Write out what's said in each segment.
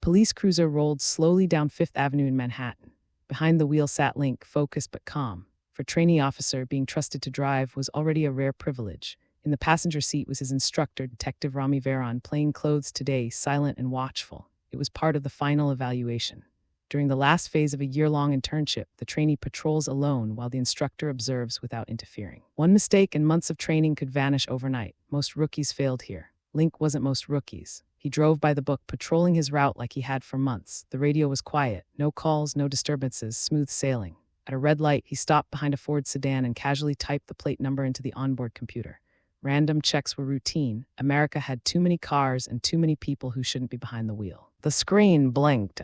Police cruiser rolled slowly down Fifth Avenue in Manhattan. Behind the wheel sat Link, focused but calm. For trainee officer, being trusted to drive was already a rare privilege. In the passenger seat was his instructor, Detective Rami Veron, plain clothes today, silent and watchful. It was part of the final evaluation. During the last phase of a year-long internship, the trainee patrols alone while the instructor observes without interfering. One mistake and months of training could vanish overnight. Most rookies failed here. Link wasn't most rookies. He drove by the book, patrolling his route like he had for months. The radio was quiet. No calls, no disturbances, smooth sailing. At a red light, he stopped behind a Ford sedan and casually typed the plate number into the onboard computer. Random checks were routine. America had too many cars and too many people who shouldn't be behind the wheel. The screen blinked.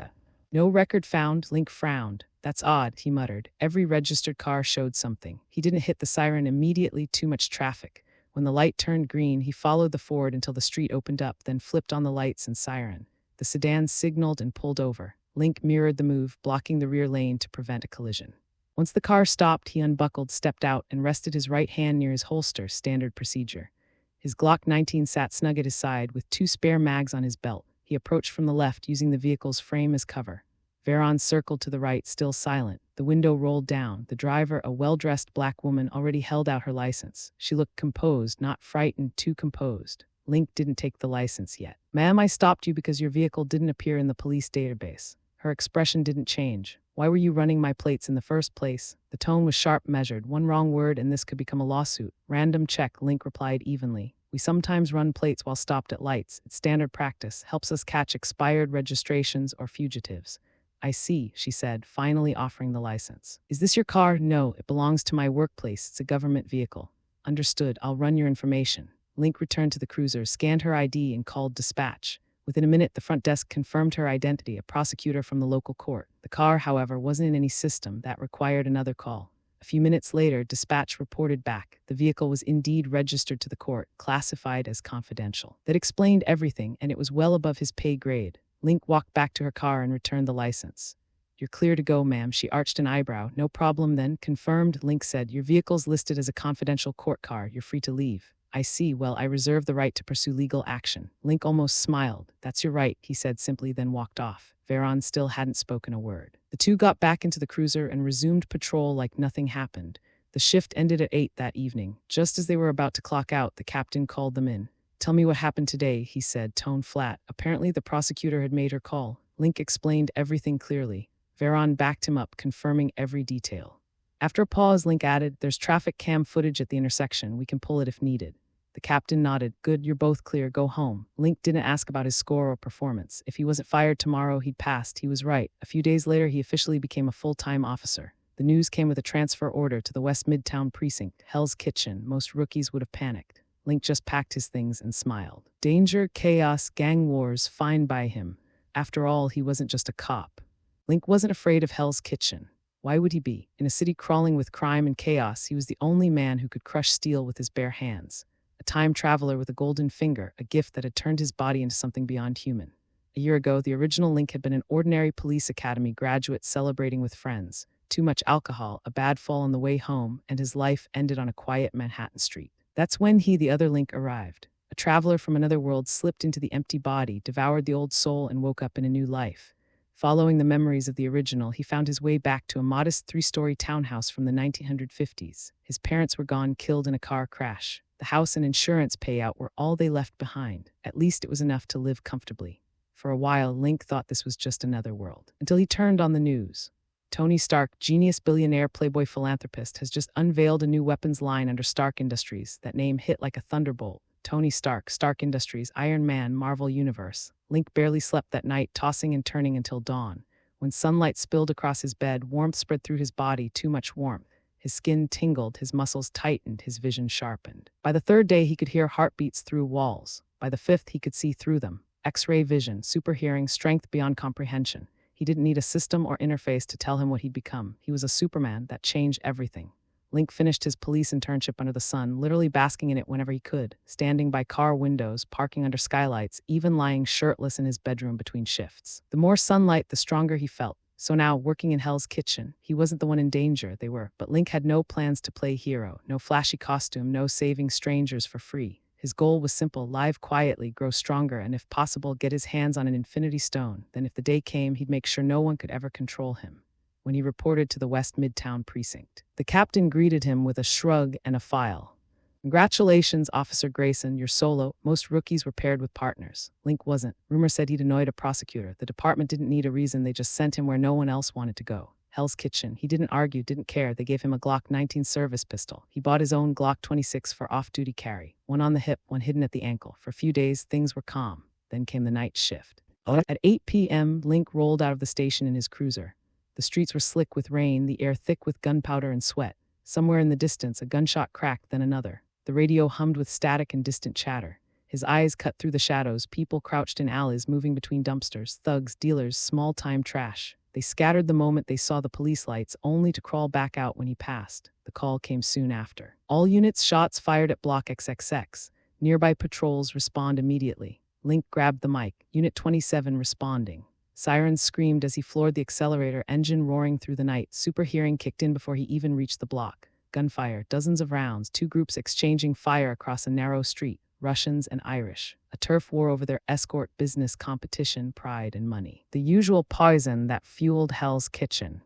No record found. Link frowned. That's odd, he muttered. Every registered car showed something. He didn't hit the siren immediately, too much traffic. When the light turned green, he followed the Ford until the street opened up, then flipped on the lights and siren. The sedan signaled and pulled over. Link mirrored the move, blocking the rear lane to prevent a collision. Once the car stopped, he unbuckled, stepped out, and rested his right hand near his holster, standard procedure. His Glock 19 sat snug at his side, with 2 spare mags on his belt. He approached from the left, using the vehicle's frame as cover. Veron circled to the right, still silent. The window rolled down. The driver, a well-dressed black woman, already held out her license. She looked composed, not frightened, too composed. Link didn't take the license yet. "Ma'am, I stopped you because your vehicle didn't appear in the police database." Her expression didn't change. "Why were you running my plates in the first place?" The tone was sharp, measured. One wrong word and this could become a lawsuit. "Random check," Link replied evenly. "We sometimes run plates while stopped at lights. It's standard practice. Helps us catch expired registrations or fugitives." "I see," she said, finally offering the license. "Is this your car?" "No, it belongs to my workplace. It's a government vehicle." "Understood. I'll run your information." Link returned to the cruiser, scanned her ID, and called dispatch. Within a minute, the front desk confirmed her identity, a prosecutor from the local court. The car, however, wasn't in any system. That required another call. A few minutes later, dispatch reported back. The vehicle was indeed registered to the court, classified as confidential. That explained everything, and it was well above his pay grade. Link walked back to her car and returned the license. "You're clear to go, ma'am." She arched an eyebrow. "No problem then." "Confirmed," Link said. "Your vehicle's listed as a confidential court car. You're free to leave." "I see. Well, I reserve the right to pursue legal action." Link almost smiled. "That's your right," he said simply, then walked off. Veron still hadn't spoken a word. The two got back into the cruiser and resumed patrol like nothing happened. The shift ended at 8 that evening. Just as they were about to clock out, the captain called them in. "Tell me what happened today," he said, tone flat. Apparently the prosecutor had made her call. Link explained everything clearly. Veron backed him up, confirming every detail. After a pause, Link added, "There's traffic cam footage at the intersection. We can pull it if needed." The captain nodded. "Good, you're both clear. Go home." Link didn't ask about his score or performance. If he wasn't fired tomorrow, he'd passed. He was right. A few days later, he officially became a full-time officer. The news came with a transfer order to the West Midtown precinct, Hell's Kitchen. Most rookies would have panicked. Link just packed his things and smiled. Danger, chaos, gang wars, fine by him. After all, he wasn't just a cop. Link wasn't afraid of Hell's Kitchen. Why would he be? In a city crawling with crime and chaos, he was the only man who could crush steel with his bare hands. A time traveler with a golden finger, a gift that had turned his body into something beyond human. A year ago, the original Link had been an ordinary police academy graduate celebrating with friends. Too much alcohol, a bad fall on the way home, and his life ended on a quiet Manhattan street. That's when he, the other Link, arrived. A traveler from another world slipped into the empty body, devoured the old soul, and woke up in a new life. Following the memories of the original, he found his way back to a modest 3-story townhouse from the 1950s. His parents were gone, killed in a car crash. The house and insurance payout were all they left behind. At least it was enough to live comfortably. For a while, Link thought this was just another world, until he turned on the news. Tony Stark, genius billionaire playboy philanthropist, has just unveiled a new weapons line under Stark Industries. That name hit like a thunderbolt. Tony Stark, Stark Industries, Iron Man, Marvel Universe. Link barely slept that night, tossing and turning until dawn. When sunlight spilled across his bed, warmth spread through his body, too much warmth. His skin tingled, his muscles tightened, his vision sharpened. By the 3rd day, he could hear heartbeats through walls. By the 5th, he could see through them. X-ray vision, super hearing, strength beyond comprehension. He didn't need a system or interface to tell him what he'd become. He was a Superman that changed everything. Link finished his police internship under the sun, literally basking in it whenever he could, standing by car windows, parking under skylights, even lying shirtless in his bedroom between shifts. The more sunlight, the stronger he felt. So now, working in Hell's Kitchen, he wasn't the one in danger, they were. But Link had no plans to play hero, no flashy costume, no saving strangers for free. His goal was simple: live quietly, grow stronger, and if possible, get his hands on an infinity stone. Then if the day came, he'd make sure no one could ever control him. When he reported to the West Midtown precinct, the captain greeted him with a shrug and a file. "Congratulations, Officer Grayson, you're solo. Most rookies were paired with partners." Link wasn't. Rumor said he'd annoyed a prosecutor. The department didn't need a reason, they just sent him where no one else wanted to go. Hell's Kitchen. He didn't argue, didn't care. They gave him a Glock 19 service pistol. He bought his own Glock 26 for off-duty carry. One on the hip, one hidden at the ankle. For a few days, things were calm. Then came the night shift. At 8 p.m., Link rolled out of the station in his cruiser. The streets were slick with rain, the air thick with gunpowder and sweat. Somewhere in the distance, a gunshot cracked, then another. The radio hummed with static and distant chatter. His eyes cut through the shadows, people crouched in alleys, moving between dumpsters, thugs, dealers, small-time trash. They scattered the moment they saw the police lights, only to crawl back out when he passed. The call came soon after. "All units, shots fired at Block XXX. Nearby patrols, respond immediately." Link grabbed the mic. "Unit 27 responding." Sirens screamed as he floored the accelerator, engine roaring through the night. Super hearing kicked in before he even reached the block. Gunfire, dozens of rounds, two groups exchanging fire across a narrow street, Russians and Irish. A turf war over their escort business competition, pride and money. The usual poison that fueled Hell's Kitchen.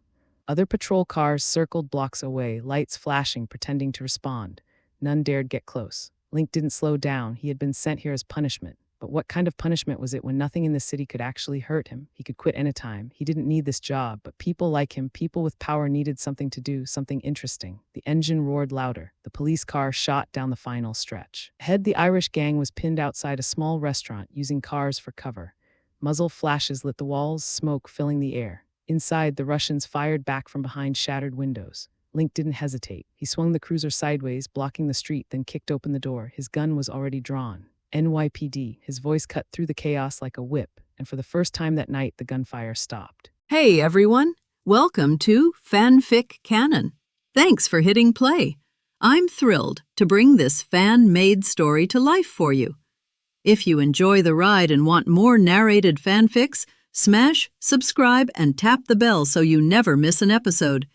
Other patrol cars circled blocks away, lights flashing, pretending to respond. None dared get close. Link didn't slow down. He had been sent here as punishment. But what kind of punishment was it when nothing in the city could actually hurt him? He could quit anytime. He didn't need this job, but people like him, people with power, needed something to do, something interesting. The engine roared louder. The police car shot down the final stretch. Ahead, the Irish gang was pinned outside a small restaurant, using cars for cover. Muzzle flashes lit the walls, smoke filling the air. Inside, the Russians fired back from behind shattered windows. Link didn't hesitate. He swung the cruiser sideways, blocking the street, then kicked open the door. His gun was already drawn. "NYPD." His voice cut through the chaos like a whip, and for the first time that night, the gunfire stopped. Hey everyone, welcome to FanFic Canon. Thanks for hitting play. I'm thrilled to bring this fan-made story to life for you. If you enjoy the ride and want more narrated fanfics, smash, subscribe, and tap the bell so you never miss an episode.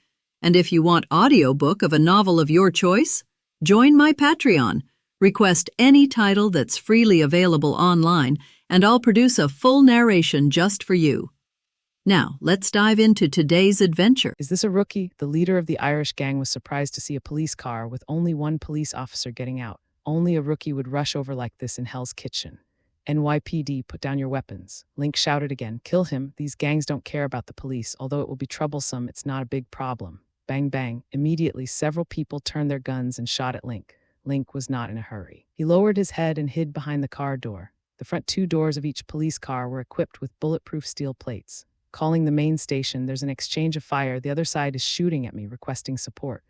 And if you want audiobook of a novel of your choice, join my Patreon. Request any title that's freely available online, and I'll produce a full narration just for you. Now, let's dive into today's adventure. Is this a rookie? The leader of the Irish gang was surprised to see a police car with only one police officer getting out. Only a rookie would rush over like this in Hell's Kitchen. "NYPD, put down your weapons." Link shouted again. "Kill him. These gangs don't care about the police. Although it will be troublesome, it's not a big problem." Bang, bang. Immediately, several people turned their guns and shot at Link. Link was not in a hurry. He lowered his head and hid behind the car door. The front two doors of each police car were equipped with bulletproof steel plates. Calling the main station, "There's an exchange of fire. The other side is shooting at me, requesting support."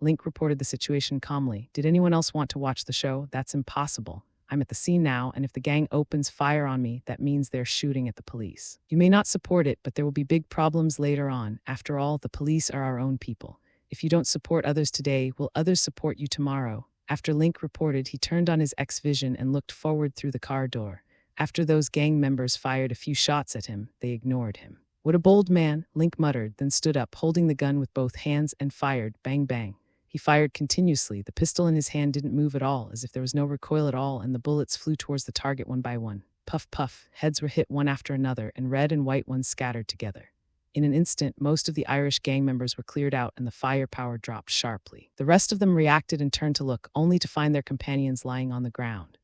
Link reported the situation calmly. "Did anyone else want to watch the show? That's impossible. I'm at the scene now, and if the gang opens fire on me, that means they're shooting at the police. You may not support it, but there will be big problems later on. After all, the police are our own people. If you don't support others today, will others support you tomorrow?" After Link reported, he turned on his X-Vision and looked forward through the car door. After those gang members fired a few shots at him, they ignored him. "What a bold man," Link muttered, then stood up, holding the gun with both hands, and fired. Bang, bang. He fired continuously. The pistol in his hand didn't move at all, as if there was no recoil at all, and the bullets flew towards the target one by one. Puff, puff. Heads were hit one after another, and red and white ones scattered together. In an instant, most of the Irish gang members were cleared out and the firepower dropped sharply. The rest of them reacted and turned to look, only to find their companions lying on the ground.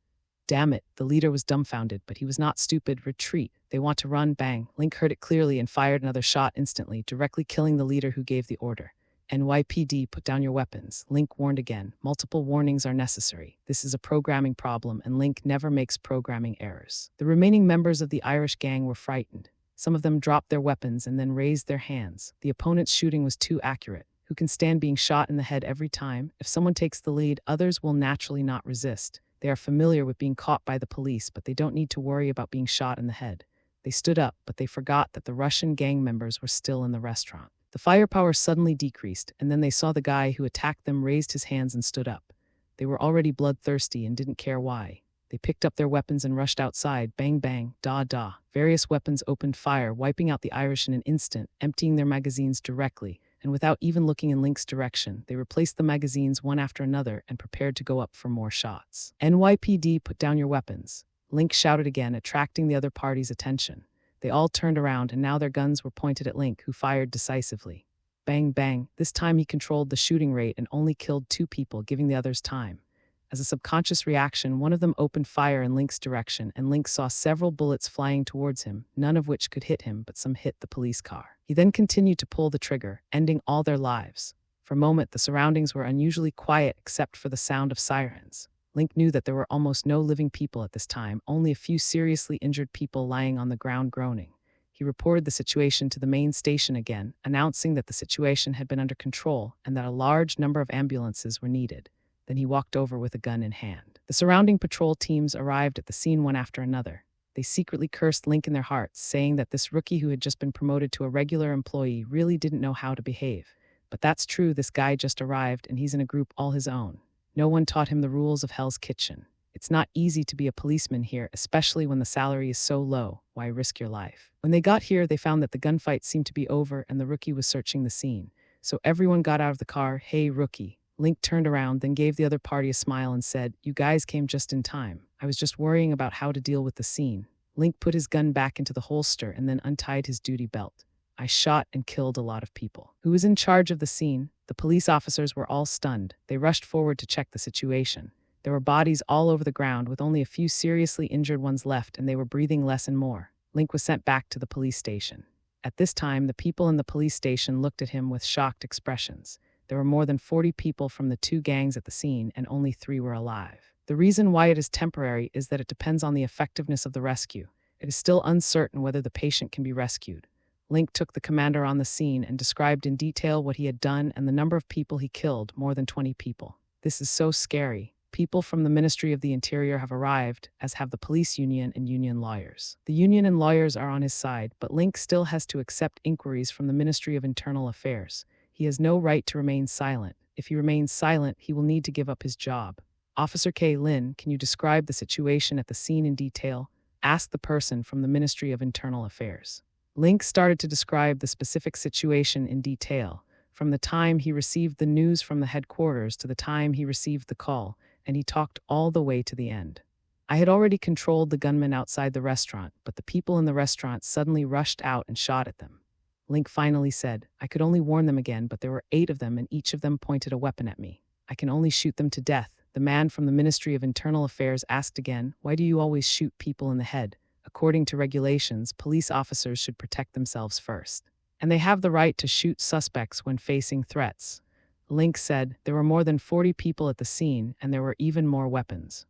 Damn it, the leader was dumbfounded, but he was not stupid. "Retreat. They want to run." Bang. Link heard it clearly and fired another shot instantly, directly killing the leader who gave the order. "NYPD, put down your weapons." Link warned again. Multiple warnings are necessary. This is a programming problem, and Link never makes programming errors. The remaining members of the Irish gang were frightened. Some of them dropped their weapons and then raised their hands. The opponent's shooting was too accurate. Who can stand being shot in the head every time? If someone takes the lead, others will naturally not resist. They are familiar with being caught by the police, but they don't need to worry about being shot in the head. They stood up, but they forgot that the Russian gang members were still in the restaurant. The firepower suddenly decreased, and then they saw the guy who attacked them raised his hands and stood up. They were already bloodthirsty and didn't care why. They picked up their weapons and rushed outside. Bang, bang, da, da. Various weapons opened fire, wiping out the Irish in an instant, emptying their magazines directly, and and without even looking in Link's direction, they replaced the magazines one after another and prepared to go up for more shots. "NYPD, put down your weapons," Link shouted again, attracting the other party's attention. They all turned around, and now their guns were pointed at Link, who fired decisively. Bang, bang. This time he controlled the shooting rate and only killed 2 people, giving the others time. As a subconscious reaction, one of them opened fire in Link's direction, and Link saw several bullets flying towards him, none of which could hit him, but some hit the police car. He then continued to pull the trigger, ending all their lives. For a moment, the surroundings were unusually quiet except for the sound of sirens. Link knew that there were almost no living people at this time, only a few seriously injured people lying on the ground groaning. He reported the situation to the main station again, announcing that the situation had been under control and that a large number of ambulances were needed. Then he walked over with a gun in hand. The surrounding patrol teams arrived at the scene one after another. They secretly cursed Link in their hearts, saying that this rookie who had just been promoted to a regular employee really didn't know how to behave. But that's true, this guy just arrived and he's in a group all his own. No one taught him the rules of Hell's Kitchen. It's not easy to be a policeman here, especially when the salary is so low. Why risk your life? When they got here, they found that the gunfight seemed to be over and the rookie was searching the scene. So everyone got out of the car. "Hey, rookie." Link turned around, then gave the other party a smile and said, "You guys came just in time. I was just worrying about how to deal with the scene." Link put his gun back into the holster and then untied his duty belt. "I shot and killed a lot of people." Who was in charge of the scene? The police officers were all stunned. They rushed forward to check the situation. There were bodies all over the ground with only a few seriously injured ones left, and they were breathing less and more. Link was sent back to the police station. At this time, the people in the police station looked at him with shocked expressions. There were more than 40 people from the 2 gangs at the scene, and only 3 were alive. The reason why it is temporary is that it depends on the effectiveness of the rescue. It is still uncertain whether the patient can be rescued. Link took the commander on the scene and described in detail what he had done and the number of people he killed, more than 20 people. "This is so scary. People from the Ministry of the Interior have arrived, as have the police union and union lawyers. The union and lawyers are on his side, but Link still has to accept inquiries from the Ministry of Internal Affairs. He has no right to remain silent. If he remains silent, he will need to give up his job. Officer K. Lin, can you describe the situation at the scene in detail?" asked the person from the Ministry of Internal Affairs. Link started to describe the specific situation in detail, from the time he received the news from the headquarters to the time he received the call, and he talked all the way to the end. "I had already controlled the gunmen outside the restaurant, but the people in the restaurant suddenly rushed out and shot at them." Link finally said, "I could only warn them again, but there were 8 of them and each of them pointed a weapon at me. I can only shoot them to death." The man from the Ministry of Internal Affairs asked again, "Why do you always shoot people in the head? According to regulations, police officers should protect themselves first. And they have the right to shoot suspects when facing threats." Link said, "There were more than 40 people at the scene, and there were even more weapons.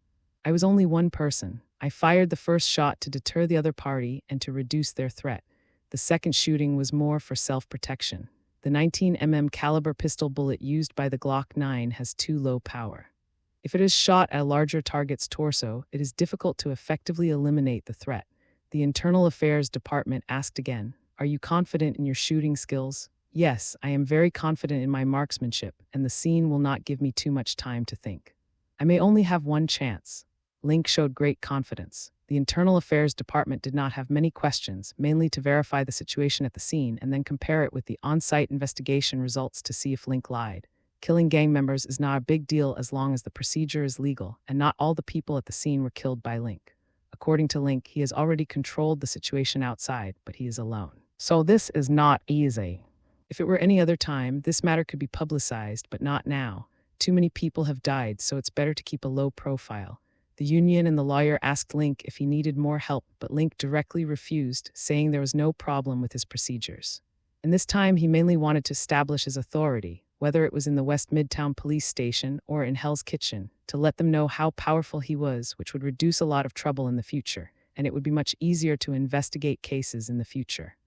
I was only one person. I fired the first shot to deter the other party and to reduce their threat. The second shooting was more for self-protection. The 19mm caliber pistol bullet used by the Glock 9 has too low power. If it is shot at a larger target's torso, it is difficult to effectively eliminate the threat." The Internal Affairs Department asked again, "Are you confident in your shooting skills?" "Yes, I am very confident in my marksmanship, and the scene will not give me too much time to think. I may only have one chance." Link showed great confidence. The Internal Affairs Department did not have many questions, mainly to verify the situation at the scene and then compare it with the on-site investigation results to see if Link lied. Killing gang members is not a big deal as long as the procedure is legal, and not all the people at the scene were killed by Link. According to Link, he has already controlled the situation outside, but he is alone. So this is not easy. If it were any other time, this matter could be publicized, but not now. Too many people have died, so it's better to keep a low profile. The union and the lawyer asked Link if he needed more help, but Link directly refused, saying there was no problem with his procedures. And this time he mainly wanted to establish his authority, whether it was in the West Midtown Police Station or in Hell's Kitchen, to let them know how powerful he was, which would reduce a lot of trouble in the future, and it would be much easier to investigate cases in the future.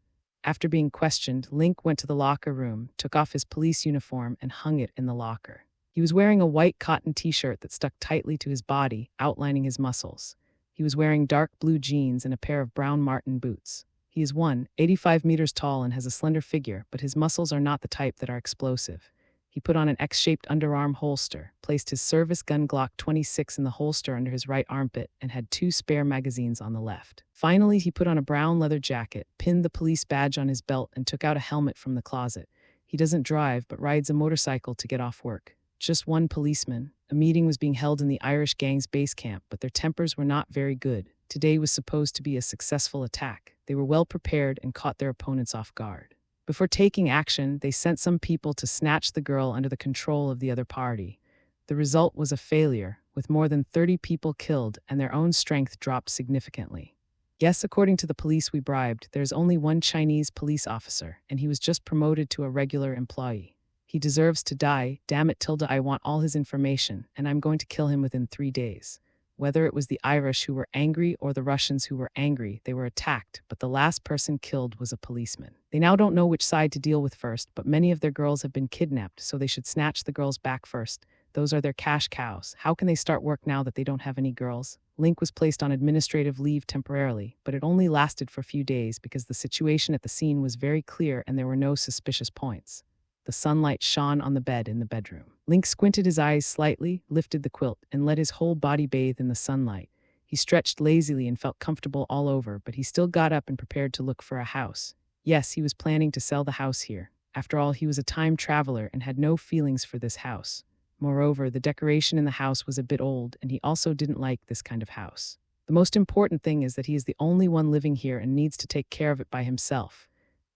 After being questioned, Link went to the locker room, took off his police uniform, and hung it in the locker. He was wearing a white cotton t-shirt that stuck tightly to his body, outlining his muscles. He was wearing dark blue jeans and a pair of brown Martin boots. He is 185 meters tall and has a slender figure, but his muscles are not the type that are explosive. He put on an X-shaped underarm holster, placed his service gun Glock 26 in the holster under his right armpit, and had 2 spare magazines on the left. Finally, he put on a brown leather jacket, pinned the police badge on his belt, and took out a helmet from the closet. He doesn't drive, but rides a motorcycle to get off work. Just one policeman. A meeting was being held in the Irish gang's base camp, but their tempers were not very good. Today was supposed to be a successful attack. They were well prepared and caught their opponents off guard. Before taking action, they sent some people to snatch the girl under the control of the other party. The result was a failure, with more than 30 people killed and their own strength dropped significantly. Yes, according to the police we bribed, there's only one Chinese police officer, and he was just promoted to a regular employee. He deserves to die. Damn it, Tilda, I want all his information, and I'm going to kill him within 3 days. Whether it was the Irish who were angry or the Russians who were angry, they were attacked, but the last person killed was a policeman. They now don't know which side to deal with first, but many of their girls have been kidnapped, so they should snatch the girls back first. Those are their cash cows. How can they start work now that they don't have any girls? Link was placed on administrative leave temporarily, but it only lasted for a few days because the situation at the scene was very clear and there were no suspicious points. The sunlight shone on the bed in the bedroom. Link squinted his eyes slightly, lifted the quilt, and let his whole body bathe in the sunlight. He stretched lazily and felt comfortable all over, but he still got up and prepared to look for a house. Yes, he was planning to sell the house here. After all, he was a time traveler and had no feelings for this house. Moreover, the decoration in the house was a bit old, and he also didn't like this kind of house. The most important thing is that he is the only one living here and needs to take care of it by himself.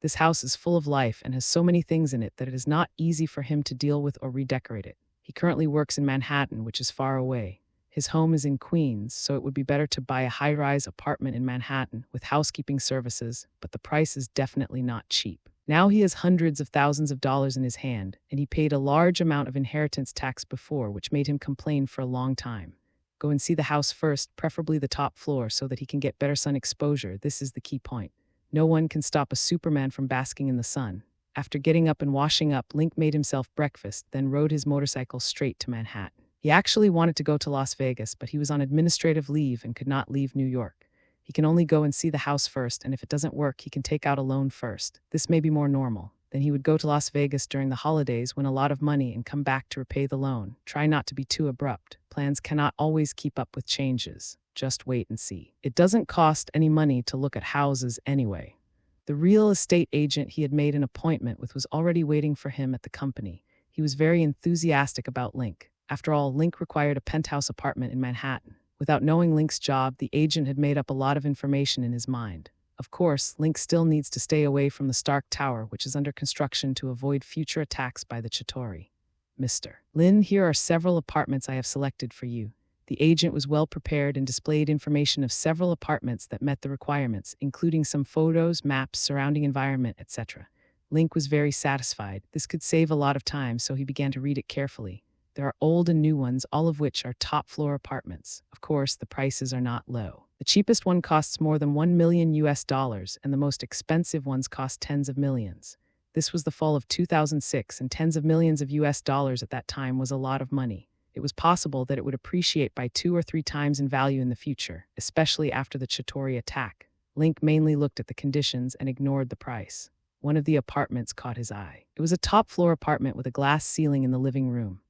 This house is full of life and has so many things in it that it is not easy for him to deal with or redecorate it. He currently works in Manhattan, which is far away. His home is in Queens, so it would be better to buy a high-rise apartment in Manhattan with housekeeping services, but the price is definitely not cheap. Now he has hundreds of thousands of dollars in his hand, and he paid a large amount of inheritance tax before, which made him complain for a long time. Go and see the house first, preferably the top floor, so that he can get better sun exposure. This is the key point. No one can stop a Superman from basking in the sun. After getting up and washing up, Link made himself breakfast, then rode his motorcycle straight to Manhattan. He actually wanted to go to Las Vegas, but he was on administrative leave and could not leave New York. He can only go and see the house first, and if it doesn't work, he can take out a loan first. This may be more normal. Then he would go to Las Vegas during the holidays, win a lot of money, and come back to repay the loan. Try not to be too abrupt. Plans cannot always keep up with changes. Just wait and see. It doesn't cost any money to look at houses anyway. The real estate agent he had made an appointment with was already waiting for him at the company. He was very enthusiastic about Link. After all, Link required a penthouse apartment in Manhattan. Without knowing Link's job, the agent had made up a lot of information in his mind. Of course, Link still needs to stay away from the Stark Tower, which is under construction, to avoid future attacks by the Chitauri. Mr. Lin, here are several apartments I have selected for you. The agent was well prepared and displayed information of several apartments that met the requirements, including some photos, maps, surrounding environment, etc. Link was very satisfied. This could save a lot of time, so he began to read it carefully. There are old and new ones, all of which are top-floor apartments. Of course, the prices are not low. The cheapest one costs more than $1 million, and the most expensive ones cost tens of millions. This was the fall of 2006, and tens of millions of US dollars at that time was a lot of money. It was possible that it would appreciate by 2 or 3 times in value in the future, especially after the Chitauri attack. Link mainly looked at the conditions and ignored the price. One of the apartments caught his eye. It was a top-floor apartment with a glass ceiling in the living room.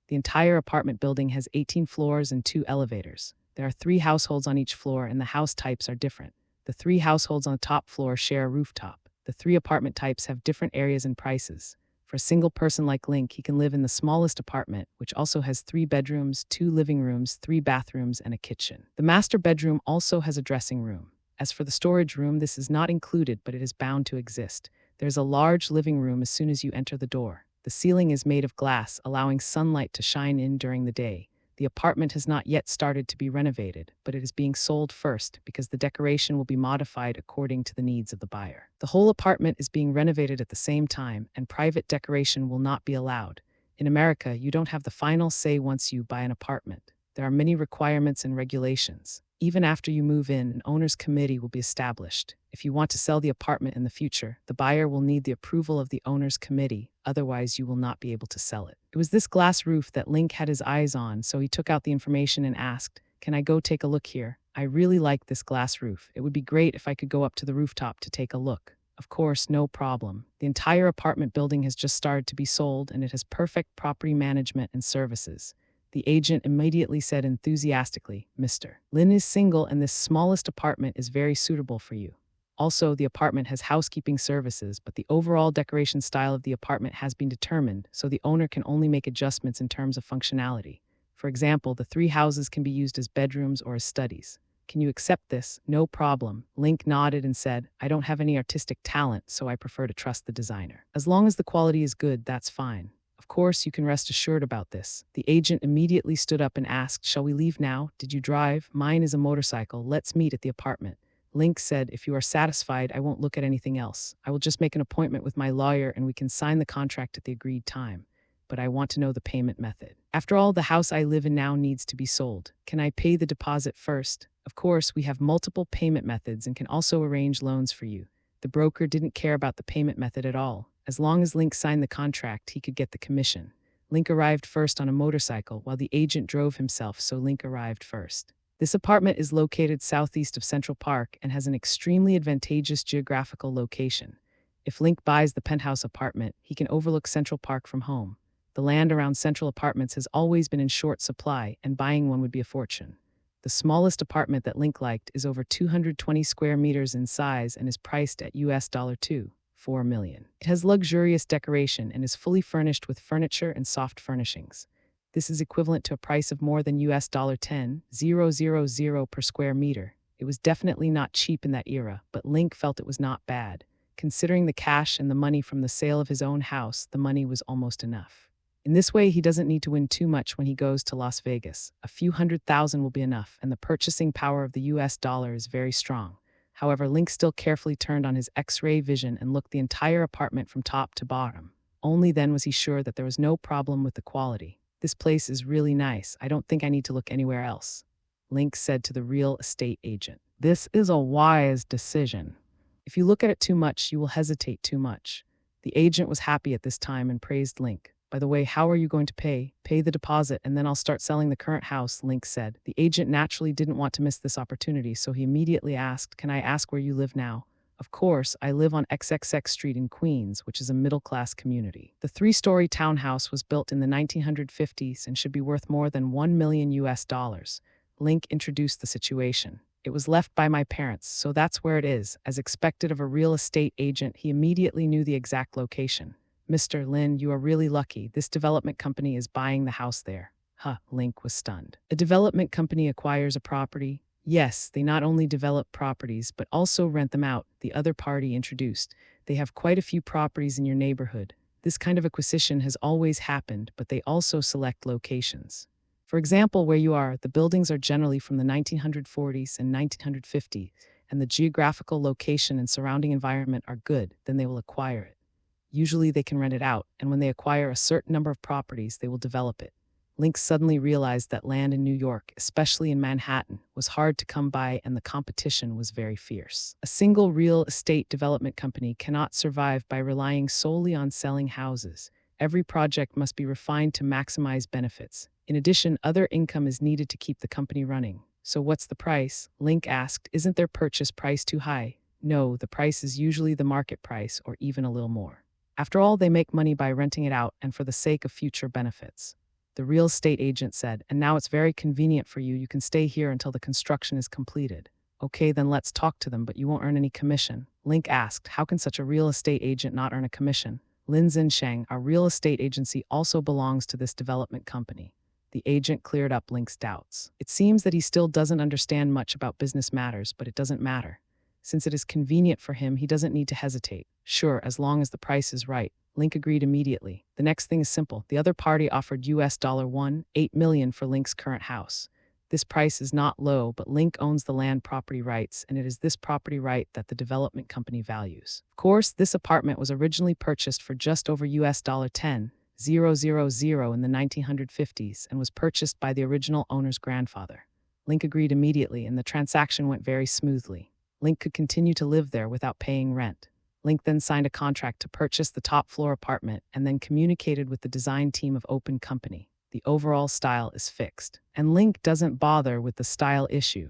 The entire apartment building has 18 floors and 2 elevators. There are 3 households on each floor, and the house types are different. The 3 households on the top floor share a rooftop. The 3 apartment types have different areas and prices. For a single person like Link, he can live in the smallest apartment, which also has 3 bedrooms, 2 living rooms, 3 bathrooms, and a kitchen. The master bedroom also has a dressing room. As for the storage room, this is not included, but it is bound to exist. There's a large living room as soon as you enter the door. The ceiling is made of glass, allowing sunlight to shine in during the day. The apartment has not yet started to be renovated, but it is being sold first because the decoration will be modified according to the needs of the buyer. The whole apartment is being renovated at the same time, and private decoration will not be allowed. In America, you don't have the final say once you buy an apartment. There are many requirements and regulations. Even after you move in, an owner's committee will be established. If you want to sell the apartment in the future, the buyer will need the approval of the owner's committee, otherwise you will not be able to sell it. It was this glass roof that Link had his eyes on, so he took out the information and asked, "Can I go take a look here? I really like this glass roof. It would be great if I could go up to the rooftop to take a look." Of course, no problem. The entire apartment building has just started to be sold, and it has perfect property management and services. The agent immediately said enthusiastically, "Mr. Lin is single and this smallest apartment is very suitable for you. Also, the apartment has housekeeping services, but the overall decoration style of the apartment has been determined, so the owner can only make adjustments in terms of functionality. For example, the 3 houses can be used as bedrooms or as studies. Can you accept this? No problem. Link nodded and said, I don't have any artistic talent, so I prefer to trust the designer. As long as the quality is good, that's fine. Of course, you can rest assured about this. The agent immediately stood up and asked, shall we leave now? Did you drive? Mine is a motorcycle. Let's meet at the apartment. Link said, if you are satisfied, I won't look at anything else. I will just make an appointment with my lawyer and we can sign the contract at the agreed time. But I want to know the payment method. After all, the house I live in now needs to be sold. Can I pay the deposit first? Of course, we have multiple payment methods and can also arrange loans for you. The broker didn't care about the payment method at all. As long as Link signed the contract, he could get the commission. Link arrived first on a motorcycle while the agent drove himself, so Link arrived first. This apartment is located southeast of Central Park and has an extremely advantageous geographical location. If Link buys the penthouse apartment, he can overlook Central Park from home. The land around Central Apartments has always been in short supply, and buying one would be a fortune. The smallest apartment that Link liked is over 220 square meters in size and is priced at $4 million. It has luxurious decoration and is fully furnished with furniture and soft furnishings. This is equivalent to a price of more than $10,000 per square meter. It was definitely not cheap in that era, but Link felt it was not bad. Considering the cash and the money from the sale of his own house, the money was almost enough. In this way, he doesn't need to win too much when he goes to Las Vegas. A few $100,000 will be enough, and the purchasing power of the US dollar is very strong. However, Link still carefully turned on his X-ray vision and looked the entire apartment from top to bottom. Only then was he sure that there was no problem with the quality. This place is really nice. I don't think I need to look anywhere else, Link said to the real estate agent. This is a wise decision. If you look at it too much, you will hesitate too much. The agent was happy at this time and praised Link. By the way, how are you going to pay? Pay the deposit and then I'll start selling the current house, Link said. The agent naturally didn't want to miss this opportunity, so he immediately asked, can I ask where you live now? Of course, I live on XXX Street in Queens, which is a middle-class community. The 3-story townhouse was built in the 1950s and should be worth more than $1 million. Link introduced the situation. It was left by my parents, so that's where it is. As expected of a real estate agent, he immediately knew the exact location. Mr. Lin, you are really lucky. This development company is buying the house there. Huh, Link was stunned. A development company acquires a property? Yes, they not only develop properties, but also rent them out, the other party introduced. They have quite a few properties in your neighborhood. This kind of acquisition has always happened, but they also select locations. For example, where you are, the buildings are generally from the 1940s and 1950s, and the geographical location and surrounding environment are good, then they will acquire it. Usually they can rent it out, and when they acquire a certain number of properties, they will develop it. Link suddenly realized that land in New York, especially in Manhattan, was hard to come by and the competition was very fierce. A single real estate development company cannot survive by relying solely on selling houses. Every project must be refined to maximize benefits. In addition, other income is needed to keep the company running. So what's the price? Link asked, isn't their purchase price too high? No, the price is usually the market price or even a little more. After all, they make money by renting it out and for the sake of future benefits. The real estate agent said, and now it's very convenient for you. You can stay here until the construction is completed. Okay, then let's talk to them, but you won't earn any commission. Link asked, how can such a real estate agent not earn a commission? Lin Zhensheng, our real estate agency, also belongs to this development company. The agent cleared up Link's doubts. It seems that he still doesn't understand much about business matters, but it doesn't matter. Since it is convenient for him, he doesn't need to hesitate. Sure, as long as the price is right. Link agreed immediately. The next thing is simple. The other party offered $8 million for Link's current house. This price is not low, but Link owns the land property rights, and it is this property right that the development company values. Of course, this apartment was originally purchased for just over $10,000 in the 1950s and was purchased by the original owner's grandfather. Link agreed immediately, and the transaction went very smoothly. Link could continue to live there without paying rent. Link then signed a contract to purchase the top-floor apartment and then communicated with the design team of Open Company. The overall style is fixed, and Link doesn't bother with the style issue.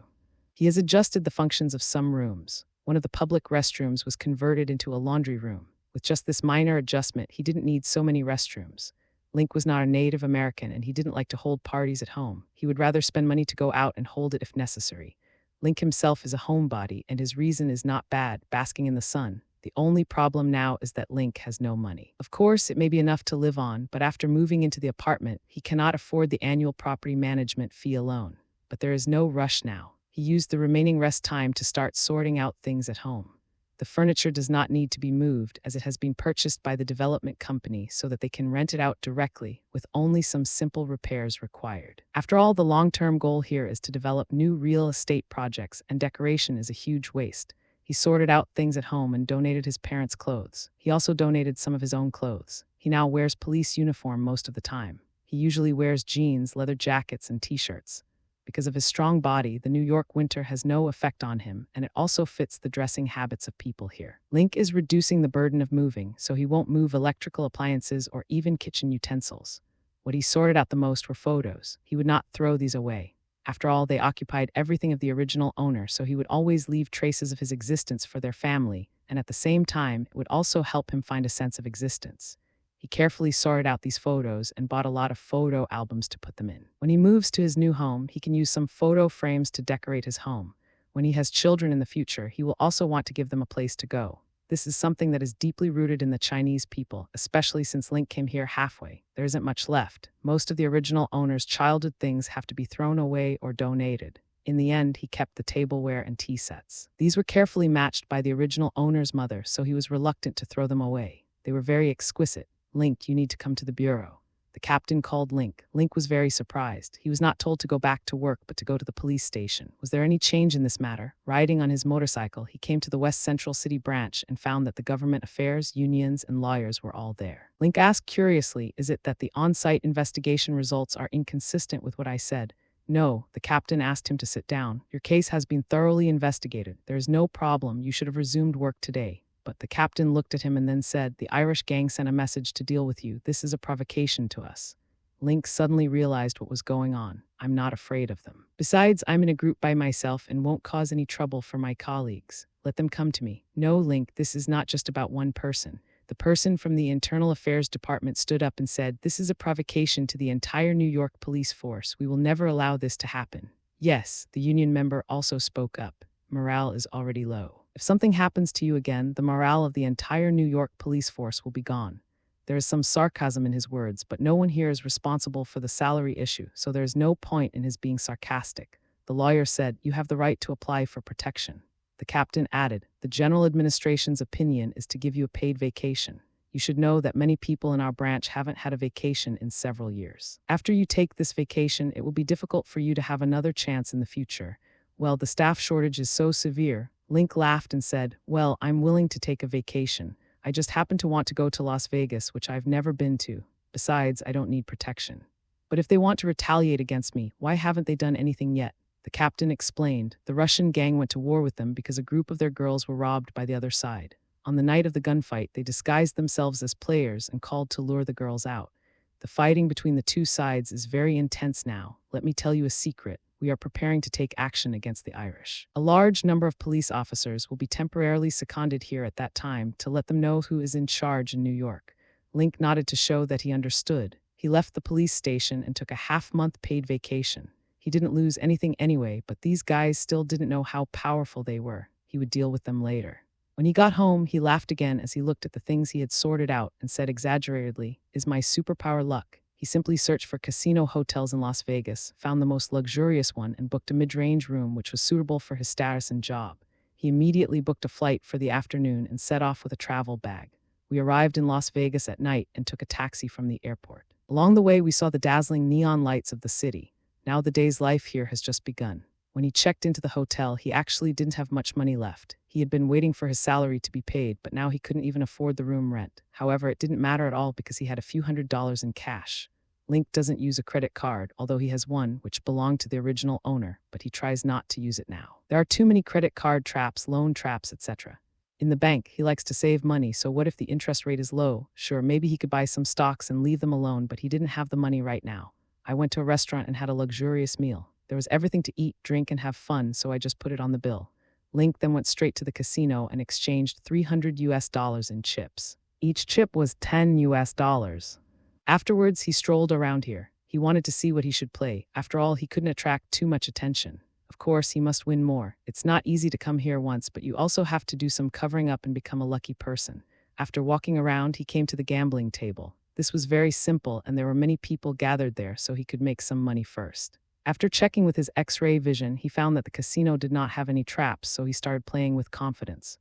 He has adjusted the functions of some rooms. One of the public restrooms was converted into a laundry room. With just this minor adjustment, he didn't need so many restrooms. Link was not a Native American, and he didn't like to hold parties at home. He would rather spend money to go out and hold it if necessary. Link himself is a homebody, and his reason is not bad, basking in the sun. The only problem now is that Link has no money. Of course, it may be enough to live on, but after moving into the apartment, he cannot afford the annual property management fee alone. But there is no rush now. He used the remaining rest time to start sorting out things at home. The furniture does not need to be moved, as it has been purchased by the development company so that they can rent it out directly, with only some simple repairs required. After all, the long-term goal here is to develop new real estate projects, and decoration is a huge waste. He sorted out things at home and donated his parents' clothes. He also donated some of his own clothes. He now wears police uniform most of the time. He usually wears jeans, leather jackets, and t-shirts. Because of his strong body, the New York winter has no effect on him, and it also fits the dressing habits of people here. Link is reducing the burden of moving, so he won't move electrical appliances or even kitchen utensils. What he sorted out the most were photos. He would not throw these away. After all, they occupied everything of the original owner, so he would always leave traces of his existence for their family, and at the same time, it would also help him find a sense of existence. He carefully sorted out these photos and bought a lot of photo albums to put them in. When he moves to his new home, he can use some photo frames to decorate his home. When he has children in the future, he will also want to give them a place to go. This is something that is deeply rooted in the Chinese people, especially since Link came here halfway. There isn't much left. Most of the original owner's childhood things have to be thrown away or donated. In the end, he kept the tableware and tea sets. These were carefully matched by the original owner's mother, so he was reluctant to throw them away. They were very exquisite. Link, you need to come to the bureau. The captain called Link. Link was very surprised. He was not told to go back to work, but to go to the police station. Was there any change in this matter? Riding on his motorcycle, he came to the West Central City branch and found that the government affairs, unions, and lawyers were all there. Link asked curiously, is it that the on-site investigation results are inconsistent with what I said? No, the captain asked him to sit down. Your case has been thoroughly investigated. There is no problem. You should have resumed work today. But the captain looked at him and then said, the Irish gang sent a message to deal with you. This is a provocation to us. Link suddenly realized what was going on. I'm not afraid of them. Besides, I'm in a group by myself and won't cause any trouble for my colleagues. Let them come to me. No, Link, this is not just about one person. The person from the Internal Affairs Department stood up and said, this is a provocation to the entire New York police force. We will never allow this to happen. Yes, the union member also spoke up. Morale is already low. If something happens to you again, the morale of the entire New York police force will be gone. There is some sarcasm in his words, but no one here is responsible for the salary issue, so there is no point in his being sarcastic. The lawyer said, you have the right to apply for protection. The captain added, the general administration's opinion is to give you a paid vacation. You should know that many people in our branch haven't had a vacation in several years. After you take this vacation, it will be difficult for you to have another chance in the future. Well, the staff shortage is so severe. Link laughed and said, well, I'm willing to take a vacation. I just happen to want to go to Las Vegas, which I've never been to. Besides, I don't need protection. But if they want to retaliate against me, why haven't they done anything yet? The captain explained. The Russian gang went to war with them because a group of their girls were robbed by the other side. On the night of the gunfight, they disguised themselves as players and called to lure the girls out. The fighting between the two sides is very intense now. Let me tell you a secret. We are preparing to take action against the Irish. A large number of police officers will be temporarily seconded here at that time to let them know who is in charge in New York. Link nodded to show that he understood. He left the police station and took a half-month paid vacation. He didn't lose anything anyway, but these guys still didn't know how powerful they were. He would deal with them later. When he got home, he laughed again as he looked at the things he had sorted out and said exaggeratedly, is my superpower luck. He simply searched for casino hotels in Las Vegas, found the most luxurious one, and booked a mid-range room which was suitable for his status and job. He immediately booked a flight for the afternoon and set off with a travel bag. We arrived in Las Vegas at night and took a taxi from the airport. Along the way, we saw the dazzling neon lights of the city. Now the day's life here has just begun. When he checked into the hotel, he actually didn't have much money left. He had been waiting for his salary to be paid, but now he couldn't even afford the room rent. However, it didn't matter at all because he had a few $100s in cash. Link doesn't use a credit card, although he has one which belonged to the original owner, but he tries not to use it now. There are too many credit card traps, loan traps, etc. In the bank, he likes to save money, so what if the interest rate is low? Sure, maybe he could buy some stocks and leave them alone, but he didn't have the money right now. I went to a restaurant and had a luxurious meal. There was everything to eat, drink, and have fun, so I just put it on the bill. Link then went straight to the casino and exchanged $300 in chips. Each chip was $10. Afterwards, he strolled around here. He wanted to see what he should play. After all, he couldn't attract too much attention. Of course, he must win more. It's not easy to come here once, but you also have to do some covering up and become a lucky person. After walking around, he came to the gambling table. This was very simple, and there were many people gathered there, so he could make some money first. After checking with his X-ray vision, he found that the casino did not have any traps, so he started playing with confidence.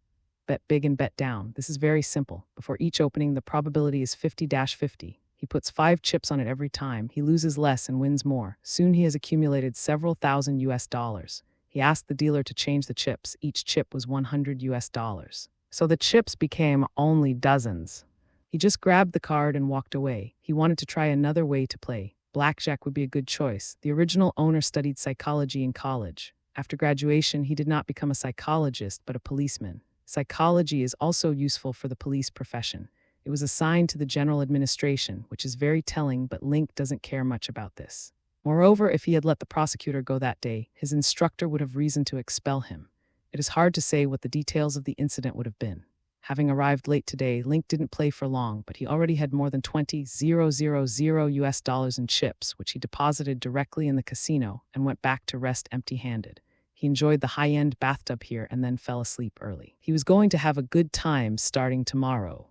Bet big and bet down. This is very simple. Before each opening, the probability is 50-50. He puts 5 chips on it every time. He loses less and wins more. Soon he has accumulated several thousand US dollars. He asked the dealer to change the chips. Each chip was 100 US dollars. So the chips became only dozens. He just grabbed the card and walked away. He wanted to try another way to play. Blackjack would be a good choice. The original owner studied psychology in college. After graduation, he did not become a psychologist, but a policeman. Psychology is also useful for the police profession. It was assigned to the general administration, which is very telling, but Link doesn't care much about this. Moreover, if he had let the prosecutor go that day, his instructor would have reason to expel him. It is hard to say what the details of the incident would have been. Having arrived late today, Link didn't play for long, but he already had more than 20,000 US dollars in chips, which he deposited directly in the casino and went back to rest empty-handed. He enjoyed the high-end bathtub here and then fell asleep early. He was going to have a good time starting tomorrow.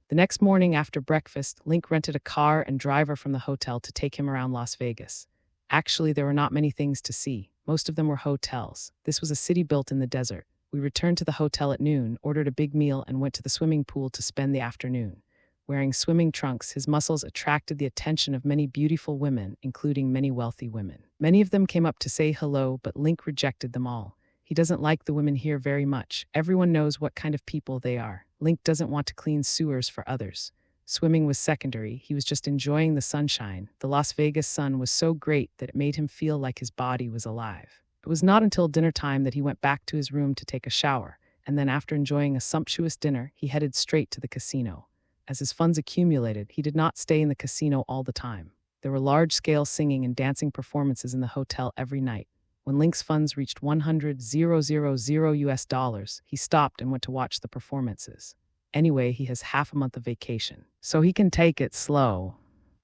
The next morning after breakfast, Link rented a car and driver from the hotel to take him around Las Vegas. Actually, there were not many things to see. Most of them were hotels. This was a city built in the desert. We returned to the hotel at noon, ordered a big meal, and went to the swimming pool to spend the afternoon. Wearing swimming trunks, his muscles attracted the attention of many beautiful women, including many wealthy women. Many of them came up to say hello, but Link rejected them all. He doesn't like the women here very much. Everyone knows what kind of people they are. Link doesn't want to clean sewers for others. Swimming was secondary. He was just enjoying the sunshine. The Las Vegas sun was so great that it made him feel like his body was alive. It was not until dinner time that he went back to his room to take a shower, and then after enjoying a sumptuous dinner, he headed straight to the casino. As his funds accumulated, he did not stay in the casino all the time. There were large-scale singing and dancing performances in the hotel every night. When Link's funds reached 100,000 US dollars, he stopped and went to watch the performances. Anyway, he has half a month of vacation, so he can take it slow.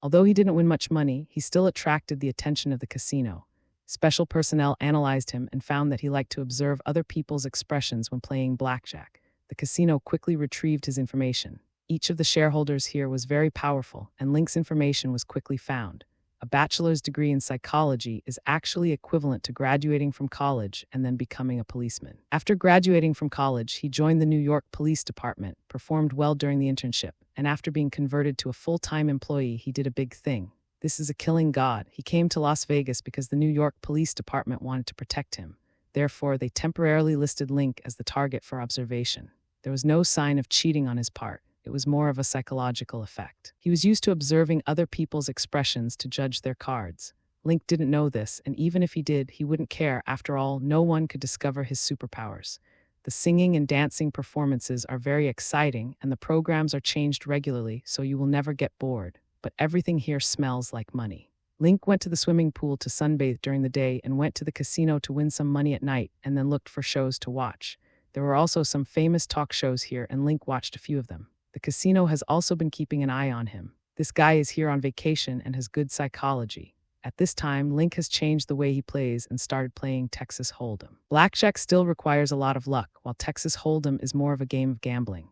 Although he didn't win much money, he still attracted the attention of the casino. Special personnel analyzed him and found that he liked to observe other people's expressions when playing blackjack. The casino quickly retrieved his information. Each of the shareholders here was very powerful, and Link's information was quickly found. A bachelor's degree in psychology is actually equivalent to graduating from college and then becoming a policeman. After graduating from college, he joined the New York Police Department, performed well during the internship, and after being converted to a full-time employee, he did a big thing. This is a killing god. He came to Las Vegas because the New York Police Department wanted to protect him. Therefore, they temporarily listed Link as the target for observation. There was no sign of cheating on his part. It was more of a psychological effect. He was used to observing other people's expressions to judge their cards. Link didn't know this, and even if he did, he wouldn't care. After all, no one could discover his superpowers. The singing and dancing performances are very exciting, and the programs are changed regularly, so you will never get bored. But everything here smells like money. Link went to the swimming pool to sunbathe during the day and went to the casino to win some money at night and then looked for shows to watch. There were also some famous talk shows here, and Link watched a few of them. The casino has also been keeping an eye on him. This guy is here on vacation and has good psychology. At this time, Link has changed the way he plays and started playing Texas Hold'em. Blackjack still requires a lot of luck, while Texas Hold'em is more of a game of gambling.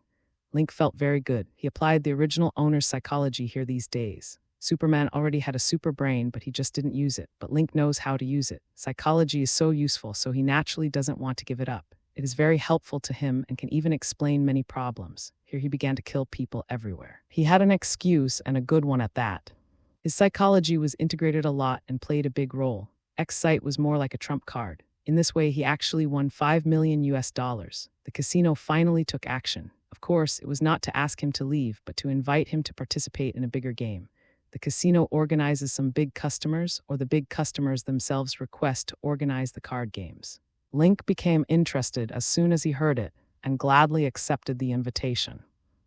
Link felt very good. He applied the original owner's psychology here these days. Superman already had a super brain, but he just didn't use it. But Link knows how to use it. Psychology is so useful, so he naturally doesn't want to give it up. It is very helpful to him and can even explain many problems. Here he began to kill people everywhere. He had an excuse, and a good one at that. His psychology was integrated a lot and played a big role. X-Sight was more like a trump card. In this way, he actually won 5 million US dollars. The casino finally took action. Of course, it was not to ask him to leave, but to invite him to participate in a bigger game. The casino organizes some big customers, or the big customers themselves request to organize the card games. Link became interested as soon as he heard it, and gladly accepted the invitation.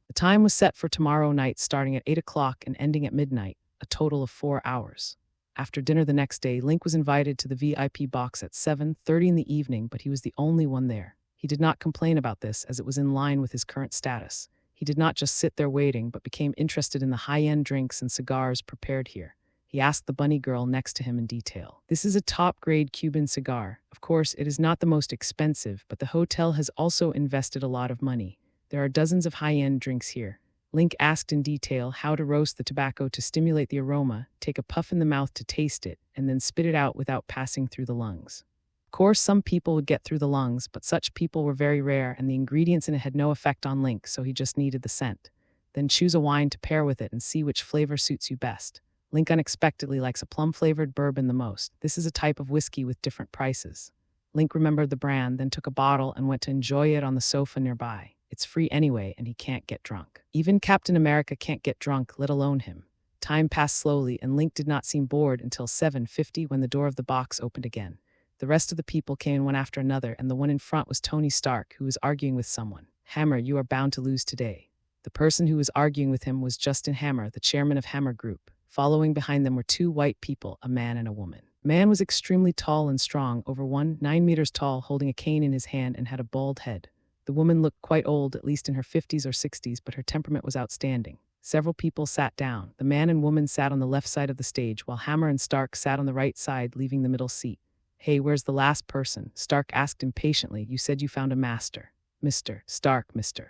The time was set for tomorrow night, starting at 8 o'clock and ending at midnight, a total of 4 hours. After dinner the next day, Link was invited to the VIP box at 7:30 in the evening, but he was the only one there. He did not complain about this, as it was in line with his current status. He did not just sit there waiting, but became interested in the high-end drinks and cigars prepared here. He asked the bunny girl next to him in detail. This is a top-grade Cuban cigar. Of course, it is not the most expensive, but the hotel has also invested a lot of money. There are dozens of high-end drinks here. Link asked in detail how to roast the tobacco to stimulate the aroma, take a puff in the mouth to taste it, and then spit it out without passing through the lungs. Of course, some people would get through the lungs, but such people were very rare, and the ingredients in it had no effect on Link, so he just needed the scent. Then choose a wine to pair with it and see which flavor suits you best. Link unexpectedly likes a plum-flavored bourbon the most. This is a type of whiskey with different prices. Link remembered the brand, then took a bottle and went to enjoy it on the sofa nearby. It's free anyway, and he can't get drunk. Even Captain America can't get drunk, let alone him. Time passed slowly, and Link did not seem bored until 7:50 when the door of the box opened again. The rest of the people came in one after another, and the one in front was Tony Stark, who was arguing with someone. "Hammer, you are bound to lose today." The person who was arguing with him was Justin Hammer, the chairman of Hammer Group. Following behind them were two white people, a man and a woman. The man was extremely tall and strong, over 9 meters tall, holding a cane in his hand and had a bald head. The woman looked quite old, at least in her 50s or 60s, but her temperament was outstanding. Several people sat down. The man and woman sat on the left side of the stage, while Hammer and Stark sat on the right side, leaving the middle seat. "Hey, where's the last person?" Stark asked impatiently. "You said you found a master." "Mr. Stark, Mr.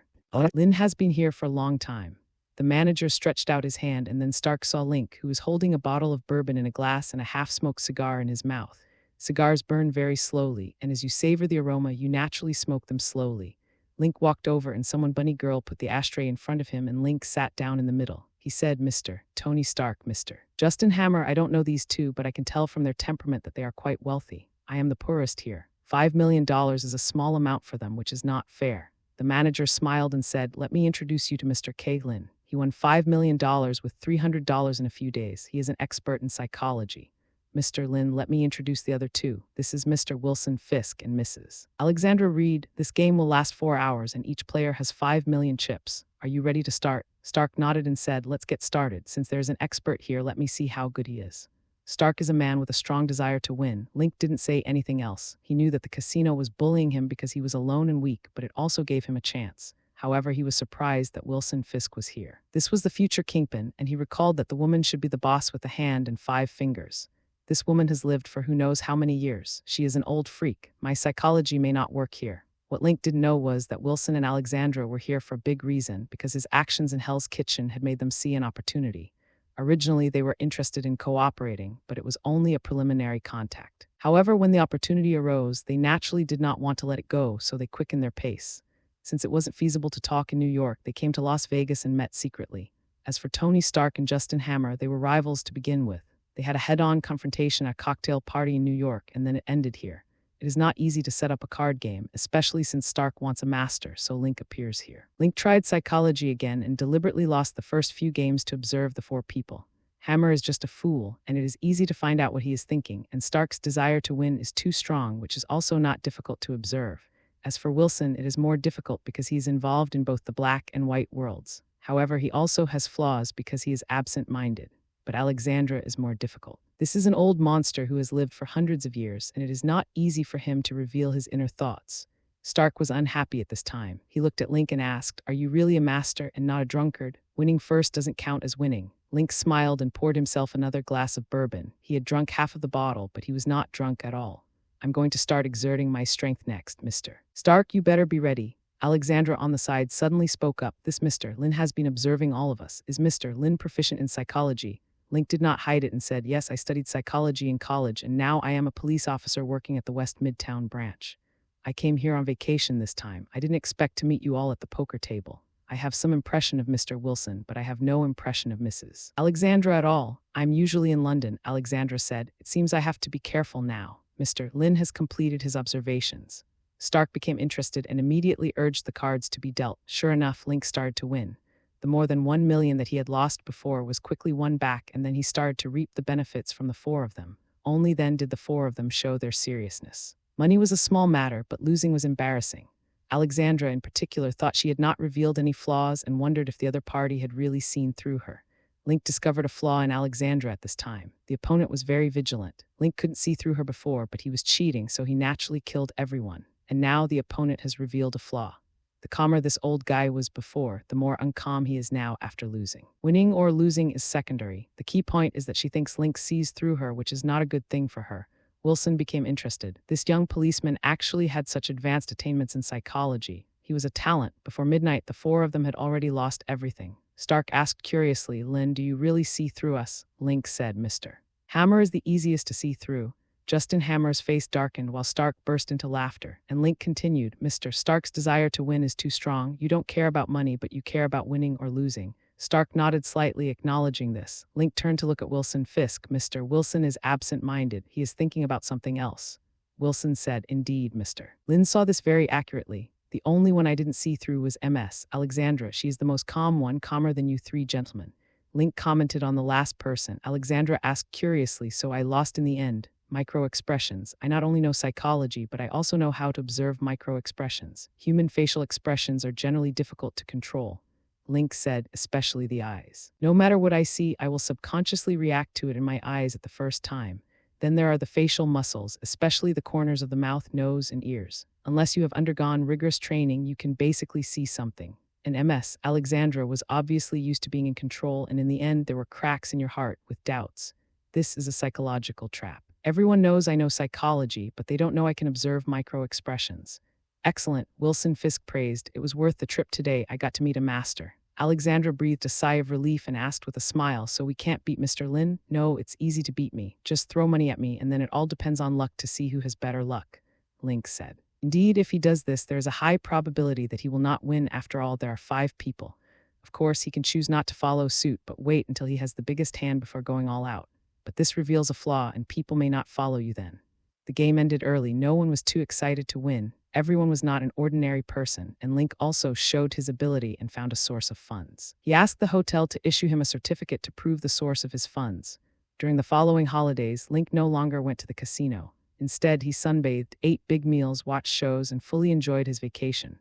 Lin has been here for a long time." The manager stretched out his hand, and then Stark saw Link, who was holding a bottle of bourbon in a glass and a half-smoked cigar in his mouth. Cigars burn very slowly, and as you savor the aroma, you naturally smoke them slowly. Link walked over, and someone bunny girl put the ashtray in front of him, and Link sat down in the middle. He said, "Mr. Tony Stark, Mr. Justin Hammer, I don't know these two, but I can tell from their temperament that they are quite wealthy. I am the poorest here. $5 million is a small amount for them, which is not fair." The manager smiled and said, "Let me introduce you to Mr. K. Lin. He won $5 million with $300 in a few days. He is an expert in psychology. Mr. Lin, let me introduce the other two. This is Mr. Wilson Fisk and Mrs. Alexandra Reed. This game will last 4 hours, and each player has 5 million chips. Are you ready to start?" Stark nodded and said, "Let's get started. Since there's an expert here, let me see how good he is." Stark is a man with a strong desire to win. Link didn't say anything else. He knew that the casino was bullying him because he was alone and weak, but it also gave him a chance. However, he was surprised that Wilson Fisk was here. This was the future kingpin, and he recalled that the woman should be the boss with a hand and 5 fingers. This woman has lived for who knows how many years. She is an old freak. My psychology may not work here. What Link didn't know was that Wilson and Alexandra were here for a big reason, because his actions in Hell's Kitchen had made them see an opportunity. Originally, they were interested in cooperating, but it was only a preliminary contact. However, when the opportunity arose, they naturally did not want to let it go, so they quickened their pace. Since it wasn't feasible to talk in New York, they came to Las Vegas and met secretly. As for Tony Stark and Justin Hammer, they were rivals to begin with. They had a head-on confrontation at a cocktail party in New York, and then it ended here. It is not easy to set up a card game, especially since Stark wants a master, so Link appears here. Link tried psychology again and deliberately lost the first few games to observe the 4 people. Hammer is just a fool, and it is easy to find out what he is thinking, and Stark's desire to win is too strong, which is also not difficult to observe. As for Wilson, it is more difficult because he is involved in both the black and white worlds. However, he also has flaws because he is absent-minded. But Alexandra is more difficult. This is an old monster who has lived for hundreds of years, and it is not easy for him to reveal his inner thoughts. Stark was unhappy at this time. He looked at Link and asked, "Are you really a master and not a drunkard? Winning first doesn't count as winning." Link smiled and poured himself another glass of bourbon. He had drunk half of the bottle, but he was not drunk at all. "I'm going to start exerting my strength next, Mr. Stark, you better be ready." Alexandra on the side suddenly spoke up. "This Mr. Lin has been observing all of us. Is Mr. Lin proficient in psychology?" Link did not hide it and said, "Yes, I studied psychology in college, and now I am a police officer working at the West Midtown branch. I came here on vacation this time. I didn't expect to meet you all at the poker table. I have some impression of Mr. Wilson, but I have no impression of Mrs. Alexandra at all. I'm usually in London," Alexandra said. "It seems I have to be careful now. Mr. Lin has completed his observations." Stark became interested and immediately urged the cards to be dealt. Sure enough, Link started to win. The more than 1 million that he had lost before was quickly won back, and then he started to reap the benefits from the 4 of them. Only then did the 4 of them show their seriousness. Money was a small matter, but losing was embarrassing. Alexandra, in particular, thought she had not revealed any flaws and wondered if the other party had really seen through her. Link discovered a flaw in Alexandra at this time. The opponent was very vigilant. Link couldn't see through her before, but he was cheating, so he naturally killed everyone. And now the opponent has revealed a flaw. The calmer this old guy was before, the more uncalm he is now after losing. Winning or losing is secondary. The key point is that she thinks Link sees through her, which is not a good thing for her. Wilson became interested. This young policeman actually had such advanced attainments in psychology. He was a talent. Before midnight, the four of them had already lost everything. Stark asked curiously, "Lynn, do you really see through us?" Link said, "Mr. Hammer is the easiest to see through." Justin Hammer's face darkened while Stark burst into laughter, and Link continued, "Mr. Stark's desire to win is too strong. You don't care about money, but you care about winning or losing." Stark nodded slightly, acknowledging this. Link turned to look at Wilson Fisk. "Mr. Wilson is absent-minded. He is thinking about something else." Wilson said, "Indeed, Mr. Lynn saw this very accurately. The only one I didn't see through was Ms. Alexandra. She is the most calm one, calmer than you three gentlemen." Link commented on the last person. Alexandra asked curiously, "So I lost in the end?" Micro-expressions. I not only know psychology, but I also know how to observe micro-expressions. Human facial expressions are generally difficult to control. Link said, "Especially the eyes. No matter what I see, I will subconsciously react to it in my eyes at the first time. Then there are the facial muscles, especially the corners of the mouth, nose, and ears. Unless you have undergone rigorous training, you can basically see something." And Ms. Alexandra was obviously used to being in control, and in the end, there were cracks in your heart with doubts. This is a psychological trap. Everyone knows I know psychology, but they don't know I can observe micro-expressions. "Excellent," Wilson Fisk praised. "It was worth the trip today. I got to meet a master." Alexandra breathed a sigh of relief and asked with a smile, "So we can't beat Mr. Lin?" "No, it's easy to beat me. Just throw money at me, and then it all depends on luck to see who has better luck," Link said. "Indeed, if he does this, there is a high probability that he will not win. After all, there are 5 people. Of course, he can choose not to follow suit, but wait until he has the biggest hand before going all out. But this reveals a flaw, and people may not follow you then." The game ended early. No one was too excited to win. Everyone was not an ordinary person, and Link also showed his ability and found a source of funds. He asked the hotel to issue him a certificate to prove the source of his funds. During the following holidays, Link no longer went to the casino. Instead, he sunbathed, ate big meals, watched shows, and fully enjoyed his vacation.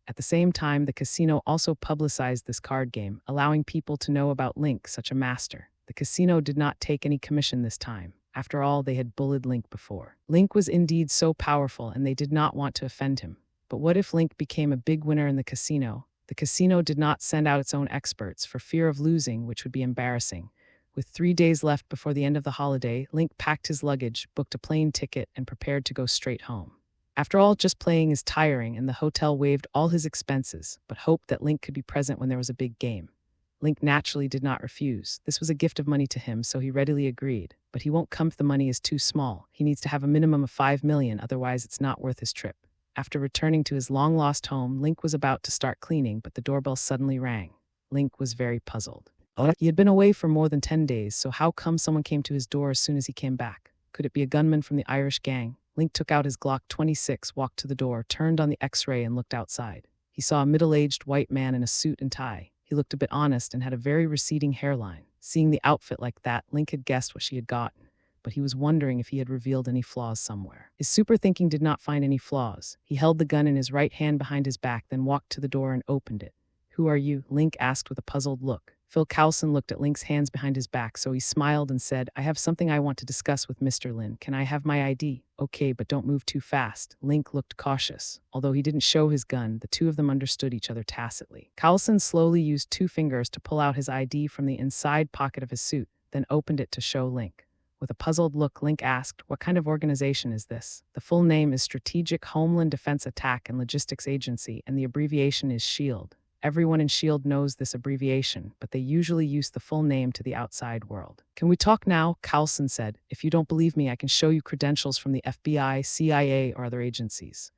At the same time, the casino also publicized this card game, allowing people to know about Link, such a master. The casino did not take any commission this time. After all, they had bullied Link before. Link was indeed so powerful, and they did not want to offend him. But what if Link became a big winner in the casino? The casino did not send out its own experts for fear of losing, which would be embarrassing. With 3 days left before the end of the holiday, Link packed his luggage, booked a plane ticket, and prepared to go straight home. After all, just playing is tiring, and the hotel waived all his expenses, but hoped that Link could be present when there was a big game. Link naturally did not refuse. This was a gift of money to him, so he readily agreed. But he won't come if the money is too small. He needs to have a minimum of 5 million, otherwise it's not worth his trip. After returning to his long-lost home, Link was about to start cleaning, but the doorbell suddenly rang. Link was very puzzled. He had been away for more than 10 days, so how come someone came to his door as soon as he came back? Could it be a gunman from the Irish gang? Link took out his Glock 26, walked to the door, turned on the X-ray, and looked outside. He saw a middle-aged white man in a suit and tie. He looked a bit honest and had a very receding hairline. Seeing the outfit like that, Link had guessed what she had gotten, but he was wondering if he had revealed any flaws somewhere. His super thinking did not find any flaws. He held the gun in his right hand behind his back, then walked to the door and opened it. "Who are you?" Link asked with a puzzled look. Phil Coulson looked at Link's hands behind his back, so he smiled and said, "I have something I want to discuss with Mr. Lin. Can I have my ID?" "Okay, but don't move too fast." Link looked cautious. Although he didn't show his gun, the two of them understood each other tacitly. Coulson slowly used 2 fingers to pull out his ID from the inside pocket of his suit, then opened it to show Link. With a puzzled look, Link asked, "What kind of organization is this?" "The full name is Strategic Homeland Defense Attack and Logistics Agency, and the abbreviation is SHIELD. Everyone in SHIELD knows this abbreviation, but they usually use the full name to the outside world." "Can we talk now?" Coulson said. "If you don't believe me, I can show you credentials from the FBI, CIA, or other agencies."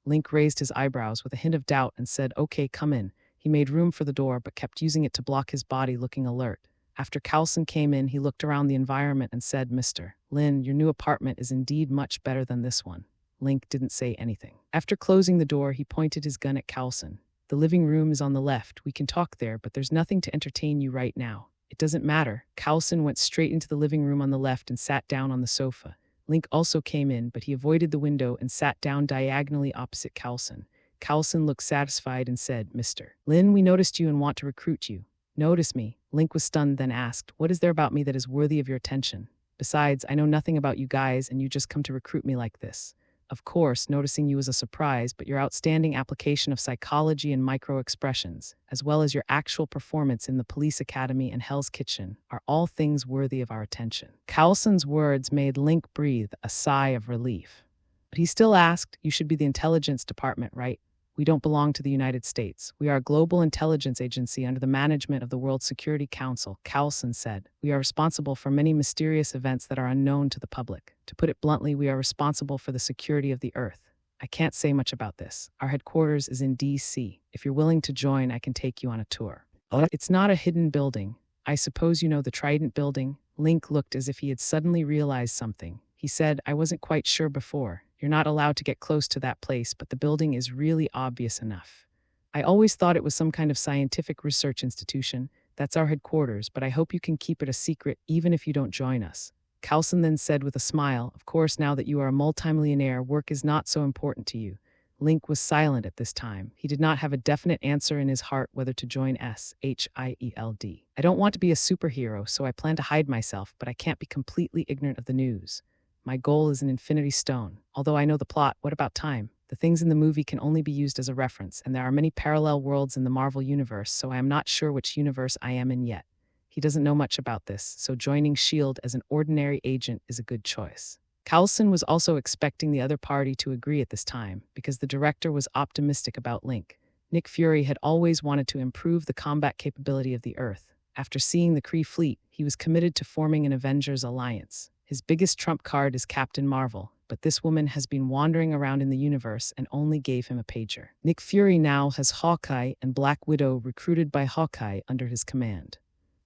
Link raised his eyebrows with a hint of doubt and said, "Okay, come in." He made room for the door, but kept using it to block his body, looking alert. After Coulson came in, he looked around the environment and said, "Mr. Lin, your new apartment is indeed much better than this one." Link didn't say anything. After closing the door, he pointed his gun at Coulson. "The living room is on the left. We can talk there, but there's nothing to entertain you right now." "It doesn't matter." Coulson went straight into the living room on the left and sat down on the sofa. Link also came in, but he avoided the window and sat down diagonally opposite Coulson. Coulson looked satisfied and said, "Mr. Lin, we noticed you and want to recruit you." "Notice me?" Link was stunned, then asked, "What is there about me that is worthy of your attention? Besides, I know nothing about you guys, and you just come to recruit me like this." Of course, noticing you was a surprise, but your outstanding application of psychology and micro-expressions, as well as your actual performance in the police academy and Hell's Kitchen, are all things worthy of our attention. Coulson's words made Link breathe a sigh of relief. But he still asked, "You should be the intelligence department, right? We don't belong to the United States. We are a global intelligence agency under the management of the World Security Council," Coulson said. "We are responsible for many mysterious events that are unknown to the public. To put it bluntly, we are responsible for the security of the Earth. I can't say much about this. Our headquarters is in D.C. If you're willing to join, I can take you on a tour." It's not a hidden building. I suppose you know the Trident building? Link looked as if he had suddenly realized something. He said, "I wasn't quite sure before. You're not allowed to get close to that place, but the building is really obvious enough. I always thought it was some kind of scientific research institution. That's our headquarters, but I hope you can keep it a secret even if you don't join us." Coulson then said with a smile, "Of course, now that you are a multimillionaire, work is not so important to you." Link was silent at this time. He did not have a definite answer in his heart whether to join SHIELD. "I don't want to be a superhero, so I plan to hide myself, but I can't be completely ignorant of the news. My goal is an infinity stone. Although I know the plot, what about time? The things in the movie can only be used as a reference, and there are many parallel worlds in the Marvel universe, so I am not sure which universe I am in yet." He doesn't know much about this, so joining SHIELD as an ordinary agent is a good choice. Coulson was also expecting the other party to agree at this time, because the director was optimistic about Link. Nick Fury had always wanted to improve the combat capability of the Earth. After seeing the Kree fleet, he was committed to forming an Avengers alliance. His biggest trump card is Captain Marvel, but this woman has been wandering around in the universe and only gave him a pager. Nick Fury now has Hawkeye and Black Widow recruited by Hawkeye under his command.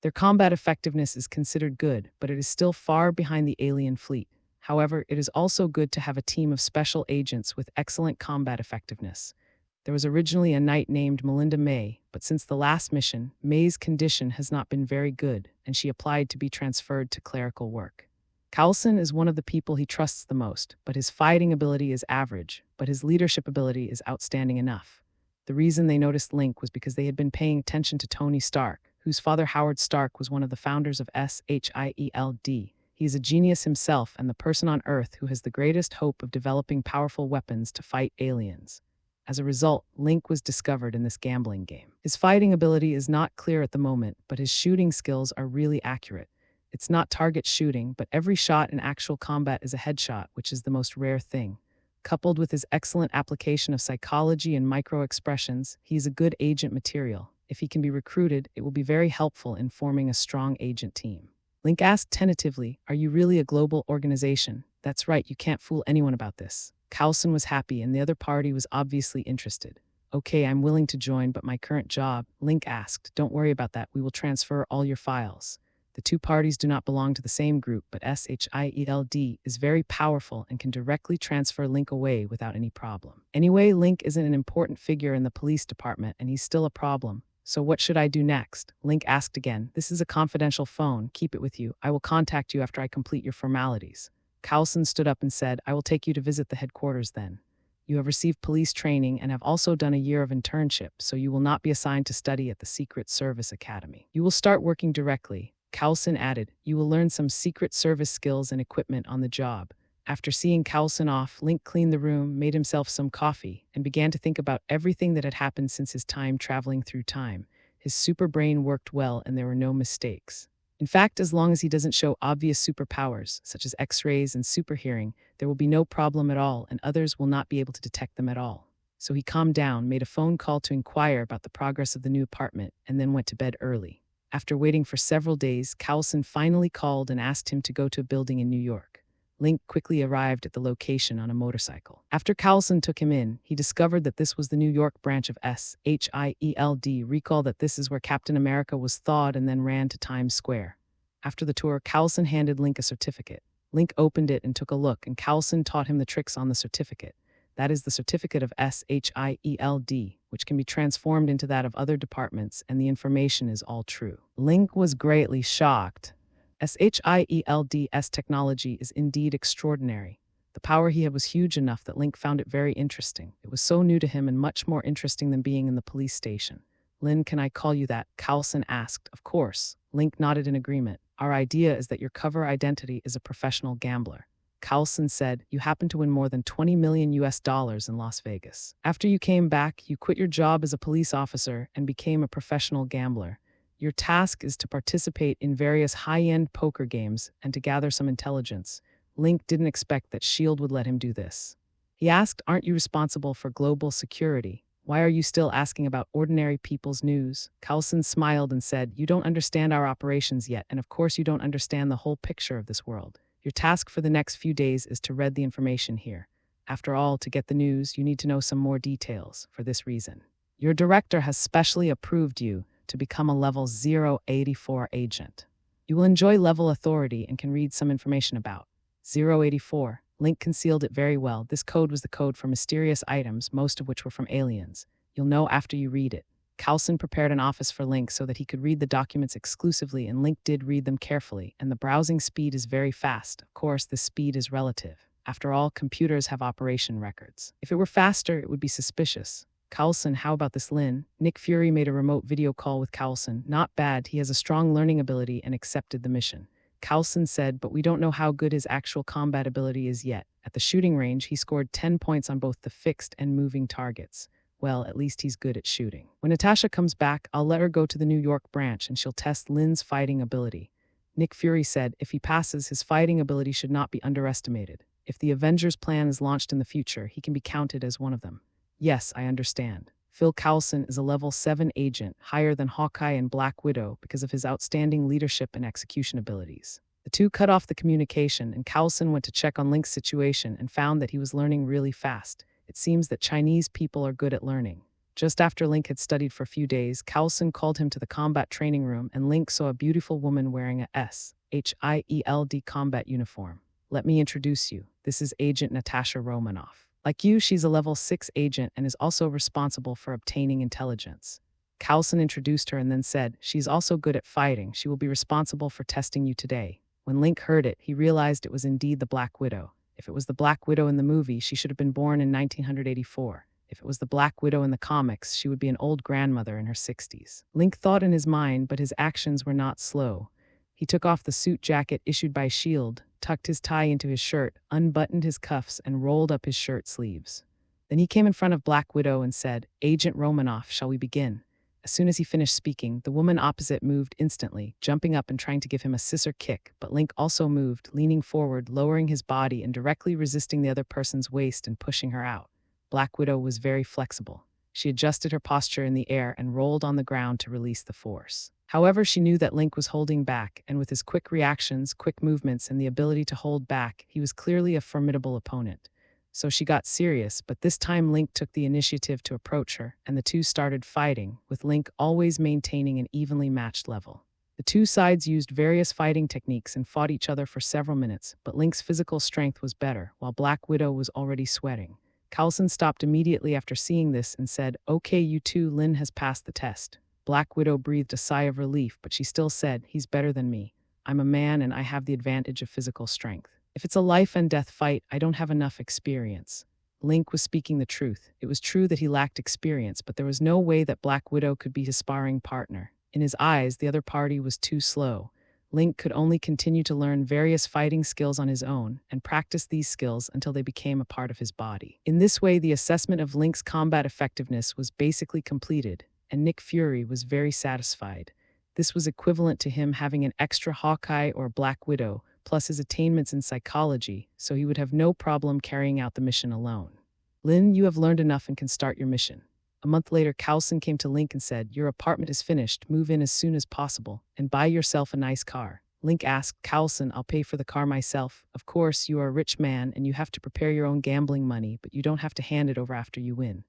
Their combat effectiveness is considered good, but it is still far behind the alien fleet. However, it is also good to have a team of special agents with excellent combat effectiveness. There was originally a knight named Melinda May, but since the last mission, May's condition has not been very good, and she applied to be transferred to clerical work. Coulson is one of the people he trusts the most, but his fighting ability is average, but his leadership ability is outstanding enough. The reason they noticed Link was because they had been paying attention to Tony Stark, whose father Howard Stark was one of the founders of SHIELD. He is a genius himself and the person on Earth who has the greatest hope of developing powerful weapons to fight aliens. As a result, Link was discovered in this gambling game. His fighting ability is not clear at the moment, but his shooting skills are really accurate. It's not target shooting, but every shot in actual combat is a headshot, which is the most rare thing. Coupled with his excellent application of psychology and micro-expressions, he is a good agent material. If he can be recruited, it will be very helpful in forming a strong agent team. Link asked tentatively, "Are you really a global organization?" "That's right, you can't fool anyone about this." Coulson was happy and the other party was obviously interested. "Okay, I'm willing to join, but my current job," Link asked. "Don't worry about that, we will transfer all your files." The two parties do not belong to the same group, but SHIELD is very powerful and can directly transfer Link away without any problem. Anyway, Link isn't an important figure in the police department and he's still a problem. "So what should I do next?" Link asked again. "This is a confidential phone. Keep it with you. I will contact you after I complete your formalities." Coulson stood up and said, "I will take you to visit the headquarters then. You have received police training and have also done a year of internship, so you will not be assigned to study at the Secret Service Academy. You will start working directly." Coulson added, "You will learn some Secret Service skills and equipment on the job." After seeing Coulson off, Link cleaned the room, made himself some coffee, and began to think about everything that had happened since his time traveling through time. His super brain worked well and there were no mistakes. In fact, as long as he doesn't show obvious superpowers, such as X-rays and super hearing, there will be no problem at all and others will not be able to detect them at all. So he calmed down, made a phone call to inquire about the progress of the new apartment, and then went to bed early. After waiting for several days, Coulson finally called and asked him to go to a building in New York. Link quickly arrived at the location on a motorcycle. After Coulson took him in, he discovered that this was the New York branch of SHIELD. Recall that this is where Captain America was thawed and then ran to Times Square. After the tour, Coulson handed Link a certificate. Link opened it and took a look, and Coulson taught him the tricks on the certificate. That is the certificate of SHIELD, which can be transformed into that of other departments, and the information is all true. Link was greatly shocked. SHIELD's technology is indeed extraordinary. The power he had was huge enough that Link found it very interesting. It was so new to him and much more interesting than being in the police station. "Lin, can I call you that?" Coulson asked. "Of course." Link nodded in agreement. "Our idea is that your cover identity is a professional gambler. Carlson said, "You happened to win more than 20 million US dollars in Las Vegas. After you came back, you quit your job as a police officer and became a professional gambler. Your task is to participate in various high-end poker games and to gather some intelligence." Link didn't expect that SHIELD would let him do this. He asked, "Aren't you responsible for global security? Why are you still asking about ordinary people's news?" Carlson smiled and said, "You don't understand our operations yet, and of course you don't understand the whole picture of this world. Your task for the next few days is to read the information here. After all, to get the news, you need to know some more details. For this reason, your director has specially approved you to become a level 084 agent. You will enjoy level authority and can read some information about 084. Link concealed it very well. This code was the code for mysterious items, most of which were from aliens. You'll know after you read it. Carlson prepared an office for Link so that he could read the documents exclusively, and Link did read them carefully, and the browsing speed is very fast. Of course, the speed is relative. After all, computers have operation records. If it were faster, it would be suspicious. Carlson, how about this, Lin? Nick Fury made a remote video call with Carlson. Not bad, he has a strong learning ability and accepted the mission. Carlson said, but we don't know how good his actual combat ability is yet. At the shooting range, he scored 10 points on both the fixed and moving targets. Well, at least he's good at shooting. When Natasha comes back, I'll let her go to the New York branch and she'll test Lin's fighting ability. Nick Fury said, if he passes, his fighting ability should not be underestimated. If the Avengers plan is launched in the future, he can be counted as one of them. Yes, I understand. Phil Coulson is a level 7 agent, higher than Hawkeye and Black Widow because of his outstanding leadership and execution abilities. The two cut off the communication, and Coulson went to check on Link's situation and found that he was learning really fast. It seems that Chinese people are good at learning. Just after Link had studied for a few days, Coulson called him to the combat training room, and Link saw a beautiful woman wearing a SHIELD combat uniform. Let me introduce you. This is Agent Natasha Romanoff. Like you, she's a level 6 agent and is also responsible for obtaining intelligence. Coulson introduced her and then said, she's also good at fighting. She will be responsible for testing you today. When Link heard it, he realized it was indeed the Black Widow. If it was the Black Widow in the movie, she should have been born in 1984. If it was the Black Widow in the comics, she would be an old grandmother in her 60s. Link thought in his mind, but his actions were not slow. He took off the suit jacket issued by SHIELD, tucked his tie into his shirt, unbuttoned his cuffs, and rolled up his shirt sleeves. Then he came in front of Black Widow and said, Agent Romanoff, shall we begin? As soon as he finished speaking, the woman opposite moved instantly, jumping up and trying to give him a scissor kick, but Link also moved, leaning forward, lowering his body and directly resisting the other person's waist and pushing her out. Black Widow was very flexible. She adjusted her posture in the air and rolled on the ground to release the force. However, she knew that Link was holding back, and with his quick reactions, quick movements, and the ability to hold back, he was clearly a formidable opponent. So she got serious, but this time Link took the initiative to approach her, and the two started fighting, with Link always maintaining an evenly matched level. The two sides used various fighting techniques and fought each other for several minutes, but Link's physical strength was better, while Black Widow was already sweating. Coulson stopped immediately after seeing this and said, Okay, you two, Lin has passed the test. Black Widow breathed a sigh of relief, but she still said, he's better than me. I'm a man and I have the advantage of physical strength. If it's a life and death fight, I don't have enough experience. Link was speaking the truth. It was true that he lacked experience, but there was no way that Black Widow could be his sparring partner. In his eyes, the other party was too slow. Link could only continue to learn various fighting skills on his own and practice these skills until they became a part of his body. In this way, the assessment of Link's combat effectiveness was basically completed, and Nick Fury was very satisfied. This was equivalent to him having an extra Hawkeye or Black Widow, plus his attainments in psychology, so he would have no problem carrying out the mission alone. Lin, you have learned enough and can start your mission. A month later, Coulson came to Link and said, your apartment is finished, move in as soon as possible, and buy yourself a nice car. Link asked, Coulson, I'll pay for the car myself. Of course, you are a rich man and you have to prepare your own gambling money, but you don't have to hand it over after you win.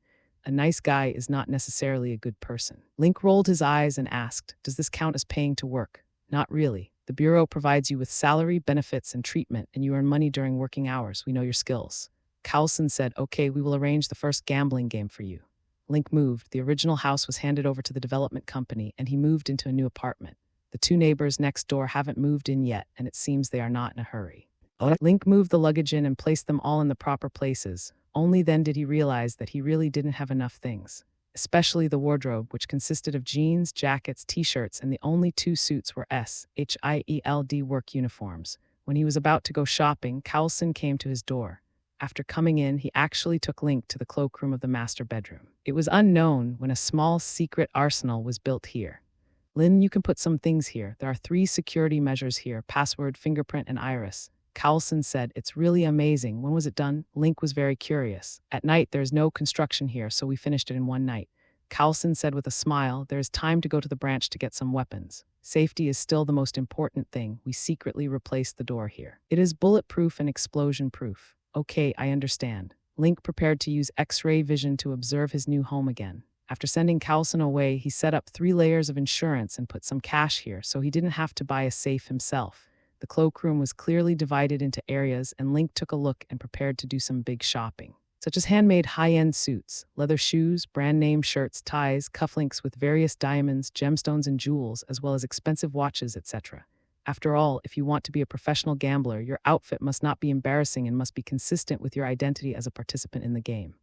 A nice guy is not necessarily a good person. Link rolled his eyes and asked, does this count as paying to work? Not really. The Bureau provides you with salary, benefits, and treatment, and you earn money during working hours. We know your skills. Coulson said, okay, we will arrange the first gambling game for you. Link moved. The original house was handed over to the development company, and he moved into a new apartment. The two neighbors next door haven't moved in yet, and it seems they are not in a hurry. Link moved the luggage in and placed them all in the proper places. Only then did he realize that he really didn't have enough things, especially the wardrobe, which consisted of jeans, jackets, t-shirts, and the only two suits were SHIELD work uniforms. When he was about to go shopping, Coulson came to his door. After coming in, he actually took Link to the cloakroom of the master bedroom. It was unknown when a small secret arsenal was built here. Lynn, you can put some things here. There are 3 security measures here: password, fingerprint, and iris. Coulson said, "It's really amazing. When was it done?" Link was very curious. "At night, there's no construction here, so we finished it in one night." Coulson said with a smile, "There is time to go to the branch to get some weapons. Safety is still the most important thing. We secretly replaced the door here. It is bulletproof and explosion-proof." "Okay, I understand." Link prepared to use X-ray vision to observe his new home again. After sending Coulson away, he set up 3 layers of insurance and put some cash here so he didn't have to buy a safe himself. The cloakroom was clearly divided into areas, and Link took a look and prepared to do some big shopping, such as handmade high-end suits, leather shoes, brand-name shirts, ties, cufflinks with various diamonds, gemstones, and jewels, as well as expensive watches, etc. After all, if you want to be a professional gambler, your outfit must not be embarrassing and must be consistent with your identity as a participant in the game.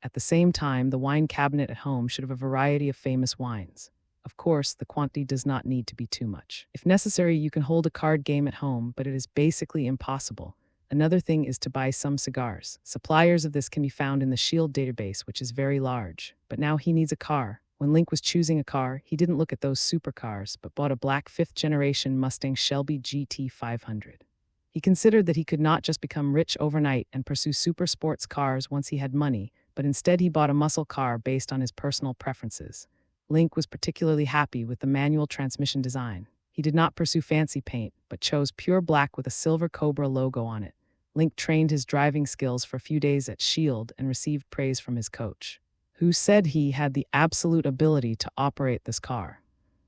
At the same time, the wine cabinet at home should have a variety of famous wines. Of course, the quantity does not need to be too much. If necessary, you can hold a card game at home, but it is basically impossible. Another thing is to buy some cigars. Suppliers of this can be found in the Shield database, which is very large. But now he needs a car. When Link was choosing a car, he didn't look at those supercars, but bought a black 5th-generation Mustang Shelby GT500. He considered that he could not just become rich overnight and pursue super sports cars once he had money, but instead he bought a muscle car based on his personal preferences. Link was particularly happy with the manual transmission design. He did not pursue fancy paint, but chose pure black with a silver Cobra logo on it. Link trained his driving skills for a few days at Shield and received praise from his coach, who said he had the absolute ability to operate this car.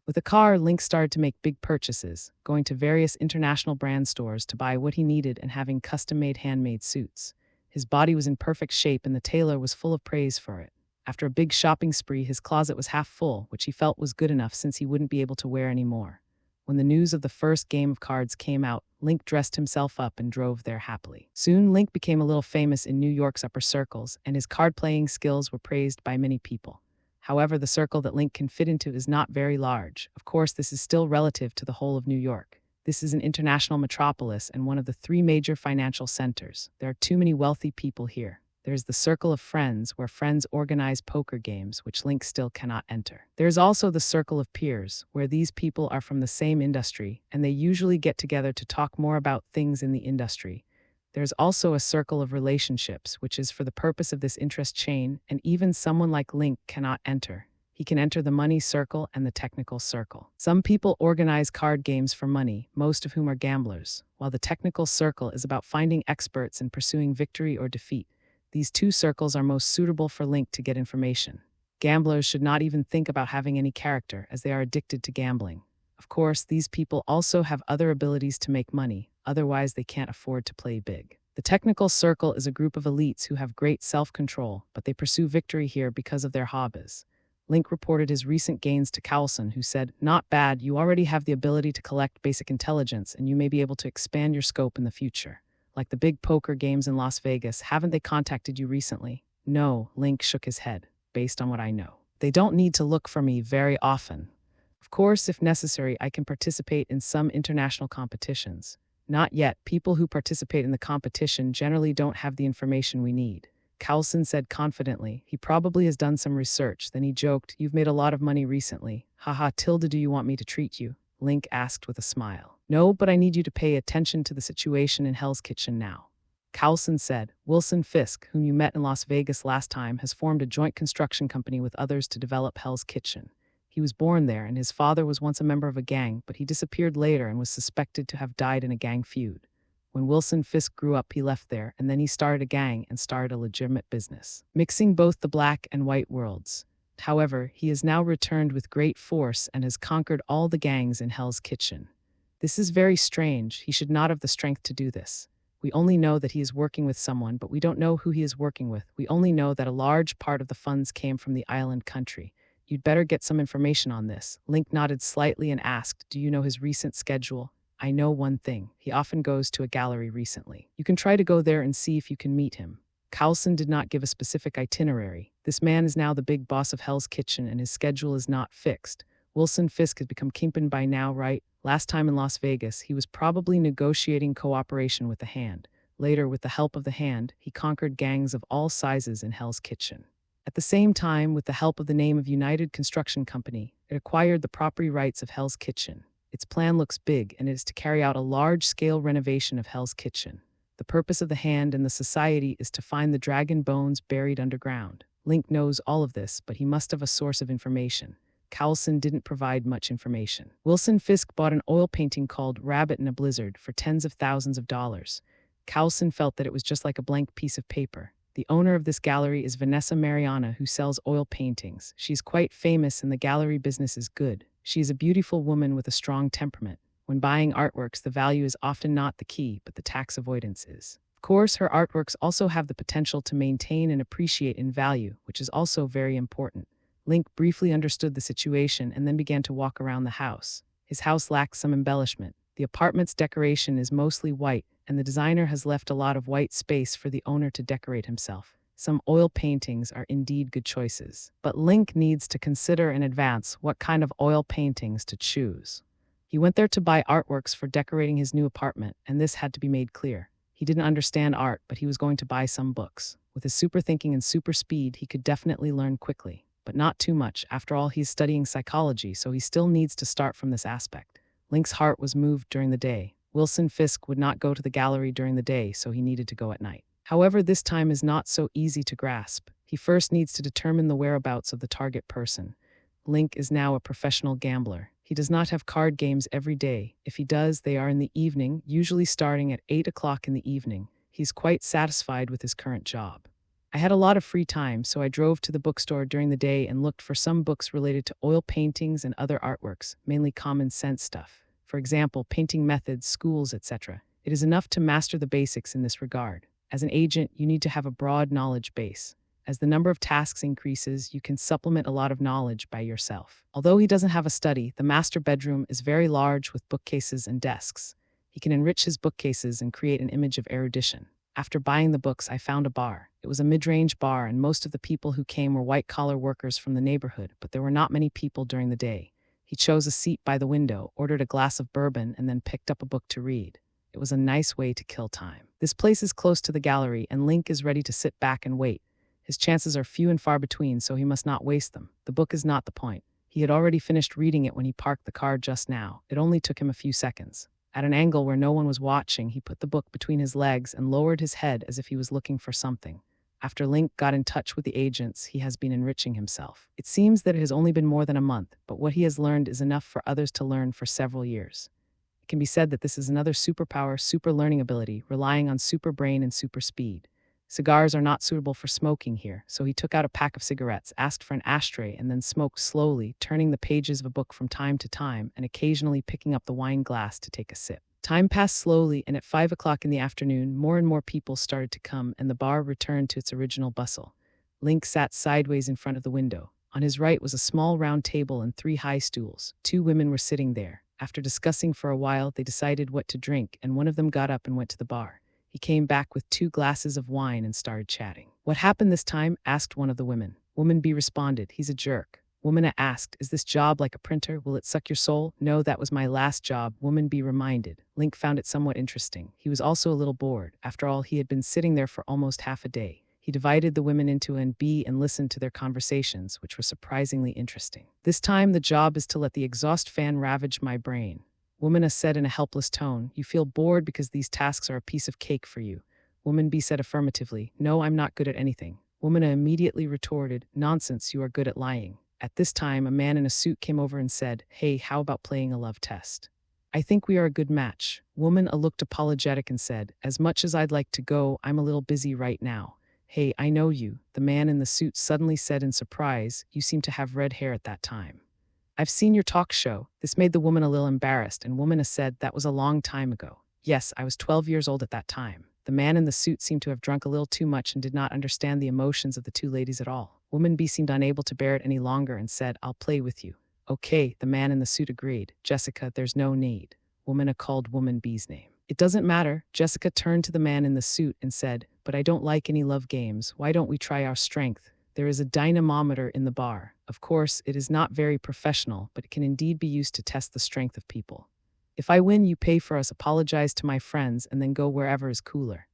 With the car, Link started to make big purchases, going to various international brand stores to buy what he needed and having custom-made handmade suits. His body was in perfect shape and the tailor was full of praise for it. After a big shopping spree, his closet was half full, which he felt was good enough since he wouldn't be able to wear any more. When the news of the first game of cards came out, Link dressed himself up and drove there happily. Soon, Link became a little famous in New York's upper circles, and his card-playing skills were praised by many people. However, the circle that Link can fit into is not very large. Of course, this is still relative to the whole of New York. This is an international metropolis and one of the 3 major financial centers. There are too many wealthy people here. There is the Circle of Friends, where friends organize poker games, which Link still cannot enter. There is also the Circle of Peers, where these people are from the same industry, and they usually get together to talk more about things in the industry. There is also a Circle of Relationships, which is for the purpose of this interest chain, and even someone like Link cannot enter. He can enter the money circle and the technical circle. Some people organize card games for money, most of whom are gamblers, while the technical circle is about finding experts and pursuing victory or defeat. These 2 circles are most suitable for Link to get information. Gamblers should not even think about having any character, as they are addicted to gambling. Of course, these people also have other abilities to make money, otherwise they can't afford to play big. The technical circle is a group of elites who have great self-control, but they pursue victory here because of their hobbies. Link reported his recent gains to Coulson, who said, "Not bad, you already have the ability to collect basic intelligence, and you may be able to expand your scope in the future. Like the big poker games in Las Vegas, haven't they contacted you recently?" "No," Link shook his head. "Based on what I know, they don't need to look for me very often. Of course, if necessary, I can participate in some international competitions." "Not yet. People who participate in the competition generally don't have the information we need," Coulson said confidently. "He probably has done some research." Then he joked, "You've made a lot of money recently." "Haha, Tilda, do you want me to treat you?" Link asked with a smile. "No, but I need you to pay attention to the situation in Hell's Kitchen now." Coulson said, "Wilson Fisk, whom you met in Las Vegas last time, has formed a joint construction company with others to develop Hell's Kitchen. He was born there, and his father was once a member of a gang, but he disappeared later and was suspected to have died in a gang feud. When Wilson Fisk grew up, he left there, and then he started a gang and started a legitimate business, mixing both the black and white worlds. However, he has now returned with great force and has conquered all the gangs in Hell's Kitchen. This is very strange. He should not have the strength to do this. We only know that he is working with someone, but we don't know who he is working with. We only know that a large part of the funds came from the island country. You'd better get some information on this." Link nodded slightly and asked, "Do you know his recent schedule?" "I know one thing. He often goes to a gallery recently. You can try to go there and see if you can meet him." Coulson did not give a specific itinerary. This man is now the big boss of Hell's Kitchen, and his schedule is not fixed. Wilson Fisk has become kingpin by now, right? Last time in Las Vegas, he was probably negotiating cooperation with the Hand. Later, with the help of the Hand, he conquered gangs of all sizes in Hell's Kitchen. At the same time, with the help of the name of United Construction Company, it acquired the property rights of Hell's Kitchen. Its plan looks big, and it is to carry out a large-scale renovation of Hell's Kitchen. The purpose of the Hand and the society is to find the dragon bones buried underground. Link knows all of this, but he must have a source of information. Cowlson didn't provide much information. Wilson Fisk bought an oil painting called Rabbit in a Blizzard for tens of thousands of dollars. Cowlson felt that it was just like a blank piece of paper. The owner of this gallery is Vanessa Mariana, who sells oil paintings. She's quite famous and the gallery business is good. She is a beautiful woman with a strong temperament. When buying artworks, the value is often not the key, but the tax avoidance is. Of course, her artworks also have the potential to maintain and appreciate in value, which is also very important. Link briefly understood the situation and then began to walk around the house. His house lacks some embellishment. The apartment's decoration is mostly white, and the designer has left a lot of white space for the owner to decorate himself. Some oil paintings are indeed good choices, but Link needs to consider in advance what kind of oil paintings to choose. He went there to buy artworks for decorating his new apartment, and this had to be made clear. He didn't understand art, but he was going to buy some books. With his super thinking and super speed, he could definitely learn quickly. But not too much. After all, he's studying psychology, so he still needs to start from this aspect. Link's heart was moved during the day. Wilson Fisk would not go to the gallery during the day, so he needed to go at night. However, this time is not so easy to grasp. He first needs to determine the whereabouts of the target person. Link is now a professional gambler. He does not have card games every day. If he does, they are in the evening, usually starting at 8 o'clock in the evening. He's quite satisfied with his current job. I had a lot of free time, so I drove to the bookstore during the day and looked for some books related to oil paintings and other artworks, mainly common sense stuff. For example, painting methods, schools, etc. It is enough to master the basics in this regard. As an agent, you need to have a broad knowledge base. As the number of tasks increases, you can supplement a lot of knowledge by yourself. Although he doesn't have a study, the master bedroom is very large with bookcases and desks. He can enrich his bookcases and create an image of erudition. After buying the books, I found a bar. It was a mid-range bar, and most of the people who came were white-collar workers from the neighborhood, but there were not many people during the day. He chose a seat by the window, ordered a glass of bourbon, and then picked up a book to read. It was a nice way to kill time. This place is close to the gallery, and Link is ready to sit back and wait. His chances are few and far between, so he must not waste them. The book is not the point. He had already finished reading it when he parked the car just now. It only took him a few seconds. At an angle where no one was watching, he put the book between his legs and lowered his head as if he was looking for something. After Link got in touch with the agents, he has been enriching himself. It seems that it has only been more than a month, but what he has learned is enough for others to learn for several years. It can be said that this is another superpower, super learning ability, relying on super brain and super speed. Cigars are not suitable for smoking here, so he took out a pack of cigarettes, asked for an ashtray, and then smoked slowly, turning the pages of a book from time to time and occasionally picking up the wine glass to take a sip. Time passed slowly, and at 5 o'clock in the afternoon, more and more people started to come, and the bar returned to its original bustle. Link sat sideways in front of the window. On his right was a small round table and 3 high stools. 2 women were sitting there. After discussing for a while, they decided what to drink, and one of them got up and went to the bar. He came back with 2 glasses of wine and started chatting. "What happened this time?" asked one of the women. Woman B responded, "He's a jerk." Woman A asked, "Is this job like a printer? Will it suck your soul?" "No, that was my last job," Woman B reminded. Link found it somewhat interesting. He was also a little bored. After all, he had been sitting there for almost half a day. He divided the women into A and B and listened to their conversations, which were surprisingly interesting. "This time the job is to let the exhaust fan ravage my brain." Woman A said in a helpless tone, "You feel bored because these tasks are a piece of cake for you." Woman B said affirmatively, "No, I'm not good at anything." Woman A immediately retorted, "Nonsense, you are good at lying." At this time, a man in a suit came over and said, "Hey, how about playing a love test? I think we are a good match." Woman A looked apologetic and said, "As much as I'd like to go, I'm a little busy right now." "Hey, I know you," the man in the suit suddenly said in surprise. "You seem to have red hair at that time. I've seen your talk show." This made the woman a little embarrassed, and Woman A said, "That was a long time ago." "Yes, I was 12 years old at that time." The man in the suit seemed to have drunk a little too much and did not understand the emotions of the 2 ladies at all. Woman B seemed unable to bear it any longer and said, "I'll play with you." "Okay," the man in the suit agreed. "Jessica, there's no need." Woman A called Woman B's name. "It doesn't matter." Jessica turned to the man in the suit and said, "But I don't like any love games. Why don't we try our strength? There is a dynamometer in the bar. Of course, it is not very professional, but it can indeed be used to test the strength of people." If I win, you pay for us, apologize to my friends, and then go wherever is cooler.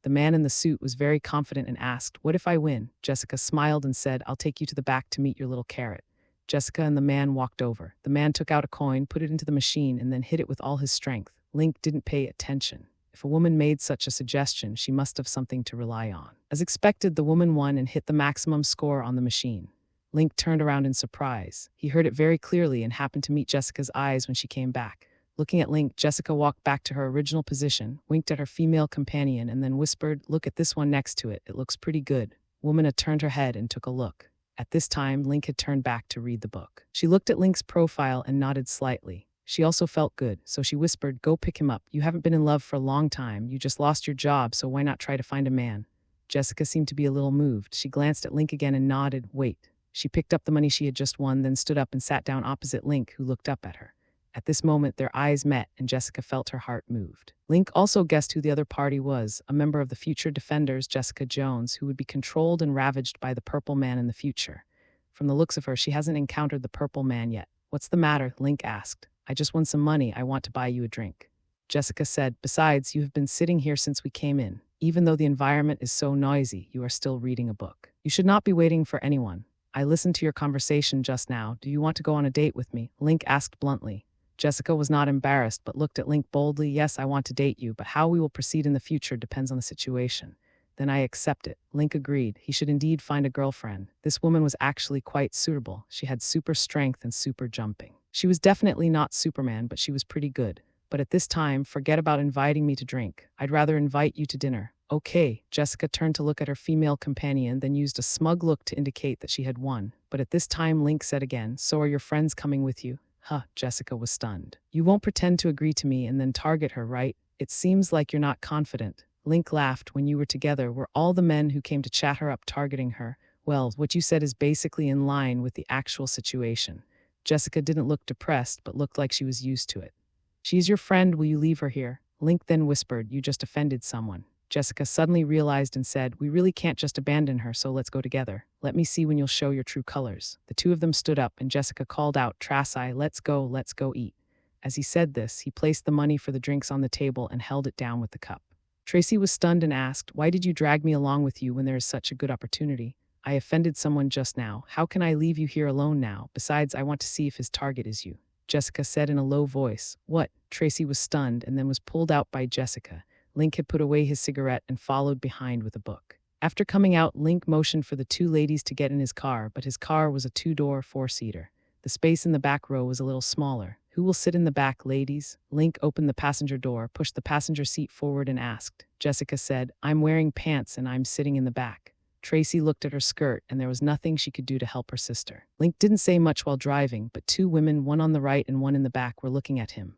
The man in the suit was very confident and asked, "What if I win?" Jessica smiled and said, "I'll take you to the back to meet your little carrot." Jessica and the man walked over. The man took out a coin, put it into the machine, and then hit it with all his strength. Link didn't pay attention. If a woman made such a suggestion, she must have something to rely on. As expected, the woman won and hit the maximum score on the machine. Link turned around in surprise. He heard it very clearly and happened to meet Jessica's eyes when she came back. Looking at Link, Jessica walked back to her original position, winked at her female companion, and then whispered, "Look at this one next to it. It looks pretty good." Woman had turned her head and took a look. At this time, Link had turned back to read the book. She looked at Link's profile and nodded slightly. She also felt good, so she whispered, "Go pick him up. You haven't been in love for a long time. You just lost your job, so why not try to find a man?" Jessica seemed to be a little moved. She glanced at Link again and nodded, "Wait." She picked up the money she had just won, then stood up and sat down opposite Link, who looked up at her. At this moment, their eyes met, and Jessica felt her heart moved. Link also guessed who the other party was, a member of the future Defenders, Jessica Jones, who would be controlled and ravaged by the Purple Man in the future. From the looks of her, she hasn't encountered the Purple Man yet. "What's the matter?" Link asked. "I just won some money. I want to buy you a drink." Jessica said, "Besides, you have been sitting here since we came in. Even though the environment is so noisy, you are still reading a book. You should not be waiting for anyone. I listened to your conversation just now. Do you want to go on a date with me?" Link asked bluntly. Jessica was not embarrassed, but looked at Link boldly. "Yes, I want to date you, but how we will proceed in the future depends on the situation." "Then I accept it." Link agreed. He should indeed find a girlfriend. This woman was actually quite suitable. She had super strength and super jumping. She was definitely not Superman, but she was pretty good. "But at this time, forget about inviting me to drink. I'd rather invite you to dinner." "Okay." Jessica turned to look at her female companion, then used a smug look to indicate that she had won. But at this time, Link said again, "So are your friends coming with you?" "Huh," Jessica was stunned. "You won't pretend to agree to me and then target her, right? It seems like you're not confident." Link laughed. "When you were together, were all the men who came to chat her up targeting her? Well, what you said is basically in line with the actual situation." Jessica didn't look depressed, but looked like she was used to it. "She's your friend. Will you leave her here?" Link then whispered, "You just offended someone." Jessica suddenly realized and said, "We really can't just abandon her, so let's go together. Let me see when you'll show your true colors." The two of them stood up, and Jessica called out, "Trasai, let's go eat." As he said this, he placed the money for the drinks on the table and held it down with the cup. Tracy was stunned and asked, "Why did you drag me along with you when there is such a good opportunity? I offended someone just now. How can I leave you here alone now? Besides, I want to see if his target is you." Jessica said in a low voice. "What?" Tracy was stunned and then was pulled out by Jessica. Link had put away his cigarette and followed behind with a book. After coming out, Link motioned for the two ladies to get in his car, but his car was a two-door, four-seater. The space in the back row was a little smaller. "Who will sit in the back, ladies?" Link opened the passenger door, pushed the passenger seat forward and asked. Jessica said, "I'm wearing pants and I'm sitting in the back." Tracy looked at her skirt, and there was nothing she could do to help her sister. Link didn't say much while driving, but two women, one on the right and one in the back, were looking at him.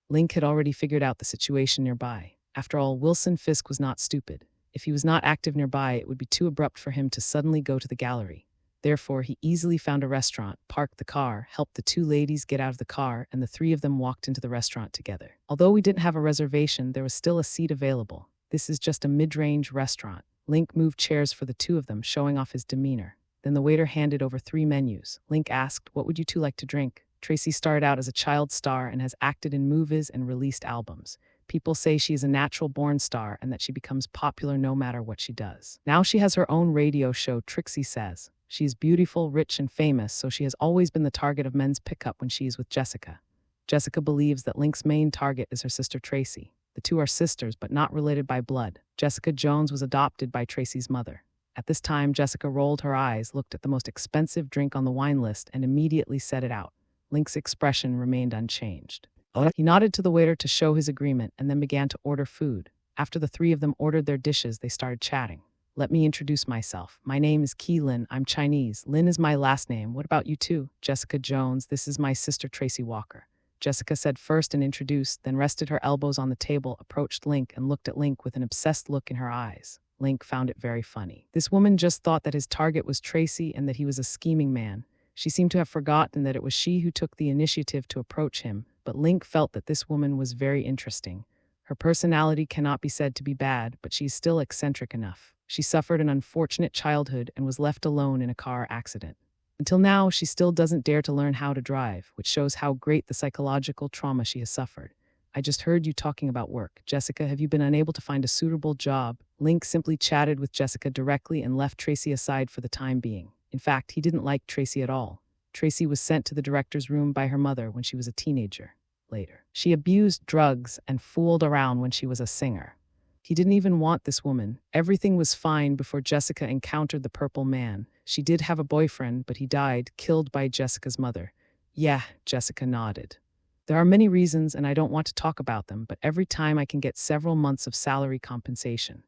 Link had already figured out the situation nearby. After all, Wilson Fisk was not stupid. If he was not active nearby, it would be too abrupt for him to suddenly go to the gallery. Therefore, he easily found a restaurant, parked the car, helped the two ladies get out of the car, and the three of them walked into the restaurant together. Although we didn't have a reservation, there was still a seat available. This is just a mid-range restaurant. Link moved chairs for the two of them, showing off his demeanor. Then the waiter handed over 3 menus. Link asked, "What would you two like to drink?" Tracy started out as a child star and has acted in movies and released albums. People say she is a natural-born star and that she becomes popular no matter what she does. Now she has her own radio show, Trixie says. She is beautiful, rich, and famous, so she has always been the target of men's pickup when she is with Jessica. Jessica believes that Link's main target is her sister Tracy. The two are sisters, but not related by blood. Jessica Jones was adopted by Tracy's mother. At this time, Jessica rolled her eyes, looked at the most expensive drink on the wine list, and immediately set it out. Link's expression remained unchanged. He nodded to the waiter to show his agreement and then began to order food. After the three of them ordered their dishes, they started chatting. "Let me introduce myself. My name is Ki Lin. I'm Chinese. Lin is my last name. What about you two?" "Jessica Jones. This is my sister Tracy Walker." Jessica said first and introduced, then rested her elbows on the table, approached Link, and looked at Link with an obsessed look in her eyes. Link found it very funny. This woman just thought that his target was Tracy and that he was a scheming man. She seemed to have forgotten that it was she who took the initiative to approach him, but Link felt that this woman was very interesting. Her personality cannot be said to be bad, but she is still eccentric enough. She suffered an unfortunate childhood and was left alone in a car accident. Until now, she still doesn't dare to learn how to drive, which shows how great the psychological trauma she has suffered. I just heard you talking about work. Jessica, have you been unable to find a suitable job? Link simply chatted with Jessica directly and left Tracy aside for the time being. In fact, he didn't like Tracy at all. Tracy was sent to the director's room by her mother when she was a teenager. Later, she abused drugs and fooled around when she was a singer. He didn't even want this woman. Everything was fine before Jessica encountered the purple man. She did have a boyfriend, but he died, killed by Jessica's mother. Yeah, Jessica nodded. There are many reasons, and I don't want to talk about them, but every time I can get several months of salary compensation.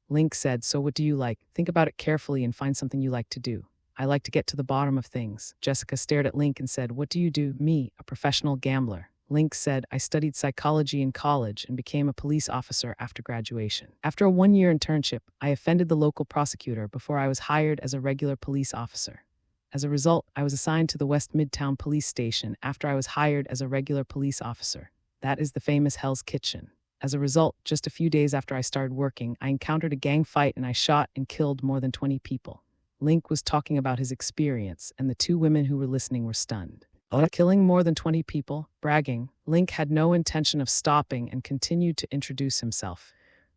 Link said, so what do you like? Think about it carefully and find something you like to do. I like to get to the bottom of things. Jessica stared at Link and said, what do you do? Me, a professional gambler. Link said, I studied psychology in college and became a police officer after graduation. After a one-year internship, I offended the local prosecutor before I was hired as a regular police officer. As a result, I was assigned to the West Midtown Police Station after I was hired as a regular police officer. That is the famous Hell's Kitchen. As a result, just a few days after I started working, I encountered a gang fight and I shot and killed more than 20 people. Link was talking about his experience, and the two women who were listening were stunned. Killing more than 20 people, bragging, Link had no intention of stopping and continued to introduce himself.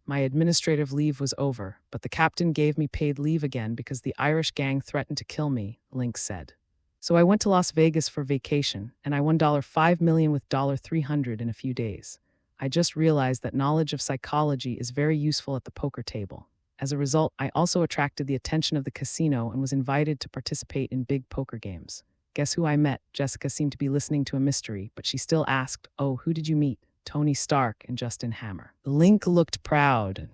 My administrative leave was over, but the captain gave me paid leave again because the Irish gang threatened to kill me, Link said. So I went to Las Vegas for vacation, and I won $5 million with $300 in a few days. I just realized that knowledge of psychology is very useful at the poker table. As a result, I also attracted the attention of the casino and was invited to participate in big poker games. Guess who I met? Jessica seemed to be listening to a mystery, but she still asked, oh, who did you meet? Tony Stark and Justin Hammer. Link looked proud.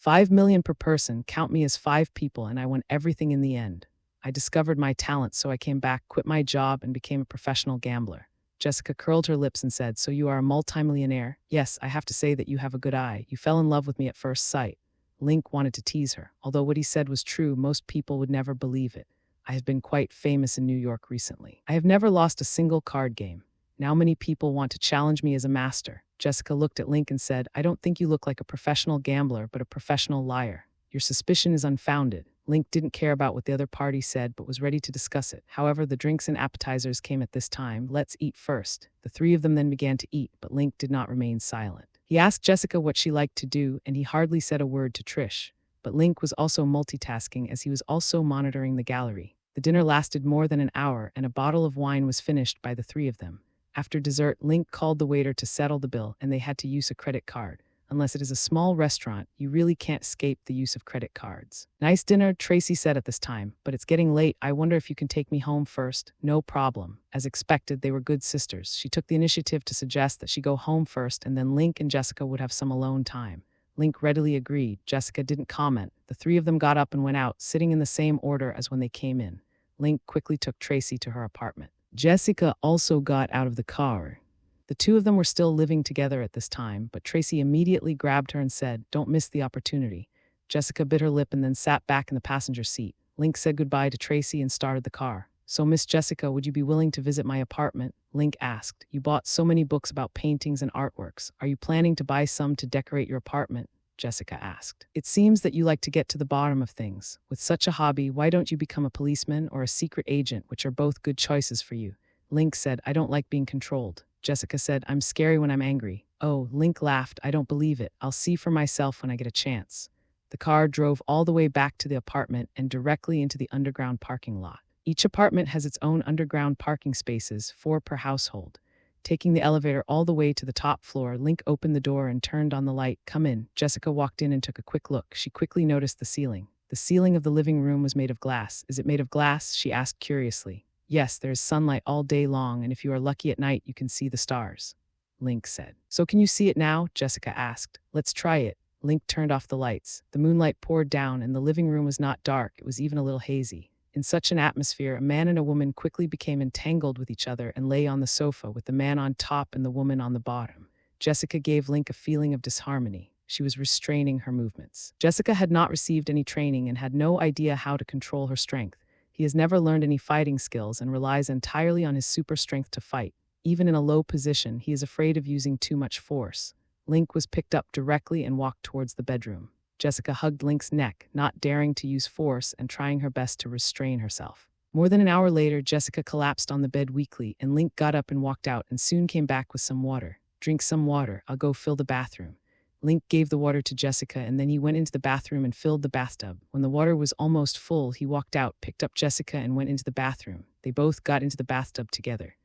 $5 million per person, count me as 5 people, and I won everything in the end. I discovered my talent, so I came back, quit my job, and became a professional gambler. Jessica curled her lips and said, so you are a multimillionaire? Yes, I have to say that you have a good eye. You fell in love with me at first sight. Link wanted to tease her. Although what he said was true, most people would never believe it. I have been quite famous in New York recently. I have never lost a single card game. Now many people want to challenge me as a master. Jessica looked at Link and said, I don't think you look like a professional gambler, but a professional liar. Your suspicion is unfounded. Link didn't care about what the other party said, but was ready to discuss it. However, the drinks and appetizers came at this time. Let's eat first. The three of them then began to eat, but Link did not remain silent. He asked Jessica what she liked to do, and he hardly said a word to Trish. But Link was also multitasking as he was also monitoring the gallery. The dinner lasted more than an hour, and a bottle of wine was finished by the three of them. After dessert, Link called the waiter to settle the bill, and they had to use a credit card. Unless it is a small restaurant, you really can't escape the use of credit cards. Nice dinner, Tracy said at this time, but it's getting late. I wonder if you can take me home first. No problem. As expected, they were good sisters. She took the initiative to suggest that she go home first, and then Link and Jessica would have some alone time. Link readily agreed. Jessica didn't comment. The three of them got up and went out, sitting in the same order as when they came in. Link quickly took Tracy to her apartment. Jessica also got out of the car. The two of them were still living together at this time, but Tracy immediately grabbed her and said, don't miss the opportunity. Jessica bit her lip and then sat back in the passenger seat. Link said goodbye to Tracy and started the car. So, Miss Jessica, would you be willing to visit my apartment? Link asked. You bought so many books about paintings and artworks. Are you planning to buy some to decorate your apartment? Jessica asked. It seems that you like to get to the bottom of things. With such a hobby, why don't you become a policeman or a secret agent, which are both good choices for you? Link said, I don't like being controlled. Jessica said, I'm scary when I'm angry. Oh, Link laughed. I don't believe it. I'll see for myself when I get a chance. The car drove all the way back to the apartment and directly into the underground parking lot. Each apartment has its own underground parking spaces, 4 per household. Taking the elevator all the way to the top floor, Link opened the door and turned on the light. Come in. Jessica walked in and took a quick look. She quickly noticed the ceiling. The ceiling of the living room was made of glass. Is it made of glass? She asked curiously. Yes, there is sunlight all day long, and if you are lucky at night, you can see the stars, Link said. So can you see it now? Jessica asked. Let's try it. Link turned off the lights. The moonlight poured down, and the living room was not dark. It was even a little hazy. In such an atmosphere, a man and a woman quickly became entangled with each other and lay on the sofa with the man on top and the woman on the bottom. Jessica gave Link a feeling of disharmony. She was restraining her movements. Jessica had not received any training and had no idea how to control her strength. He has never learned any fighting skills and relies entirely on his super strength to fight. Even in a low position, he is afraid of using too much force. Link was picked up directly and walked towards the bedroom. Jessica hugged Link's neck, not daring to use force and trying her best to restrain herself. More than an hour later, Jessica collapsed on the bed weakly, and Link got up and walked out and soon came back with some water. Drink some water. I'll go fill the bathroom. Link gave the water to Jessica, and then he went into the bathroom and filled the bathtub. When the water was almost full, he walked out, picked up Jessica, and went into the bathroom. They both got into the bathtub together.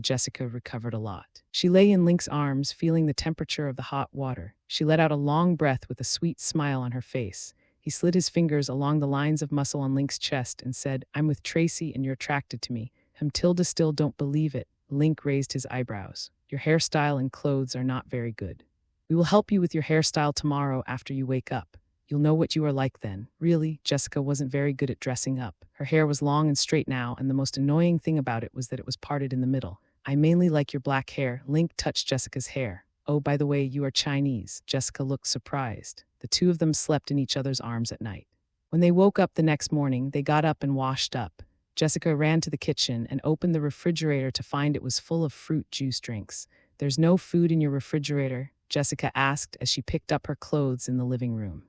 Jessica recovered a lot. She lay in Link's arms, feeling the temperature of the hot water. She let out a long breath with a sweet smile on her face. He slid his fingers along the lines of muscle on Link's chest and said, "I'm with Tracy and you're attracted to me." Tilda still don't believe it. Link raised his eyebrows. "Your hairstyle and clothes are not very good. We will help you with your hairstyle tomorrow after you wake up. You'll know what you are like then." Really, Jessica wasn't very good at dressing up. Her hair was long and straight now, and the most annoying thing about it was that it was parted in the middle. "I mainly like your black hair." Link touched Jessica's hair. "Oh, by the way, you are Chinese." Jessica looked surprised. The two of them slept in each other's arms at night. When they woke up the next morning, they got up and washed up. Jessica ran to the kitchen and opened the refrigerator to find it was full of fruit juice drinks. "There's no food in your refrigerator?" Jessica asked as she picked up her clothes in the living room.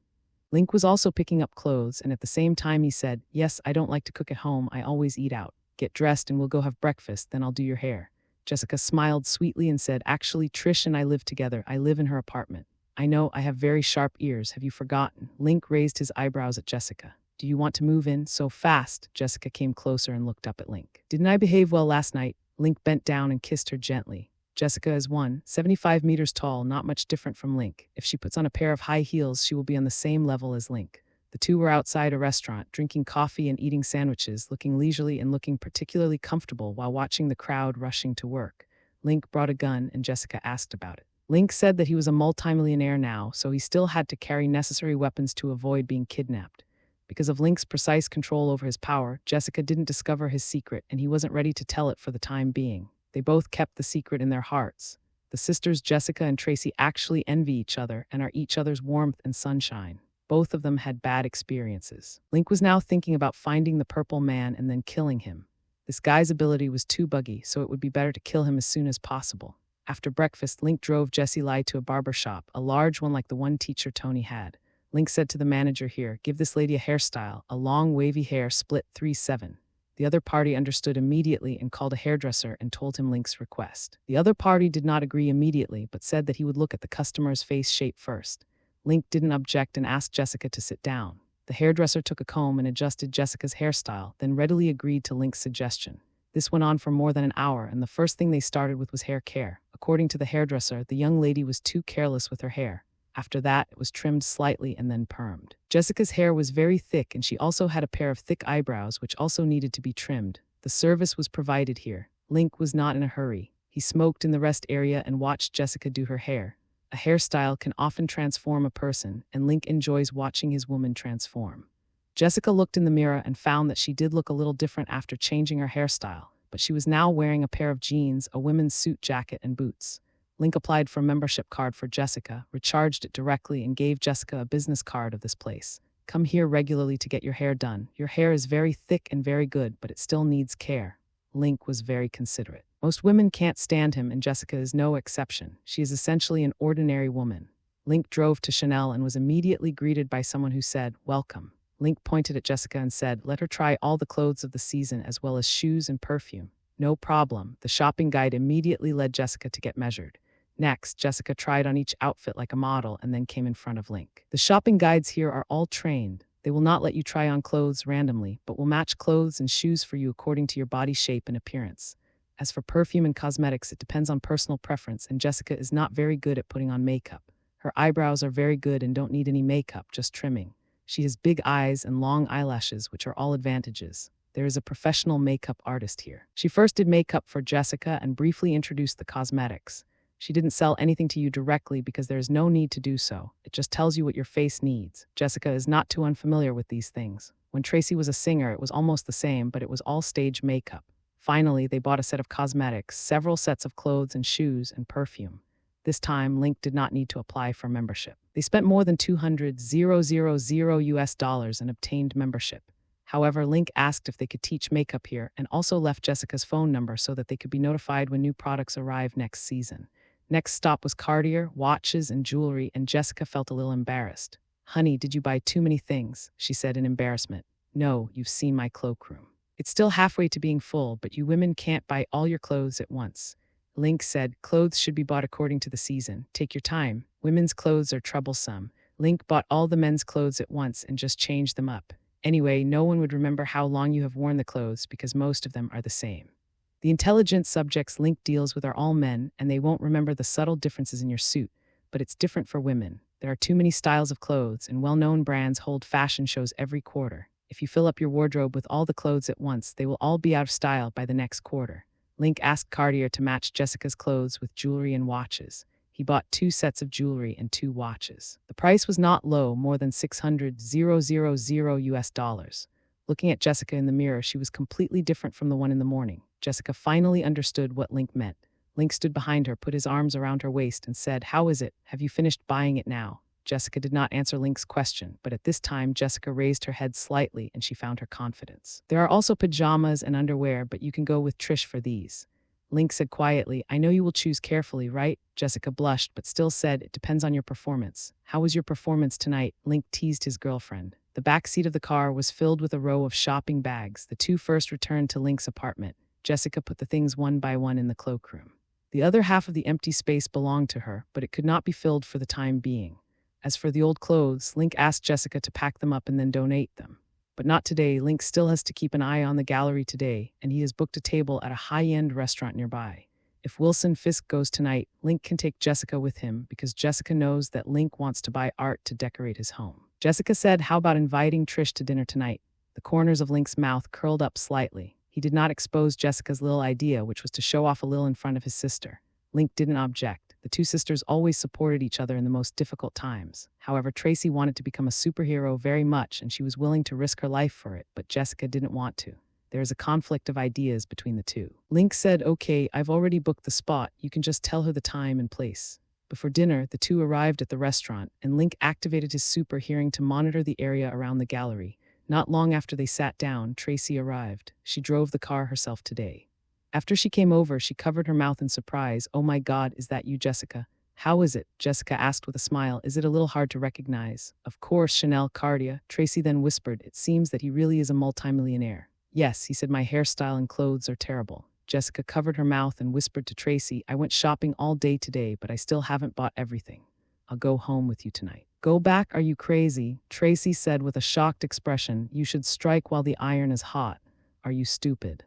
Link was also picking up clothes, and at the same time he said, "Yes, I don't like to cook at home. I always eat out. Get dressed and we'll go have breakfast, then I'll do your hair." Jessica smiled sweetly and said, "Actually, Trish and I live together. I live in her apartment." "I know, I have very sharp ears. Have you forgotten?" Link raised his eyebrows at Jessica. "Do you want to move in so fast?" Jessica came closer and looked up at Link. "Didn't I behave well last night?" Link bent down and kissed her gently. Jessica is 175 meters tall, not much different from Link. If she puts on a pair of high heels, she will be on the same level as Link. The two were outside a restaurant, drinking coffee and eating sandwiches, looking leisurely and looking particularly comfortable while watching the crowd rushing to work. Link brought a gun, and Jessica asked about it. Link said that he was a multimillionaire now, so he still had to carry necessary weapons to avoid being kidnapped. Because of Link's precise control over his power, Jessica didn't discover his secret, and he wasn't ready to tell it for the time being. They both kept the secret in their hearts. The sisters Jessica and Tracy actually envy each other and are each other's warmth and sunshine. Both of them had bad experiences. Link was now thinking about finding the purple man and then killing him. This guy's ability was too buggy, so it would be better to kill him as soon as possible. After breakfast, Link drove Jessie Lai to a barber shop, a large one like the one teacher Tony had. Link said to the manager here, "Give this lady a hairstyle, a long wavy hair split 3/7. The other party understood immediately and called a hairdresser and told him Link's request. The other party did not agree immediately, but said that he would look at the customer's face shape first. Link didn't object and asked Jessica to sit down. The hairdresser took a comb and adjusted Jessica's hairstyle, then readily agreed to Link's suggestion. This went on for more than an hour, and the first thing they started with was hair care. According to the hairdresser, the young lady was too careless with her hair. After that, it was trimmed slightly and then permed. Jessica's hair was very thick, and she also had a pair of thick eyebrows, which also needed to be trimmed. The service was provided here. Link was not in a hurry. He smoked in the rest area and watched Jessica do her hair. A hairstyle can often transform a person, and Link enjoys watching his woman transform. Jessica looked in the mirror and found that she did look a little different after changing her hairstyle, but she was now wearing a pair of jeans, a women's suit jacket, and boots. Link applied for a membership card for Jessica, recharged it directly, and gave Jessica a business card of this place. "Come here regularly to get your hair done. Your hair is very thick and very good, but it still needs care." Link was very considerate. Most women can't stand him, and Jessica is no exception. She is essentially an ordinary woman. Link drove to Chanel and was immediately greeted by someone who said, "Welcome." Link pointed at Jessica and said, "Let her try all the clothes of the season as well as shoes and perfume." "No problem." The shopping guide immediately led Jessica to get measured. Next, Jessica tried on each outfit like a model and then came in front of Link. The shopping guides here are all trained. They will not let you try on clothes randomly, but will match clothes and shoes for you according to your body shape and appearance. As for perfume and cosmetics, it depends on personal preference, and Jessica is not very good at putting on makeup. Her eyebrows are very good and don't need any makeup, just trimming. She has big eyes and long eyelashes, which are all advantages. There is a professional makeup artist here. She first did makeup for Jessica and briefly introduced the cosmetics. She didn't sell anything to you directly because there is no need to do so. It just tells you what your face needs. Jessica is not too unfamiliar with these things. When Tracy was a singer, it was almost the same, but it was all stage makeup. Finally, they bought a set of cosmetics, several sets of clothes and shoes, and perfume. This time, Link did not need to apply for membership. They spent more than $200,000 and obtained membership. However, Link asked if they could teach makeup here and also left Jessica's phone number so that they could be notified when new products arrive next season. Next stop was Cartier, watches, and jewelry, and Jessica felt a little embarrassed. "Honey, did you buy too many things?" she said in embarrassment. "No, you've seen my cloakroom. It's still halfway to being full, but you women can't buy all your clothes at once." Link said, clothes should be bought according to the season. Take your time. Women's clothes are troublesome. Link bought all the men's clothes at once and just changed them up. Anyway, no one would remember how long you have worn the clothes because most of them are the same. The intelligent subjects Link deals with are all men, and they won't remember the subtle differences in your suit, but it's different for women. There are too many styles of clothes, and well-known brands hold fashion shows every quarter. If you fill up your wardrobe with all the clothes at once, they will all be out of style by the next quarter. Link asked Cartier to match Jessica's clothes with jewelry and watches. He bought 2 sets of jewelry and 2 watches. The price was not low, more than $600,000 US. Looking at Jessica in the mirror, she was completely different from the one in the morning. Jessica finally understood what Link meant. Link stood behind her, put his arms around her waist, and said, "How is it? Have you finished buying it now?" Jessica did not answer Link's question, but at this time Jessica raised her head slightly and she found her confidence. "There are also pajamas and underwear, but you can go with Trish for these." Link said quietly, "I know you will choose carefully, right?" Jessica blushed, but still said, "It depends on your performance." "How was your performance tonight?" Link teased his girlfriend. The back seat of the car was filled with a row of shopping bags. The 2 first returned to Link's apartment. Jessica put the things one by one in the cloakroom. The other half of the empty space belonged to her, but it could not be filled for the time being. As for the old clothes, Link asked Jessica to pack them up and then donate them. But not today. Link still has to keep an eye on the gallery today, and he has booked a table at a high-end restaurant nearby. If Wilson Fisk goes tonight, Link can take Jessica with him because Jessica knows that Link wants to buy art to decorate his home. Jessica said, "How about inviting Trish to dinner tonight?" The corners of Link's mouth curled up slightly. He did not expose Jessica's little idea, which was to show off a little in front of his sister. Link didn't object. The 2 sisters always supported each other in the most difficult times. However, Tracy wanted to become a superhero very much, and she was willing to risk her life for it, but Jessica didn't want to. There is a conflict of ideas between the 2. Link said, "Okay, I've already booked the spot. You can just tell her the time and place." Before dinner, the 2 arrived at the restaurant, and Link activated his super hearing to monitor the area around the gallery. Not long after they sat down, Tracy arrived. She drove the car herself today. After she came over, she covered her mouth in surprise. "Oh my God, is that you, Jessica? How is it?" Jessica asked with a smile. "Is it a little hard to recognize?" "Of course, Chanel Cartier." Tracy then whispered, "It seems that he really is a multimillionaire." "Yes," he said, "my hairstyle and clothes are terrible." Jessica covered her mouth and whispered to Tracy, "I went shopping all day today, but I still haven't bought everything. I'll go home with you tonight." "Go back? Are you crazy?" Tracy said with a shocked expression. "You should strike while the iron is hot. Are you stupid?"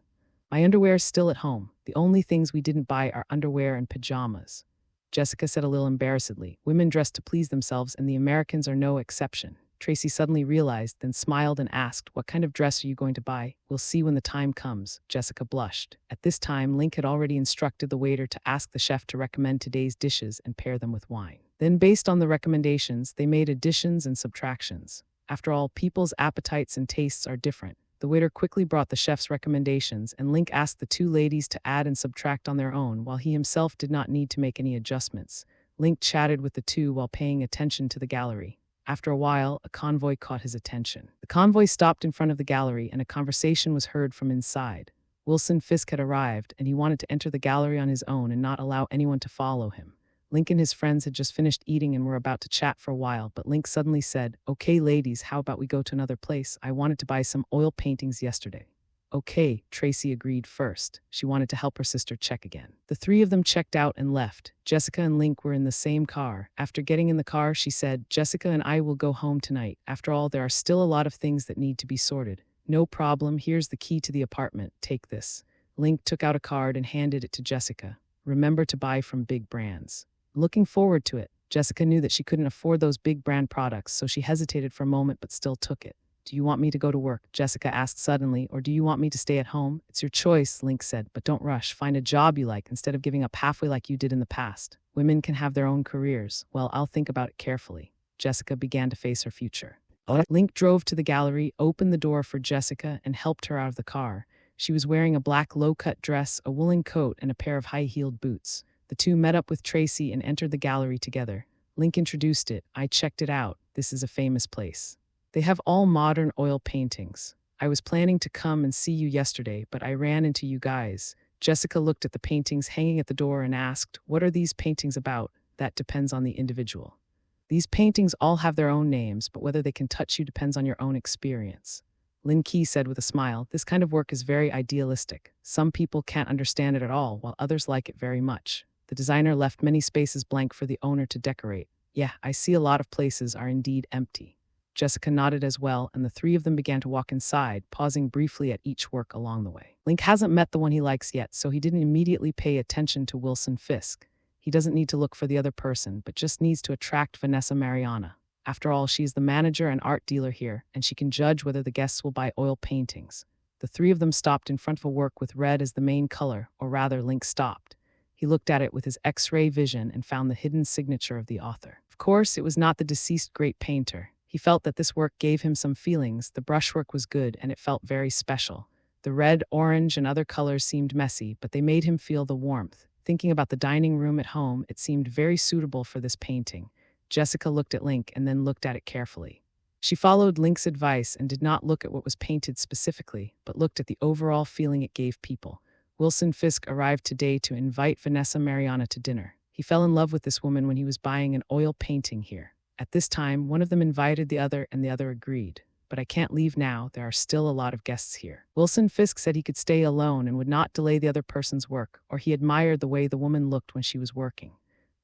"My underwear is still at home. The only things we didn't buy are underwear and pajamas." Jessica said a little embarrassedly. "Women dress to please themselves, and the Americans are no exception." Tracy suddenly realized, then smiled and asked, "What kind of dress are you going to buy?" "We'll see when the time comes." Jessica blushed. At this time, Link had already instructed the waiter to ask the chef to recommend today's dishes and pair them with wine. Then, based on the recommendations, they made additions and subtractions. After all, people's appetites and tastes are different. The waiter quickly brought the chef's recommendations, and Link asked the 2 ladies to add and subtract on their own, while he himself did not need to make any adjustments. Link chatted with the 2 while paying attention to the gallery. After a while, a convoy caught his attention. The convoy stopped in front of the gallery, and a conversation was heard from inside. Wilson Fisk had arrived, and he wanted to enter the gallery on his own and not allow anyone to follow him. Link and his friends had just finished eating and were about to chat for a while, but Link suddenly said, "Okay, ladies, how about we go to another place? I wanted to buy some oil paintings yesterday." "Okay," Tracy agreed first. She wanted to help her sister check again. The 3 of them checked out and left. Jessica and Link were in the same car. After getting in the car, she said, "Jessica and I will go home tonight. After all, there are still a lot of things that need to be sorted." "No problem. Here's the key to the apartment. Take this." Link took out a card and handed it to Jessica. "Remember to buy from big brands." Looking forward to it. Jessica knew that she couldn't afford those big brand products, so she hesitated for a moment but still took it. "Do you want me to go to work?" Jessica asked suddenly, "or do you want me to stay at home?" "It's your choice," Link said, "but don't rush. Find a job you like instead of giving up halfway like you did in the past. Women can have their own careers." "Well, I'll think about it carefully." Jessica began to face her future. Link drove to the gallery, opened the door for Jessica, and helped her out of the car. She was wearing a black low-cut dress, a woolen coat, and a pair of high-heeled boots. The 2 met up with Tracy and entered the gallery together. Link introduced it. "I checked it out. This is a famous place. They have all modern oil paintings. I was planning to come and see you yesterday, but I ran into you guys." Jessica looked at the paintings hanging at the door and asked, "What are these paintings about?" "That depends on the individual. These paintings all have their own names, but whether they can touch you depends on your own experience." Lin Key said with a smile, "This kind of work is very idealistic. Some people can't understand it at all, while others like it very much." The designer left many spaces blank for the owner to decorate. "Yeah, I see a lot of places are indeed empty." Jessica nodded as well, and the three of them began to walk inside, pausing briefly at each work along the way. Link hasn't met the one he likes yet, so he didn't immediately pay attention to Wilson Fisk. He doesn't need to look for the other person, but just needs to attract Vanessa Mariana. After all, she's the manager and art dealer here, and she can judge whether the guests will buy oil paintings. The three of them stopped in front of a work with red as the main color, or rather, Link stopped. He looked at it with his X-ray vision and found the hidden signature of the author. Of course, it was not the deceased great painter. He felt that this work gave him some feelings. The brushwork was good, and it felt very special. The red, orange, and other colors seemed messy, but they made him feel the warmth. Thinking about the dining room at home, it seemed very suitable for this painting. Jessica looked at Link and then looked at it carefully. She followed Link's advice and did not look at what was painted specifically, but looked at the overall feeling it gave people. Wilson Fisk arrived today to invite Vanessa Mariana to dinner. He fell in love with this woman when he was buying an oil painting here. At this time, one of them invited the other and the other agreed. "But I can't leave now, there are still a lot of guests here." Wilson Fisk said he could stay alone and would not delay the other person's work, or he admired the way the woman looked when she was working.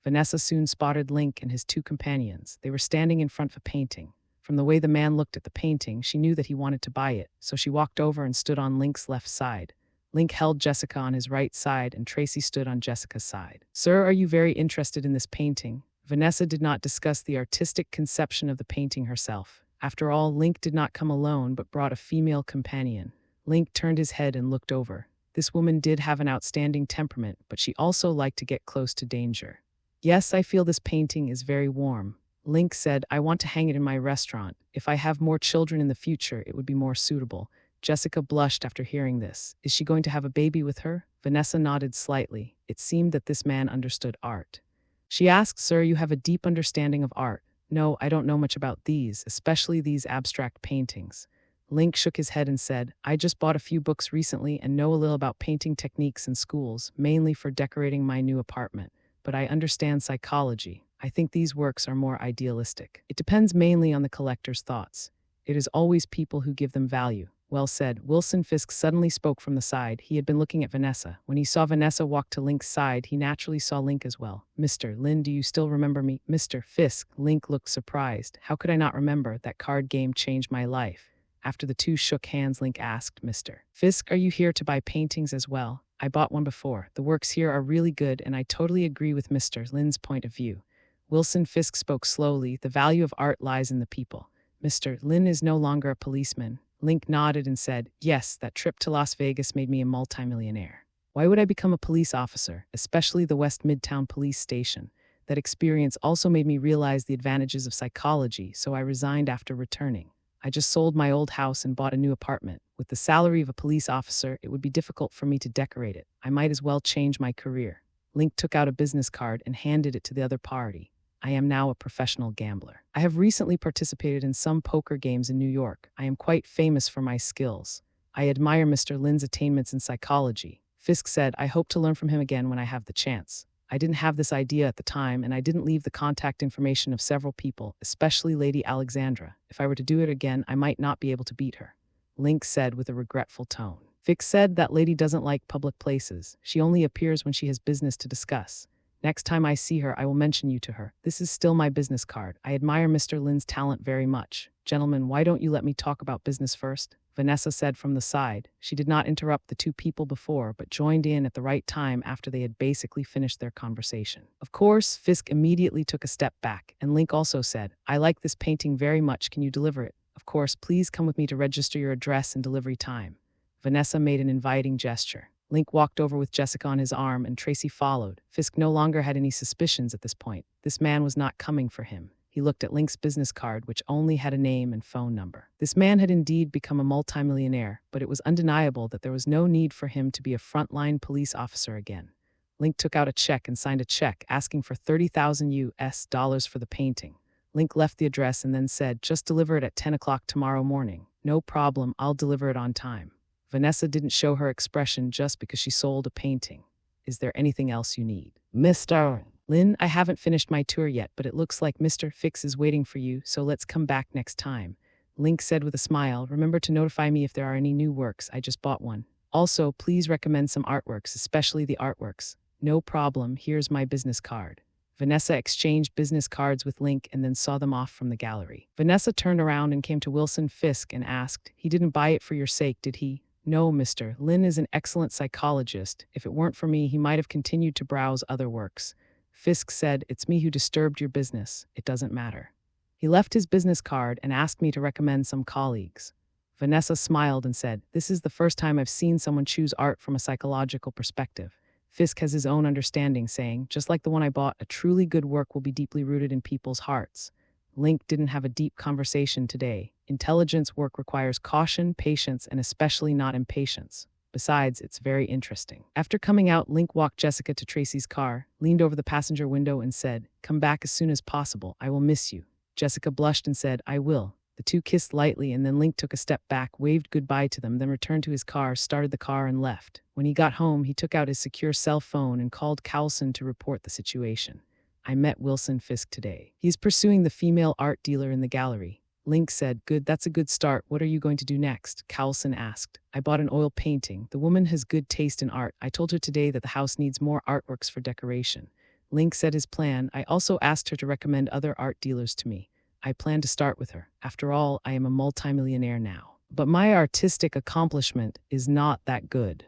Vanessa soon spotted Link and his two companions. They were standing in front of a painting. From the way the man looked at the painting, she knew that he wanted to buy it, so she walked over and stood on Link's left side. Link held Jessica on his right side and Tracy stood on Jessica's side. "Sir, are you very interested in this painting?" Vanessa did not discuss the artistic conception of the painting herself. After all, Link did not come alone but brought a female companion. Link turned his head and looked over. This woman did have an outstanding temperament, but she also liked to get close to danger. "Yes, I feel this painting is very warm." Link said, "I want to hang it in my restaurant. If I have more children in the future, it would be more suitable." Jessica blushed after hearing this. "Is she going to have a baby with her?" Vanessa nodded slightly. It seemed that this man understood art. She asked, "Sir, you have a deep understanding of art." "No, I don't know much about these, especially these abstract paintings." Link shook his head and said, "I just bought a few books recently and know a little about painting techniques in schools, mainly for decorating my new apartment. But I understand psychology. I think these works are more idealistic. It depends mainly on the collector's thoughts. It is always people who give them value." "Well said." Wilson Fisk suddenly spoke from the side. He had been looking at Vanessa. When he saw Vanessa walk to Link's side, he naturally saw Link as well. "Mr. Lin, do you still remember me?" "Mr. Fisk." Link looked surprised. "How could I not remember? That card game changed my life." After the two shook hands, Link asked, "Mr. Fisk, are you here to buy paintings as well?" "I bought one before. The works here are really good, and I totally agree with Mr. Lin's point of view." Wilson Fisk spoke slowly. "The value of art lies in the people. Mr. Lin is no longer a policeman." Link nodded and said, "Yes, that trip to Las Vegas made me a multimillionaire. Why would I become a police officer, especially the West Midtown Police Station? That experience also made me realize the advantages of psychology, so I resigned after returning. I just sold my old house and bought a new apartment. With the salary of a police officer, it would be difficult for me to decorate it. I might as well change my career." Link took out a business card and handed it to the other party. "I am now a professional gambler. I have recently participated in some poker games in New York. I am quite famous for my skills. I admire Mr. Lin's attainments in psychology." Fisk said, "I hope to learn from him again when I have the chance. I didn't have this idea at the time, and I didn't leave the contact information of several people, especially Lady Alexandra. If I were to do it again, I might not be able to beat her." Link said with a regretful tone. Fisk said, "That lady doesn't like public places. She only appears when she has business to discuss. Next time I see her, I will mention you to her. This is still my business card. I admire Mr. Lin's talent very much. Gentlemen, why don't you let me talk about business first?" Vanessa said from the side. She did not interrupt the two people before, but joined in at the right time after they had basically finished their conversation. Of course, Fisk immediately took a step back, and Link also said, "I like this painting very much. Can you deliver it? Of course, please come with me to register your address and delivery time." Vanessa made an inviting gesture. Link walked over with Jessica on his arm, and Tracy followed. Fisk no longer had any suspicions at this point. This man was not coming for him. He looked at Link's business card, which only had a name and phone number. This man had indeed become a multimillionaire, but it was undeniable that there was no need for him to be a frontline police officer again. Link took out a check and signed a check, asking for $30,000 for the painting. Link left the address and then said, "Just deliver it at 10 o'clock tomorrow morning." "No problem, I'll deliver it on time." Vanessa didn't show her expression just because she sold a painting. "Is there anything else you need?" "Mr. Lin, I haven't finished my tour yet, but it looks like Mr. Fix is waiting for you, so let's come back next time." Link said with a smile, remember to notify me if there are any new works, I just bought one. Also, please recommend some artworks, especially the artworks. No problem, here's my business card. Vanessa exchanged business cards with Link and then saw them off from the gallery. Vanessa turned around and came to Wilson Fisk and asked, he didn't buy it for your sake, did he? No, mister. Lin is an excellent psychologist. If it weren't for me, he might have continued to browse other works. Fisk said, it's me who disturbed your business. It doesn't matter. He left his business card and asked me to recommend some colleagues. Vanessa smiled and said, this is the first time I've seen someone choose art from a psychological perspective. Fisk has his own understanding, saying, just like the one I bought, a truly good work will be deeply rooted in people's hearts. Link didn't have a deep conversation today. Intelligence work requires caution, patience, and especially not impatience. Besides, it's very interesting. After coming out, Link walked Jessica to Tracy's car, leaned over the passenger window and said, come back as soon as possible. I will miss you. Jessica blushed and said, I will. The two kissed lightly and then Link took a step back, waved goodbye to them, then returned to his car, started the car and left. When he got home, he took out his secure cell phone and called Carlson to report the situation. I met Wilson Fisk today. He is pursuing the female art dealer in the gallery. Link said, good, that's a good start. What are you going to do next? Carlson asked. I bought an oil painting. The woman has good taste in art. I told her today that the house needs more artworks for decoration. Link said his plan. I also asked her to recommend other art dealers to me. I plan to start with her. After all, I am a multimillionaire now. But my artistic accomplishment is not that good.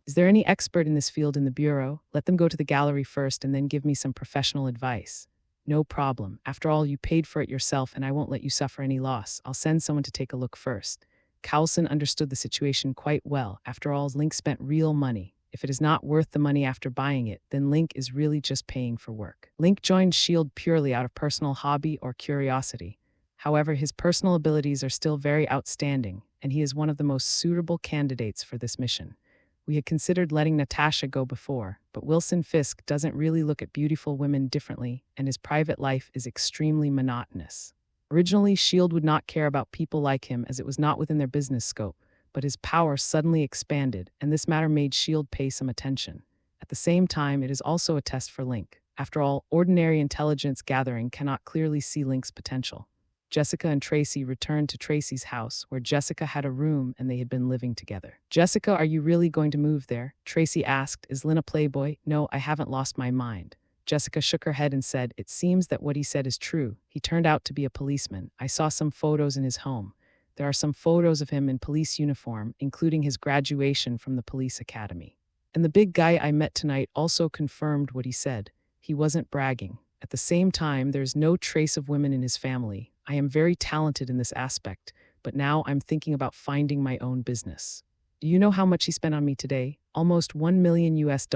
Is there any expert in this field in the bureau? Let them go to the gallery first and then give me some professional advice. No problem. After all, you paid for it yourself and I won't let you suffer any loss. I'll send someone to take a look first. Carlson understood the situation quite well. After all, Link spent real money. If it is not worth the money after buying it, then Link is really just paying for work. Link joined S.H.I.E.L.D. purely out of personal hobby or curiosity. However, his personal abilities are still very outstanding, and he is one of the most suitable candidates for this mission. We had considered letting Natasha go before, but Wilson Fisk doesn't really look at beautiful women differently, and his private life is extremely monotonous. Originally, S.H.I.E.L.D. would not care about people like him as it was not within their business scope, but his power suddenly expanded, and this matter made S.H.I.E.L.D. pay some attention. At the same time, it is also a test for Link. After all, ordinary intelligence gathering cannot clearly see Link's potential. Jessica and Tracy returned to Tracy's house, where Jessica had a room and they had been living together. Jessica, are you really going to move there? Tracy asked, is Lynn a playboy? No, I haven't lost my mind. Jessica shook her head and said, it seems that what he said is true. He turned out to be a policeman. I saw some photos in his home. There are some photos of him in police uniform, including his graduation from the police academy. And the big guy I met tonight also confirmed what he said. He wasn't bragging. At the same time, there's no trace of women in his family. I am very talented in this aspect, but now I'm thinking about finding my own business. Do you know how much he spent on me today? Almost $1 million US.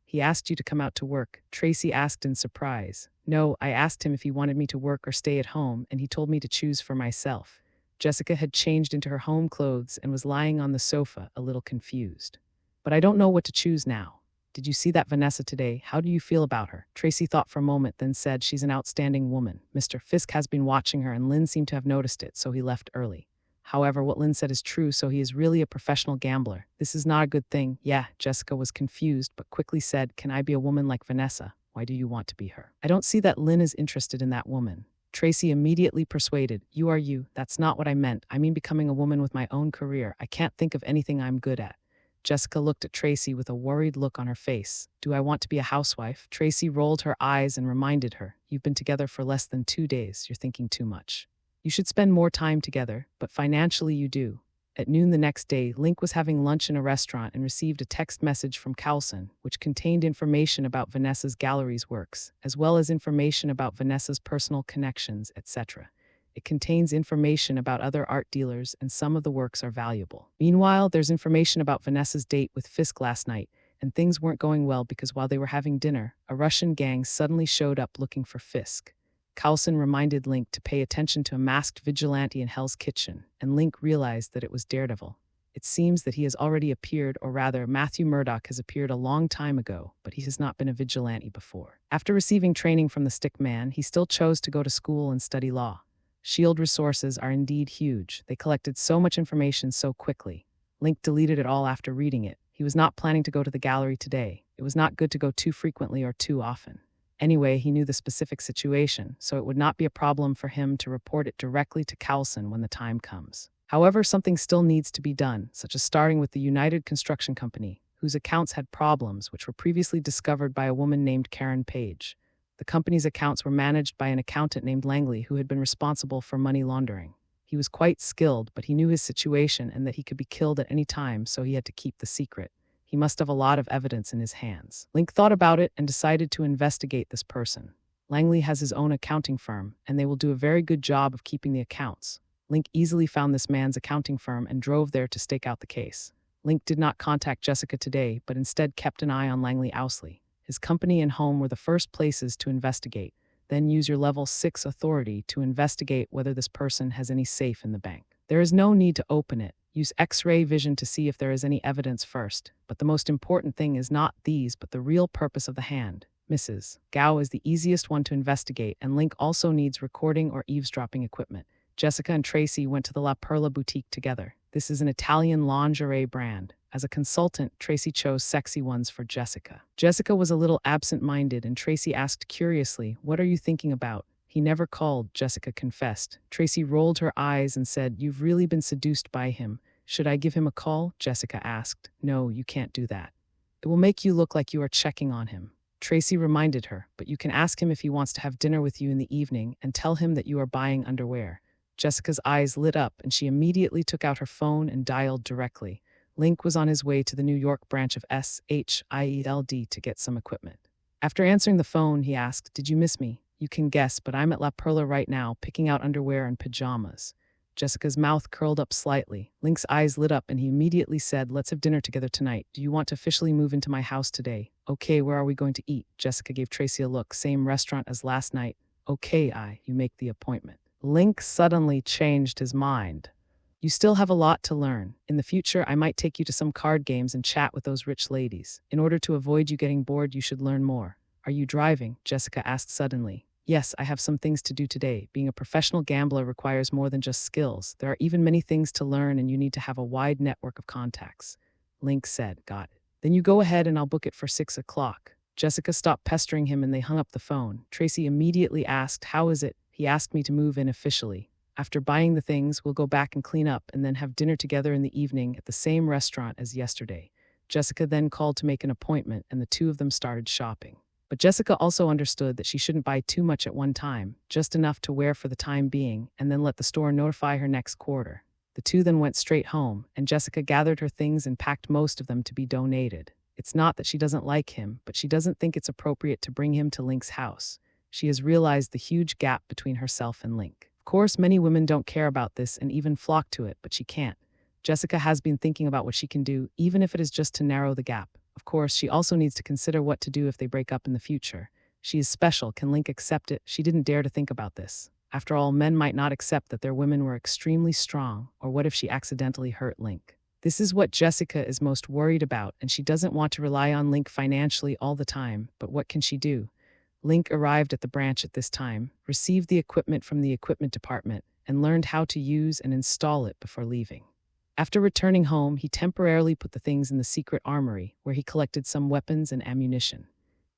He asked you to come out to work. Tracy asked in surprise. No, I asked him if he wanted me to work or stay at home, and he told me to choose for myself. Jessica had changed into her home clothes and was lying on the sofa, a little confused. But I don't know what to choose now. Did you see that Vanessa today? How do you feel about her? Tracy thought for a moment, then said, she's an outstanding woman. Mr. Fisk has been watching her and Lynn seemed to have noticed it, so he left early. However, what Lynn said is true, so he is really a professional gambler. This is not a good thing. Yeah, Jessica was confused, but quickly said, can I be a woman like Vanessa? Why do you want to be her? I don't see that Lynn is interested in that woman. Tracy immediately persuaded, you are you. That's not what I meant. I mean becoming a woman with my own career. I can't think of anything I'm good at. Jessica looked at Tracy with a worried look on her face. Do I want to be a housewife? Tracy rolled her eyes and reminded her, you've been together for less than 2 days. You're thinking too much. You should spend more time together, but financially you do. At noon the next day, Link was having lunch in a restaurant and received a text message from Carlson, which contained information about Vanessa's gallery's works, as well as information about Vanessa's personal connections, etc. It contains information about other art dealers, and some of the works are valuable. Meanwhile, there's information about Vanessa's date with Fisk last night, and things weren't going well because while they were having dinner, a Russian gang suddenly showed up looking for Fisk. Carlson reminded Link to pay attention to a masked vigilante in Hell's Kitchen, and Link realized that it was Daredevil. It seems that he has already appeared, or rather, Matthew Murdock has appeared a long time ago, but he has not been a vigilante before. After receiving training from the Stick Man, he still chose to go to school and study law. S.H.I.E.L.D. resources are indeed huge. They collected so much information so quickly. Link deleted it all after reading it. He was not planning to go to the gallery today. It was not good to go too frequently or too often. Anyway, he knew the specific situation, so it would not be a problem for him to report it directly to Carlson when the time comes. However, something still needs to be done, such as starting with the United Construction Company, whose accounts had problems which were previously discovered by a woman named Karen Page. The company's accounts were managed by an accountant named Langley who had been responsible for money laundering. He was quite skilled, but he knew his situation and that he could be killed at any time, so he had to keep the secret. He must have a lot of evidence in his hands. Link thought about it and decided to investigate this person. Langley has his own accounting firm, and they will do a very good job of keeping the accounts. Link easily found this man's accounting firm and drove there to stake out the case. Link did not contact Jessica today, but instead kept an eye on Langley Ousley. His company and home were the first places to investigate. Then use your level 6 authority to investigate whether this person has any safe in the bank. There is no need to open it. Use X-ray vision to see if there is any evidence first. But the most important thing is not these, but the real purpose of the hand. Mrs. Gao is the easiest one to investigate, and Link also needs recording or eavesdropping equipment. Jessica and Tracy went to the La Perla boutique together. This is an Italian lingerie brand. As a consultant, Tracy chose sexy ones for Jessica. Jessica was a little absent-minded, and Tracy asked curiously, "What are you thinking about?" "He never called," Jessica confessed. Tracy rolled her eyes and said, "You've really been seduced by him. Should I give him a call?" Jessica asked. "No, you can't do that. It will make you look like you are checking on him." Tracy reminded her, "But you can ask him if he wants to have dinner with you in the evening and tell him that you are buying underwear." Jessica's eyes lit up, and she immediately took out her phone and dialed directly. Link was on his way to the New York branch of SHIELD to get some equipment. After answering the phone, he asked, "Did you miss me?" "You can guess, but I'm at La Perla right now, picking out underwear and pajamas." Jessica's mouth curled up slightly. Link's eyes lit up, and he immediately said, "Let's have dinner together tonight. Do you want to officially move into my house today?" "Okay, where are we going to eat?" Jessica gave Tracy a look. "Same restaurant as last night." "Okay, you make the appointment." Link suddenly changed his mind. "You still have a lot to learn. In the future, I might take you to some card games and chat with those rich ladies. In order to avoid you getting bored, you should learn more." "Are you driving?" Jessica asked suddenly. "Yes, I have some things to do today. Being a professional gambler requires more than just skills. There are even many things to learn, and you need to have a wide network of contacts." Link said, "Got it. Then you go ahead and I'll book it for 6 o'clock. Jessica stopped pestering him and they hung up the phone. Tracy immediately asked, "How is it?" "He asked me to move in officially. After buying the things, we'll go back and clean up and then have dinner together in the evening at the same restaurant as yesterday." Jessica then called to make an appointment, and the two of them started shopping. But Jessica also understood that she shouldn't buy too much at one time, just enough to wear for the time being, and then let the store notify her next quarter. The two then went straight home, and Jessica gathered her things and packed most of them to be donated. It's not that she doesn't like him, but she doesn't think it's appropriate to bring him to Link's house. She has realized the huge gap between herself and Link. Of course, many women don't care about this and even flock to it, but she can't. Jessica has been thinking about what she can do, even if it is just to narrow the gap. Of course, she also needs to consider what to do if they break up in the future. She is special. Can Link accept it? She didn't dare to think about this. After all, men might not accept that their women were extremely strong, or what if she accidentally hurt Link? This is what Jessica is most worried about, and she doesn't want to rely on Link financially all the time, but what can she do? Link arrived at the branch at this time, received the equipment from the equipment department, and learned how to use and install it before leaving. After returning home, he temporarily put the things in the secret armory, where he collected some weapons and ammunition.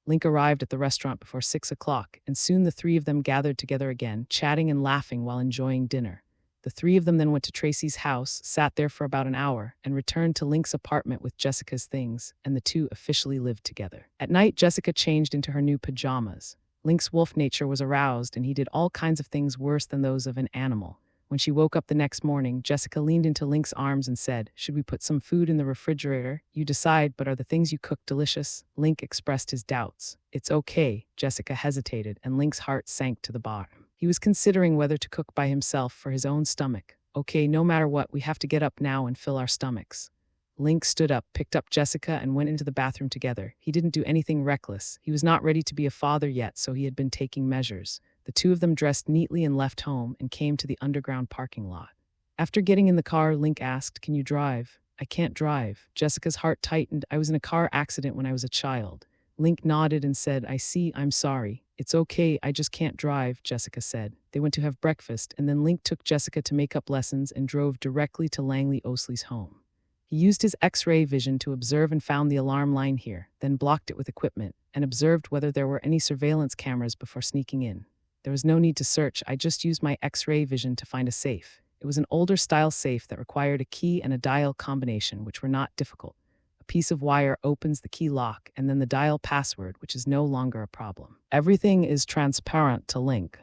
Link arrived at the restaurant before 6 o'clock, and soon the three of them gathered together again, chatting and laughing while enjoying dinner. The three of them then went to Tracy's house, sat there for about an hour, and returned to Link's apartment with Jessica's things, and the two officially lived together. At night, Jessica changed into her new pajamas. Link's wolf nature was aroused, and he did all kinds of things worse than those of an animal. When she woke up the next morning, Jessica leaned into Link's arms and said, "Should we put some food in the refrigerator? You decide, but are the things you cook delicious?" Link expressed his doubts. "It's okay." Jessica hesitated, and Link's heart sank to the bottom. He was considering whether to cook by himself for his own stomach. "Okay, no matter what, we have to get up now and fill our stomachs." Link stood up, picked up Jessica, and went into the bathroom together. He didn't do anything reckless. He was not ready to be a father yet, so he had been taking measures. The two of them dressed neatly and left home and came to the underground parking lot. After getting in the car, Link asked, "Can you drive?" "I can't drive." Jessica's heart tightened. "I was in a car accident when I was a child." Link nodded and said, "I see, I'm sorry." "It's okay, I just can't drive," Jessica said. They went to have breakfast, and then Link took Jessica to makeup lessons and drove directly to Langley Ousley's home. He used his X-ray vision to observe and found the alarm line here, then blocked it with equipment, and observed whether there were any surveillance cameras before sneaking in. There was no need to search, I just used my X-ray vision to find a safe. It was an older style safe that required a key and a dial combination, which were not difficult. A piece of wire opens the key lock, and then the dial password, which is no longer a problem. Everything is transparent to Link.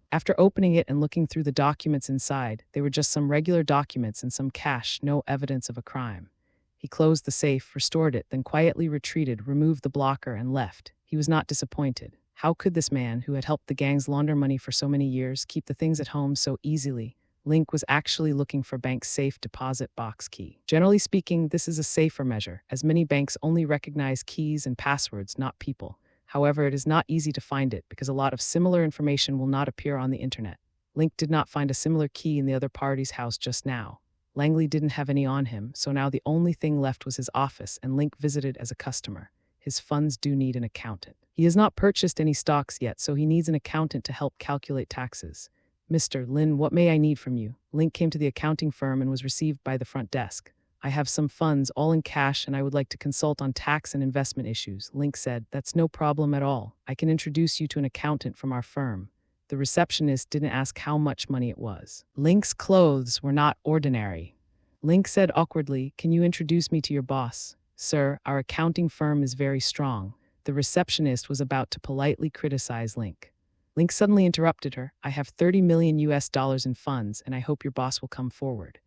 After opening it and looking through the documents inside, they were just some regular documents and some cash, no evidence of a crime. He closed the safe, restored it, then quietly retreated, removed the blocker, and left. He was not disappointed. How could this man, who had helped the gangs launder money for so many years, keep the things at home so easily? Link was actually looking for bank's safe deposit box key. Generally speaking, this is a safer measure, as many banks only recognize keys and passwords, not people. However, it is not easy to find it because a lot of similar information will not appear on the internet. Link did not find a similar key in the other party's house just now. Langley didn't have any on him, so now the only thing left was his office, and Link visited as a customer. His funds do need an accountant. He has not purchased any stocks yet, so he needs an accountant to help calculate taxes. Mr. Lin, what may I need from you? Link came to the accounting firm and was received by the front desk. I have some funds, all in cash, and I would like to consult on tax and investment issues. Link said, that's no problem at all. I can introduce you to an accountant from our firm. The receptionist didn't ask how much money it was. Link's clothes were not ordinary. Link said awkwardly, can you introduce me to your boss? Sir, our accounting firm is very strong. The receptionist was about to politely criticize Link. Link suddenly interrupted her. I have $30 million in funds, and I hope your boss will come forward.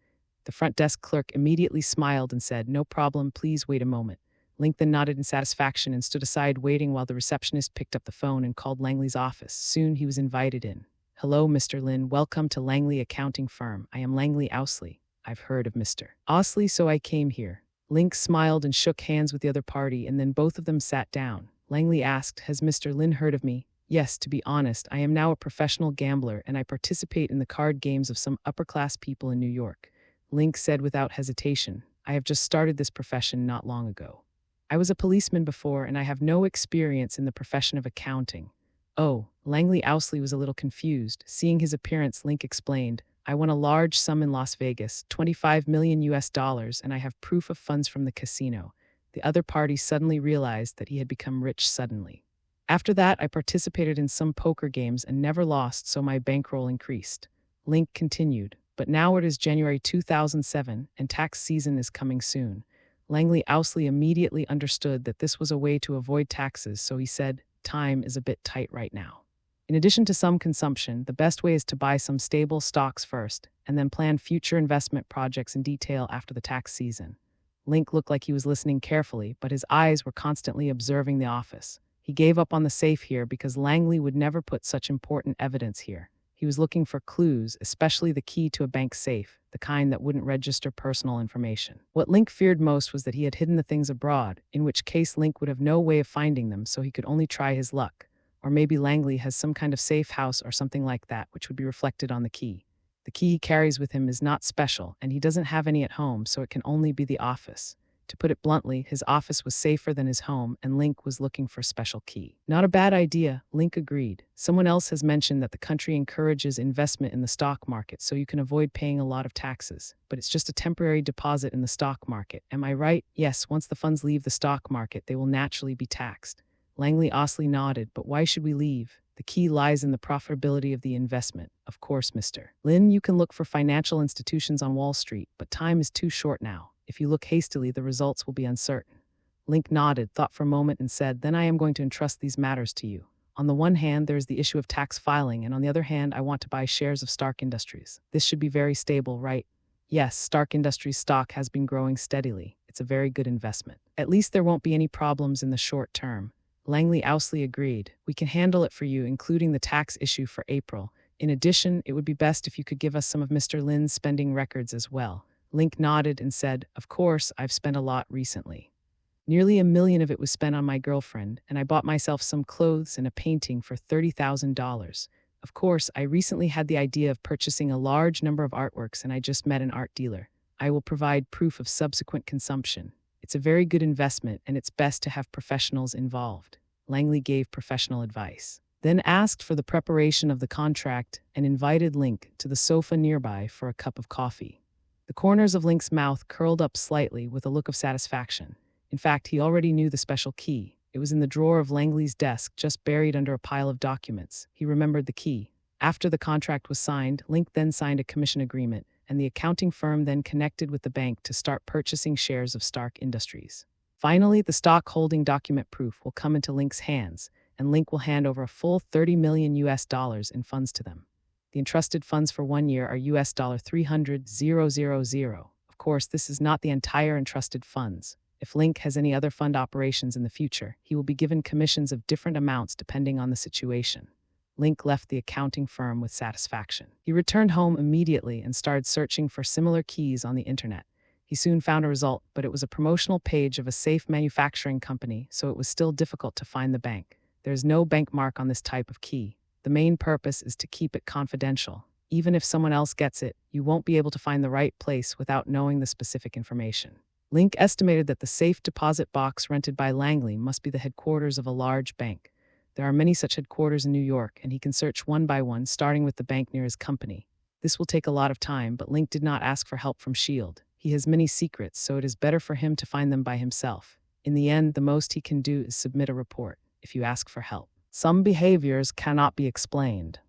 The front desk clerk immediately smiled and said, no problem, please wait a moment. Link then nodded in satisfaction and stood aside waiting while the receptionist picked up the phone and called Langley's office. Soon he was invited in. Hello, Mr. Lin. Welcome to Langley Accounting Firm. I am Langley Owsley. I've heard of Mr. Owsley, so I came here. Link smiled and shook hands with the other party, and then both of them sat down. Langley asked, has Mr. Lin heard of me? Yes, to be honest, I am now a professional gambler, and I participate in the card games of some upper-class people in New York. Link said without hesitation, I have just started this profession not long ago. I was a policeman before, and I have no experience in the profession of accounting. Oh, Langley Owsley was a little confused. Seeing his appearance, Link explained, I won a large sum in Las Vegas, $25 million, and I have proof of funds from the casino. The other party suddenly realized that he had become rich suddenly. After that, I participated in some poker games and never lost, so my bankroll increased. Link continued, but now it is January 2007, and tax season is coming soon. Langley Owsley immediately understood that this was a way to avoid taxes, so he said, time is a bit tight right now. In addition to some consumption, the best way is to buy some stable stocks first, and then plan future investment projects in detail after the tax season. Link looked like he was listening carefully, but his eyes were constantly observing the office. He gave up on the safe here because Langley would never put such important evidence here. He was looking for clues, especially the key to a bank safe, the kind that wouldn't register personal information. What Link feared most was that he had hidden the things abroad, in which case Link would have no way of finding them, so he could only try his luck. Or maybe Langley has some kind of safe house or something like that, which would be reflected on the key. The key he carries with him is not special, and he doesn't have any at home, so it can only be the office. To put it bluntly, his office was safer than his home, and Link was looking for a special key. Not a bad idea, Link agreed. Someone else has mentioned that the country encourages investment in the stock market, so you can avoid paying a lot of taxes. But it's just a temporary deposit in the stock market. Am I right? Yes, once the funds leave the stock market, they will naturally be taxed. Langley Owsley nodded, but why should we leave? The key lies in the profitability of the investment. Of course, Mr. Lin, you can look for financial institutions on Wall Street, but time is too short now. If you look hastily, the results will be uncertain. Link nodded, thought for a moment, and said, then I am going to entrust these matters to you. On the one hand, there is the issue of tax filing, and on the other hand, I want to buy shares of Stark Industries. This should be very stable, right? Yes, Stark Industries stock has been growing steadily. It's a very good investment. At least there won't be any problems in the short term. Langley Owsley agreed. We can handle it for you, including the tax issue for April. In addition, it would be best if you could give us some of Mr. Lin's spending records as well. Link nodded and said, of course, I've spent a lot recently. Nearly $1 million of it was spent on my girlfriend, and I bought myself some clothes and a painting for $30,000. Of course, I recently had the idea of purchasing a large number of artworks, and I just met an art dealer. I will provide proof of subsequent consumption. It's a very good investment, and it's best to have professionals involved. Langley gave professional advice, then asked for the preparation of the contract and invited Link to the sofa nearby for a cup of coffee. The corners of Link's mouth curled up slightly with a look of satisfaction. In fact, he already knew the special key. It was in the drawer of Langley's desk, just buried under a pile of documents. He remembered the key. After the contract was signed, Link then signed a commission agreement, and the accounting firm then connected with the bank to start purchasing shares of Stark Industries. Finally, the stock holding document proof will come into Link's hands, and Link will hand over a full $30 million in funds to them. The entrusted funds for 1 year are $300,000. Of course, this is not the entire entrusted funds. If Link has any other fund operations in the future, he will be given commissions of different amounts depending on the situation. Link left the accounting firm with satisfaction. He returned home immediately and started searching for similar keys on the internet. He soon found a result, but it was a promotional page of a safe manufacturing company, so it was still difficult to find the bank. There is no bank mark on this type of key. The main purpose is to keep it confidential. Even if someone else gets it, you won't be able to find the right place without knowing the specific information. Link estimated that the safe deposit box rented by Langley must be the headquarters of a large bank. There are many such headquarters in New York, and he can search one by one, starting with the bank near his company. This will take a lot of time, but Link did not ask for help from S.H.I.E.L.D. He has many secrets, so it is better for him to find them by himself. In the end, the most he can do is submit a report, if you ask for help. Some behaviors cannot be explained.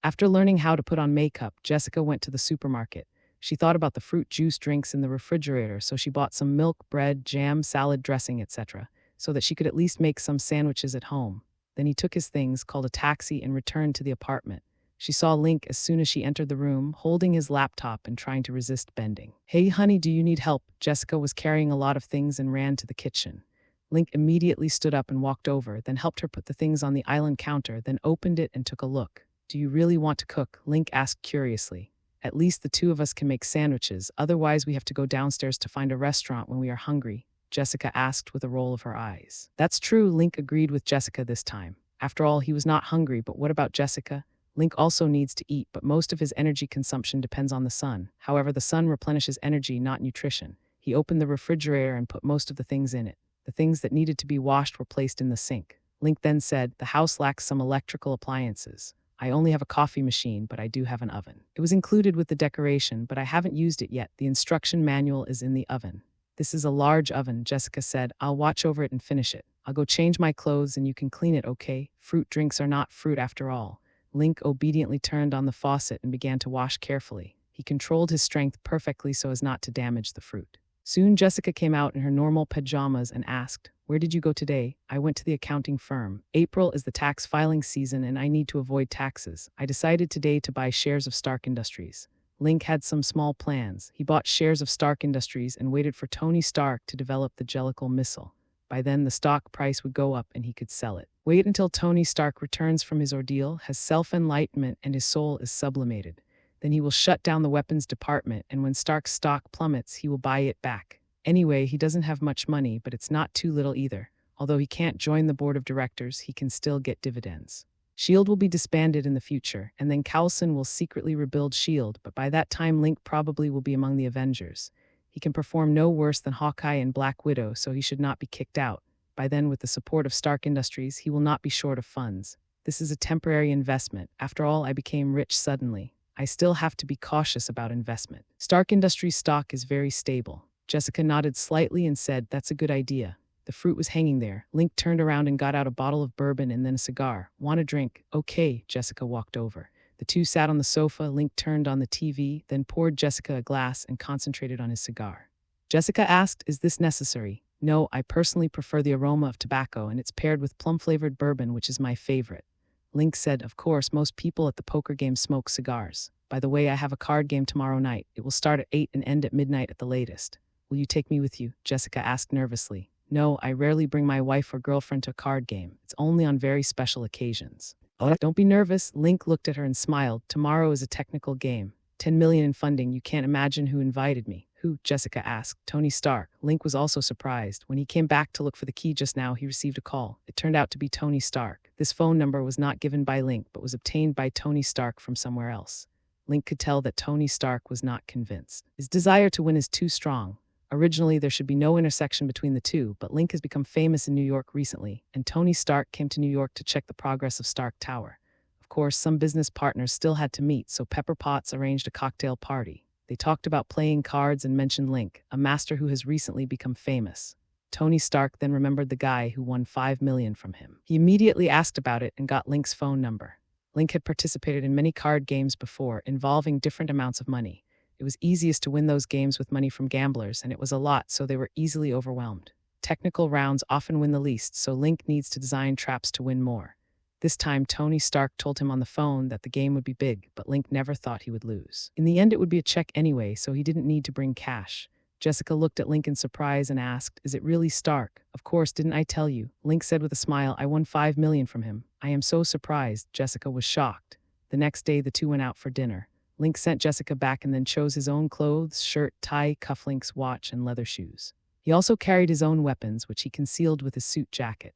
After learning how to put on makeup, Jessica went to the supermarket. She thought about the fruit juice drinks in the refrigerator, so she bought some milk, bread, jam, salad dressing, etc., so that she could at least make some sandwiches at home. Then he took his things, called a taxi, and returned to the apartment. She saw Link as soon as she entered the room, holding his laptop and trying to resist bending. "Hey, honey, do you need help?" Jessica was carrying a lot of things and ran to the kitchen. Link immediately stood up and walked over, then helped her put the things on the island counter, then opened it and took a look. "Do you really want to cook?" Link asked curiously. "At least the two of us can make sandwiches, otherwise we have to go downstairs to find a restaurant when we are hungry," Jessica asked with a roll of her eyes. "That's true," Link agreed with Jessica this time. After all, he was not hungry, but what about Jessica? Link also needs to eat, but most of his energy consumption depends on the sun. However, the sun replenishes energy, not nutrition. He opened the refrigerator and put most of the things in it. The things that needed to be washed were placed in the sink. Link then said, "The house lacks some electrical appliances. I only have a coffee machine, but I do have an oven. It was included with the decoration, but I haven't used it yet. The instruction manual is in the oven." "This is a large oven," Jessica said. "I'll watch over it and finish it. I'll go change my clothes and you can clean it, okay? Fruit drinks are not fruit after all." Link obediently turned on the faucet and began to wash carefully. He controlled his strength perfectly so as not to damage the fruit. Soon Jessica came out in her normal pajamas and asked, "Where did you go today?" "I went to the accounting firm. April is the tax filing season and I need to avoid taxes. I decided today to buy shares of Stark Industries." Link had some small plans. He bought shares of Stark Industries and waited for Tony Stark to develop the Jellicle missile. By then, the stock price would go up and he could sell it. Wait until Tony Stark returns from his ordeal, has self-enlightenment, and his soul is sublimated. Then he will shut down the weapons department, and when Stark's stock plummets, he will buy it back. Anyway, he doesn't have much money, but it's not too little either. Although he can't join the board of directors, he can still get dividends. S.H.I.E.L.D. will be disbanded in the future, and then Coulson will secretly rebuild S.H.I.E.L.D., but by that time Link probably will be among the Avengers. He can perform no worse than Hawkeye and Black Widow, so he should not be kicked out. By then, with the support of Stark Industries, he will not be short of funds. This is a temporary investment. After all, I became rich suddenly. I still have to be cautious about investment. Stark Industries stock is very stable. Jessica nodded slightly and said, "That's a good idea." The fruit was hanging there. Link turned around and got out a bottle of bourbon and then a cigar. "Want a drink?" "Okay." Jessica walked over. The two sat on the sofa. Link turned on the TV, then poured Jessica a glass and concentrated on his cigar. Jessica asked, "Is this necessary?" "No, I personally prefer the aroma of tobacco, and it's paired with plum-flavored bourbon, which is my favorite." Link said, "Of course, most people at the poker game smoke cigars. By the way, I have a card game tomorrow night. It will start at 8 and end at midnight at the latest." "Will you take me with you?" Jessica asked nervously. "No, I rarely bring my wife or girlfriend to a card game. It's only on very special occasions." "Don't be nervous." Link looked at her and smiled. "Tomorrow is a technical game. 10 million in funding. You can't imagine who invited me." "Who?" Jessica asked. "Tony Stark." Link was also surprised. When he came back to look for the key just now, he received a call. It turned out to be Tony Stark. This phone number was not given by Link, but was obtained by Tony Stark from somewhere else. Link could tell that Tony Stark was not convinced. His desire to win is too strong. Originally, there should be no intersection between the two, but Link has become famous in New York recently, and Tony Stark came to New York to check the progress of Stark Tower. Of course, some business partners still had to meet, so Pepper Potts arranged a cocktail party. They talked about playing cards and mentioned Link, a master who has recently become famous. Tony Stark then remembered the guy who won $5 million from him. He immediately asked about it and got Link's phone number. Link had participated in many card games before, involving different amounts of money. It was easiest to win those games with money from gamblers, and it was a lot, so they were easily overwhelmed. Technical rounds often win the least, so Link needs to design traps to win more. This time, Tony Stark told him on the phone that the game would be big, but Link never thought he would lose. In the end, it would be a check anyway, so he didn't need to bring cash. Jessica looked at Link in surprise and asked, "Is it really Stark?" "Of course, didn't I tell you?" Link said with a smile. "I won $5 million from him." "I am so surprised." Jessica was shocked. The next day, the two went out for dinner. Link sent Jessica back and then chose his own clothes, shirt, tie, cufflinks, watch, and leather shoes. He also carried his own weapons, which he concealed with his suit jacket.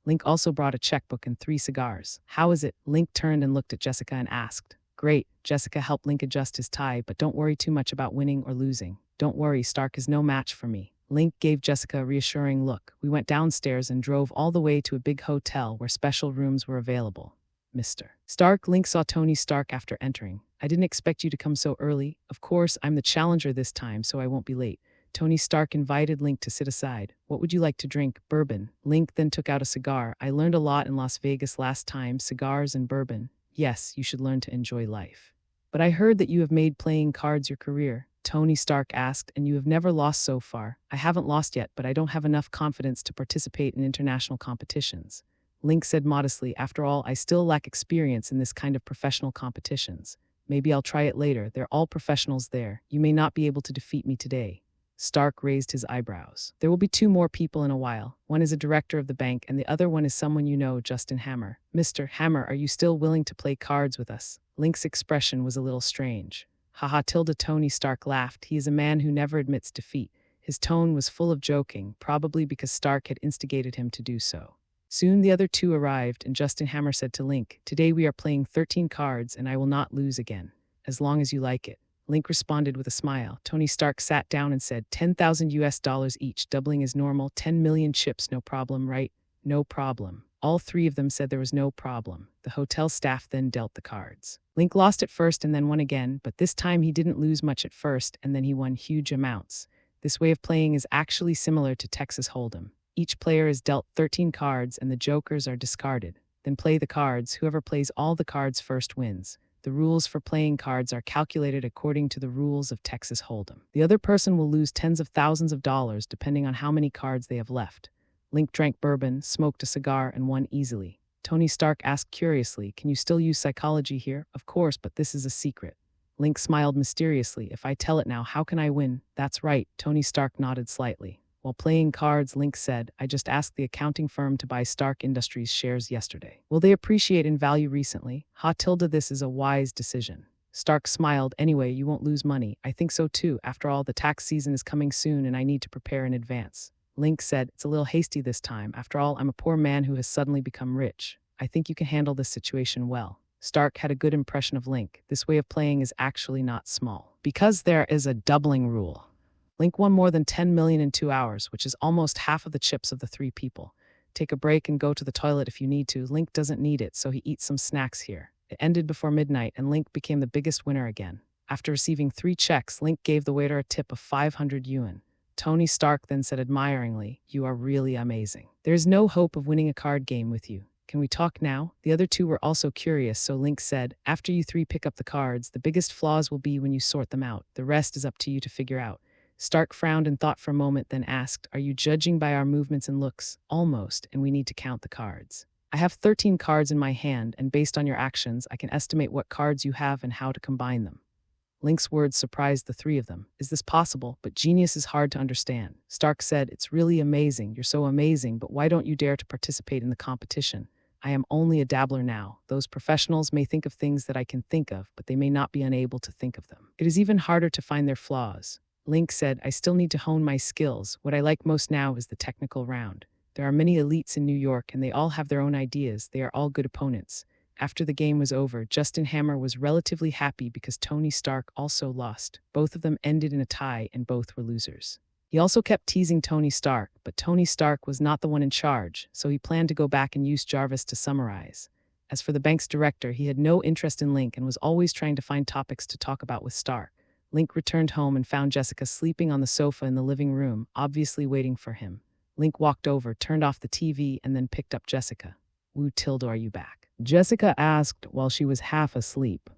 Link also brought a checkbook and 3 cigars. "How is it?" Link turned and looked at Jessica and asked. "Great." Jessica helped Link adjust his tie, "But don't worry too much about winning or losing." "Don't worry, Stark is no match for me." Link gave Jessica a reassuring look. "We went downstairs and drove all the way to a big hotel where special rooms were available." "Mr. Stark," Link saw Tony Stark after entering. "I didn't expect you to come so early. Of course, I'm the challenger this time, so I won't be late." Tony Stark invited Link to sit aside. "What would you like to drink?" "Bourbon." Link then took out a cigar. "I learned a lot in Las Vegas last time, cigars and bourbon. Yes, you should learn to enjoy life." "But I heard that you have made playing cards your career," Tony Stark asked, "and you have never lost so far." "I haven't lost yet, but I don't have enough confidence to participate in international competitions." Link said modestly, "After all, I still lack experience in this kind of professional competitions. Maybe I'll try it later. They're all professionals there. You may not be able to defeat me today." Stark raised his eyebrows. "There will be 2 more people in a while. One is a director of the bank, and the other one is someone you know, Justin Hammer." "Mr. Hammer, are you still willing to play cards with us?" Link's expression was a little strange. "Haha, Tilda." Tony Stark laughed. He is a man who never admits defeat. His tone was full of joking, probably because Stark had instigated him to do so. Soon the other 2 arrived, and Justin Hammer said to Link, "Today we are playing 13 cards, and I will not lose again. As long as you like it." Link responded with a smile. Tony Stark sat down and said, $10,000 each, doubling as normal, 10 million chips, no problem, right?" "No problem." All 3 of them said there was no problem. The hotel staff then dealt the cards. Link lost at first and then won again, but this time he didn't lose much at first, and then he won huge amounts. This way of playing is actually similar to Texas Hold'em. Each player is dealt 13 cards and the jokers are discarded. Then play the cards. Whoever plays all the cards first wins. The rules for playing cards are calculated according to the rules of Texas Hold'em. The other person will lose tens of thousands of dollars depending on how many cards they have left. Link drank bourbon, smoked a cigar, and won easily. Tony Stark asked curiously, "Can you still use psychology here?" "Of course, but this is a secret." Link smiled mysteriously. "If I tell it now, how can I win?" "That's right." Tony Stark nodded slightly. While playing cards, Link said, "I just asked the accounting firm to buy Stark Industries shares yesterday. Will they appreciate in value recently?" This is a wise decision." Stark smiled. "Anyway, you won't lose money." "I think so too. After all, the tax season is coming soon and I need to prepare in advance." Link said, "It's a little hasty this time. After all, I'm a poor man who has suddenly become rich. I think you can handle this situation well." Stark had a good impression of Link. This way of playing is actually not small. Because there is a doubling rule. Link won more than 10 million in 2 hours, which is almost half of the chips of the 3 people. Take a break and go to the toilet if you need to. Link doesn't need it, so he eats some snacks here. It ended before midnight, and Link became the biggest winner again. After receiving 3 checks, Link gave the waiter a tip of 500 yuan. Tony Stark then said admiringly, "You are really amazing. There is no hope of winning a card game with you. Can we talk now?" The other 2 were also curious, so Link said, "After you 3 pick up the cards, the biggest flaws will be when you sort them out. The rest is up to you to figure out." Stark frowned and thought for a moment, then asked, "Are you judging by our movements and looks?" "Almost, and we need to count the cards. I have 13 cards in my hand, and based on your actions, I can estimate what cards you have and how to combine them." Link's words surprised the 3 of them. "Is this possible? But genius is hard to understand." Stark said, "It's really amazing. You're so amazing, but why don't you dare to participate in the competition? I am only a dabbler now. Those professionals may think of things that I can think of, but they may not be unable to think of them. It is even harder to find their flaws." Link said, "I still need to hone my skills. What I like most now is the technical round. There are many elites in New York, and they all have their own ideas. They are all good opponents." After the game was over, Justin Hammer was relatively happy because Tony Stark also lost. Both of them ended in a tie, and both were losers. He also kept teasing Tony Stark, but Tony Stark was not the one in charge, so he planned to go back and use Jarvis to summarize. As for the bank's director, he had no interest in Link and was always trying to find topics to talk about with Stark. Link returned home and found Jessica sleeping on the sofa in the living room, obviously waiting for him. Link walked over, turned off the TV, and then picked up Jessica. "Woo, Tilda, are you back?" Jessica asked while she was half asleep.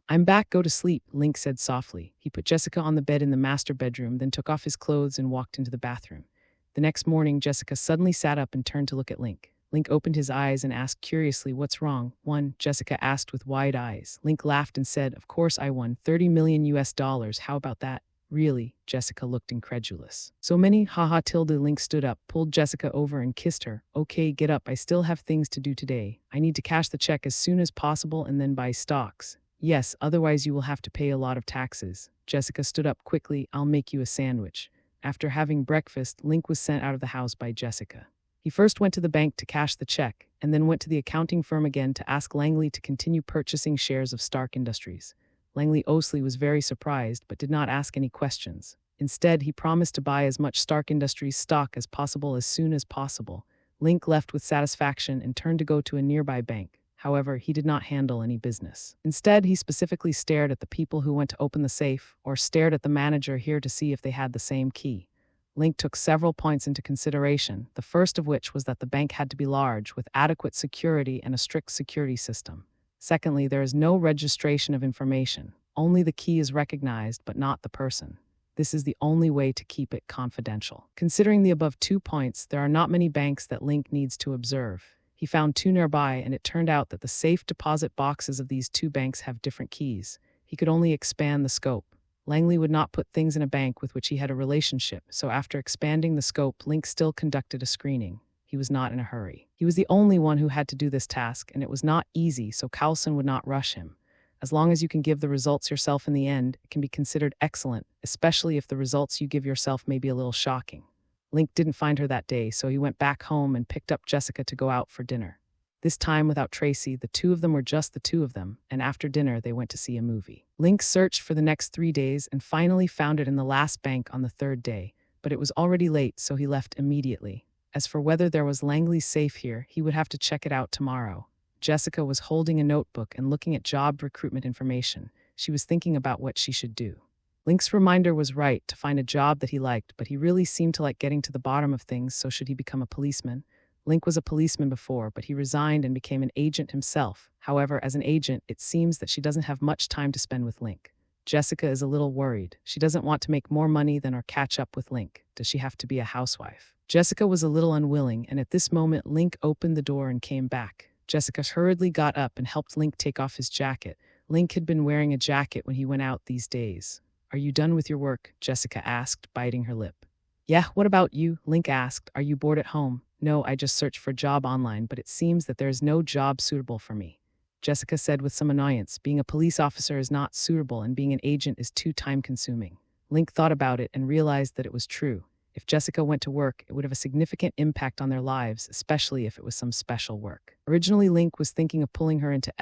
"I'm back, go to sleep," Link said softly. He put Jessica on the bed in the master bedroom, then took off his clothes and walked into the bathroom. The next morning, Jessica suddenly sat up and turned to look at Link. Link opened his eyes and asked curiously, "What's wrong?" "Won," Jessica asked with wide eyes. Link laughed and said, "Of course I won. 30 million US dollars. How about that?" "Really?" Jessica looked incredulous. "So many?" Haha, Tilda. Link stood up, pulled Jessica over and kissed her. "Okay, get up. I still have things to do today. I need to cash the check as soon as possible and then buy stocks." "Yes, otherwise you will have to pay a lot of taxes." Jessica stood up quickly. "I'll make you a sandwich." After having breakfast, Link was sent out of the house by Jessica. He first went to the bank to cash the check, and then went to the accounting firm again to ask Langley to continue purchasing shares of Stark Industries. Langley Osley was very surprised, but did not ask any questions. Instead, he promised to buy as much Stark Industries stock as possible as soon as possible. Link left with satisfaction and turned to go to a nearby bank. However, he did not handle any business. Instead, he specifically stared at the people who went to open the safe, or stared at the manager here to see if they had the same key. Link took several points into consideration, the first of which was that the bank had to be large, with adequate security and a strict security system. Secondly, there is no registration of information. Only the key is recognized, but not the person. This is the only way to keep it confidential. Considering the above 2 points, there are not many banks that Link needs to observe. He found 2 nearby, and it turned out that the safe deposit boxes of these 2 banks have different keys. He could only expand the scope. Langley would not put things in a bank with which he had a relationship, so after expanding the scope, Link still conducted a screening. He was not in a hurry. He was the only one who had to do this task, and it was not easy, so Carlson would not rush him. As long as you can give the results yourself in the end, it can be considered excellent, especially if the results you give yourself may be a little shocking. Link didn't find her that day, so he went back home and picked up Jessica to go out for dinner. This time without Tracy, the 2 of them were just the 2 of them, and after dinner they went to see a movie. Link searched for the next 3 days and finally found it in the last bank on the 3rd day, but it was already late, so he left immediately. As for whether there was Langley's safe here, he would have to check it out tomorrow. Jessica was holding a notebook and looking at job recruitment information. She was thinking about what she should do. Link's reminder was right, to find a job that he liked, but he really seemed to like getting to the bottom of things, so should he become a policeman? Link was a policeman before, but he resigned and became an agent himself. However, as an agent, it seems that she doesn't have much time to spend with Link. Jessica is a little worried. She doesn't want to make more money than or catch up with Link. Does she have to be a housewife? Jessica was a little unwilling, and at this moment Link opened the door and came back. Jessica hurriedly got up and helped Link take off his jacket. Link had been wearing a jacket when he went out these days. "Are you done with your work?" Jessica asked, biting her lip. "Yeah, what about you?" Link asked. "Are you bored at home?" "No, I just searched for a job online, but it seems that there is no job suitable for me," Jessica said with some annoyance. Being a police officer is not suitable, and being an agent is too time-consuming. Link thought about it and realized that it was true. If Jessica went to work, it would have a significant impact on their lives, especially if it was some special work. Originally, Link was thinking of pulling her into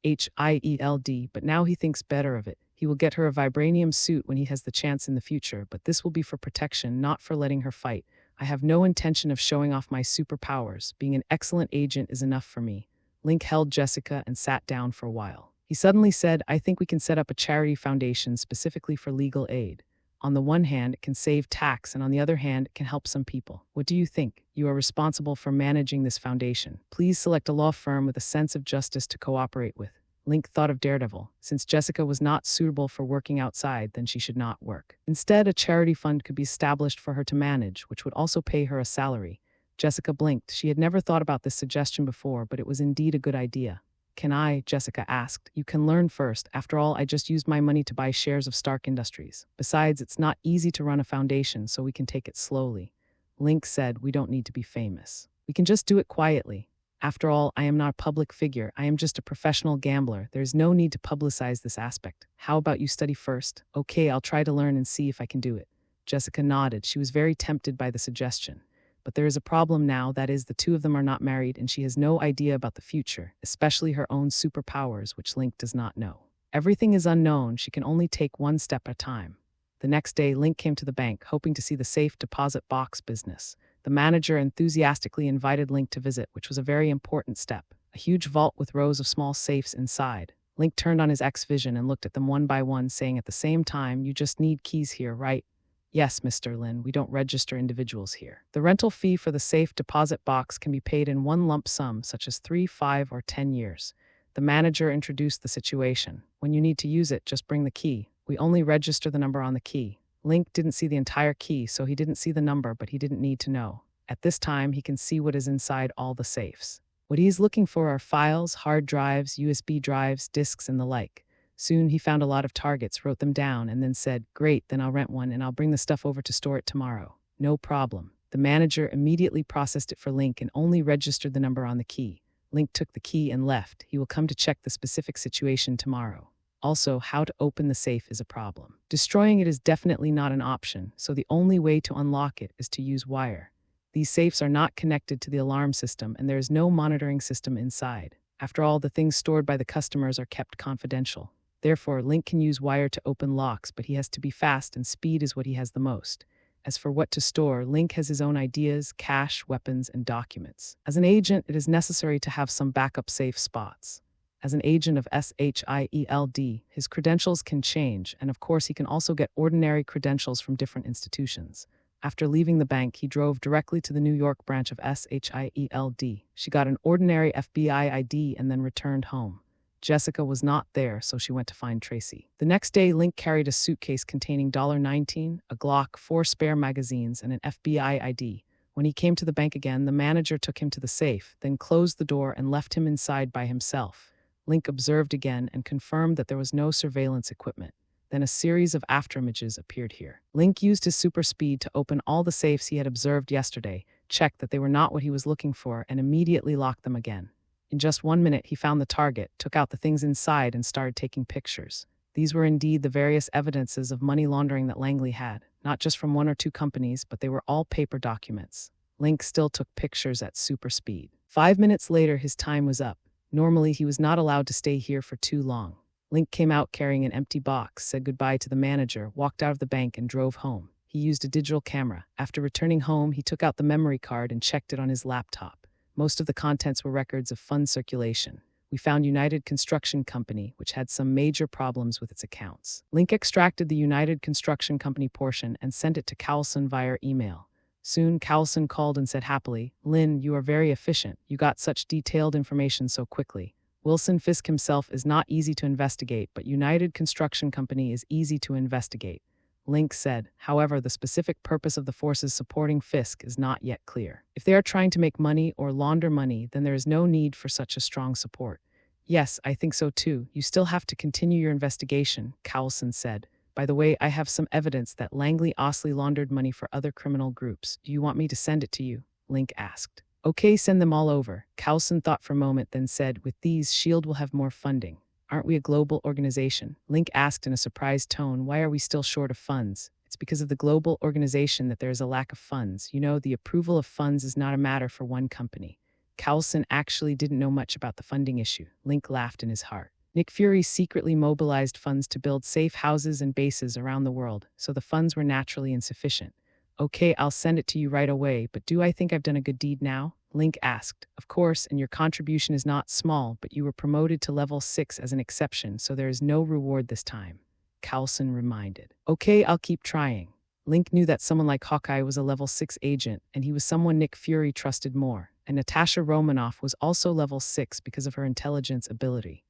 SHIELD, but now he thinks better of it. He will get her a vibranium suit when he has the chance in the future, but this will be for protection, not for letting her fight. "I have no intention of showing off my superpowers. Being an excellent agent is enough for me." Link held Jessica and sat down for a while. He suddenly said, "I think we can set up a charity foundation specifically for legal aid. On the one hand, it can save tax, and on the other hand, it can help some people. What do you think? You are responsible for managing this foundation. Please select a law firm with a sense of justice to cooperate with." Link thought of Daredevil. Since Jessica was not suitable for working outside, then she should not work. Instead, a charity fund could be established for her to manage, which would also pay her a salary. Jessica blinked. She had never thought about this suggestion before, but it was indeed a good idea. "Can I?" Jessica asked. "You can learn first. After all, I just used my money to buy shares of Stark Industries. Besides, it's not easy to run a foundation, so we can take it slowly." Link said, "We don't need to be famous. We can just do it quietly. After all, I am not a public figure. I am just a professional gambler. There is no need to publicize this aspect. How about you study first?" "Okay, I'll try to learn and see if I can do it." Jessica nodded. She was very tempted by the suggestion. But there is a problem now, that is, the 2 of them are not married, and she has no idea about the future, especially her own superpowers, which Link does not know. Everything is unknown. She can only take one step at a time. The next day, Link came to the bank, hoping to see the safe deposit box business. The manager enthusiastically invited Link to visit, which was a very important step. A huge vault with rows of small safes inside. Link turned on his X-Vision and looked at them one by one, saying at the same time, "You just need keys here, right?" "Yes, Mr. Lin, we don't register individuals here. The rental fee for the safe deposit box can be paid in one lump sum, such as 3, 5, or 10 years. The manager introduced the situation. "When you need to use it, just bring the key. We only register the number on the key." Link didn't see the entire key, so he didn't see the number, but he didn't need to know. At this time, he can see what is inside all the safes. What he's looking for are files, hard drives, USB drives, disks, and the like. Soon he found a lot of targets, wrote them down, and then said, "Great, then I'll rent one and I'll bring the stuff over to store it tomorrow." "No problem." The manager immediately processed it for Link and only registered the number on the key. Link took the key and left. He will come to check the specific situation tomorrow. Also, how to open the safe is a problem. Destroying it is definitely not an option, so the only way to unlock it is to use wire. These safes are not connected to the alarm system and there is no monitoring system inside. After all, the things stored by the customers are kept confidential. Therefore, Link can use wire to open locks, but he has to be fast and speed is what he has the most. As for what to store, Link has his own ideas, cash, weapons, and documents. As an agent, it is necessary to have some backup safe spots. As an agent of SHIELD, his credentials can change, and of course he can also get ordinary credentials from different institutions. After leaving the bank, he drove directly to the New York branch of SHIELD. She got an ordinary FBI ID and then returned home. Jessica was not there, so she went to find Tracy. The next day, Link carried a suitcase containing $19, a Glock, 4 spare magazines, and an FBI ID. When he came to the bank again, the manager took him to the safe, then closed the door and left him inside by himself. Link observed again and confirmed that there was no surveillance equipment. Then a series of afterimages appeared here. Link used his super speed to open all the safes he had observed yesterday, checked that they were not what he was looking for, and immediately locked them again. In just 1 minute, he found the target, took out the things inside, and started taking pictures. These were indeed the various evidences of money laundering that Langley had, not just from 1 or 2 companies, but they were all paper documents. Link still took pictures at super speed. 5 minutes later, his time was up. Normally, he was not allowed to stay here for too long. Link came out carrying an empty box, said goodbye to the manager, walked out of the bank, and drove home. He used a digital camera. After returning home, he took out the memory card and checked it on his laptop. Most of the contents were records of fund circulation. We found United Construction Company, which had some major problems with its accounts. Link extracted the United Construction Company portion and sent it to Cowlson via email. Soon, Cowlson called and said happily, "Lin, you are very efficient. You got such detailed information so quickly. Wilson Fisk himself is not easy to investigate, but United Construction Company is easy to investigate." Link said, however, the specific purpose of the forces supporting Fisk is not yet clear. If they are trying to make money or launder money, then there is no need for such a strong support. "Yes, I think so too. You still have to continue your investigation," Cowlson said. "By the way, I have some evidence that Langley Osley laundered money for other criminal groups. Do you want me to send it to you?" Link asked. "Okay, send them all over." Cowlson thought for a moment, then said, "With these, SHIELD will have more funding. Aren't we a global organization?" Link asked in a surprised tone, "Why are we still short of funds?" "It's because of the global organization that there is a lack of funds. You know, the approval of funds is not a matter for one company." Cowlson actually didn't know much about the funding issue. Link laughed in his heart. Nick Fury secretly mobilized funds to build safe houses and bases around the world, so the funds were naturally insufficient. "Okay, I'll send it to you right away, but do I think I've done a good deed now?" Link asked. "Of course, and your contribution is not small, but you were promoted to level 6 as an exception, so there is no reward this time," Cowlson reminded. "Okay, I'll keep trying." Link knew that someone like Hawkeye was a level 6 agent, and he was someone Nick Fury trusted more, and Natasha Romanoff was also level 6 because of her intelligence ability.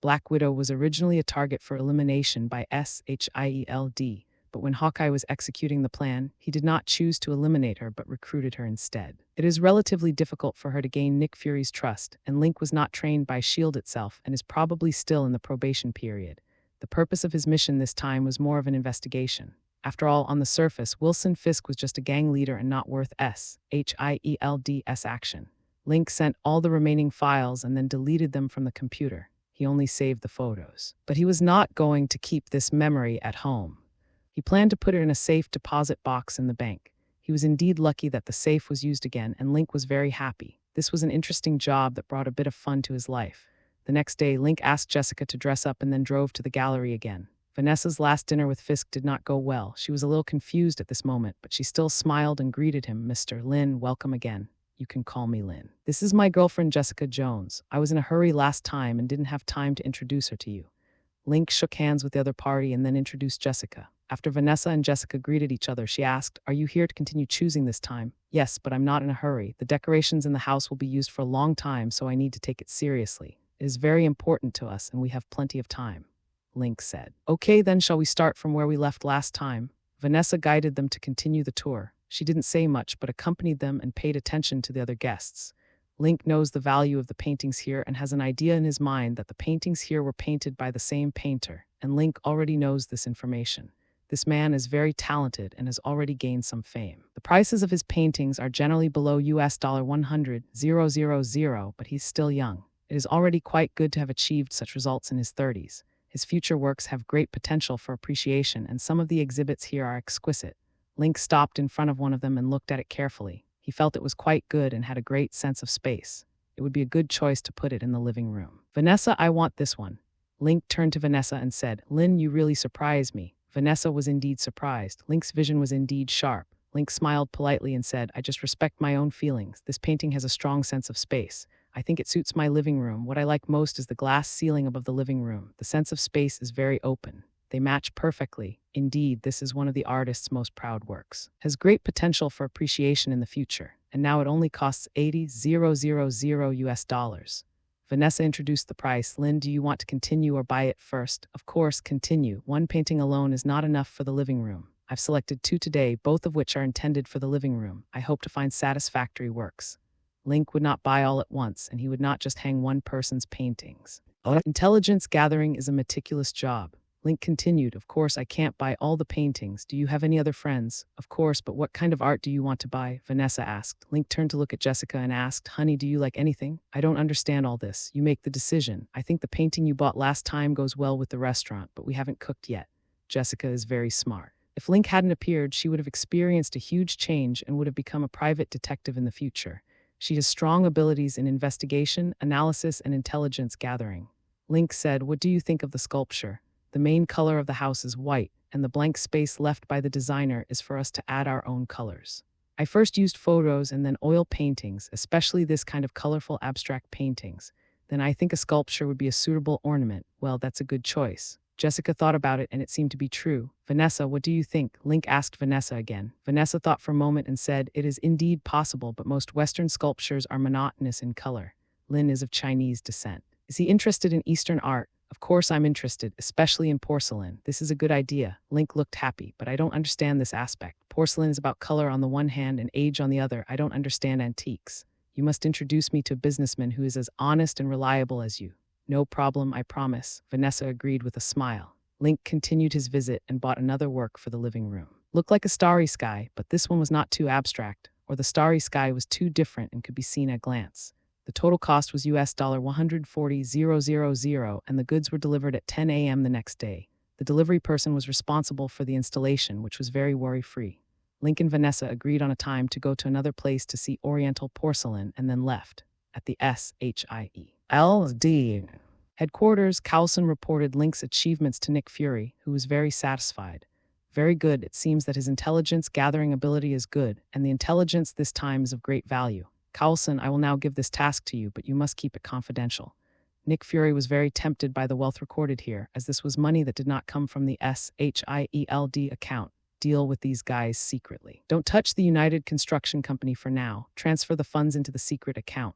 Black Widow was originally a target for elimination by SHIELD, but when Hawkeye was executing the plan, he did not choose to eliminate her but recruited her instead. It is relatively difficult for her to gain Nick Fury's trust, and Link was not trained by SHIELD itself and is probably still in the probation period. The purpose of his mission this time was more of an investigation. After all, on the surface, Wilson Fisk was just a gang leader and not worth SHIELD's action. Link sent all the remaining files and then deleted them from the computer. He only saved the photos. But he was not going to keep this memory at home. He planned to put it in a safe deposit box in the bank. He was indeed lucky that the safe was used again, and Link was very happy. This was an interesting job that brought a bit of fun to his life. The next day, Link asked Jessica to dress up and then drove to the gallery again. Vanessa's last dinner with Fisk did not go well. She was a little confused at this moment, but she still smiled and greeted him. "Mr. Lin, welcome again." You can call me Lynn. This is my girlfriend Jessica Jones. I was in a hurry last time and didn't have time to introduce her to you. Link shook hands with the other party and then introduced Jessica. After Vanessa and Jessica greeted each other, she asked, "Are you here to continue choosing this time?" "Yes, but I'm not in a hurry. The decorations in the house will be used for a long time, so I need to take it seriously. It is very important to us and we have plenty of time," Link said. "Okay, then shall we start from where we left last time?" Vanessa guided them to continue the tour. She didn't say much, but accompanied them and paid attention to the other guests. Link knows the value of the paintings here and has an idea in his mind that the paintings here were painted by the same painter, and Link already knows this information. This man is very talented and has already gained some fame. The prices of his paintings are generally below $100,000, but he's still young. It is already quite good to have achieved such results in his 30s. His future works have great potential for appreciation, and some of the exhibits here are exquisite. Link stopped in front of one of them and looked at it carefully. He felt it was quite good and had a great sense of space. It would be a good choice to put it in the living room. "Vanessa, I want this one." Link turned to Vanessa and said, "Lynn, you really surprise me." Vanessa was indeed surprised. Link's vision was indeed sharp. Link smiled politely and said, "I just respect my own feelings. This painting has a strong sense of space. I think it suits my living room. What I like most is the glass ceiling above the living room. The sense of space is very open. They match perfectly. Indeed, this is one of the artist's most proud works. Has great potential for appreciation in the future, and now it only costs $80,000. Vanessa introduced the price. "Lynn, do you want to continue or buy it first?" "Of course, continue. One painting alone is not enough for the living room. I've selected 2 today, both of which are intended for the living room. I hope to find satisfactory works." Link would not buy all at once, and he would not just hang one person's paintings. Intelligence gathering is a meticulous job. Link continued, "Of course, I can't buy all the paintings. Do you have any other friends?" "Of course, but what kind of art do you want to buy?" Vanessa asked. Link turned to look at Jessica and asked, "Honey, do you like anything? I don't understand all this. You make the decision. I think the painting you bought last time goes well with the restaurant, but we haven't cooked yet." Jessica is very smart. If Link hadn't appeared, she would have experienced a huge change and would have become a private detective in the future. She has strong abilities in investigation, analysis, and intelligence gathering. Link said, "What do you think of the sculpture? The main color of the house is white, and the blank space left by the designer is for us to add our own colors. I first used photos and then oil paintings, especially this kind of colorful abstract paintings. Then I think a sculpture would be a suitable ornament. Well, that's a good choice." Jessica thought about it and it seemed to be true. "Vanessa, what do you think?" Link asked Vanessa again. Vanessa thought for a moment and said, "It is indeed possible, but most Western sculptures are monotonous in color. Lin is of Chinese descent." "Is he interested in Eastern art?" "Of course I'm interested, especially in porcelain. This is a good idea." Link looked happy, "But I don't understand this aspect. Porcelain is about color on the one hand and age on the other. I don't understand antiques. You must introduce me to a businessman who is as honest and reliable as you." "No problem, I promise," Vanessa agreed with a smile. Link continued his visit and bought another work for the living room. Looked like a starry sky, but this one was not too abstract, or the starry sky was too different and could be seen at a glance. The total cost was $140,000, and the goods were delivered at 10 a.m. the next day. The delivery person was responsible for the installation, which was very worry-free. Link and Vanessa agreed on a time to go to another place to see Oriental porcelain and then left. At the SHIELD headquarters, Cowson reported Link's achievements to Nick Fury, who was very satisfied. "Very good. It seems that his intelligence gathering ability is good, and the intelligence this time is of great value. Cowson, I will now give this task to you, but you must keep it confidential." Nick Fury was very tempted by the wealth recorded here, as this was money that did not come from the SHIELD account. Deal with these guys secretly. "Don't touch the United Construction Company for now. Transfer the funds into the secret account."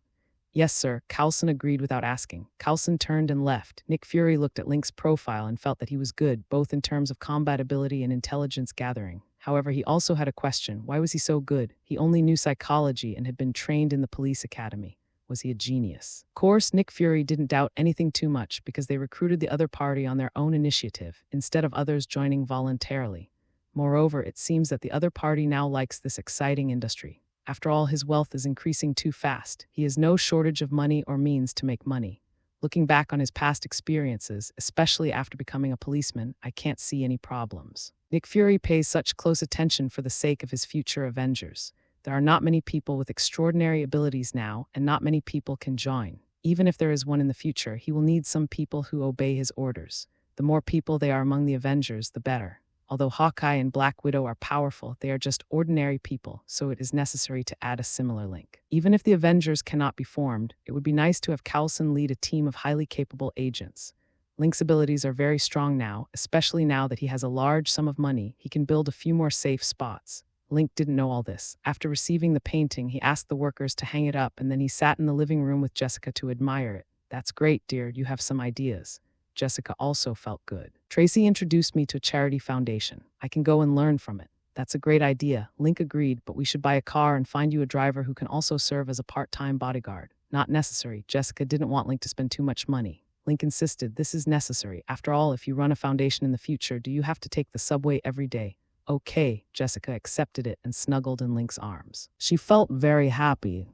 "Yes, sir," Cowson agreed without asking. Cowson turned and left. Nick Fury looked at Link's profile and felt that he was good, both in terms of combat ability and intelligence gathering. However, he also had a question. Why was he so good? He only knew psychology and had been trained in the police academy. Was he a genius? Of course, Nick Fury didn't doubt anything too much because they recruited the other party on their own initiative, instead of others joining voluntarily. Moreover, it seems that the other party now likes this exciting industry. After all, his wealth is increasing too fast. He has no shortage of money or means to make money. Looking back on his past experiences, especially after becoming a policeman, I can't see any problems. Nick Fury pays such close attention for the sake of his future Avengers. There are not many people with extraordinary abilities now, and not many people can join. Even if there is one in the future, he will need some people who obey his orders. The more people they are among the Avengers, the better. Although Hawkeye and Black Widow are powerful, they are just ordinary people, so it is necessary to add a similar link. Even if the Avengers cannot be formed, it would be nice to have Coulson lead a team of highly capable agents. Link's abilities are very strong now, especially now that he has a large sum of money. He can build a few more safe spots. Link didn't know all this. After receiving the painting, he asked the workers to hang it up, and then he sat in the living room with Jessica to admire it. "That's great, dear. You have some ideas." Jessica also felt good. "Tracy introduced me to a charity foundation. I can go and learn from it." "That's a great idea," Link agreed, "but we should buy a car and find you a driver who can also serve as a part-time bodyguard." "Not necessary." Jessica didn't want Link to spend too much money. Link insisted, "This is necessary. After all, if you run a foundation in the future, do you have to take the subway every day?" "Okay." Jessica accepted it and snuggled in Link's arms. She felt very happy.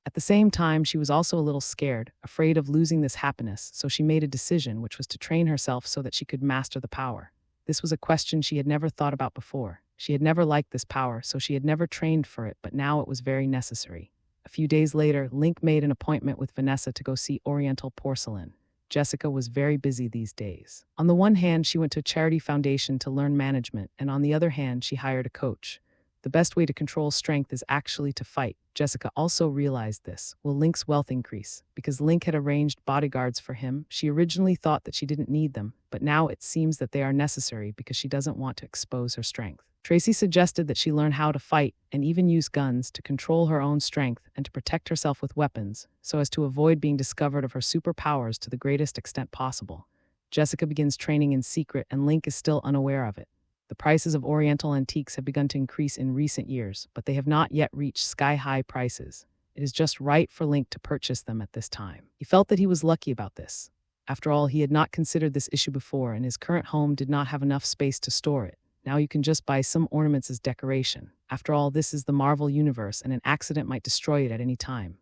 At the same time, she was also a little scared, afraid of losing this happiness, so she made a decision, which was to train herself so that she could master the power. This was a question she had never thought about before. She had never liked this power, so she had never trained for it, but now it was very necessary. A few days later, Link made an appointment with Vanessa to go see Oriental Porcelain. Jessica was very busy these days. On the one hand, she went to a charity foundation to learn management, and on the other hand, she hired a coach. The best way to control strength is actually to fight. Jessica also realized this. Will Link's wealth increase? Because Link had arranged bodyguards for him, she originally thought that she didn't need them, but now it seems that they are necessary because she doesn't want to expose her strength. Tracy suggested that she learn how to fight and even use guns to control her own strength and to protect herself with weapons, so as to avoid being discovered of her superpowers to the greatest extent possible. Jessica begins training in secret, and Link is still unaware of it. The prices of Oriental antiques have begun to increase in recent years, but they have not yet reached sky-high prices. It is just right for Link to purchase them at this time. He felt that he was lucky about this. After all, he had not considered this issue before, and his current home did not have enough space to store it. Now you can just buy some ornaments as decoration. After all, this is the Marvel Universe, and an accident might destroy it at any time.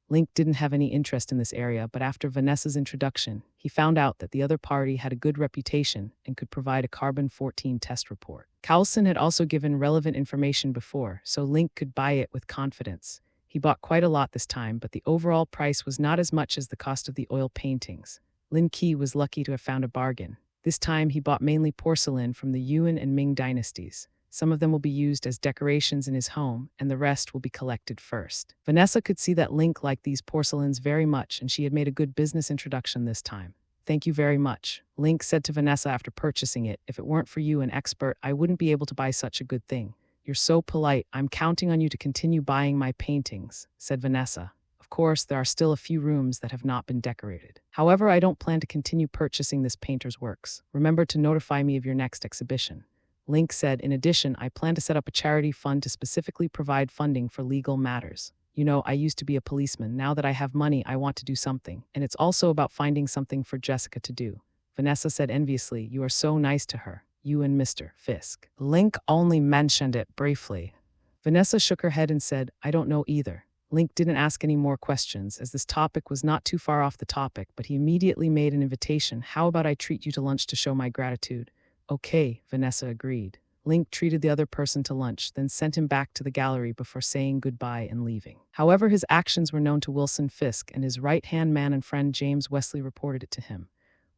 Link didn't have any interest in this area, but after Vanessa's introduction, he found out that the other party had a good reputation and could provide a carbon-14 test report. Coulson had also given relevant information before, so Link could buy it with confidence. He bought quite a lot this time, but the overall price was not as much as the cost of the oil paintings. Lin Qi was lucky to have found a bargain. This time he bought mainly porcelain from the Yuan and Ming dynasties. Some of them will be used as decorations in his home, and the rest will be collected first. Vanessa could see that Link liked these porcelains very much, and she had made a good business introduction this time. "Thank you very much," Link said to Vanessa after purchasing it. "If it weren't for you, an expert, I wouldn't be able to buy such a good thing. You're so polite. I'm counting on you to continue buying my paintings," said Vanessa. "Of course, there are still a few rooms that have not been decorated. However, I don't plan to continue purchasing this painter's works. Remember to notify me of your next exhibition." Link said, "In addition, I plan to set up a charity fund to specifically provide funding for legal matters. You know, I used to be a policeman. Now that I have money, I want to do something. And it's also about finding something for Jessica to do." Vanessa said enviously, "You are so nice to her. You and Mr. Fisk." Link only mentioned it briefly. Vanessa shook her head and said, "I don't know either." Link didn't ask any more questions, as this topic was not too far off the topic, but he immediately made an invitation. "How about I treat you to lunch to show my gratitude?" "Okay," Vanessa agreed. Link treated the other person to lunch, then sent him back to the gallery before saying goodbye and leaving. However, his actions were known to Wilson Fisk, and his right-hand man and friend James Wesley reported it to him.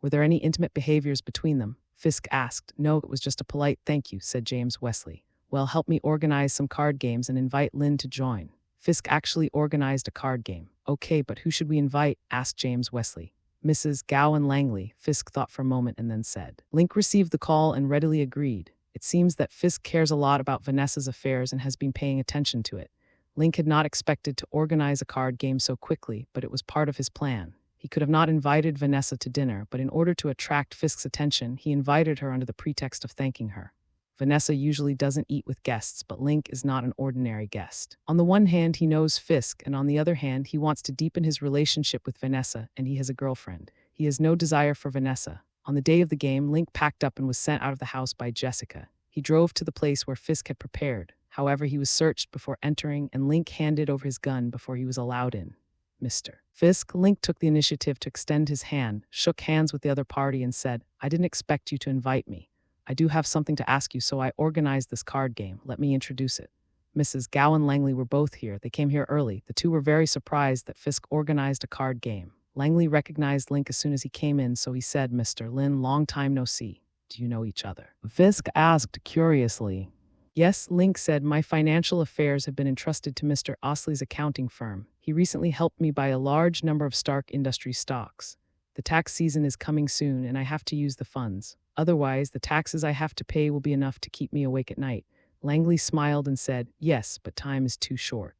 Were there any intimate behaviors between them? Fisk asked. "No, it was just a polite thank you," said James Wesley. "Well, help me organize some card games and invite Lynn to join." Fisk actually organized a card game. "Okay, but who should we invite?" asked James Wesley. "Mrs. Gowan Langley," Fisk thought for a moment and then said. Link received the call and readily agreed. It seems that Fisk cares a lot about Vanessa's affairs and has been paying attention to it. Link had not expected to organize a card game so quickly, but it was part of his plan. He could have not invited Vanessa to dinner, but in order to attract Fisk's attention, he invited her under the pretext of thanking her. Vanessa usually doesn't eat with guests, but Link is not an ordinary guest. On the one hand, he knows Fisk, and on the other hand, he wants to deepen his relationship with Vanessa, and he has a girlfriend. He has no desire for Vanessa. On the day of the game, Link packed up and was sent out of the house by Jessica. He drove to the place where Fisk had prepared. However, he was searched before entering, and Link handed over his gun before he was allowed in. "Mr. Fisk," Link took the initiative to extend his hand, shook hands with the other party, and said, "I didn't expect you to invite me. I do have something to ask you, so I organized this card game. Let me introduce it." Mrs. Gowan Langley were both here. They came here early. The two were very surprised that Fisk organized a card game. Langley recognized Link as soon as he came in, so he said, "Mr. Lin, long time no see. Do you know each other? Fisk asked curiously. Yes, Link said, my financial affairs have been entrusted to Mr. Osley's accounting firm. He recently helped me buy a large number of Stark Industries stocks. The tax season is coming soon and I have to use the funds. Otherwise, the taxes I have to pay will be enough to keep me awake at night. Langley smiled and said, yes, but time is too short.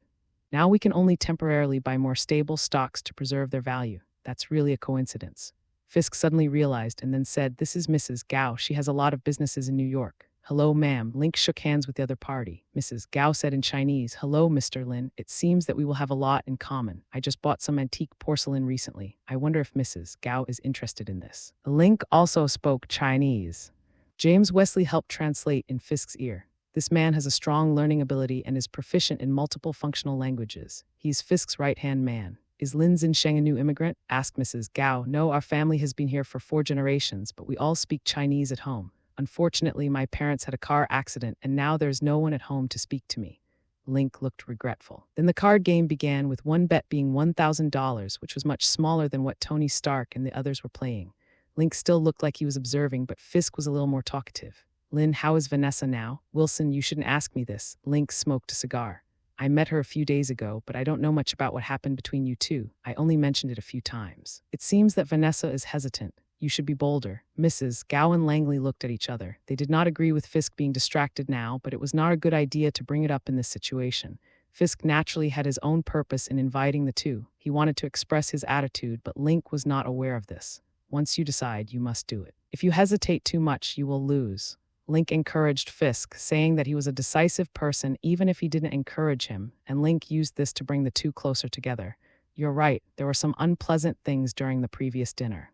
Now we can only temporarily buy more stable stocks to preserve their value. That's really a coincidence. Fisk suddenly realized and then said, this is Mrs. Gao. She has a lot of businesses in New York. Hello, ma'am. Link shook hands with the other party. Mrs. Gao said in Chinese, hello, Mr. Lin. It seems that we will have a lot in common. I just bought some antique porcelain recently. I wonder if Mrs. Gao is interested in this. Link also spoke Chinese. James Wesley helped translate in Fisk's ear. This man has a strong learning ability and is proficient in multiple functional languages. He's Fisk's right-hand man. Is Lin Zhensheng a new immigrant? Asked Mrs. Gao. No, our family has been here for 4 generations, but we all speak Chinese at home. Unfortunately, my parents had a car accident, and now there's no one at home to speak to me. Link looked regretful. Then the card game began, with one bet being $1,000, which was much smaller than what Tony Stark and the others were playing. Link still looked like he was observing, but Fisk was a little more talkative. Lin, how is Vanessa now? Wilson, you shouldn't ask me this. Link smoked a cigar. I met her a few days ago, but I don't know much about what happened between you two. I only mentioned it a few times. It seems that Vanessa is hesitant. You should be bolder. Mrs. Gao and Langley looked at each other. They did not agree with Fisk being distracted now, but it was not a good idea to bring it up in this situation. Fisk naturally had his own purpose in inviting the two. He wanted to express his attitude, but Link was not aware of this. Once you decide, you must do it. If you hesitate too much, you will lose. Link encouraged Fisk, saying that he was a decisive person even if he didn't encourage him, and Link used this to bring the two closer together. You're right, there were some unpleasant things during the previous dinner.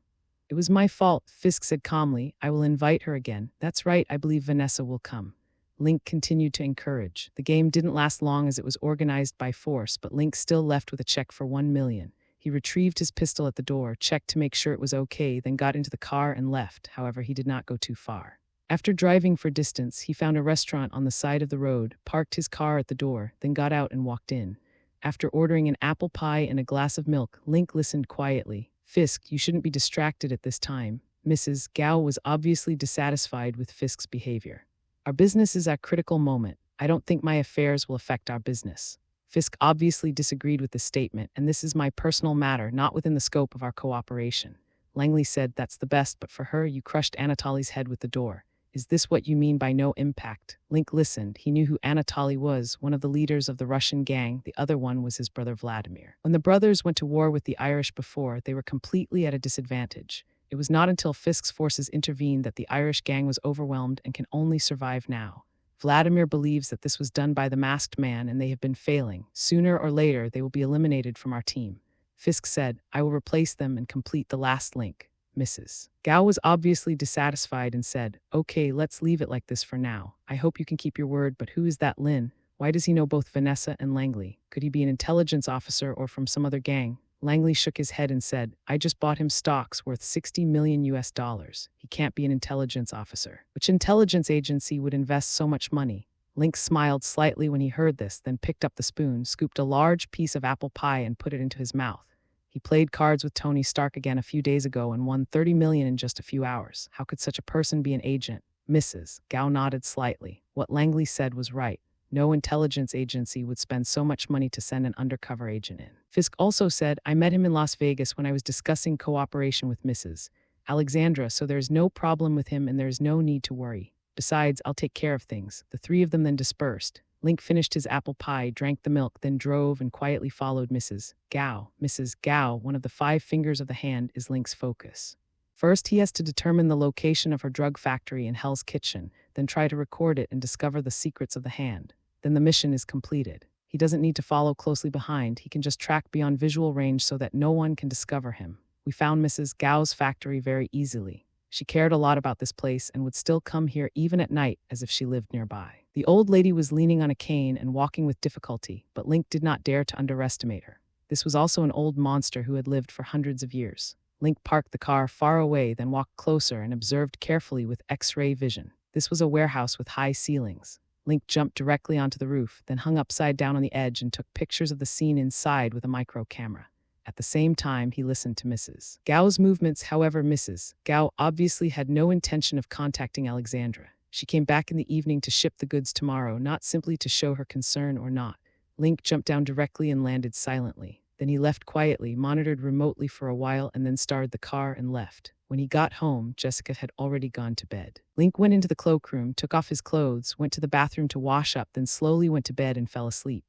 It was my fault, Fisk said calmly. I will invite her again. That's right, I believe Vanessa will come. Link continued to encourage. The game didn't last long as it was organized by force, but Link still left with a check for $1 million. He retrieved his pistol at the door, checked to make sure it was okay, then got into the car and left. However, he did not go too far. After driving for distance, he found a restaurant on the side of the road, parked his car at the door, then got out and walked in. After ordering an apple pie and a glass of milk, Link listened quietly. Fisk, you shouldn't be distracted at this time. Mrs. Gao was obviously dissatisfied with Fisk's behavior. Our business is at a critical moment. I don't think my affairs will affect our business. Fisk obviously disagreed with this statement, and this is my personal matter, not within the scope of our cooperation. Langley said, that's the best, but for her, you crushed Anatoly's head with the door. Is this what you mean by no impact? Link listened. He knew who Anatoly was, one of the leaders of the Russian gang. The other one was his brother Vladimir. When the brothers went to war with the Irish before, they were completely at a disadvantage. It was not until Fisk's forces intervened that the Irish gang was overwhelmed and can only survive now. Vladimir believes that this was done by the masked man and they have been failing. Sooner or later, they will be eliminated from our team. Fisk said, I will replace them and complete the last link. Mrs. Gao was obviously dissatisfied and said, okay, let's leave it like this for now. I hope you can keep your word, but who is that Lin? Why does he know both Vanessa and Langley? Could he be an intelligence officer or from some other gang? Langley shook his head and said, I just bought him stocks worth $60 million. He can't be an intelligence officer. Which intelligence agency would invest so much money? Link smiled slightly when he heard this, then picked up the spoon, scooped a large piece of apple pie and put it into his mouth. He played cards with Tony Stark again a few days ago and won $30 million in just a few hours. How could such a person be an agent? Mrs. Gao nodded slightly. What Langley said was right. No intelligence agency would spend so much money to send an undercover agent in. Fisk also said, I met him in Las Vegas when I was discussing cooperation with Mrs. Alexandra, so there's no problem with him and there's no need to worry. Besides, I'll take care of things. The three of them then dispersed. Link finished his apple pie, drank the milk, then drove and quietly followed Mrs. Gao. Mrs. Gao, one of the 5 fingers of the hand, is Link's focus. First, he has to determine the location of her drug factory in Hell's Kitchen, then try to record it and discover the secrets of the hand. Then the mission is completed. He doesn't need to follow closely behind. He can just track beyond visual range so that no one can discover him. We found Mrs. Gao's factory very easily. She cared a lot about this place and would still come here even at night as if she lived nearby. The old lady was leaning on a cane and walking with difficulty, but Link did not dare to underestimate her. This was also an old monster who had lived for hundreds of years. Link parked the car far away, then walked closer and observed carefully with X-ray vision. This was a warehouse with high ceilings. Link jumped directly onto the roof, then hung upside down on the edge and took pictures of the scene inside with a micro camera. At the same time, he listened to Mrs. Gao's movements. However, Mrs. Gao obviously had no intention of contacting Alexandra. She came back in the evening to ship the goods tomorrow, not simply to show her concern or not. Link jumped down directly and landed silently. Then he left quietly, monitored remotely for a while, and then started the car and left. When he got home, Jessica had already gone to bed. Link went into the cloakroom, took off his clothes, went to the bathroom to wash up, then slowly went to bed and fell asleep.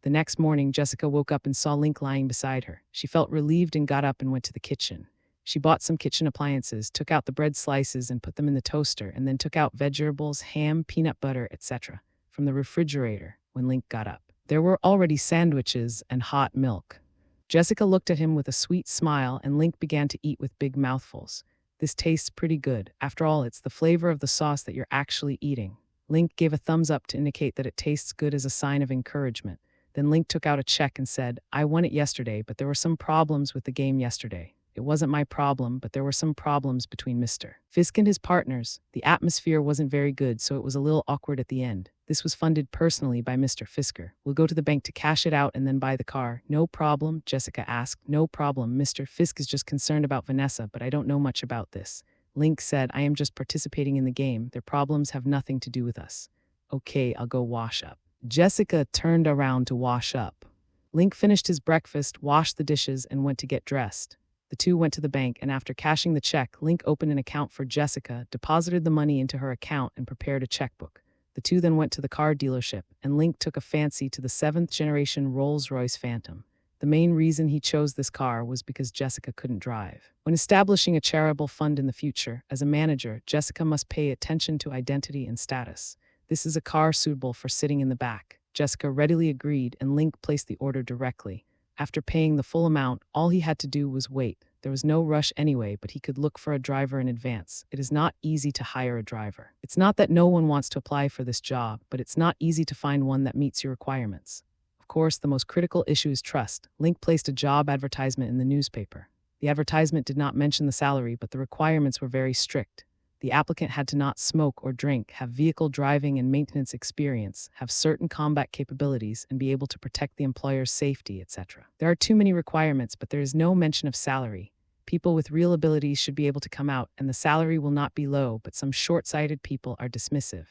The next morning, Jessica woke up and saw Link lying beside her. She felt relieved and got up and went to the kitchen. She bought some kitchen appliances, took out the bread slices and put them in the toaster, and then took out vegetables, ham, peanut butter, etc. from the refrigerator when Link got up. There were already sandwiches and hot milk. Jessica looked at him with a sweet smile, and Link began to eat with big mouthfuls. This tastes pretty good. After all, it's the flavor of the sauce that you're actually eating. Link gave a thumbs up to indicate that it tastes good as a sign of encouragement. Then Link took out a check and said, "I won it yesterday, but there were some problems with the game yesterday. It wasn't my problem, but there were some problems between Mr. Fisk and his partners. The atmosphere wasn't very good, so it was a little awkward at the end. This was funded personally by Mr. Fisker. We'll go to the bank to cash it out and then buy the car." "No problem," Jessica asked. "No problem. Mr. Fisk is just concerned about Vanessa, but I don't know much about this." Link said, "I am just participating in the game. Their problems have nothing to do with us." "Okay, I'll go wash up." Jessica turned around to wash up. Link finished his breakfast, washed the dishes, and went to get dressed. The two went to the bank, and after cashing the check, Link opened an account for Jessica, deposited the money into her account, and prepared a checkbook. The two then went to the car dealership, and Link took a fancy to the 7th-generation Rolls-Royce Phantom. The main reason he chose this car was because Jessica couldn't drive. When establishing a charitable fund in the future, as a manager, Jessica must pay attention to identity and status. This is a car suitable for sitting in the back. Jessica readily agreed, and Link placed the order directly. After paying the full amount, all he had to do was wait. There was no rush anyway, but he could look for a driver in advance. It is not easy to hire a driver. It's not that no one wants to apply for this job, but it's not easy to find one that meets your requirements. Of course, the most critical issue is trust. Link placed a job advertisement in the newspaper. The advertisement did not mention the salary, but the requirements were very strict. The applicant had to not smoke or drink, have vehicle driving and maintenance experience, have certain combat capabilities, and be able to protect the employer's safety, etc. There are too many requirements, but there is no mention of salary. People with real abilities should be able to come out, and the salary will not be low, but some short-sighted people are dismissive.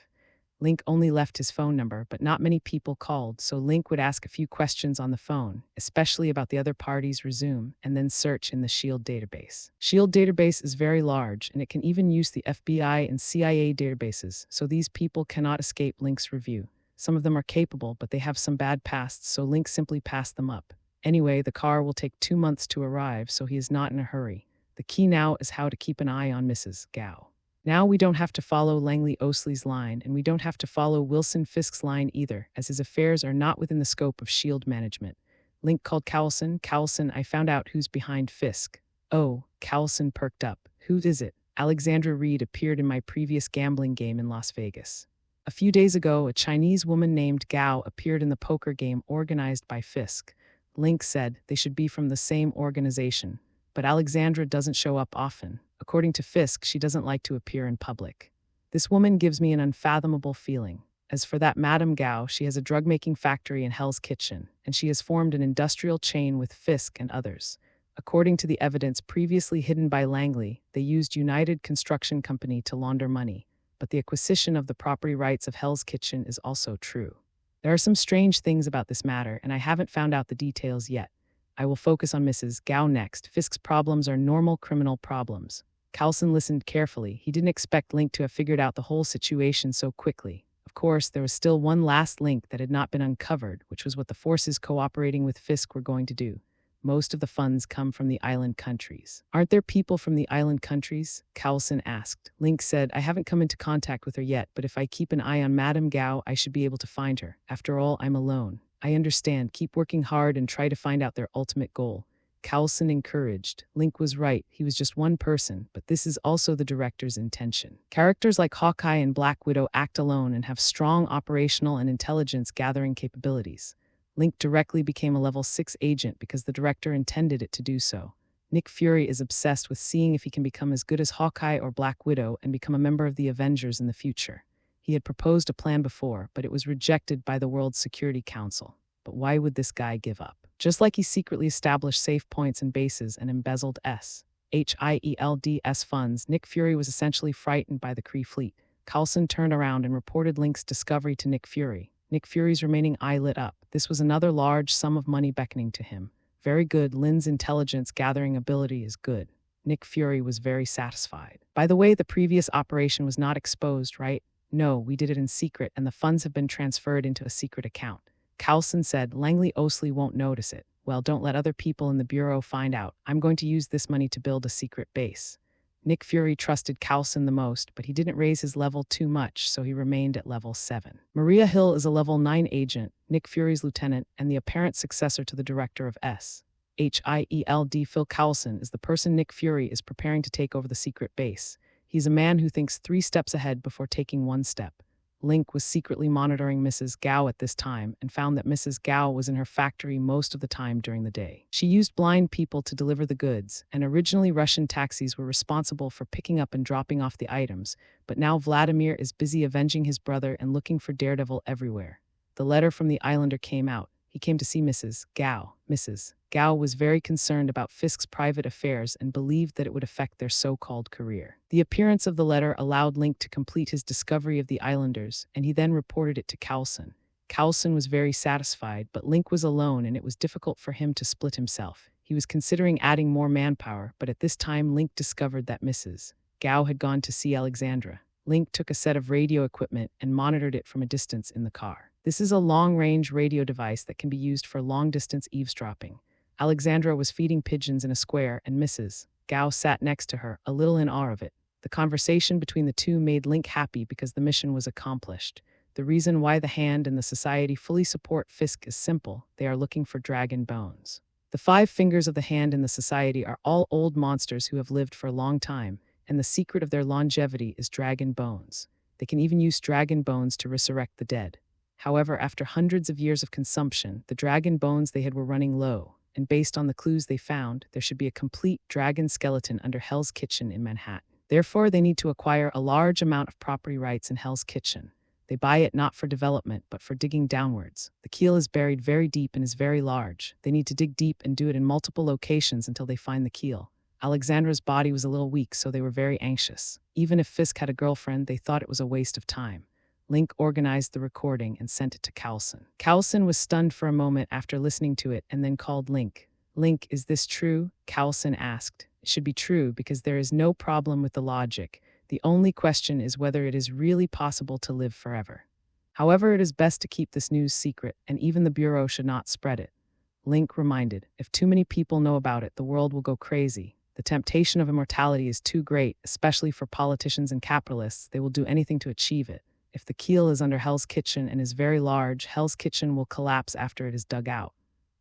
Link only left his phone number, but not many people called, so Link would ask a few questions on the phone, especially about the other party's resume, and then search in the SHIELD database. SHIELD database is very large, and it can even use the FBI and CIA databases, so these people cannot escape Link's review. Some of them are capable, but they have some bad pasts, so Link simply passed them up. Anyway, the car will take 2 months to arrive, so he is not in a hurry. The key now is how to keep an eye on Mrs. Gao. Now we don't have to follow Langley Osley's line, and we don't have to follow Wilson Fisk's line either, as his affairs are not within the scope of SHIELD management. Link called Cowlson. "Cowlson, I found out who's behind Fisk." "Oh," Cowlson perked up. "Who is it?" "Alexandra Reed appeared in my previous gambling game in Las Vegas. A few days ago, a Chinese woman named Gao appeared in the poker game organized by Fisk." Link said they should be from the same organization, but Alexandra doesn't show up often. According to Fisk, she doesn't like to appear in public. "This woman gives me an unfathomable feeling. As for that Madame Gao, she has a drug-making factory in Hell's Kitchen, and she has formed an industrial chain with Fisk and others. According to the evidence previously hidden by Langley, they used United Construction Company to launder money, but the acquisition of the property rights of Hell's Kitchen is also true. There are some strange things about this matter, and I haven't found out the details yet. I will focus on Mrs. Gao next. Fisk's problems are normal criminal problems." Cowlson listened carefully. He didn't expect Link to have figured out the whole situation so quickly. Of course, there was still one last link that had not been uncovered, which was what the forces cooperating with Fisk were going to do. Most of the funds come from the island countries. "Aren't there people from the island countries?" Cowlson asked. Link said, "I haven't come into contact with her yet, but if I keep an eye on Madame Gao, I should be able to find her. After all, I'm alone." "I understand. Keep working hard and try to find out their ultimate goal." Cowlson encouraged. Link was right. He was just one person, but this is also the director's intention. Characters like Hawkeye and Black Widow act alone and have strong operational and intelligence-gathering capabilities. Link directly became a level 6 agent because the director intended it to do so. Nick Fury is obsessed with seeing if he can become as good as Hawkeye or Black Widow and become a member of the Avengers in the future. He had proposed a plan before, but it was rejected by the World Security Council. But why would this guy give up? just like he secretly established safe points and bases and embezzled Hilds funds. Nick Fury was essentially frightened by the Kree fleet. Coulson turned around and reported Link's discovery to Nick Fury. Nick Fury's remaining eye lit up. This was another large sum of money beckoning to him. Very good. Lynn's intelligence gathering ability is good. Nick Fury was very satisfied. By the way, the previous operation was not exposed, right? No, we did it in secret, and the funds have been transferred into a secret account. Coulson said, Langley Osley won't notice it. Well, don't let other people in the Bureau find out. I'm going to use this money to build a secret base. Nick Fury trusted Coulson the most, but he didn't raise his level too much, so he remained at level 7. Maria Hill is a level 9 agent, Nick Fury's lieutenant, and the apparent successor to the director of SHIELD. Phil Coulson is the person Nick Fury is preparing to take over the secret base. He's a man who thinks 3 steps ahead before taking 1 step. Link was secretly monitoring Mrs. Gao at this time and found that Mrs. Gao was in her factory most of the time during the day. She used blind people to deliver the goods, and originally Russian taxis were responsible for picking up and dropping off the items, but now Vladimir is busy avenging his brother and looking for Daredevil everywhere. The letter from the Islander came out. He came to see Mrs. Gao. Mrs. Gao was very concerned about Fisk's private affairs and believed that it would affect their so-called career. The appearance of the letter allowed Link to complete his discovery of the Islanders, and he then reported it to Coulson. Coulson was very satisfied, but Link was alone and it was difficult for him to split himself. He was considering adding more manpower, but at this time Link discovered that Mrs. Gao had gone to see Alexandra. Link took a set of radio equipment and monitored it from a distance in the car. This is a long-range radio device that can be used for long-distance eavesdropping. Alexandra was feeding pigeons in a square, and Mrs. Gao sat next to her, a little in awe of it. The conversation between the two made Link happy because the mission was accomplished. The reason why the Hand and the Society fully support Fisk is simple. They are looking for dragon bones. The 5 fingers of the Hand and the Society are all old monsters who have lived for a long time, and the secret of their longevity is dragon bones. They can even use dragon bones to resurrect the dead. However, after hundreds of years of consumption, the dragon bones they had were running low, and based on the clues they found, there should be a complete dragon skeleton under Hell's Kitchen in Manhattan. Therefore, they need to acquire a large amount of property rights in Hell's Kitchen. They buy it not for development, but for digging downwards. The keel is buried very deep and is very large. They need to dig deep and do it in multiple locations until they find the keel. Alexandra's body was a little weak, so they were very anxious. Even if Fisk had a girlfriend, they thought it was a waste of time. Link organized the recording and sent it to Coulson. Coulson was stunned for a moment after listening to it and then called Link. Link, is this true? Coulson asked. It should be true because there is no problem with the logic. The only question is whether it is really possible to live forever. However, it is best to keep this news secret, and even the Bureau should not spread it. Link reminded, if too many people know about it, the world will go crazy. The temptation of immortality is too great, especially for politicians and capitalists. They will do anything to achieve it. If the keel is under Hell's Kitchen and is very large, Hell's Kitchen will collapse after it is dug out.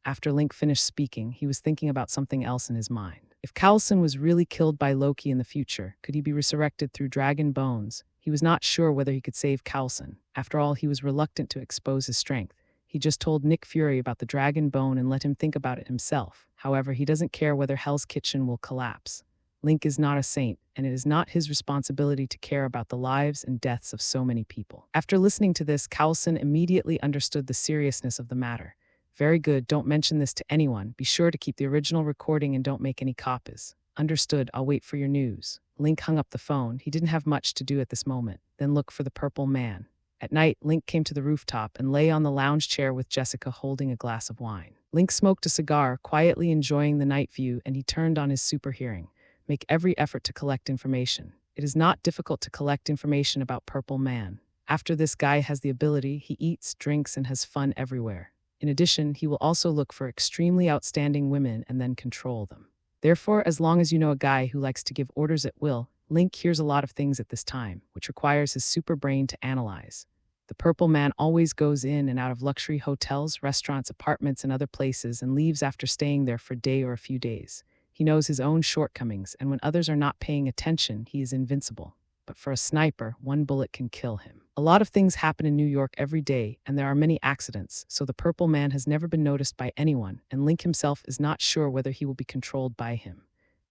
After Link finished speaking, he was thinking about something else in his mind. If Coulson was really killed by Loki in the future, could he be resurrected through dragon bones? He was not sure whether he could save Coulson. After all, he was reluctant to expose his strength. He just told Nick Fury about the dragon bone and let him think about it himself. However, he doesn't care whether Hell's Kitchen will collapse. Link is not a saint, and it is not his responsibility to care about the lives and deaths of so many people. After listening to this, Coulson immediately understood the seriousness of the matter. Very good, don't mention this to anyone. Be sure to keep the original recording and don't make any copies. Understood, I'll wait for your news. Link hung up the phone. He didn't have much to do at this moment. Then look for the purple man. At night, Link came to the rooftop and lay on the lounge chair with Jessica holding a glass of wine. Link smoked a cigar, quietly enjoying the night view, and he turned on his super hearing. Make every effort to collect information. It is not difficult to collect information about Purple Man. After this guy has the ability, he eats, drinks, and has fun everywhere. In addition, he will also look for extremely outstanding women and then control them. Therefore, as long as you know a guy who likes to give orders at will, Link hears a lot of things at this time, which requires his super brain to analyze. The Purple Man always goes in and out of luxury hotels, restaurants, apartments, and other places and leaves after staying there for a day or a few days. He knows his own shortcomings, and when others are not paying attention, he is invincible. But for a sniper, one bullet can kill him. A lot of things happen in New York every day, and there are many accidents, so the Purple Man has never been noticed by anyone, and Link himself is not sure whether he will be controlled by him.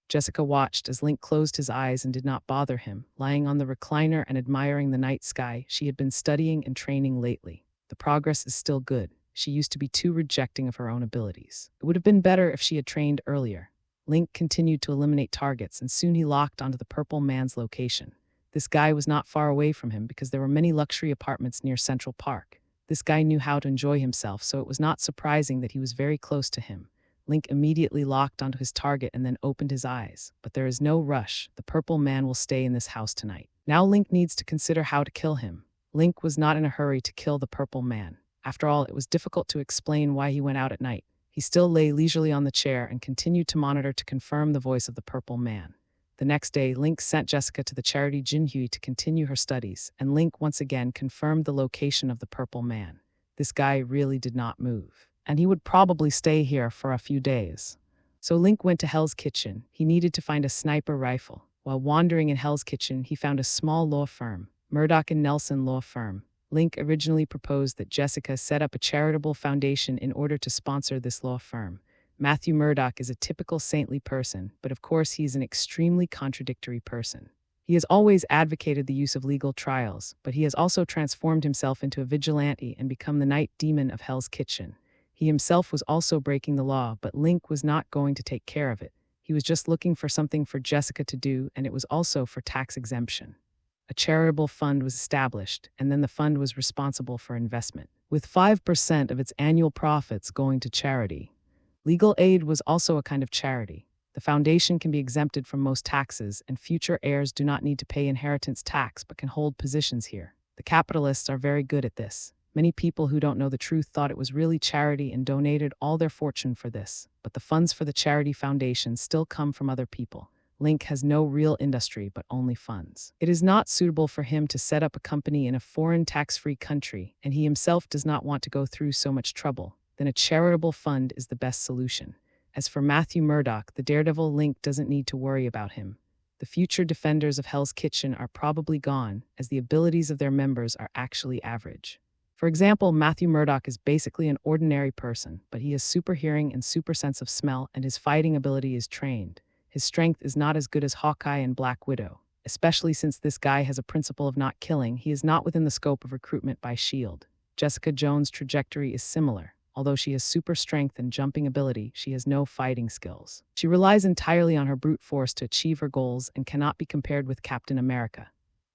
Jessica watched as Link closed his eyes and did not bother him, lying on the recliner and admiring the night sky. She had been studying and training lately. The progress is still good. She used to be too rejecting of her own abilities. It would have been better if she had trained earlier. Link continued to eliminate targets, and soon he locked onto the purple man's location. This guy was not far away from him because there were many luxury apartments near Central Park. This guy knew how to enjoy himself, so it was not surprising that he was very close to him. Link immediately locked onto his target and then opened his eyes. But there is no rush. The purple man will stay in this house tonight. Now Link needs to consider how to kill him. Link was not in a hurry to kill the purple man. After all, it was difficult to explain why he went out at night. He still lay leisurely on the chair and continued to monitor to confirm the voice of the purple man. The next day, Link sent Jessica to the charity Jinhui to continue her studies, and Link once again confirmed the location of the purple man. This guy really did not move, and he would probably stay here for a few days. So Link went to Hell's Kitchen. He needed to find a sniper rifle. While wandering in Hell's Kitchen, he found a small law firm, Murdoch and Nelson Law Firm. Link originally proposed that Jessica set up a charitable foundation in order to sponsor this law firm. Matthew Murdoch is a typical saintly person, but of course he is an extremely contradictory person. He has always advocated the use of legal trials, but he has also transformed himself into a vigilante and become the night demon of Hell's Kitchen. He himself was also breaking the law, but Link was not going to take care of it. He was just looking for something for Jessica to do, and it was also for tax exemption. A charitable fund was established, and then the fund was responsible for investment, with 5% of its annual profits going to charity. Legal aid was also a kind of charity. The foundation can be exempted from most taxes, and future heirs do not need to pay inheritance tax but can hold positions here. The capitalists are very good at this. Many people who don't know the truth thought it was really charity and donated all their fortune for this, but the funds for the charity foundation still come from other people. Link has no real industry but only funds. It is not suitable for him to set up a company in a foreign tax-free country, and he himself does not want to go through so much trouble. Then a charitable fund is the best solution. As for Matthew Murdoch, the daredevil Link doesn't need to worry about him. The future defenders of Hell's Kitchen are probably gone, as the abilities of their members are actually average. For example, Matthew Murdoch is basically an ordinary person, but he has super hearing and super sense of smell, and his fighting ability is trained. His strength is not as good as Hawkeye and Black Widow. Especially since this guy has a principle of not killing, he is not within the scope of recruitment by S.H.I.E.L.D. Jessica Jones' trajectory is similar. Although she has super strength and jumping ability, she has no fighting skills. She relies entirely on her brute force to achieve her goals and cannot be compared with Captain America.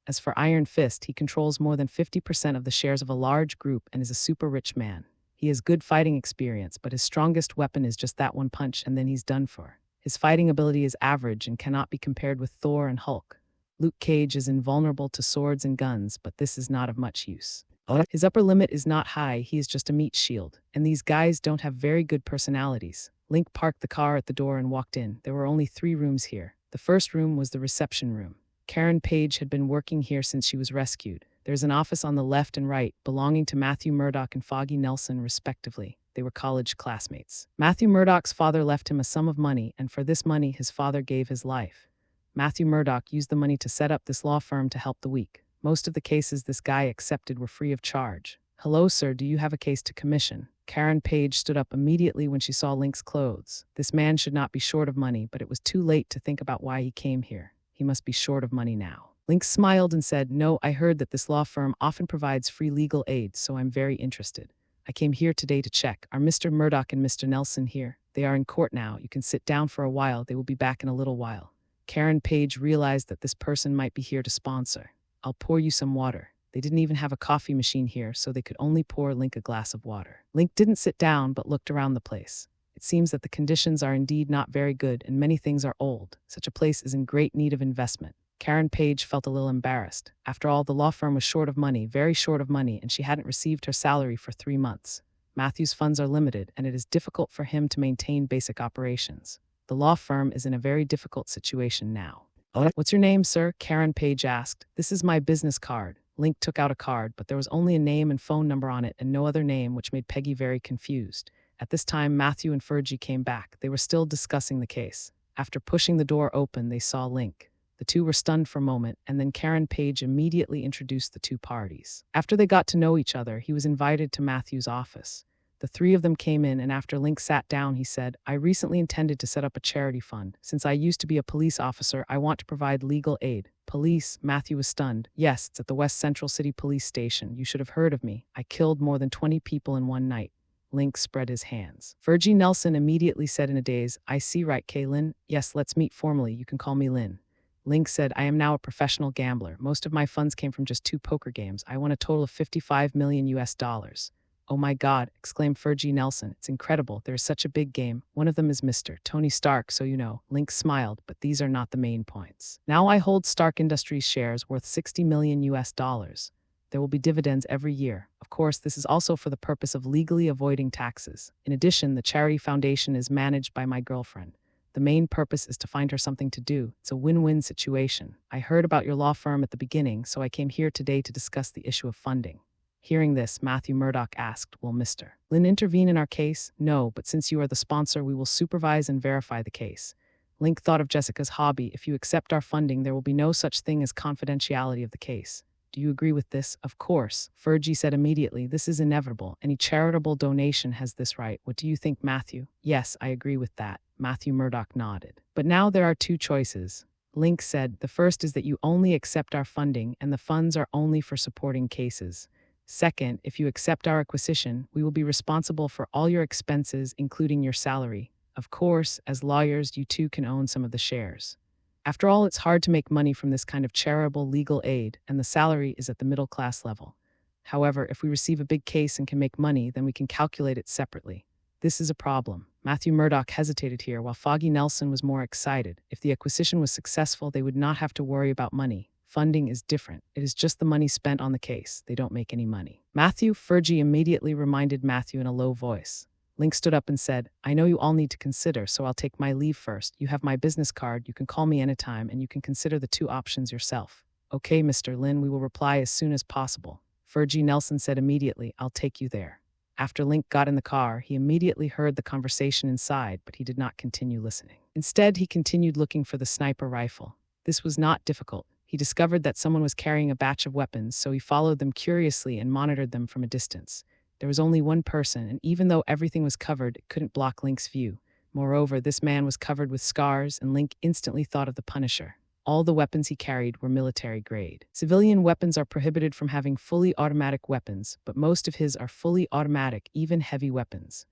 As for Iron Fist, he controls more than 50% of the shares of a large group and is a super rich man. He has good fighting experience, but his strongest weapon is just that one punch and then he's done for. His fighting ability is average and cannot be compared with Thor and Hulk. Luke Cage is invulnerable to swords and guns, but this is not of much use. His upper limit is not high, he is just a meat shield, and these guys don't have very good personalities. Link parked the car at the door and walked in. There were only 3 rooms here. The first room was the reception room. Karen Page had been working here since she was rescued. There's an office on the left and right, belonging to Matthew Murdoch and Foggy Nelson, respectively. They were college classmates. Matthew Murdoch's father left him a sum of money, and for this money, his father gave his life. Matthew Murdoch used the money to set up this law firm to help the weak. Most of the cases this guy accepted were free of charge. "Hello, sir, do you have a case to commission?" Karen Page stood up immediately when she saw Link's clothes. This man should not be short of money, but it was too late to think about why he came here. He must be short of money now. Link smiled and said, "No, I heard that this law firm often provides free legal aid, so I'm very interested. I came here today to check. Are Mr. Murdoch and Mr. Nelson here? They are in court now. You can sit down for a while. They will be back in a little while." Karen Page realized that this person might be here to sponsor. "I'll pour you some water." They didn't even have a coffee machine here, so they could only pour Link a glass of water. Link didn't sit down, but looked around the place. It seems that the conditions are indeed not very good, and many things are old. Such a place is in great need of investment. Karen Page felt a little embarrassed. After all, the law firm was short of money, very short of money, and she hadn't received her salary for 3 months. Matthew's funds are limited, and it is difficult for him to maintain basic operations. The law firm is in a very difficult situation now. "What's your name, sir?" Karen Page asked. "This is my business card." Link took out a card, but there was only a name and phone number on it and no other name, which made Peggy very confused. At this time, Matthew and Fergie came back. They were still discussing the case. After pushing the door open, they saw Link. The two were stunned for a moment, and then Karen Page immediately introduced the two parties. After they got to know each other, he was invited to Matthew's office. The 3 of them came in, and after Link sat down, he said, "I recently intended to set up a charity fund. Since I used to be a police officer, I want to provide legal aid." "Police?" Matthew was stunned. "Yes, it's at the West Central City Police Station. You should have heard of me. I killed more than 20 people in one night." Link spread his hands. Fergie Nelson immediately said in a daze, I see right, Lin. Yes, let's meet formally. You can call me Lin. Link said, I am now a professional gambler. Most of my funds came from just 2 poker games. I won a total of 55 million US dollars. Oh my God, exclaimed Fergie Nelson. It's incredible. There is such a big game. One of them is Mr. Tony Stark, so you know. Link smiled, but these are not the main points. Now I hold Stark Industries shares worth 60 million US dollars. There will be dividends every year. Of course, this is also for the purpose of legally avoiding taxes. In addition, the charity foundation is managed by my girlfriend. The main purpose is to find her something to do. It's a win-win situation. I heard about your law firm at the beginning, so I came here today to discuss the issue of funding. Hearing this, Matthew Murdoch asked, will Mr. Lin intervene in our case? No, but since you are the sponsor, we will supervise and verify the case. Link thought of Jessica's hobby. If you accept our funding, there will be no such thing as confidentiality of the case. Do you agree with this? Of course. Fergie said immediately, this is inevitable. Any charitable donation has this right. What do you think, Matthew? Yes, I agree with that. Matthew Murdoch nodded. But now there are 2 choices. Link said, the first is that you only accept our funding and the funds are only for supporting cases. Second, if you accept our acquisition, we will be responsible for all your expenses, including your salary. Of course, as lawyers, you too can own some of the shares. After all, it's hard to make money from this kind of charitable legal aid, and the salary is at the middle class level. However, if we receive a big case and can make money, then we can calculate it separately. This is a problem. Matthew Murdoch hesitated here, while Foggy Nelson was more excited. If the acquisition was successful, they would not have to worry about money. Funding is different. It is just the money spent on the case. They don't make any money. Matthew, Fergie immediately reminded Matthew in a low voice. Link stood up and said, I know you all need to consider, so I'll take my leave first. You have my business card, you can call me anytime, and you can consider the 2 options yourself. Okay, Mr. Lin, we will reply as soon as possible. Fergie Nelson said immediately, I'll take you there. After Link got in the car, he immediately heard the conversation inside, but he did not continue listening. Instead, he continued looking for the sniper rifle. This was not difficult. He discovered that someone was carrying a batch of weapons, so he followed them curiously and monitored them from a distance. There was only one person, and even though everything was covered, it couldn't block Link's view. Moreover, this man was covered with scars, and Link instantly thought of the Punisher. All the weapons he carried were military grade. Civilian weapons are prohibited from having fully automatic weapons, but most of his are fully automatic, even heavy weapons.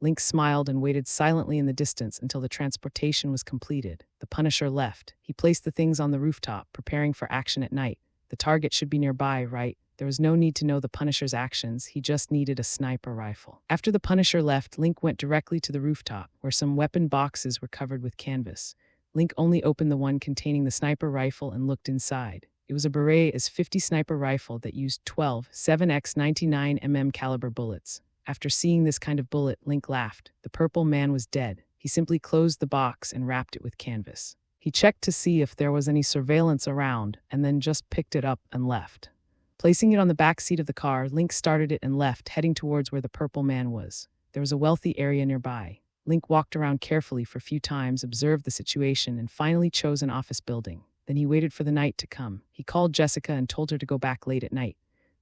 Link smiled and waited silently in the distance until the transportation was completed. The Punisher left. He placed the things on the rooftop, preparing for action at night. The target should be nearby, right? There was no need to know the Punisher's actions. He just needed a sniper rifle. After the Punisher left, Link went directly to the rooftop, where some weapon boxes were covered with canvas. Link only opened the one containing the sniper rifle and looked inside. It was a Beret S50 sniper rifle that used 12 7x 99mm caliber bullets. After seeing this kind of bullet, Link laughed. The purple man was dead. He simply closed the box and wrapped it with canvas. He checked to see if there was any surveillance around, and then just picked it up and left. Placing it on the back seat of the car, Link started it and left, heading towards where the purple man was. There was a wealthy area nearby. Link walked around carefully for a few times, observed the situation, and finally chose an office building. Then he waited for the night to come. He called Jessica and told her to go back late at night.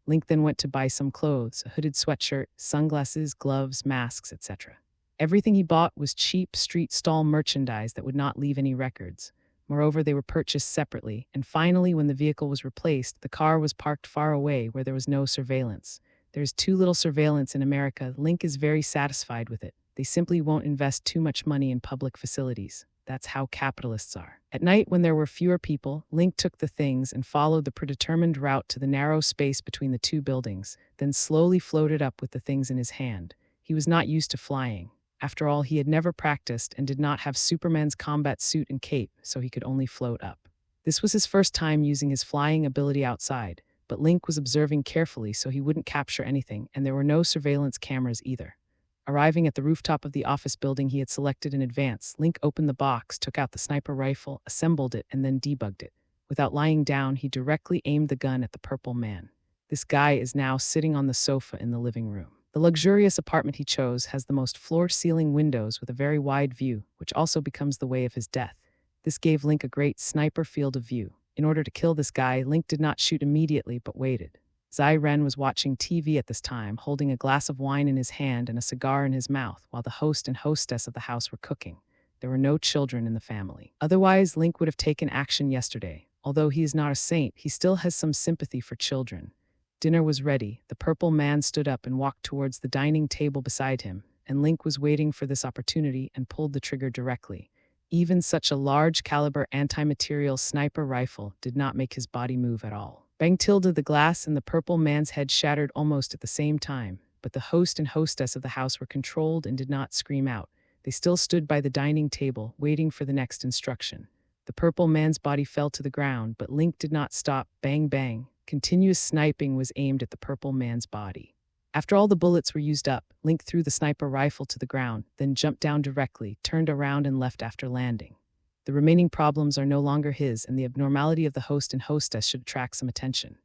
Link then went to buy some clothes, a hooded sweatshirt, sunglasses, gloves, masks, etc. Everything he bought was cheap street stall merchandise that would not leave any records. Moreover, they were purchased separately, and finally, when the vehicle was replaced, the car was parked far away where there was no surveillance. There is too little surveillance in America. Link is very satisfied with it. They simply won't invest too much money in public facilities. That's how capitalists are. At night, when there were fewer people, Link took the things and followed the predetermined route to the narrow space between the 2 buildings, then slowly floated up with the things in his hand. He was not used to flying. After all, he had never practiced and did not have Superman's combat suit and cape, so he could only float up. This was his first time using his flying ability outside, but Link was observing carefully so he wouldn't capture anything, and there were no surveillance cameras either. Arriving at the rooftop of the office building he had selected in advance, Link opened the box, took out the sniper rifle, assembled it, and then debugged it. Without lying down, he directly aimed the gun at the purple man. This guy is now sitting on the sofa in the living room. The luxurious apartment he chose has the most floor-ceiling windows with a very wide view, which also becomes the way of his death. This gave Link a great sniper field of view. In order to kill this guy, Link did not shoot immediately but waited. Zai Ren was watching TV at this time, holding a glass of wine in his hand and a cigar in his mouth, while the host and hostess of the house were cooking. There were no children in the family. Otherwise, Link would have taken action yesterday. Although he is not a saint, he still has some sympathy for children. Dinner was ready. The purple man stood up and walked towards the dining table beside him, and Link was waiting for this opportunity and pulled the trigger directly. Even such a large caliber anti-material sniper rifle did not make his body move at all. Bang tilde, the glass in the purple man's head shattered almost at the same time, but the host and hostess of the house were controlled and did not scream out. They still stood by the dining table, waiting for the next instruction. The purple man's body fell to the ground, but Link did not stop. Bang, bang. Continuous sniping was aimed at the purple man's body. After all the bullets were used up, Link threw the sniper rifle to the ground, then jumped down directly, turned around and left after landing. The remaining problems are no longer his, and the abnormality of the host and hostess should attract some attention.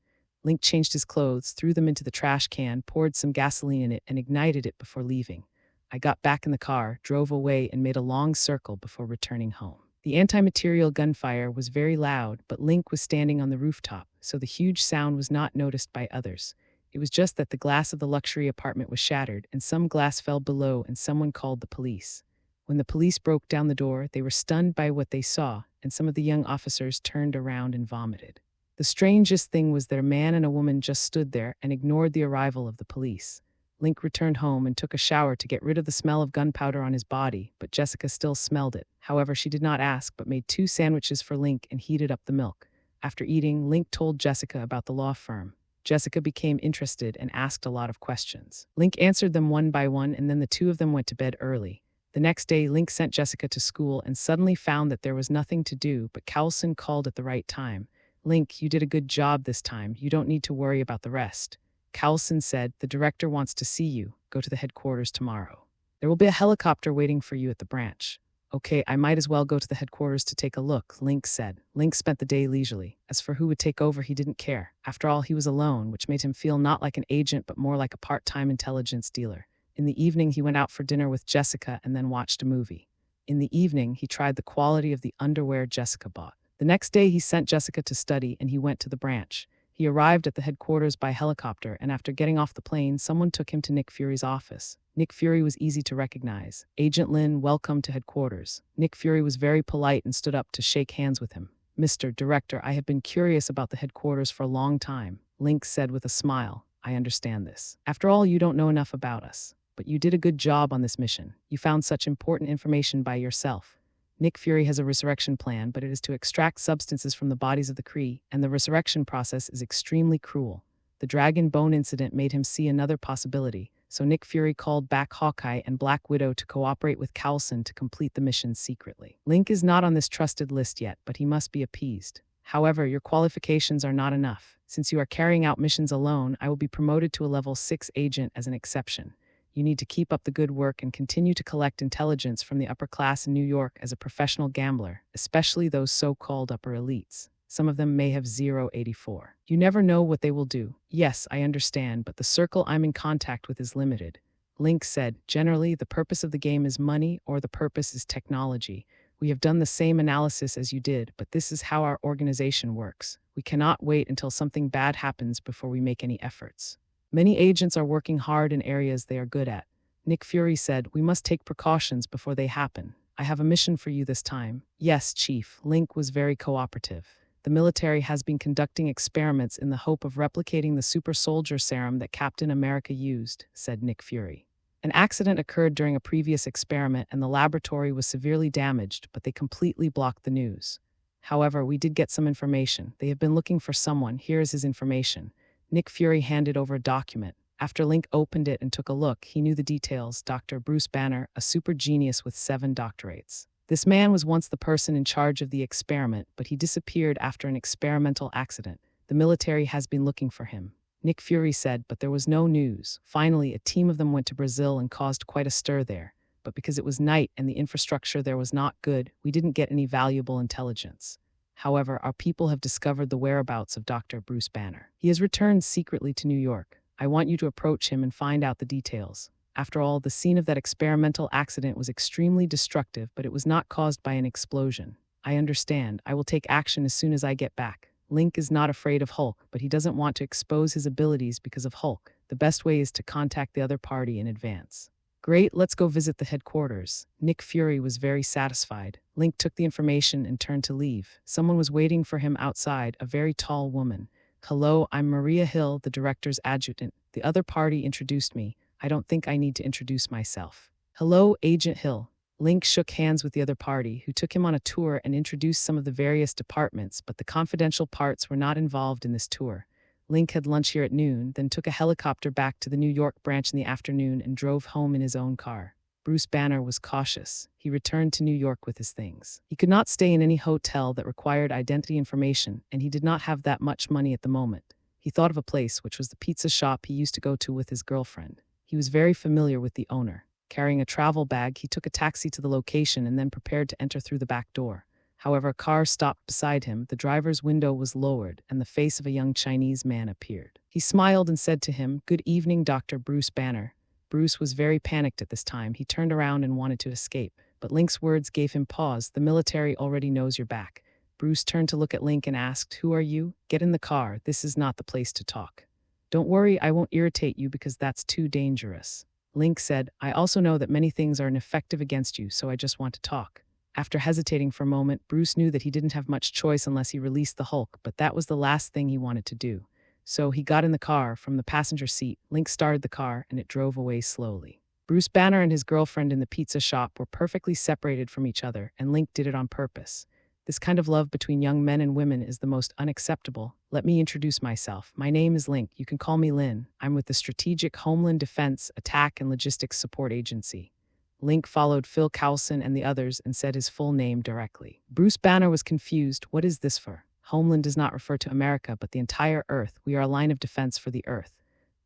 Link changed his clothes, threw them into the trash can, poured some gasoline in it, and ignited it before leaving. I got back in the car, drove away, and made a long circle before returning home. The anti-material gunfire was very loud, but Link was standing on the rooftop, so the huge sound was not noticed by others. It was just that the glass of the luxury apartment was shattered, and some glass fell below, and someone called the police. When the police broke down the door, they were stunned by what they saw, and some of the young officers turned around and vomited. The strangest thing was that a man and a woman just stood there and ignored the arrival of the police. Link returned home and took a shower to get rid of the smell of gunpowder on his body, but Jessica still smelled it. However, she did not ask, but made 2 sandwiches for Link and heated up the milk. After eating, Link told Jessica about the law firm. Jessica became interested and asked a lot of questions. Link answered them one by one, and then the 2 of them went to bed early. The next day, Link sent Jessica to school and suddenly found that there was nothing to do, but Coulson called at the right time. "Link, you did a good job this time. You don't need to worry about the rest." Coulson said, "The director wants to see you. Go to the headquarters tomorrow. There will be a helicopter waiting for you at the branch." "Okay, I might as well go to the headquarters to take a look," Link said. Link spent the day leisurely. As for who would take over, he didn't care. After all, he was alone, which made him feel not like an agent but more like a part-time intelligence dealer. In the evening, he went out for dinner with Jessica and then watched a movie. In the evening, he tried the quality of the underwear Jessica bought. The next day, he sent Jessica to study and he went to the branch. He arrived at the headquarters by helicopter, and after getting off the plane, someone took him to Nick Fury's office. Nick Fury was easy to recognize. "Agent Lin, welcome to headquarters." Nick Fury was very polite and stood up to shake hands with him. "Mr. Director, I have been curious about the headquarters for a long time," Link said with a smile. "I understand this. After all, you don't know enough about us. But you did a good job on this mission. You found such important information by yourself. Nick Fury has a resurrection plan, but it is to extract substances from the bodies of the Kree, and the resurrection process is extremely cruel. The Dragon Bone incident made him see another possibility, so Nick Fury called back Hawkeye and Black Widow to cooperate with Coulson to complete the mission secretly. Link is not on this trusted list yet, but he must be appeased. However, your qualifications are not enough. Since you are carrying out missions alone, I will be promoted to a level 6 agent as an exception. You need to keep up the good work and continue to collect intelligence from the upper class in New York as a professional gambler, especially those so-called upper elites. Some of them may have 084. You never know what they will do. Yes, I understand, but the circle I'm in contact with is limited." Link said, "Generally, the purpose of the game is money or the purpose is technology. We have done the same analysis as you did, but this is how our organization works. We cannot wait until something bad happens before we make any efforts. Many agents are working hard in areas they are good at." Nick Fury said, "We must take precautions before they happen. I have a mission for you this time." "Yes, Chief." Link was very cooperative. "The military has been conducting experiments in the hope of replicating the super soldier serum that Captain America used," said Nick Fury. "An accident occurred during a previous experiment and the laboratory was severely damaged, but they completely blocked the news. However, we did get some information. They have been looking for someone. Here is his information." Nick Fury handed over a document. After Link opened it and took a look, he knew the details. Dr. Bruce Banner, a super genius with 7 doctorates. This man was once the person in charge of the experiment, but he disappeared after an experimental accident. The military has been looking for him. Nick Fury said, but there was no news. Finally, a team of them went to Brazil and caused quite a stir there. But because it was night and the infrastructure there was not good, we didn't get any valuable intelligence. However, our people have discovered the whereabouts of Dr. Bruce Banner. He has returned secretly to New York. I want you to approach him and find out the details. After all, the scene of that experimental accident was extremely destructive, but it was not caused by an explosion. I understand. I will take action as soon as I get back. Link is not afraid of Hulk, but he doesn't want to expose his abilities because of Hulk. The best way is to contact the other party in advance. Great, let's go visit the headquarters. Nick Fury was very satisfied. Link took the information and turned to leave. Someone was waiting for him outside, a very tall woman. Hello, I'm Maria Hill, the director's adjutant. The other party introduced me. I don't think I need to introduce myself. Hello, Agent Hill. Link shook hands with the other party, who took him on a tour and introduced some of the various departments, but the confidential parts were not involved in this tour. Link had lunch here at noon, then took a helicopter back to the New York branch in the afternoon and drove home in his own car. Bruce Banner was cautious. He returned to New York with his things. He could not stay in any hotel that required identity information, and he did not have that much money at the moment. He thought of a place, which was the pizza shop he used to go to with his girlfriend. He was very familiar with the owner. Carrying a travel bag, he took a taxi to the location and then prepared to enter through the back door. However, a car stopped beside him, the driver's window was lowered, and the face of a young Chinese man appeared. He smiled and said to him, "Good evening, Dr. Bruce Banner." Bruce was very panicked at this time. He turned around and wanted to escape, but Link's words gave him pause. "The military already knows you're back." Bruce turned to look at Link and asked, "Who are you? Get in the car. This is not the place to talk." "Don't worry, I won't irritate you because that's too dangerous." Link said, "I also know that many things are ineffective against you, so I just want to talk." After hesitating for a moment, Bruce knew that he didn't have much choice unless he released the Hulk, but that was the last thing he wanted to do. So he got in the car. From the passenger seat, Link started the car, and it drove away slowly. Bruce Banner and his girlfriend in the pizza shop were perfectly separated from each other, and Link did it on purpose. This kind of love between young men and women is the most unacceptable. Let me introduce myself. My name is Link. You can call me Lin. I'm with the Strategic Homeland Defense, Attack, and Logistics Support Agency. Link followed Phil Coulson and the others and said his full name directly. Bruce Banner was confused. What is this for? Homeland does not refer to America, but the entire Earth. We are a line of defense for the Earth.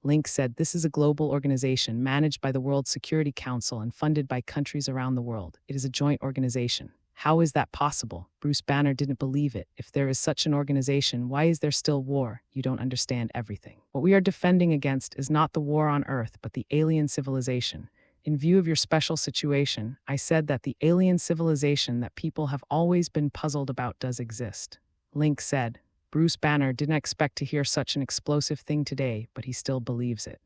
Link said, "This is a global organization managed by the World Security Council and funded by countries around the world. It is a joint organization." "How is that possible?" Bruce Banner didn't believe it. "If there is such an organization, why is there still war? You don't understand everything. What we are defending against is not the war on Earth, but the alien civilization. In view of your special situation, I said that the alien civilization that people have always been puzzled about does exist." Link said. Bruce Banner didn't expect to hear such an explosive thing today, but he still believes it.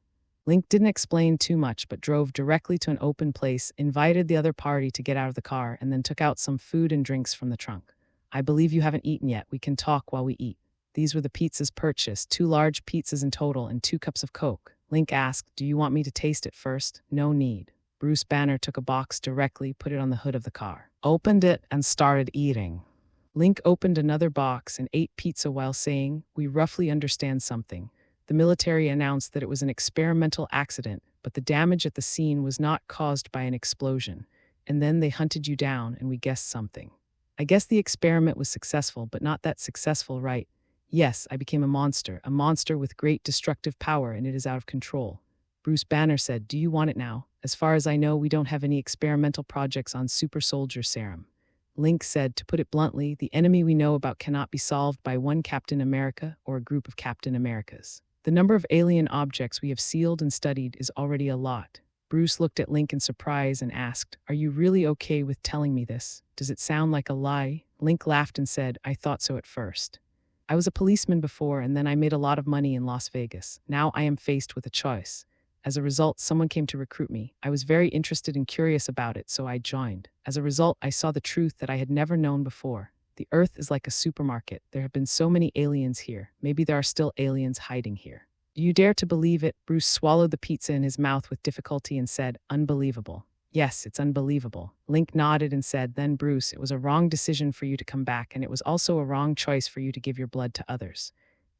Link didn't explain too much, but drove directly to an open place, invited the other party to get out of the car, and then took out some food and drinks from the trunk. "I believe you haven't eaten yet. We can talk while we eat." These were the pizzas purchased, 2 large pizzas in total and 2 cups of Coke. Link asked, "Do you want me to taste it first?" "No need." Bruce Banner took a box directly, put it on the hood of the car, opened it, and started eating. Link opened another box and ate pizza while saying, "We roughly understand something. The military announced that it was an experimental accident, but the damage at the scene was not caused by an explosion. And then they hunted you down and we guessed something. I guess the experiment was successful, but not that successful, right? Yes, I became a monster with great destructive power, and it is out of control." Bruce Banner said, "Do you want it now? As far as I know, we don't have any experimental projects on super soldier serum." Link said, "To put it bluntly, the enemy we know about cannot be solved by one Captain America or a group of Captain Americas. The number of alien objects we have sealed and studied is already a lot." Bruce looked at Link in surprise and asked, "Are you really okay with telling me this? Does it sound like a lie?" Link laughed and said, "I thought so at first. I was a policeman before, and then I made a lot of money in Las Vegas. Now I am faced with a choice. As a result, someone came to recruit me. I was very interested and curious about it, so I joined. As a result, I saw the truth that I had never known before. The Earth is like a supermarket. There have been so many aliens here. Maybe there are still aliens hiding here. Do you dare to believe it?" Bruce swallowed the pizza in his mouth with difficulty and said, "Unbelievable." "Yes, it's unbelievable." Link nodded and said, "Then Bruce, it was a wrong decision for you to come back, and it was also a wrong choice for you to give your blood to others."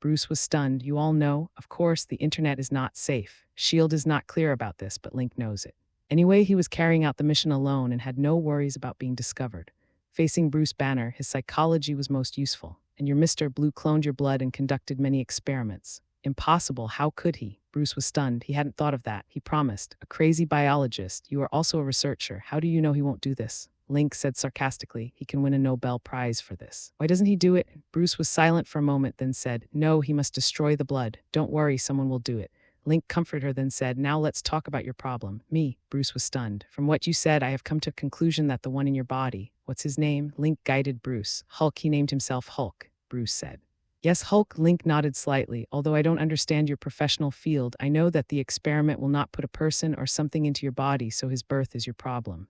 Bruce was stunned. "You all know, of course, the internet is not safe. S.H.I.E.L.D. is not clear about this, but Link knows it. Anyway, he was carrying out the mission alone and had no worries about being discovered. Facing Bruce Banner, his psychology was most useful. "And your Mr. Blue cloned your blood and conducted many experiments." "Impossible, how could he?" Bruce was stunned. He hadn't thought of that. He promised. "A crazy biologist. You are also a researcher. How do you know he won't do this?" Link said sarcastically, "He can win a Nobel Prize for this. Why doesn't he do it?" Bruce was silent for a moment, then said, "No, he must destroy the blood. Don't worry, someone will do it." Link comforted her, then said, "Now let's talk about your problem." "Me?" Bruce was stunned. "From what you said, I have come to a conclusion that the one in your body—" "What's his name?" Link guided Bruce. "Hulk. He named himself Hulk," Bruce said. "Yes, Hulk." Link nodded slightly. "Although I don't understand your professional field, I know that the experiment will not put a person or something into your body, so his birth is your problem."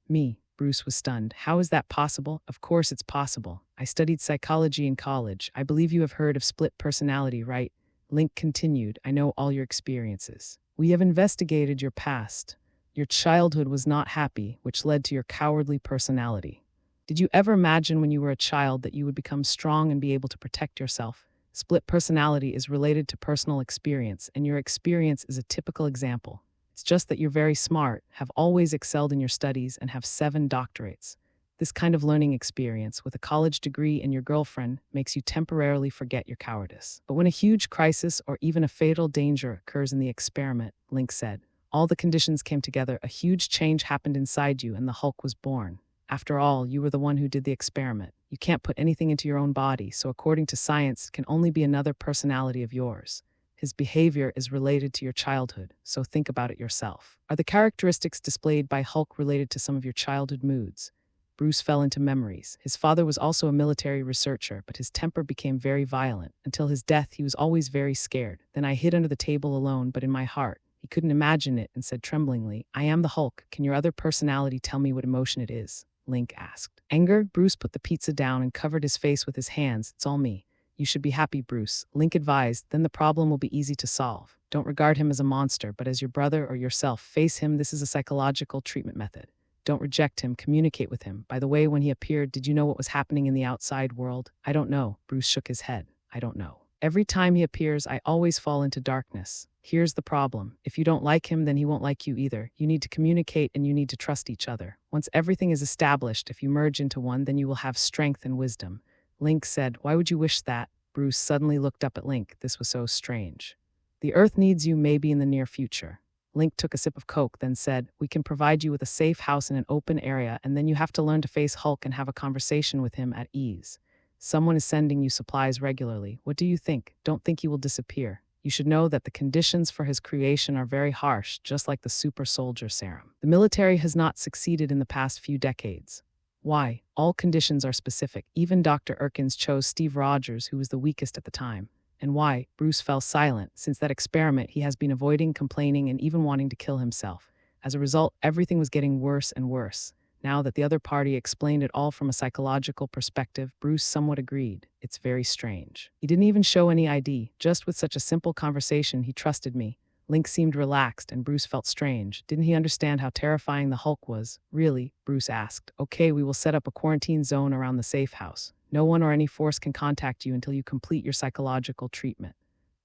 "Me?" Bruce was stunned. How is that possible? Of course it's possible. I studied psychology in college. I believe you have heard of split personality, right? Link continued. I know all your experiences. We have investigated your past. Your childhood was not happy, which led to your cowardly personality. Did you ever imagine when you were a child that you would become strong and be able to protect yourself? Split personality is related to personal experience, and your experience is a typical example. It's just that you're very smart, have always excelled in your studies, and have 7 doctorates. This kind of learning experience, with a college degree and your girlfriend, makes you temporarily forget your cowardice. But when a huge crisis or even a fatal danger occurs in the experiment, Link said, all the conditions came together, a huge change happened inside you, and the Hulk was born. After all, you were the one who did the experiment. You can't put anything into your own body, so according to science, it can only be another personality of yours. His behavior is related to your childhood, so think about it yourself. Are the characteristics displayed by Hulk related to some of your childhood moods? Bruce fell into memories. His father was also a military researcher, but his temper became very violent. Until his death, he was always very scared. Then I hid under the table alone, but in my heart. He couldn't imagine it and said tremblingly, I am the Hulk. Can your other personality tell me what emotion it is? Link asked. Anger? Bruce put the pizza down and covered his face with his hands. It's all me. You should be happy, Bruce. Link advised, then the problem will be easy to solve. Don't regard him as a monster, but as your brother or yourself. Face him. This is a psychological treatment method. Don't reject him. Communicate with him. By the way, when he appeared, did you know what was happening in the outside world? I don't know. Bruce shook his head. I don't know. Every time he appears, I always fall into darkness. Here's the problem. If you don't like him, then he won't like you either. You need to communicate and you need to trust each other. Once everything is established, if you merge into one, then you will have strength and wisdom. Link said, why would you wish that? Bruce suddenly looked up at Link. This was so strange. The Earth needs you maybe in the near future. Link took a sip of Coke, then said, we can provide you with a safe house in an open area, and then you have to learn to face Hulk and have a conversation with him at ease. Someone is sending you supplies regularly. What do you think? Don't think he will disappear. You should know that the conditions for his creation are very harsh, just like the super soldier serum. The military has not succeeded in the past few decades. Why? All conditions are specific. Even Dr. Erkins chose Steve Rogers, who was the weakest at the time. And why? Bruce fell silent. Since that experiment, he has been avoiding, complaining, and even wanting to kill himself. As a result, everything was getting worse and worse. Now that the other party explained it all from a psychological perspective, Bruce somewhat agreed. It's very strange. He didn't even show any ID. Just with such a simple conversation, he trusted me. Link seemed relaxed, and Bruce felt strange. Didn't he understand how terrifying the Hulk was? Really? Bruce asked. Okay, we will set up a quarantine zone around the safe house. No one or any force can contact you until you complete your psychological treatment.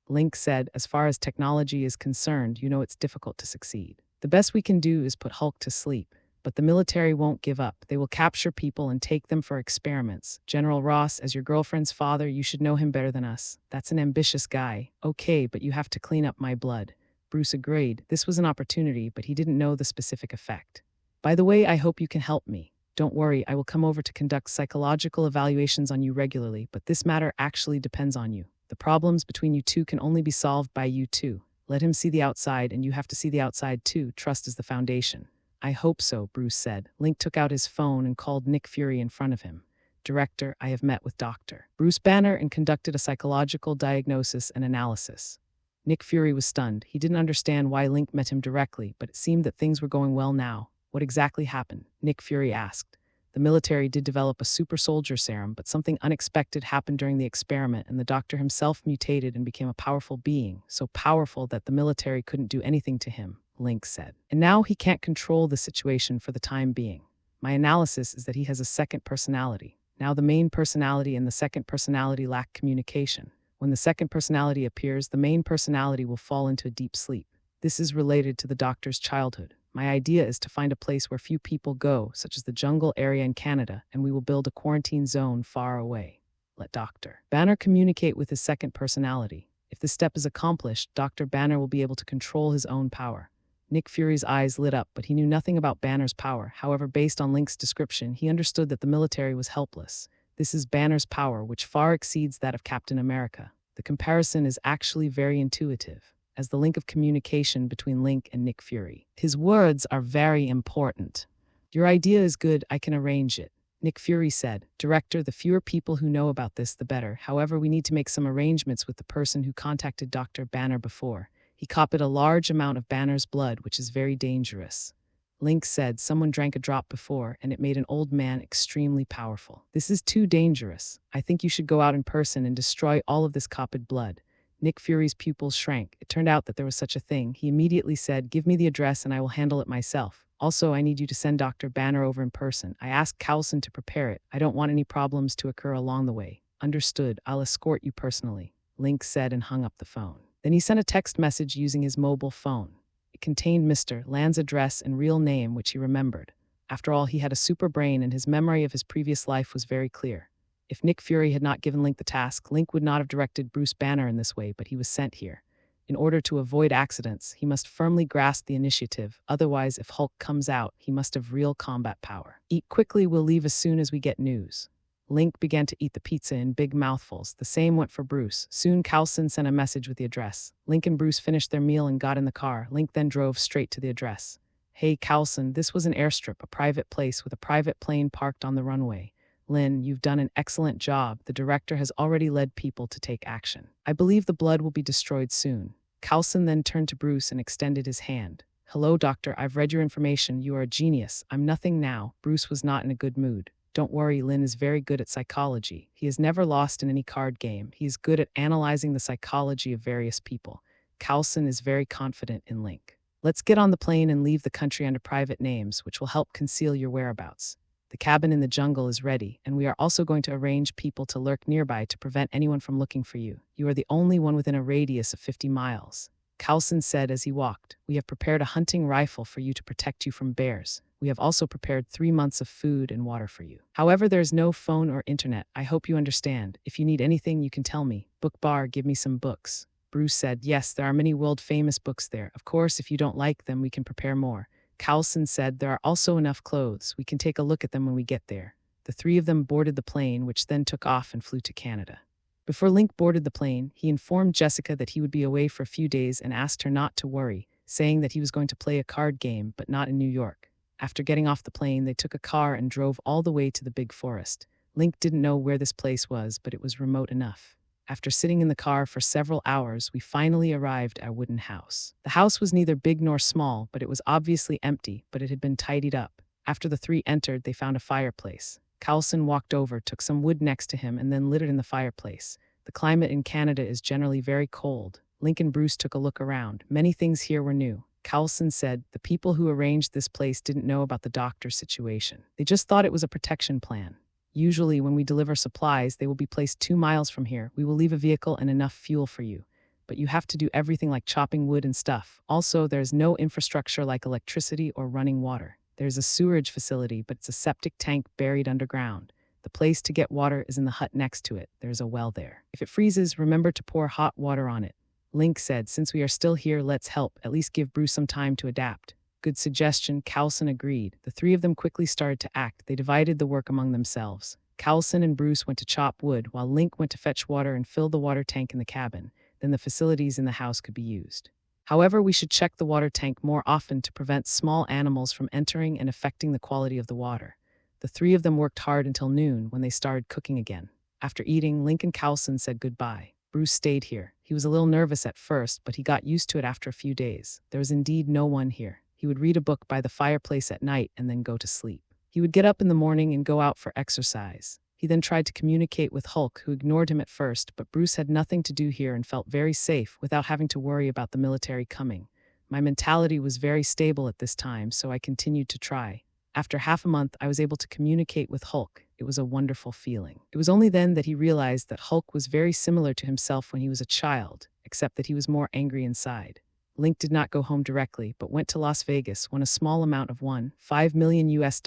Link said, as far as technology is concerned, you know it's difficult to succeed. The best we can do is put Hulk to sleep. But the military won't give up. They will capture people and take them for experiments. General Ross, as your girlfriend's father, you should know him better than us. That's an ambitious guy. Okay, but you have to clean up my blood. Bruce agreed. This was an opportunity, but he didn't know the specific effect. By the way, I hope you can help me. Don't worry, I will come over to conduct psychological evaluations on you regularly, but this matter actually depends on you. The problems between you two can only be solved by you two. Let him see the outside, and you have to see the outside too. Trust is the foundation. I hope so, Bruce said. Link took out his phone and called Nick Fury in front of him. Director, I have met with Dr. Bruce Banner and conducted a psychological diagnosis and analysis. Nick Fury was stunned. He didn't understand why Link met him directly, but it seemed that things were going well now. What exactly happened? Nick Fury asked. The military did develop a super soldier serum, but something unexpected happened during the experiment, and the doctor himself mutated and became a powerful being, so powerful that the military couldn't do anything to him, Link said. And now he can't control the situation for the time being. My analysis is that he has a second personality. Now the main personality and the second personality lack communication. When the second personality appears, the main personality will fall into a deep sleep. This is related to the doctor's childhood. My idea is to find a place where few people go, such as the jungle area in Canada, and we will build a quarantine zone far away. Let Dr. Banner communicate with his second personality. If this step is accomplished, Dr. Banner will be able to control his own power. Nick Fury's eyes lit up, but he knew nothing about Banner's power. However, based on Link's description, he understood that the military was helpless. This is Banner's power, which far exceeds that of Captain America. The comparison is actually very intuitive, as the link of communication between Link and Nick Fury. His words are very important. Your idea is good, I can arrange it. Nick Fury said, Director, the fewer people who know about this, the better. However, we need to make some arrangements with the person who contacted Dr. Banner before. He copied a large amount of Banner's blood, which is very dangerous. Link said someone drank a drop before and it made an old man extremely powerful. This is too dangerous. I think you should go out in person and destroy all of this copid blood. Nick Fury's pupils shrank. It turned out that there was such a thing. He immediately said, "Give me the address and I will handle it myself. Also, I need you to send Dr. Banner over in person. I asked Coulson to prepare it. I don't want any problems to occur along the way." "Understood. I'll escort you personally," Link said and hung up the phone. Then he sent a text message using his mobile phone. It contained Mr. Land's address and real name, which he remembered. After all, he had a super brain and his memory of his previous life was very clear. If Nick Fury had not given Link the task, Link would not have directed Bruce Banner in this way, but he was sent here. In order to avoid accidents, he must firmly grasp the initiative. Otherwise, if Hulk comes out, he must have real combat power. "Eat quickly, we'll leave as soon as we get news." Link began to eat the pizza in big mouthfuls. The same went for Bruce. Soon, Coulson sent a message with the address. Link and Bruce finished their meal and got in the car. Link then drove straight to the address. "Hey, Coulson, this was an airstrip, a private place with a private plane parked on the runway. Lynn, you've done an excellent job. The director has already led people to take action. I believe the blood will be destroyed soon." Coulson then turned to Bruce and extended his hand. "Hello, doctor. I've read your information. You are a genius. I'm nothing now." Bruce was not in a good mood. "Don't worry, Lynn is very good at psychology. He has never lost in any card game. He is good at analyzing the psychology of various people." Coulson is very confident in Link. "Let's get on the plane and leave the country under private names, which will help conceal your whereabouts. The cabin in the jungle is ready, and we are also going to arrange people to lurk nearby to prevent anyone from looking for you. You are the only one within a radius of 50 miles. Coulson said as he walked, "We have prepared a hunting rifle for you to protect you from bears. We have also prepared 3 months of food and water for you. However, there is no phone or internet. I hope you understand. If you need anything, you can tell me. Book bar, give me some books." Bruce said, "Yes, there are many world-famous books there. Of course, if you don't like them, we can prepare more." Coulson said, "There are also enough clothes. We can take a look at them when we get there." The three of them boarded the plane, which then took off and flew to Canada. Before Link boarded the plane, he informed Jessica that he would be away for a few days and asked her not to worry, saying that he was going to play a card game, but not in New York. After getting off the plane, they took a car and drove all the way to the big forest. Link didn't know where this place was, but it was remote enough. After sitting in the car for several hours, we finally arrived at a wooden house. The house was neither big nor small, but it was obviously empty, but it had been tidied up. After the three entered, they found a fireplace. Coulson walked over, took some wood next to him, and then lit it in the fireplace. The climate in Canada is generally very cold. Link and Bruce took a look around. Many things here were new. Coulson said, "The people who arranged this place didn't know about the doctor's situation. They just thought it was a protection plan. Usually, when we deliver supplies, they will be placed 2 miles from here. We will leave a vehicle and enough fuel for you. But you have to do everything like chopping wood and stuff. Also, there's no infrastructure like electricity or running water. There's a sewerage facility, but it's a septic tank buried underground. The place to get water is in the hut next to it. There's a well there. If it freezes, remember to pour hot water on it." Link said, "Since we are still here, let's help. At least give Bruce some time to adapt." "Good suggestion." Coulson agreed. The three of them quickly started to act. They divided the work among themselves. Coulson and Bruce went to chop wood, while Link went to fetch water and fill the water tank in the cabin. Then the facilities in the house could be used. "However, we should check the water tank more often to prevent small animals from entering and affecting the quality of the water." The three of them worked hard until noon, when they started cooking again. After eating, Link and Coulson said goodbye. Bruce stayed here. He was a little nervous at first, but he got used to it after a few days. There was indeed no one here. He would read a book by the fireplace at night and then go to sleep. He would get up in the morning and go out for exercise. He then tried to communicate with Hulk, who ignored him at first, but Bruce had nothing to do here and felt very safe without having to worry about the military coming. "My mentality was very stable at this time, so I continued to try. After half a month, I was able to communicate with Hulk. It was a wonderful feeling." It was only then that he realized that Hulk was very similar to himself when he was a child, except that he was more angry inside. Link did not go home directly, but went to Las Vegas, won a small amount of $5 million US,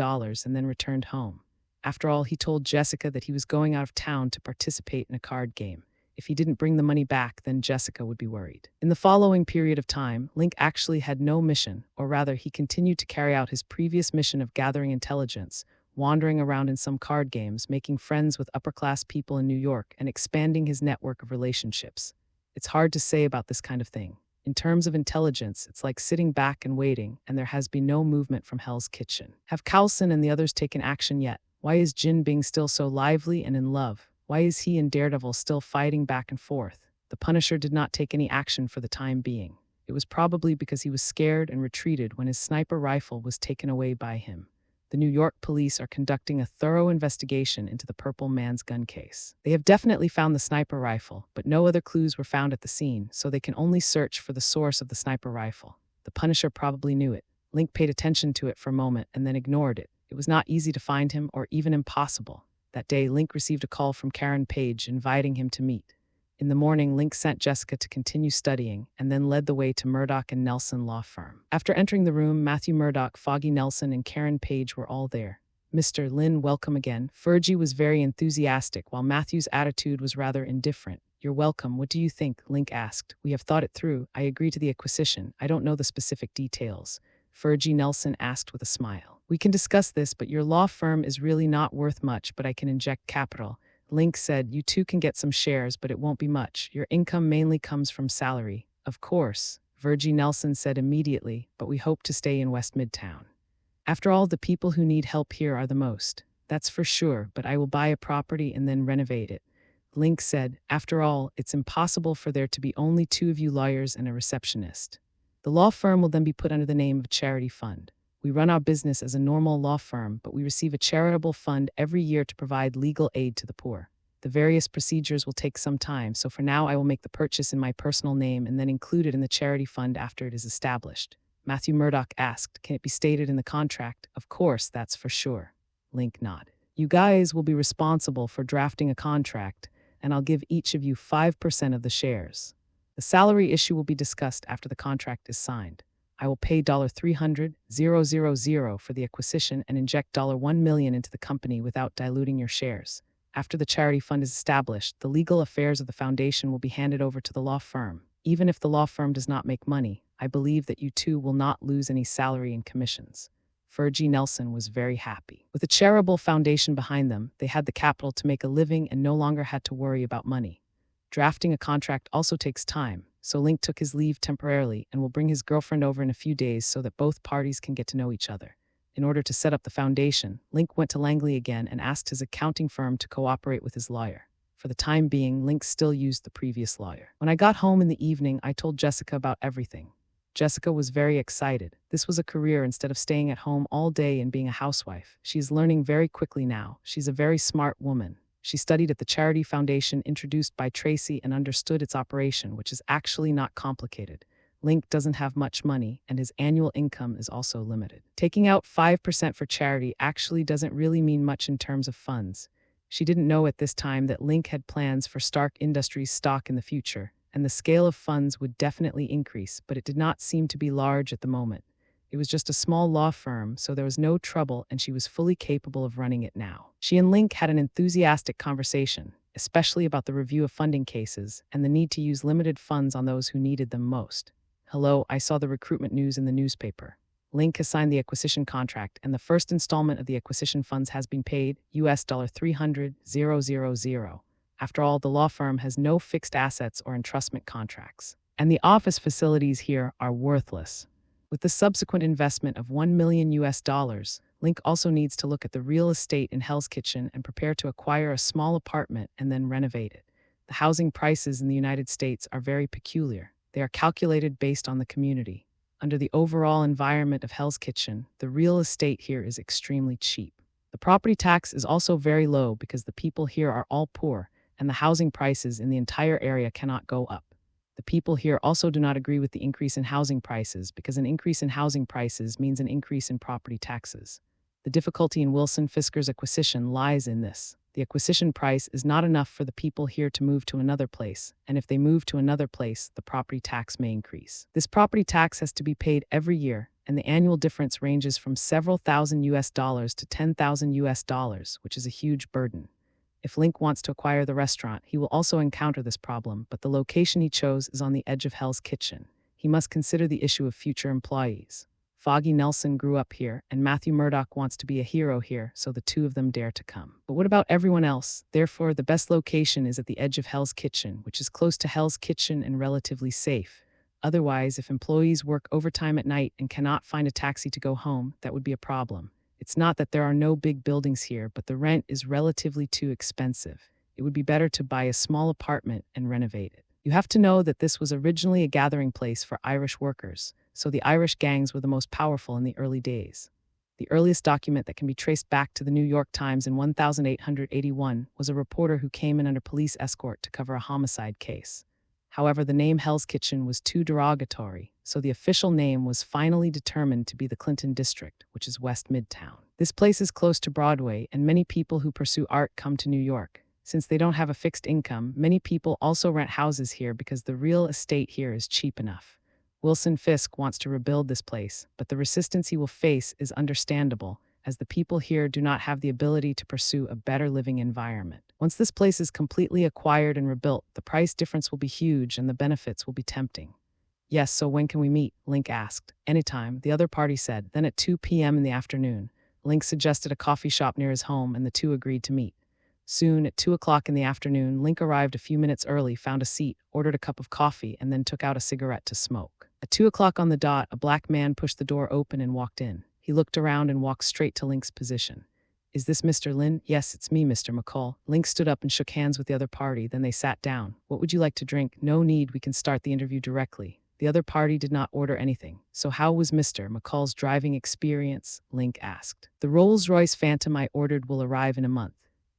and then returned home. After all, he told Jessica that he was going out of town to participate in a card game. If he didn't bring the money back, then Jessica would be worried. In the following period of time, Link actually had no mission, or rather, he continued to carry out his previous mission of gathering intelligence, wandering around in some card games, making friends with upper-class people in New York, and expanding his network of relationships. It's hard to say about this kind of thing. In terms of intelligence, it's like sitting back and waiting, and there has been no movement from Hell's Kitchen. Have Coulson and the others taken action yet? Why is Jin Bing still so lively and in love? Why is he and Daredevil still fighting back and forth? The Punisher did not take any action for the time being. It was probably because he was scared and retreated when his sniper rifle was taken away by him. The New York police are conducting a thorough investigation into the Purple Man's gun case. They have definitely found the sniper rifle, but no other clues were found at the scene, so they can only search for the source of the sniper rifle. The Punisher probably knew it. Link paid attention to it for a moment and then ignored it. It was not easy to find him or even impossible. That day, Link received a call from Karen Page inviting him to meet. In the morning, Link sent Jessica to continue studying and then led the way to Murdoch and Nelson law firm. After entering the room, Matthew Murdoch, Foggy Nelson, and Karen Page were all there. "Mr. Lynn, welcome again." Fergie was very enthusiastic, while Matthew's attitude was rather indifferent. "You're welcome. What do you think?" Link asked. "We have thought it through. I agree to the acquisition. I don't know the specific details." Fergie Nelson asked with a smile. "We can discuss this, but your law firm is really not worth much, but I can inject capital." Link said, "You too can get some shares, but it won't be much. Your income mainly comes from salary." "Of course," Virgie Nelson said immediately, "but we hope to stay in West Midtown. After all, the people who need help here are the most." "That's for sure, but I will buy a property and then renovate it." Link said, "After all, it's impossible for there to be only two of you lawyers and a receptionist. The law firm will then be put under the name of charity fund. We run our business as a normal law firm, but we receive a charitable fund every year to provide legal aid to the poor. The various procedures will take some time, so for now I will make the purchase in my personal name and then include it in the charity fund after it is established." Matthew Murdoch asked, "Can it be stated in the contract?" "Of course, that's for sure." Link nodded. "You guys will be responsible for drafting a contract, and I'll give each of you 5% of the shares. The salary issue will be discussed after the contract is signed. I will pay $300,000 for the acquisition and inject $1 million into the company without diluting your shares. After the charity fund is established, the legal affairs of the foundation will be handed over to the law firm. Even if the law firm does not make money, I believe that you two will not lose any salary and commissions." Fergie Nelson was very happy. With a charitable foundation behind them, they had the capital to make a living and no longer had to worry about money. Drafting a contract also takes time, so Link took his leave temporarily and will bring his girlfriend over in a few days so that both parties can get to know each other. In order to set up the foundation, Link went to Langley again and asked his accounting firm to cooperate with his lawyer. For the time being, Link still used the previous lawyer. "When I got home in the evening, I told Jessica about everything." Jessica was very excited. This was a career instead of staying at home all day and being a housewife. She is learning very quickly now. She's a very smart woman. She studied at the charity foundation introduced by Tracy and understood its operation, which is actually not complicated. Link doesn't have much money, and his annual income is also limited. Taking out 5% for charity actually doesn't really mean much in terms of funds. She didn't know at this time that Link had plans for Stark Industries stock in the future, and the scale of funds would definitely increase, but it did not seem to be large at the moment. It was just a small law firm, so there was no trouble, and she was fully capable of running it now. She and Link had an enthusiastic conversation, especially about the review of funding cases and the need to use limited funds on those who needed them most. "Hello, I saw the recruitment news in the newspaper. Link has signed the acquisition contract, and the first installment of the acquisition funds has been paid, $300,000. After all, the law firm has no fixed assets or entrustment contracts, and the office facilities here are worthless. With the subsequent investment of $1 million, Link also needs to look at the real estate in Hell's Kitchen and prepare to acquire a small apartment and then renovate it. The housing prices in the United States are very peculiar. They are calculated based on the community. Under the overall environment of Hell's Kitchen, the real estate here is extremely cheap. The property tax is also very low because the people here are all poor, and the housing prices in the entire area cannot go up. The people here also do not agree with the increase in housing prices because an increase in housing prices means an increase in property taxes. The difficulty in Wilson Fisker's acquisition lies in this. The acquisition price is not enough for the people here to move to another place, and if they move to another place, the property tax may increase. This property tax has to be paid every year, and the annual difference ranges from several thousand US dollars to $10,000, which is a huge burden. If Link wants to acquire the restaurant, he will also encounter this problem, but the location he chose is on the edge of Hell's Kitchen. He must consider the issue of future employees. Foggy Nelson grew up here, and Matthew Murdoch wants to be a hero here, so the two of them dare to come. But what about everyone else? Therefore, the best location is at the edge of Hell's Kitchen, which is close to Hell's Kitchen and relatively safe. Otherwise, if employees work overtime at night and cannot find a taxi to go home, that would be a problem. It's not that there are no big buildings here, but the rent is relatively too expensive. It would be better to buy a small apartment and renovate it. You have to know that this was originally a gathering place for Irish workers, so the Irish gangs were the most powerful in the early days. The earliest document that can be traced back to the New York Times in 1881 was a reporter who came in under police escort to cover a homicide case. However, the name Hell's Kitchen was too derogatory, so the official name was finally determined to be the Clinton District, which is West Midtown. This place is close to Broadway, and many people who pursue art come to New York. Since they don't have a fixed income, many people also rent houses here because the real estate here is cheap enough. Wilson Fisk wants to rebuild this place, but the resistance he will face is understandable, as the people here do not have the ability to pursue a better living environment. Once this place is completely acquired and rebuilt, the price difference will be huge and the benefits will be tempting. Yes, so when can we meet? Link asked. Anytime, the other party said. Then at 2 p.m. in the afternoon, Link suggested a coffee shop near his home and the two agreed to meet. Soon, at 2 o'clock in the afternoon, Link arrived a few minutes early, found a seat, ordered a cup of coffee, and then took out a cigarette to smoke. At 2 o'clock on the dot, a black man pushed the door open and walked in. He looked around and walked straight to Link's position. Is this Mr. Lin? Yes, it's me, Mr. McCall. Link stood up and shook hands with the other party, then they sat down. What would you like to drink? No need, we can start the interview directly. The other party did not order anything. So how was Mr. McCall's driving experience? Link asked. The Rolls-Royce Phantom I ordered will arrive in a month.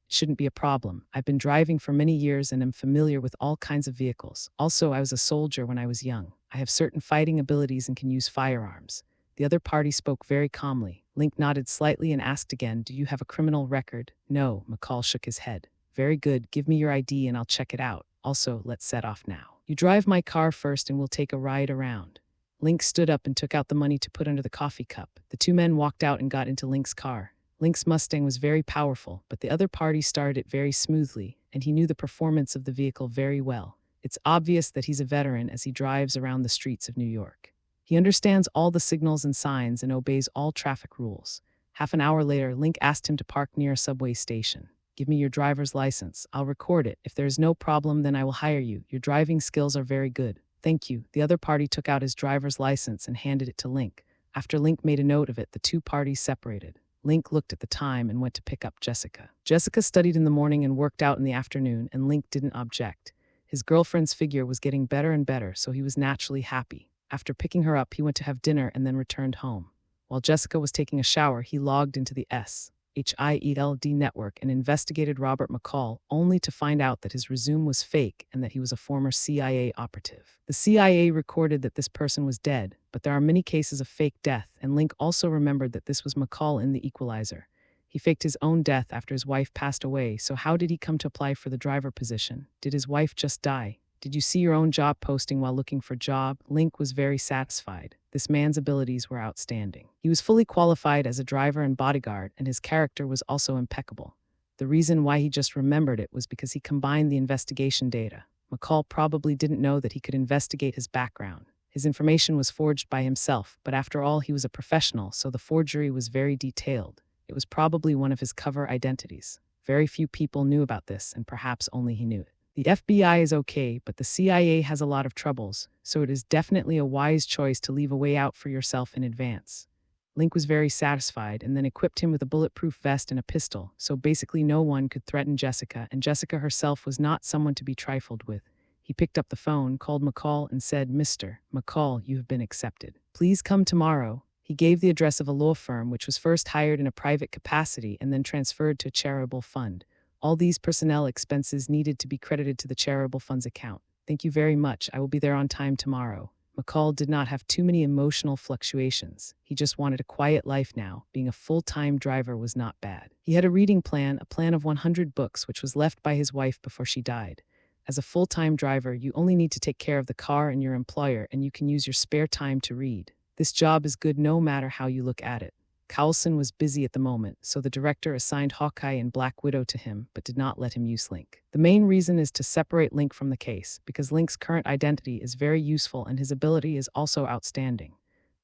Shouldn't be a problem. I've been driving for many years and am familiar with all kinds of vehicles. Also, I was a soldier when I was young. I have certain fighting abilities and can use firearms. The other party spoke very calmly. Link nodded slightly and asked again, do you have a criminal record? No, McCall shook his head. Very good, give me your ID and I'll check it out. Also, let's set off now. You drive my car first and we'll take a ride around. Link stood up and took out the money to put under the coffee cup. The two men walked out and got into Link's car. Link's Mustang was very powerful, but the other party started it very smoothly, and he knew the performance of the vehicle very well. It's obvious that he's a veteran as he drives around the streets of New York. He understands all the signals and signs and obeys all traffic rules. Half an hour later, Link asked him to park near a subway station. Give me your driver's license. I'll record it. If there is no problem, then I will hire you. Your driving skills are very good. Thank you. The other party took out his driver's license and handed it to Link. After Link made a note of it, the two parties separated. Link looked at the time and went to pick up Jessica. Jessica studied in the morning and worked out in the afternoon, and Link didn't object. His girlfriend's figure was getting better and better, so he was naturally happy. After picking her up, he went to have dinner and then returned home. While Jessica was taking a shower, he logged into the SHIELD network and investigated Robert McCall, only to find out that his resume was fake and that he was a former CIA operative. The CIA recorded that this person was dead, but there are many cases of fake death, and Link also remembered that this was McCall in The Equalizer. He faked his own death after his wife passed away, so how did he come to apply for the driver position? Did his wife just die? Did you see your own job posting while looking for a job? Link was very satisfied. This man's abilities were outstanding. He was fully qualified as a driver and bodyguard, and his character was also impeccable. The reason why he just remembered it was because he combined the investigation data. McCall probably didn't know that he could investigate his background. His information was forged by himself, but after all, he was a professional, so the forgery was very detailed. It was probably one of his cover identities. Very few people knew about this, and perhaps only he knew it. The FBI is okay, but the CIA has a lot of troubles, so it is definitely a wise choice to leave a way out for yourself in advance. Link was very satisfied and then equipped him with a bulletproof vest and a pistol, so basically no one could threaten Jessica, and Jessica herself was not someone to be trifled with. He picked up the phone, called McCall, and said, Mr. McCall, you have been accepted. Please come tomorrow. He gave the address of a law firm which was first hired in a private capacity and then transferred to a charitable fund. All these personnel expenses needed to be credited to the charitable fund's account. Thank you very much. I will be there on time tomorrow. McCall did not have too many emotional fluctuations. He just wanted a quiet life now. Being a full-time driver was not bad. He had a reading plan, a plan of 100 books, which was left by his wife before she died. As a full-time driver, you only need to take care of the car and your employer, and you can use your spare time to read. This job is good no matter how you look at it. Coulson was busy at the moment, so the director assigned Hawkeye and Black Widow to him, but did not let him use Link. The main reason is to separate Link from the case, because Link's current identity is very useful and his ability is also outstanding.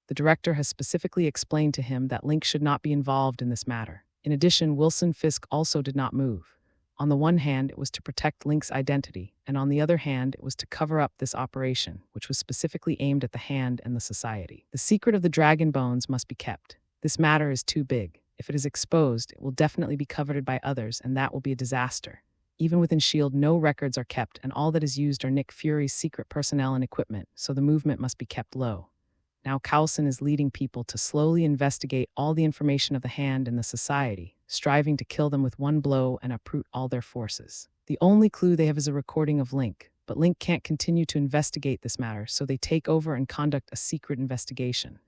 The director has specifically explained to him that Link should not be involved in this matter. In addition, Wilson Fisk also did not move. On the one hand, it was to protect Link's identity, and on the other hand, it was to cover up this operation, which was specifically aimed at the Hand and the Society. The secret of the Dragon Bones must be kept. This matter is too big. If it is exposed, it will definitely be coveted by others, and that will be a disaster. Even within S.H.I.E.L.D., no records are kept, and all that is used are Nick Fury's secret personnel and equipment, so the movement must be kept low. Now Coulson is leading people to slowly investigate all the information of the Hand and the Society, striving to kill them with one blow and uproot all their forces. The only clue they have is a recording of Link, but Link can't continue to investigate this matter, so they take over and conduct a secret investigation.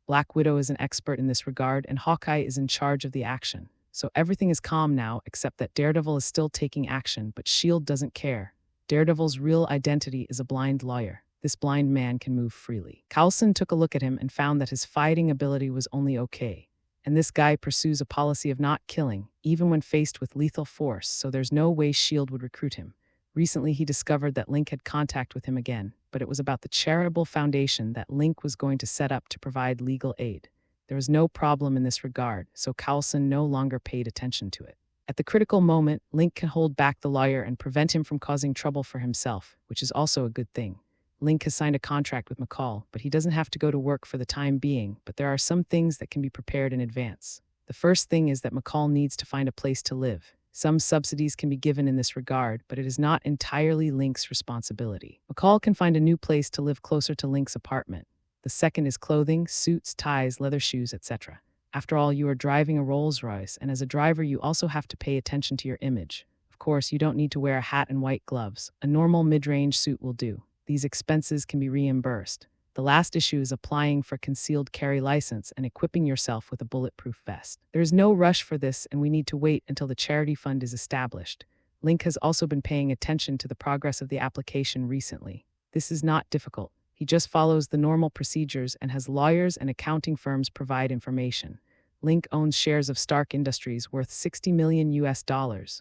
Black Widow is an expert in this regard, and Hawkeye is in charge of the action. So everything is calm now, except that Daredevil is still taking action, but S.H.I.E.L.D. doesn't care. Daredevil's real identity is a blind lawyer. This blind man can move freely. Coulson took a look at him and found that his fighting ability was only okay. And this guy pursues a policy of not killing, even when faced with lethal force, so there's no way S.H.I.E.L.D. would recruit him. Recently, he discovered that Link had contact with him again, but it was about the charitable foundation that Link was going to set up to provide legal aid. There was no problem in this regard, so Coulson no longer paid attention to it. At the critical moment, Link can hold back the lawyer and prevent him from causing trouble for himself, which is also a good thing. Link has signed a contract with McCall, but he doesn't have to go to work for the time being, but there are some things that can be prepared in advance. The first thing is that McCall needs to find a place to live. Some subsidies can be given in this regard, but it is not entirely Link's responsibility. McCall can find a new place to live closer to Link's apartment. The second is clothing, suits, ties, leather shoes, etc. After all, you are driving a Rolls-Royce, and as a driver you also have to pay attention to your image. Of course, you don't need to wear a hat and white gloves. A normal mid-range suit will do. These expenses can be reimbursed. The last issue is applying for concealed carry license and equipping yourself with a bulletproof vest. There is no rush for this, and we need to wait until the charity fund is established. Link has also been paying attention to the progress of the application recently. This is not difficult. He just follows the normal procedures and has lawyers and accounting firms provide information. Link owns shares of Stark Industries worth $60 million,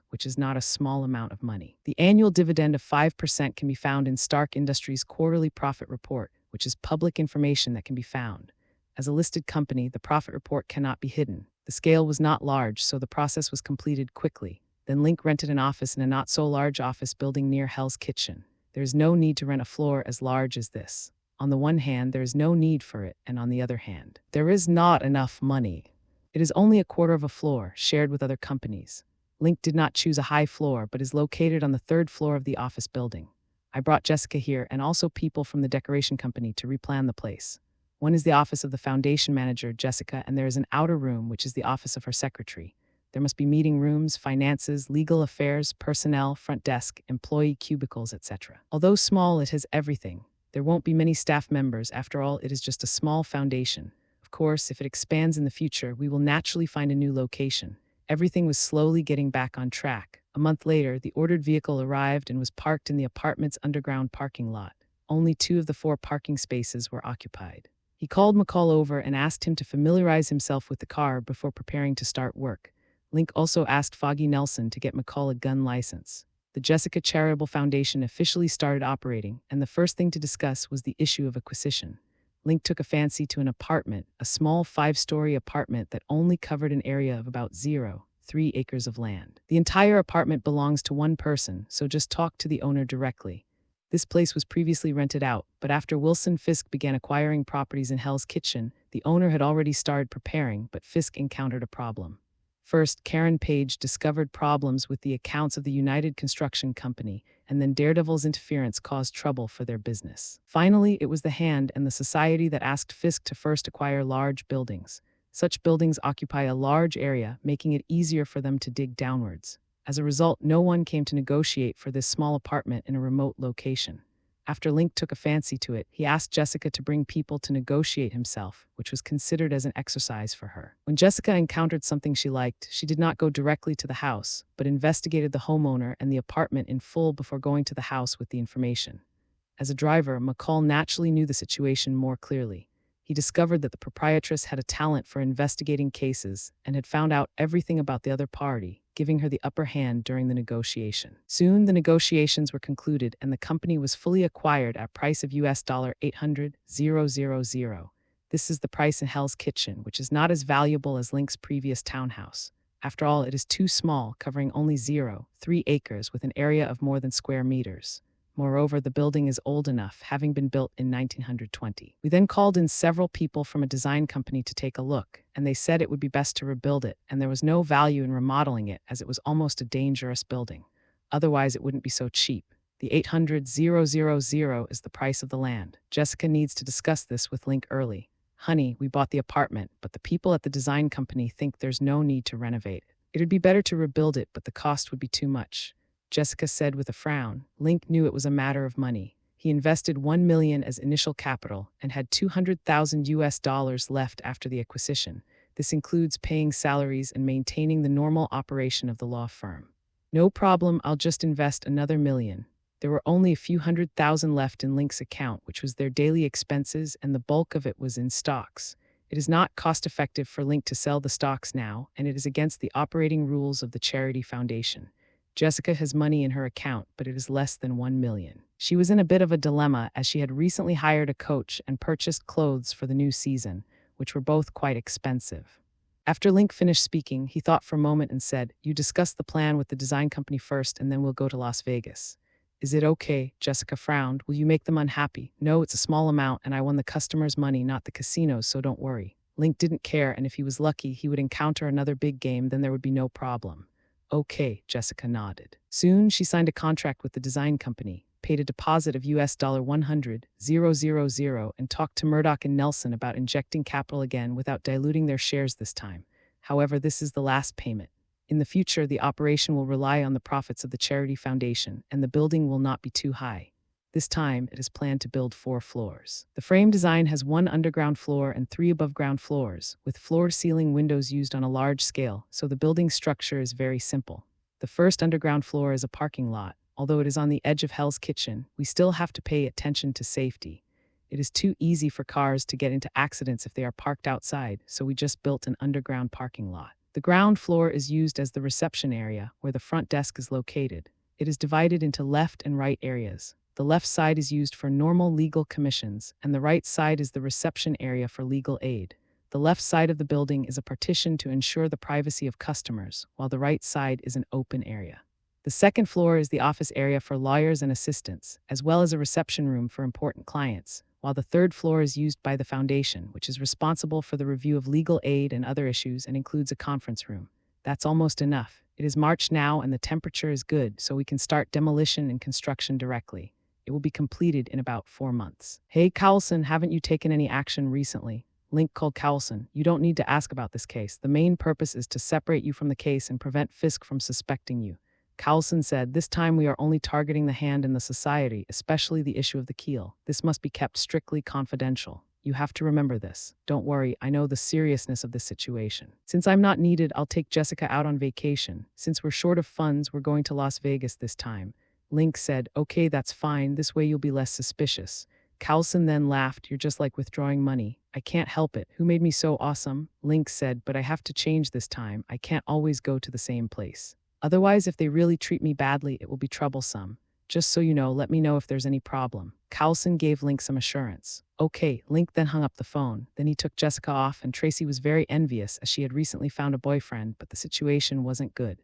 which is not a small amount of money. The annual dividend of 5% can be found in Stark Industries' quarterly profit report, which is public information that can be found. As a listed company, the profit report cannot be hidden. The scale was not large, so the process was completed quickly. Then Link rented an office in a not-so-large office building near Hell's Kitchen. There is no need to rent a floor as large as this. On the one hand, there is no need for it, and on the other hand, there is not enough money. It is only a quarter of a floor, shared with other companies. Link did not choose a high floor, but is located on the third floor of the office building. I brought Jessica here and also people from the decoration company to replan the place. One is the office of the foundation manager, Jessica, and there is an outer room, which is the office of her secretary. There must be meeting rooms, finances, legal affairs, personnel, front desk, employee cubicles, etc. Although small, it has everything. There won't be many staff members. After all, it is just a small foundation. Of course, if it expands in the future, we will naturally find a new location. Everything was slowly getting back on track. A month later, the ordered vehicle arrived and was parked in the apartment's underground parking lot. Only 2 of the 4 parking spaces were occupied. He called McCall over and asked him to familiarize himself with the car before preparing to start work. Link also asked Foggy Nelson to get McCall a gun license. The Jessica Charitable Foundation officially started operating, and the first thing to discuss was the issue of acquisition. Link took a fancy to an apartment, a small 5-story apartment that only covered an area of about 0.3 acres of land. The entire apartment belongs to one person, so just talk to the owner directly. This place was previously rented out, but after Wilson Fisk began acquiring properties in Hell's Kitchen, the owner had already started preparing, but Fisk encountered a problem. First, Karen Page discovered problems with the accounts of the United Construction Company, and then Daredevil's interference caused trouble for their business. Finally, it was the Hand and the Society that asked Fisk to first acquire large buildings. Such buildings occupy a large area, making it easier for them to dig downwards. As a result, no one came to negotiate for this small apartment in a remote location. After Link took a fancy to it, he asked Jessica to bring people to negotiate himself, which was considered as an exercise for her. When Jessica encountered something she liked, she did not go directly to the house, but investigated the homeowner and the apartment in full before going to the house with the information. As a driver, McCall naturally knew the situation more clearly. He discovered that the proprietress had a talent for investigating cases and had found out everything about the other party, giving her the upper hand during the negotiation. Soon, the negotiations were concluded and the company was fully acquired at price of $800,000. This is the price in Hell's Kitchen, which is not as valuable as Link's previous townhouse. After all, it is too small, covering only 0.3 acres with an area of more than square meters. Moreover, the building is old enough, having been built in 1920. We then called in several people from a design company to take a look, and they said it would be best to rebuild it, and there was no value in remodeling it as it was almost a dangerous building. Otherwise, it wouldn't be so cheap. The 800,000 is the price of the land. Jessica needs to discuss this with Link early. Honey, we bought the apartment, but the people at the design company think there's no need to renovate it. It'd be better to rebuild it, but the cost would be too much, Jessica said with a frown. Link knew it was a matter of money. He invested $1 million as initial capital and had $200,000 left after the acquisition. This includes paying salaries and maintaining the normal operation of the law firm. No problem, I'll just invest another $1 million. There were only a few $100,000 left in Link's account, which was their daily expenses, and the bulk of it was in stocks. It is not cost-effective for Link to sell the stocks now, and it is against the operating rules of the charity foundation. Jessica has money in her account, but it is less than $1 million. She was in a bit of a dilemma as she had recently hired a coach and purchased clothes for the new season, which were both quite expensive. After Link finished speaking, he thought for a moment and said, "You discuss the plan with the design company first, and then we'll go to Las Vegas." "Is it okay?" Jessica frowned. "Will you make them unhappy?" "No, it's a small amount, and I won the customers' money, not the casino's, so don't worry." Link didn't care, and if he was lucky, he would encounter another big game, then there would be no problem. "Okay," Jessica nodded. Soon, she signed a contract with the design company, paid a deposit of $100,000, and talked to Murdoch and Nelson about injecting capital again without diluting their shares this time. However, this is the last payment. In the future, the operation will rely on the profits of the charity foundation, and the building will not be too high. This time, it is planned to build 4 floors. The frame design has 1 underground floor and 3 above-ground floors, with floor-to-ceiling windows used on a large scale, so the building structure is very simple. The first underground floor is a parking lot. Although it is on the edge of Hell's Kitchen, we still have to pay attention to safety. It is too easy for cars to get into accidents if they are parked outside, so we just built an underground parking lot. The ground floor is used as the reception area, where the front desk is located. It is divided into left and right areas. The left side is used for normal legal commissions, and the right side is the reception area for legal aid. The left side of the building is a partition to ensure the privacy of customers, while the right side is an open area. The second floor is the office area for lawyers and assistants, as well as a reception room for important clients, while the third floor is used by the foundation, which is responsible for the review of legal aid and other issues and includes a conference room. That's almost enough. It is March now and the temperature is good, so we can start demolition and construction directly. It will be completed in about 4 months. "Hey, Cowlson, haven't you taken any action recently?" Link called Cowlson. "You don't need to ask about this case. The main purpose is to separate you from the case and prevent Fisk from suspecting you." Cowlson said, "This time we are only targeting the hand in the society, especially the issue of the keel. This must be kept strictly confidential. You have to remember this. Don't worry, I know the seriousness of this situation. Since I'm not needed, I'll take Jessica out on vacation. Since we're short of funds, we're going to Las Vegas this time." Link said, "Okay, that's fine. This way you'll be less suspicious." Cowlson then laughed. "You're just like withdrawing money. I can't help it. Who made me so awesome?" Link said, "But I have to change this time. I can't always go to the same place. Otherwise, if they really treat me badly, it will be troublesome. Just so you know, let me know if there's any problem." Cowlson gave Link some assurance. "Okay." Link then hung up the phone. Then he took Jessica off, and Tracy was very envious as she had recently found a boyfriend, but the situation wasn't good.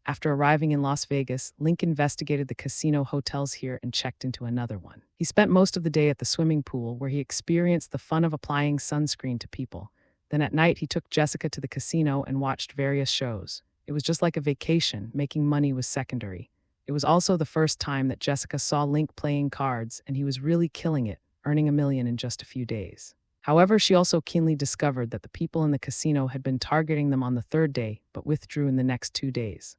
After arriving in Las Vegas, Link investigated the casino hotels here and checked into another one. He spent most of the day at the swimming pool, where he experienced the fun of applying sunscreen to people. Then at night, he took Jessica to the casino and watched various shows. It was just like a vacation. Making money was secondary. It was also the first time that Jessica saw Link playing cards, and he was really killing it, earning $1 million in just a few days. However, she also keenly discovered that the people in the casino had been targeting them on the 3rd day, but withdrew in the next 2 days.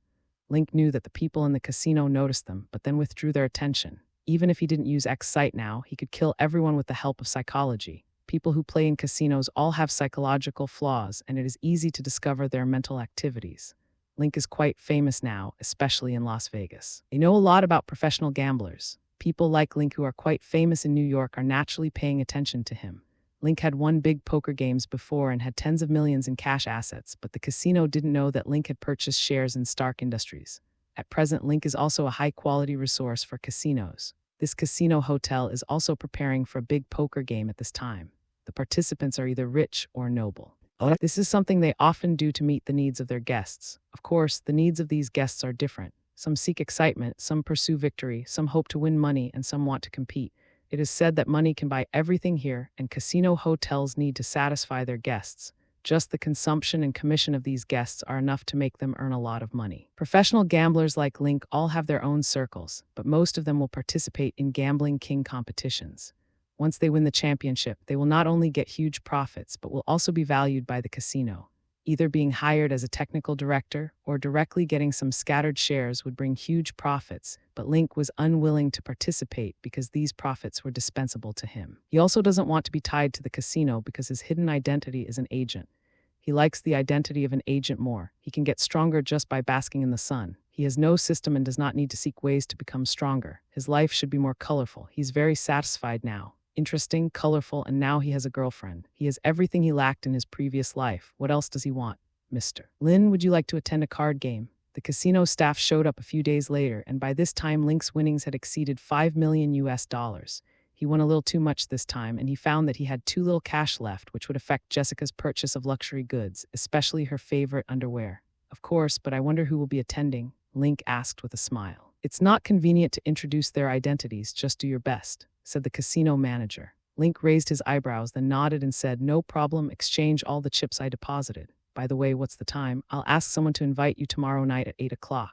Link knew that the people in the casino noticed them, but then withdrew their attention. Even if he didn't use X-Sight now, he could kill everyone with the help of psychology. People who play in casinos all have psychological flaws, and it is easy to discover their mental activities. Link is quite famous now, especially in Las Vegas. They know a lot about professional gamblers. People like Link who are quite famous in New York are naturally paying attention to him. Link had won big poker games before and had tens of millions in cash assets, but the casino didn't know that Link had purchased shares in Stark Industries. At present, Link is also a high-quality resource for casinos. This casino hotel is also preparing for a big poker game at this time. The participants are either rich or noble. This is something they often do to meet the needs of their guests. Of course, the needs of these guests are different. Some seek excitement, some pursue victory, some hope to win money, and some want to compete. It is said that money can buy everything here, and casino hotels need to satisfy their guests. Just the consumption and commission of these guests are enough to make them earn a lot of money. Professional gamblers like Link all have their own circles, but most of them will participate in Gambling King competitions. Once they win the championship, they will not only get huge profits, but will also be valued by the casino. Either being hired as a technical director or directly getting some scattered shares would bring huge profits, but Link was unwilling to participate because these profits were dispensable to him. He also doesn't want to be tied to the casino because his hidden identity is an agent. He likes the identity of an agent more. He can get stronger just by basking in the sun. He has no system and does not need to seek ways to become stronger. His life should be more colorful. He's very satisfied now. Interesting, colorful, and now he has a girlfriend. He has everything he lacked in his previous life. What else does he want? Mr. Lin, would you like to attend a card game? The casino staff showed up a few days later, and by this time Link's winnings had exceeded $5 million. He won a little too much this time, and he found that he had too little cash left, which would affect Jessica's purchase of luxury goods, especially her favorite underwear. Of course, but I wonder who will be attending, Link asked with a smile. It's not convenient to introduce their identities, just do your best, said the casino manager. Link raised his eyebrows, then nodded and said, no problem, exchange all the chips I deposited. By the way, what's the time? I'll ask someone to invite you tomorrow night at 8 o'clock.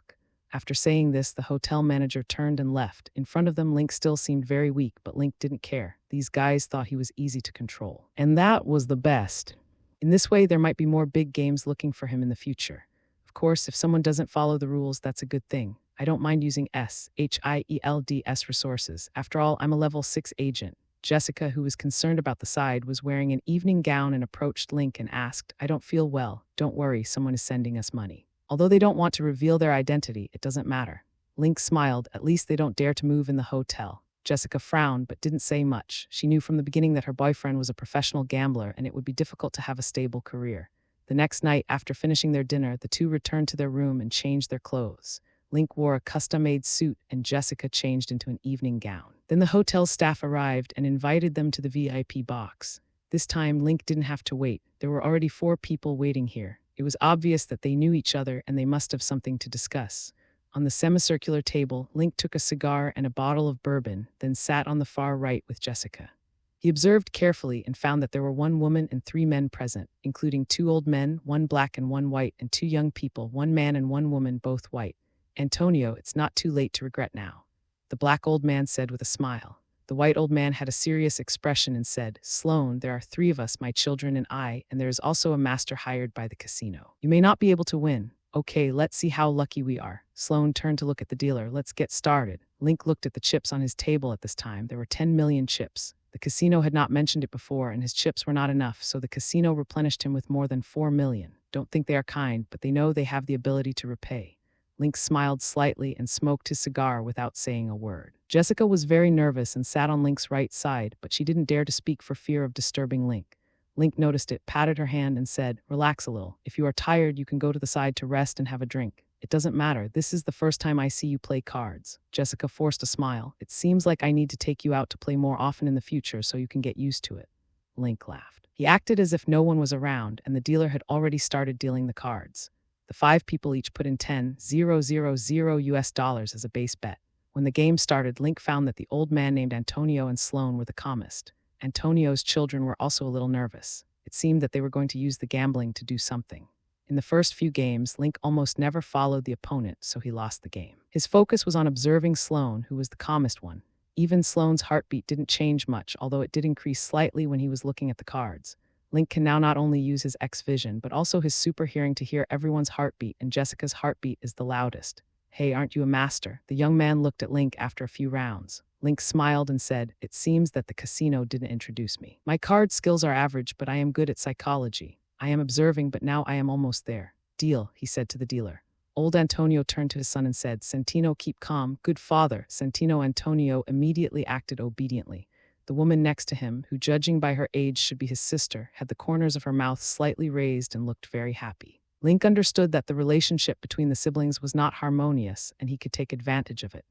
After saying this, the hotel manager turned and left. In front of them, Link still seemed very weak, but Link didn't care. These guys thought he was easy to control. And that was the best. In this way, there might be more big games looking for him in the future. Of course, if someone doesn't follow the rules, that's a good thing. I don't mind using SHIELDS resources. After all, I'm a level 6 agent. Jessica, who was concerned about the side, was wearing an evening gown and approached Link and asked, I don't feel well. Don't worry, someone is sending us money. Although they don't want to reveal their identity, it doesn't matter. Link smiled. At least they don't dare to move in the hotel. Jessica frowned but didn't say much. She knew from the beginning that her boyfriend was a professional gambler and it would be difficult to have a stable career. The next night, after finishing their dinner, the two returned to their room and changed their clothes. Link wore a custom-made suit and Jessica changed into an evening gown. Then the hotel staff arrived and invited them to the VIP box. This time, Link didn't have to wait. There were already 4 people waiting here. It was obvious that they knew each other and they must have something to discuss. On the semicircular table, Link took a cigar and a bottle of bourbon, then sat on the far right with Jessica. He observed carefully and found that there were 1 woman and 3 men present, including 2 old men, 1 black and 1 white, and 2 young people, 1 man and 1 woman, both white. Antonio, it's not too late to regret now, the black old man said with a smile. The white old man had a serious expression and said, Sloan, there are 3 of us, my children and I, and there is also a master hired by the casino. You may not be able to win. Okay, let's see how lucky we are. Sloan turned to look at the dealer. Let's get started. Link looked at the chips on his table at this time. There were 10 million chips. The casino had not mentioned it before, and his chips were not enough, so the casino replenished him with more than 4 million. Don't think they are kind, but they know they have the ability to repay. Link smiled slightly and smoked his cigar without saying a word. Jessica was very nervous and sat on Link's right side, but she didn't dare to speak for fear of disturbing Link. Link noticed it, patted her hand, and said, Relax a little. If you are tired, you can go to the side to rest and have a drink. It doesn't matter. This is the first time I see you play cards. Jessica forced a smile. It seems like I need to take you out to play more often in the future so you can get used to it. Link laughed. He acted as if no one was around, and the dealer had already started dealing the cards. The 5 people each put in $10,000 as a base bet. When the game started, Link found that the old man named Antonio and Sloan were the calmest. Antonio's children were also a little nervous. It seemed that they were going to use the gambling to do something. In the first few games, Link almost never followed the opponent, so he lost the game. His focus was on observing Sloan, who was the calmest one. Even Sloan's heartbeat didn't change much, although it did increase slightly when he was looking at the cards. Link can now not only use his X-Vision, but also his super hearing to hear everyone's heartbeat, and Jessica's heartbeat is the loudest. Hey, aren't you a master? The young man looked at Link after a few rounds. Link smiled and said, It seems that the casino didn't introduce me. My card skills are average, but I am good at psychology. I am observing, but now I am almost there. Deal, he said to the dealer. Old Antonio turned to his son and said, Santino, keep calm. Good father. Santino Antonio immediately acted obediently. The woman next to him, who judging by her age should be his sister, had the corners of her mouth slightly raised and looked very happy. Link understood that the relationship between the siblings was not harmonious, and he could take advantage of it.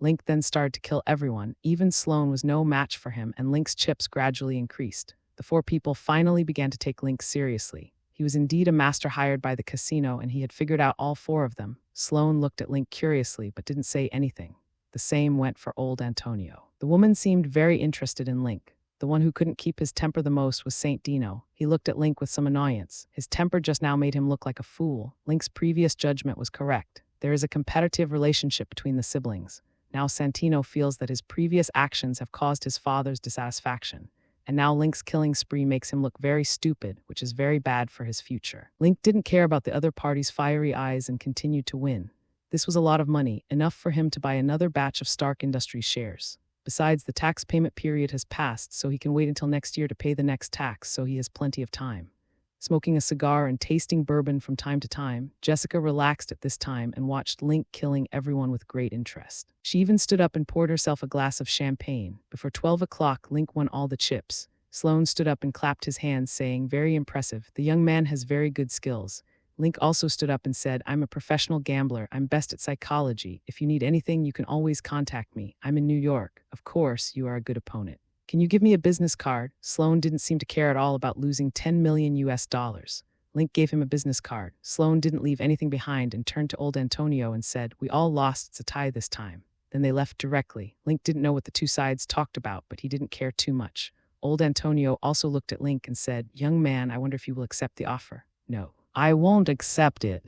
Link then started to kill everyone. Even Sloan was no match for him, and Link's chips gradually increased. The 4 people finally began to take Link seriously. He was indeed a master hired by the casino, and he had figured out all 4 of them. Sloan looked at Link curiously, but didn't say anything. The same went for old Antonio. The woman seemed very interested in Link. The one who couldn't keep his temper the most was Saint Dino. He looked at Link with some annoyance. His temper just now made him look like a fool. Link's previous judgment was correct. There is a competitive relationship between the siblings. Now Santino feels that his previous actions have caused his father's dissatisfaction. And now Link's killing spree makes him look very stupid, which is very bad for his future. Link didn't care about the other party's fiery eyes and continued to win. This was a lot of money, enough for him to buy another batch of Stark Industries shares. Besides, the tax payment period has passed, so he can wait until next year to pay the next tax, so he has plenty of time. Smoking a cigar and tasting bourbon from time to time, Jessica relaxed at this time and watched Link killing everyone with great interest. She even stood up and poured herself a glass of champagne. Before 12 o'clock, Link won all the chips. Sloane stood up and clapped his hands, saying, "Very impressive. The young man has very good skills." Link also stood up and said, "I'm a professional gambler. I'm best at psychology. If you need anything, you can always contact me. I'm in New York. Of course, you are a good opponent. Can you give me a business card?" Sloane didn't seem to care at all about losing 10 million US dollars. Link gave him a business card. Sloane didn't leave anything behind and turned to old Antonio and said, "We all lost. It's a tie this time." Then they left directly. Link didn't know what the two sides talked about, but he didn't care too much. Old Antonio also looked at Link and said, "Young man, I wonder if you will accept the offer." "No. I won't accept it.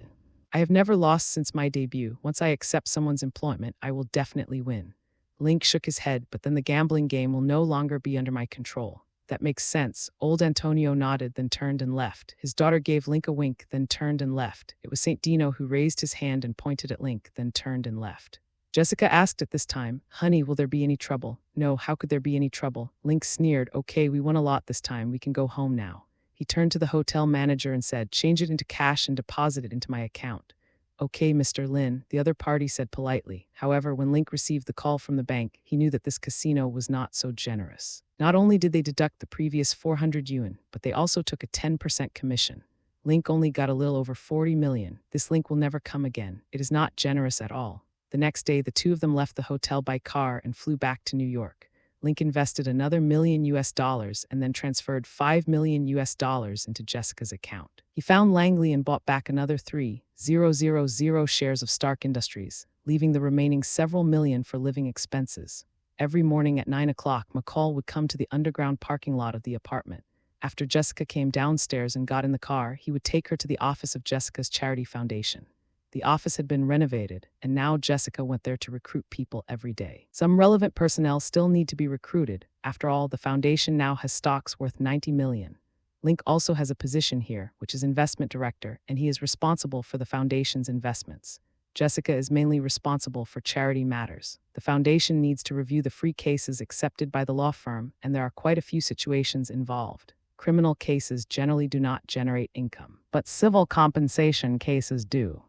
I have never lost since my debut. Once I accept someone's employment, I will definitely win." Link shook his head, "But then the gambling game will no longer be under my control." "That makes sense." Old Antonio nodded, then turned and left. His daughter gave Link a wink, then turned and left. It was Saint Dino who raised his hand and pointed at Link, then turned and left. Jessica asked at this time, "Honey, will there be any trouble?" "No, how could there be any trouble?" Link sneered, "Okay, we won a lot this time. We can go home now." He turned to the hotel manager and said, "Change it into cash and deposit it into my account." "Okay, Mr. Lin," the other party said politely. However, when Link received the call from the bank, he knew that this casino was not so generous. Not only did they deduct the previous 400 yuan, but they also took a 10% commission. Link only got a little over 40 million. This Link will never come again. It is not generous at all. The next day, the two of them left the hotel by car and flew back to New York. Link invested another $1 million and then transferred $5 million into Jessica's account. He found Langley and bought back another 3,000 shares of Stark Industries, leaving the remaining several million for living expenses. Every morning at 9 o'clock, McCall would come to the underground parking lot of the apartment. After Jessica came downstairs and got in the car, he would take her to the office of Jessica's charity foundation. The office had been renovated, and now Jessica went there to recruit people every day. Some relevant personnel still need to be recruited. After all, the foundation now has stocks worth 90 million. Link also has a position here, which is investment director, and he is responsible for the foundation's investments. Jessica is mainly responsible for charity matters. The foundation needs to review the free cases accepted by the law firm, and there are quite a few situations involved. Criminal cases generally do not generate income, but civil compensation cases do.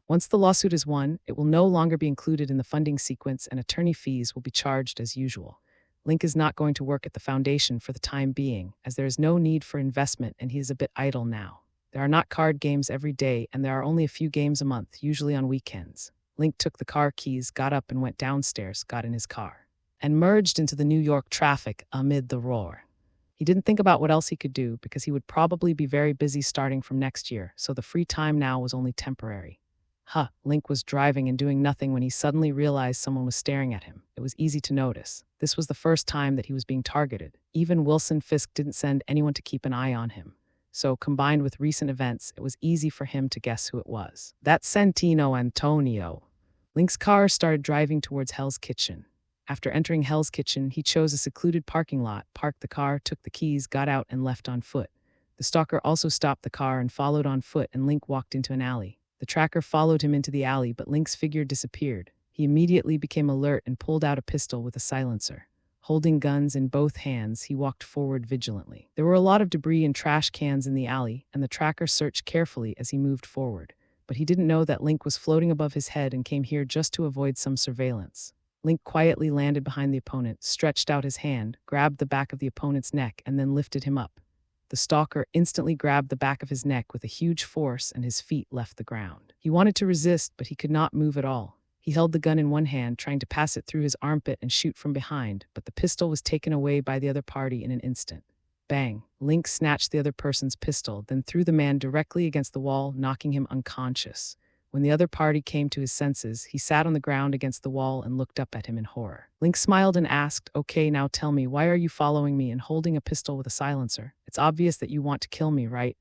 Once the lawsuit is won, it will no longer be included in the funding sequence and attorney fees will be charged as usual. Link is not going to work at the foundation for the time being, as there is no need for investment and he is a bit idle now. There are not card games every day and there are only a few games a month, usually on weekends. Link took the car keys, got up and went downstairs, got in his car, and merged into the New York traffic amid the roar. He didn't think about what else he could do because he would probably be very busy starting from next year, so the free time now was only temporary. Link was driving and doing nothing when he suddenly realized someone was staring at him. It was easy to notice. This was the first time that he was being targeted. Even Wilson Fisk didn't send anyone to keep an eye on him. So, combined with recent events, it was easy for him to guess who it was. That's Santino Antonio. Link's car started driving towards Hell's Kitchen. After entering Hell's Kitchen, he chose a secluded parking lot, parked the car, took the keys, got out, and left on foot. The stalker also stopped the car and followed on foot, and Link walked into an alley. The tracker followed him into the alley, but Link's figure disappeared. He immediately became alert and pulled out a pistol with a silencer. Holding guns in both hands, he walked forward vigilantly. There were a lot of debris and trash cans in the alley, and the tracker searched carefully as he moved forward. But he didn't know that Link was floating above his head and came here just to avoid some surveillance. Link quietly landed behind the opponent, stretched out his hand, grabbed the back of the opponent's neck, and then lifted him up. The stalker instantly grabbed the back of his neck with a huge force and his feet left the ground. He wanted to resist, but he could not move at all. He held the gun in one hand, trying to pass it through his armpit and shoot from behind, but the pistol was taken away by the other party in an instant. Bang! Link snatched the other person's pistol, then threw the man directly against the wall, knocking him unconscious. When the other party came to his senses, he sat on the ground against the wall and looked up at him in horror. Link smiled and asked, "Okay, now tell me, why are you following me and holding a pistol with a silencer? It's obvious that you want to kill me, right?"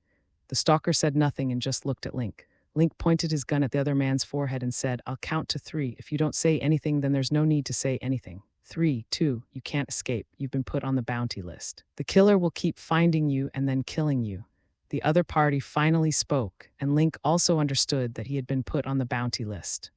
The stalker said nothing and just looked at Link. Link pointed his gun at the other man's forehead and said, "I'll count to 3. If you don't say anything, then there's no need to say anything. 3, 2, you can't escape. You've been put on the bounty list. The killer will keep finding you and then killing you." The other party finally spoke, and Link also understood that he had been put on the bounty list.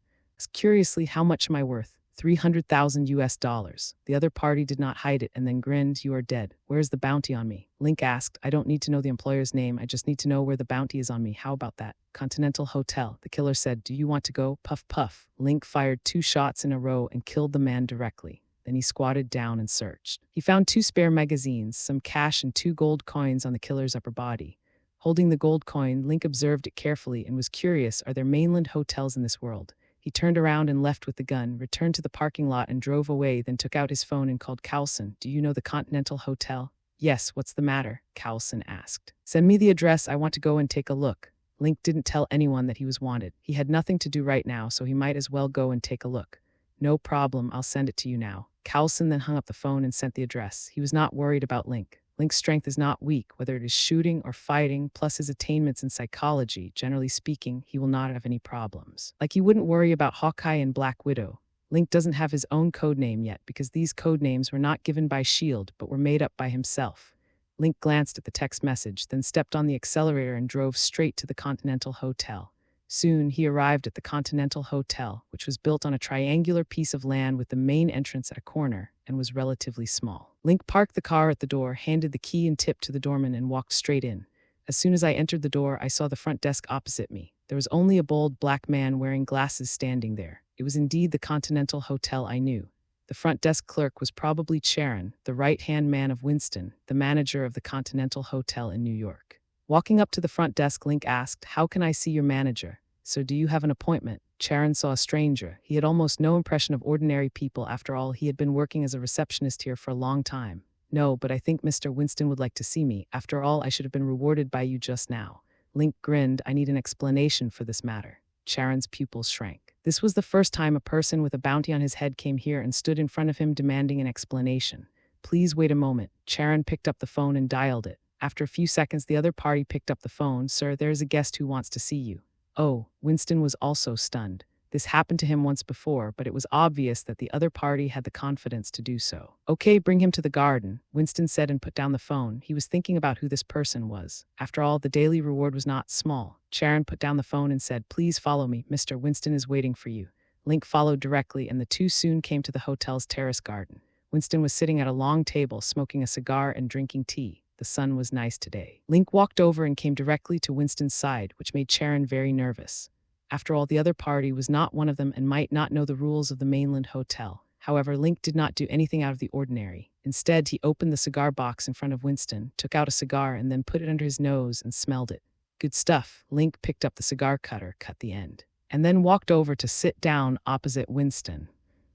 Curiously, how much am I worth? 300,000 US dollars. The other party did not hide it and then grinned, "You are dead. Where's the bounty on me?" Link asked, "I don't need to know the employer's name. I just need to know where the bounty is on me. How about that?" "Continental Hotel." The killer said, "Do you want to go?" Puff puff. Link fired 2 shots in a row and killed the man directly. Then he squatted down and searched. He found 2 spare magazines, some cash, and 2 gold coins on the killer's upper body. Holding the gold coin, Link observed it carefully and was curious, are there mainland hotels in this world? He turned around and left with the gun, returned to the parking lot and drove away, then took out his phone and called Carlson. "Do you know the Continental Hotel?" "Yes, what's the matter?" Carlson asked. "Send me the address, I want to go and take a look." Link didn't tell anyone that he was wanted. He had nothing to do right now, so he might as well go and take a look. "No problem, I'll send it to you now." Carlson then hung up the phone and sent the address. He was not worried about Link. Link's strength is not weak, whether it is shooting or fighting, plus his attainments in psychology. Generally speaking, he will not have any problems. Like he wouldn't worry about Hawkeye and Black Widow. Link doesn't have his own code name yet because these code names were not given by S.H.I.E.L.D. but were made up by himself. Link glanced at the text message, then stepped on the accelerator and drove straight to the Continental Hotel. Soon, he arrived at the Continental Hotel, which was built on a triangular piece of land with the main entrance at a corner and was relatively small. Link parked the car at the door, handed the key and tip to the doorman, and walked straight in. As soon as I entered the door, I saw the front desk opposite me. There was only a bald black man wearing glasses standing there. It was indeed the Continental Hotel I knew. The front desk clerk was probably Charon, the right-hand man of Winston, the manager of the Continental Hotel in New York. Walking up to the front desk, Link asked, "How can I see your manager?" "So do you have an appointment?" Charon saw a stranger. He had almost no impression of ordinary people. After all, he had been working as a receptionist here for a long time. "No, but I think Mr. Winston would like to see me. After all, I should have been rewarded by you just now." Link grinned. "I need an explanation for this matter." Charon's pupils shrank. This was the first time a person with a bounty on his head came here and stood in front of him demanding an explanation. "Please wait a moment." Charon picked up the phone and dialed it. After a few seconds, the other party picked up the phone. "Sir, there is a guest who wants to see you." Oh, Winston was also stunned. This happened to him once before, but it was obvious that the other party had the confidence to do so. "Okay, bring him to the garden," Winston said and put down the phone. He was thinking about who this person was. After all, the daily reward was not small. Charon put down the phone and said, "Please follow me. Mr. Winston is waiting for you." Link followed directly, and the two soon came to the hotel's terrace garden. Winston was sitting at a long table, smoking a cigar and drinking tea. The sun was nice today. Link walked over and came directly to Winston's side, which made Charon very nervous. After all, the other party was not one of them and might not know the rules of the mainland hotel. However, Link did not do anything out of the ordinary. Instead, he opened the cigar box in front of Winston, took out a cigar, and then put it under his nose and smelled it. Good stuff. Link picked up the cigar cutter, cut the end, and then walked over to sit down opposite Winston.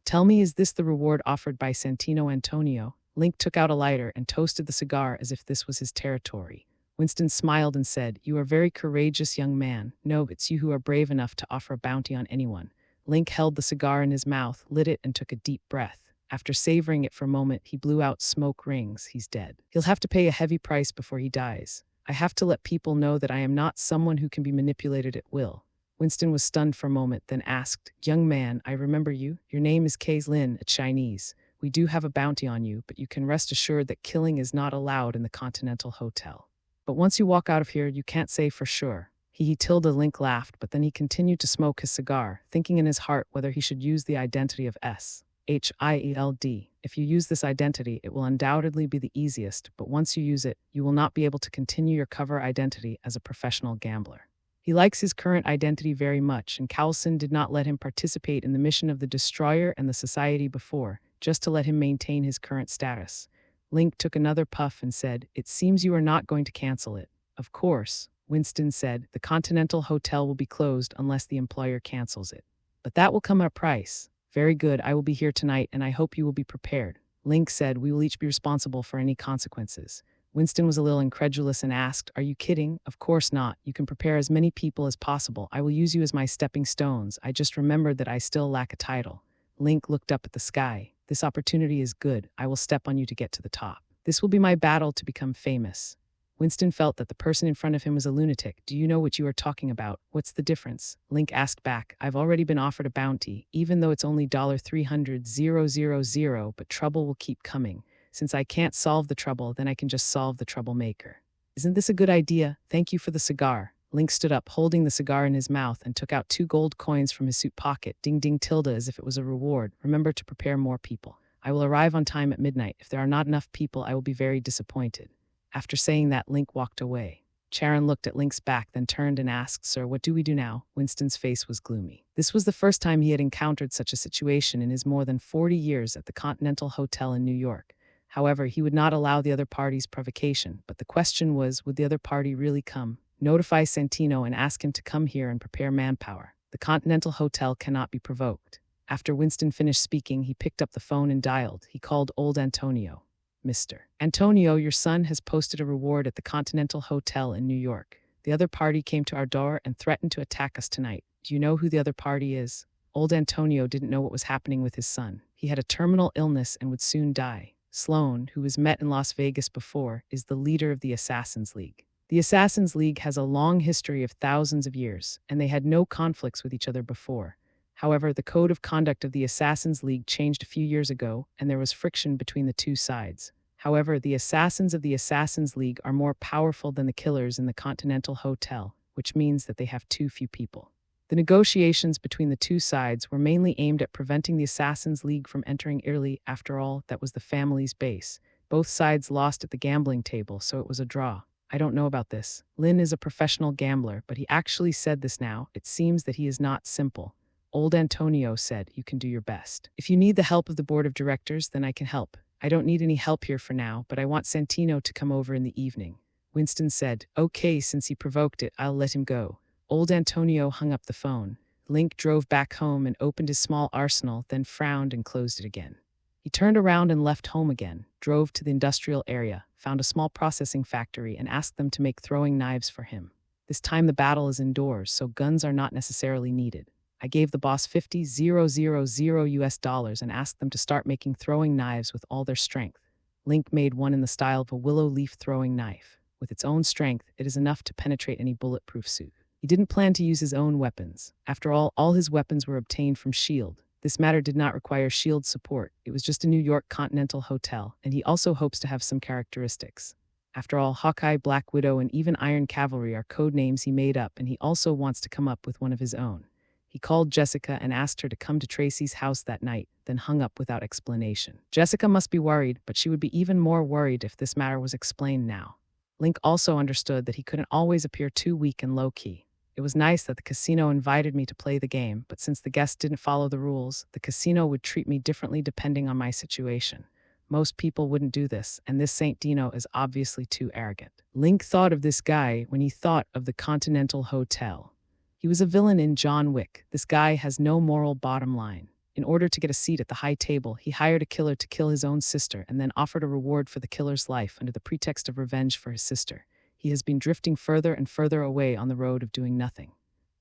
"Tell me, is this the reward offered by Santino Antonio?" Link took out a lighter and toasted the cigar as if this was his territory. Winston smiled and said, "You are a very courageous young man. No, it's you who are brave enough to offer a bounty on anyone." Link held the cigar in his mouth, lit it, and took a deep breath. After savoring it for a moment, he blew out smoke rings. "He's dead. He'll have to pay a heavy price before he dies. I have to let people know that I am not someone who can be manipulated at will." Winston was stunned for a moment, then asked, "Young man, I remember you. Your name is Kaze Lin, a Chinese. We do have a bounty on you, but you can rest assured that killing is not allowed in the Continental Hotel. But once you walk out of here, you can't say for sure." Link laughed, but then he continued to smoke his cigar, thinking in his heart whether he should use the identity of S.H.I.E.L.D. If you use this identity, it will undoubtedly be the easiest, but once you use it, you will not be able to continue your cover identity as a professional gambler. He likes his current identity very much, and Carlson did not let him participate in the mission of the Destroyer and the Society before, just to let him maintain his current status. Link took another puff and said, "It seems you are not going to cancel it." "Of course," Winston said, "the Continental Hotel will be closed unless the employer cancels it. But that will come at a price." "Very good, I will be here tonight and I hope you will be prepared." Link said, "We will each be responsible for any consequences." Winston was a little incredulous and asked, "Are you kidding? Of course not. You can prepare as many people as possible. I will use you as my stepping stones. I just remembered that I still lack a title." Link looked up at the sky. "This opportunity is good. I will step on you to get to the top. This will be my battle to become famous." Winston felt that the person in front of him was a lunatic. "Do you know what you are talking about? What's the difference?" Link asked back. "I've already been offered a bounty, even though it's only $300,000, but trouble will keep coming. Since I can't solve the trouble, then I can just solve the troublemaker. Isn't this a good idea? Thank you for the cigar." Link stood up, holding the cigar in his mouth, and took out 2 gold coins from his suit pocket. "Ding ding tilde," as if it was a reward. "Remember to prepare more people. I will arrive on time at midnight. If there are not enough people, I will be very disappointed." After saying that, Link walked away. Charon looked at Link's back, then turned and asked, "Sir, what do we do now?" Winston's face was gloomy. This was the first time he had encountered such a situation in his more than 40 years at the Continental Hotel in New York. However, he would not allow the other party's provocation, but the question was, would the other party really come? Notify Santino and ask him to come here and prepare manpower. The Continental Hotel cannot be provoked. After Winston finished speaking, he picked up the phone and dialed. He called old Antonio. "Mr. Antonio, your son has posted a reward at the Continental Hotel in New York. The other party came to our door and threatened to attack us tonight. Do you know who the other party is?" Old Antonio didn't know what was happening with his son. He had a terminal illness and would soon die. Sloan, who was met in Las Vegas before, is the leader of the Assassin's League. The Assassin's League has a long history of thousands of years, and they had no conflicts with each other before. However, the code of conduct of the Assassin's League changed a few years ago, and there was friction between the two sides. However, the assassins of the Assassin's League are more powerful than the killers in the Continental Hotel, which means that they have too few people. The negotiations between the two sides were mainly aimed at preventing the Assassin's League from entering Italy. After all, that was the family's base. Both sides lost at the gambling table, so it was a draw. "I don't know about this. Lin is a professional gambler, but he actually said this now. It seems that he is not simple." Old Antonio said, "You can do your best. If you need the help of the board of directors, then I can help. I don't need any help here for now, but I want Santino to come over in the evening." Winston said, "Okay, since he provoked it, I'll let him go." Old Antonio hung up the phone. Link drove back home and opened his small arsenal, then frowned and closed it again. He turned around and left home again, drove to the industrial area, found a small processing factory, and asked them to make throwing knives for him. This time the battle is indoors, so guns are not necessarily needed. I gave the boss $50,000 and asked them to start making throwing knives with all their strength. Link made one in the style of a willow leaf throwing knife. With its own strength, it is enough to penetrate any bulletproof suit. He didn't plan to use his own weapons. After all his weapons were obtained from S.H.I.E.L.D. This matter did not require S.H.I.E.L.D. support. It was just a New York Continental Hotel, and he also hopes to have some characteristics. After all, Hawkeye, Black Widow, and even Iron Cavalry are code names he made up, and he also wants to come up with one of his own. He called Jessica and asked her to come to Tracy's house that night, then hung up without explanation. Jessica must be worried, but she would be even more worried if this matter was explained now. Link also understood that he couldn't always appear too weak and low-key. "It was nice that the casino invited me to play the game, but since the guests didn't follow the rules, the casino would treat me differently depending on my situation. Most people wouldn't do this, and this Saint Dino is obviously too arrogant." Link thought of this guy when he thought of the Continental Hotel. He was a villain in John Wick. This guy has no moral bottom line. In order to get a seat at the high table, he hired a killer to kill his own sister and then offered a reward for the killer's life under the pretext of revenge for his sister. He has been drifting further and further away on the road of doing nothing.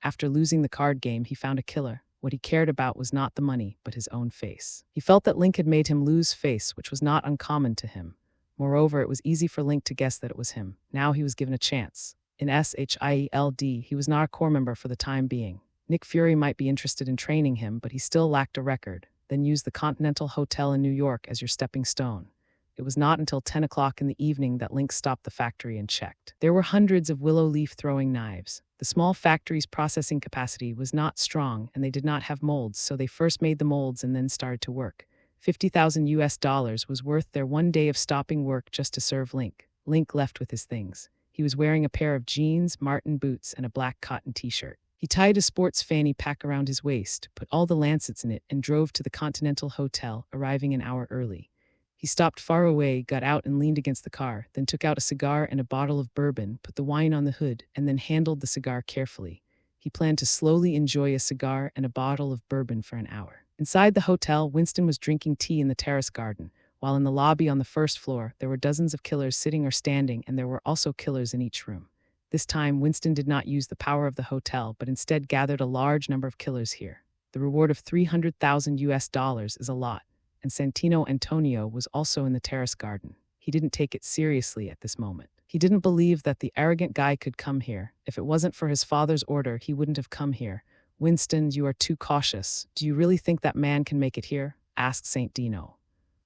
After losing the card game, he found a killer. What he cared about was not the money, but his own face. He felt that Link had made him lose face, which was not uncommon to him. Moreover, it was easy for Link to guess that it was him. Now he was given a chance. In S.H.I.E.L.D., he was not a core member for the time being. Nick Fury might be interested in training him, but he still lacked a record. Then use the Continental Hotel in New York as your stepping stone. It was not until 10 o'clock in the evening that Link stopped the factory and checked. There were hundreds of willow leaf throwing knives. The small factory's processing capacity was not strong, and they did not have molds, so they first made the molds and then started to work. $50,000 was worth their one day of stopping work just to serve Link. Link left with his things. He was wearing a pair of jeans, Martin boots, and a black cotton t-shirt. He tied a sports fanny pack around his waist, put all the lancets in it, and drove to the Continental Hotel, arriving an hour early. He stopped far away, got out and leaned against the car, then took out a cigar and a bottle of bourbon, put the wine on the hood, and then handled the cigar carefully. He planned to slowly enjoy a cigar and a bottle of bourbon for an hour. Inside the hotel, Winston was drinking tea in the terrace garden. while in the lobby on the first floor, there were dozens of killers sitting or standing, and there were also killers in each room. This time, Winston did not use the power of the hotel, but instead gathered a large number of killers here. The reward of $300,000 is a lot, and Santino Antonio was also in the terrace garden. He didn't take it seriously at this moment. He didn't believe that the arrogant guy could come here. If it wasn't for his father's order, he wouldn't have come here. Winston, you are too cautious. Do you really think that man can make it here? Asked Saint Dino.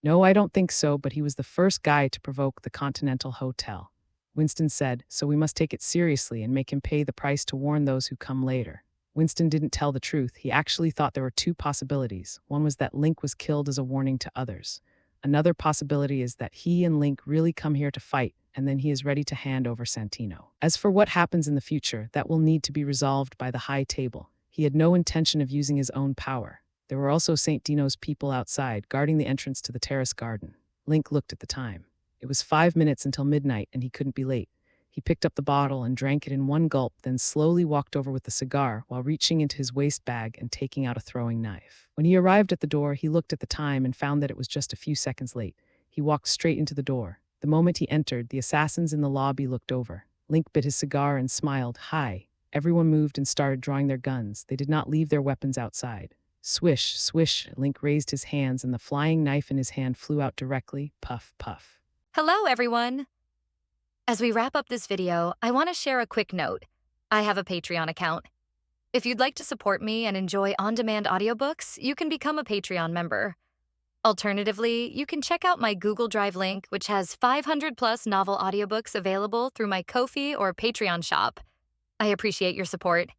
No, I don't think so, but he was the first guy to provoke the Continental Hotel. Winston said, so we must take it seriously and make him pay the price to warn those who come later. Winston didn't tell the truth. He actually thought there were two possibilities. One was that Link was killed as a warning to others. Another possibility is that he and Link really come here to fight, and then he is ready to hand over Santino. As for what happens in the future, that will need to be resolved by the High Table. He had no intention of using his own power. There were also Saint Dino's people outside, guarding the entrance to the terrace garden. Link looked at the time. It was 5 minutes until midnight, and he couldn't be late. He picked up the bottle and drank it in one gulp, then slowly walked over with the cigar while reaching into his waist bag and taking out a throwing knife. When he arrived at the door, he looked at the time and found that it was just a few seconds late. He walked straight into the door. The moment he entered, the assassins in the lobby looked over. Link bit his cigar and smiled. Hi. Everyone moved and started drawing their guns. They did not leave their weapons outside. Swish, swish, Link raised his hands and the flying knife in his hand flew out directly. Puff, puff. Hello, everyone. As we wrap up this video, I want to share a quick note. I have a Patreon account. If you'd like to support me and enjoy on-demand audiobooks, you can become a Patreon member. Alternatively, you can check out my Google Drive link, which has 500+ novel audiobooks available through my Ko-fi or Patreon shop. I appreciate your support.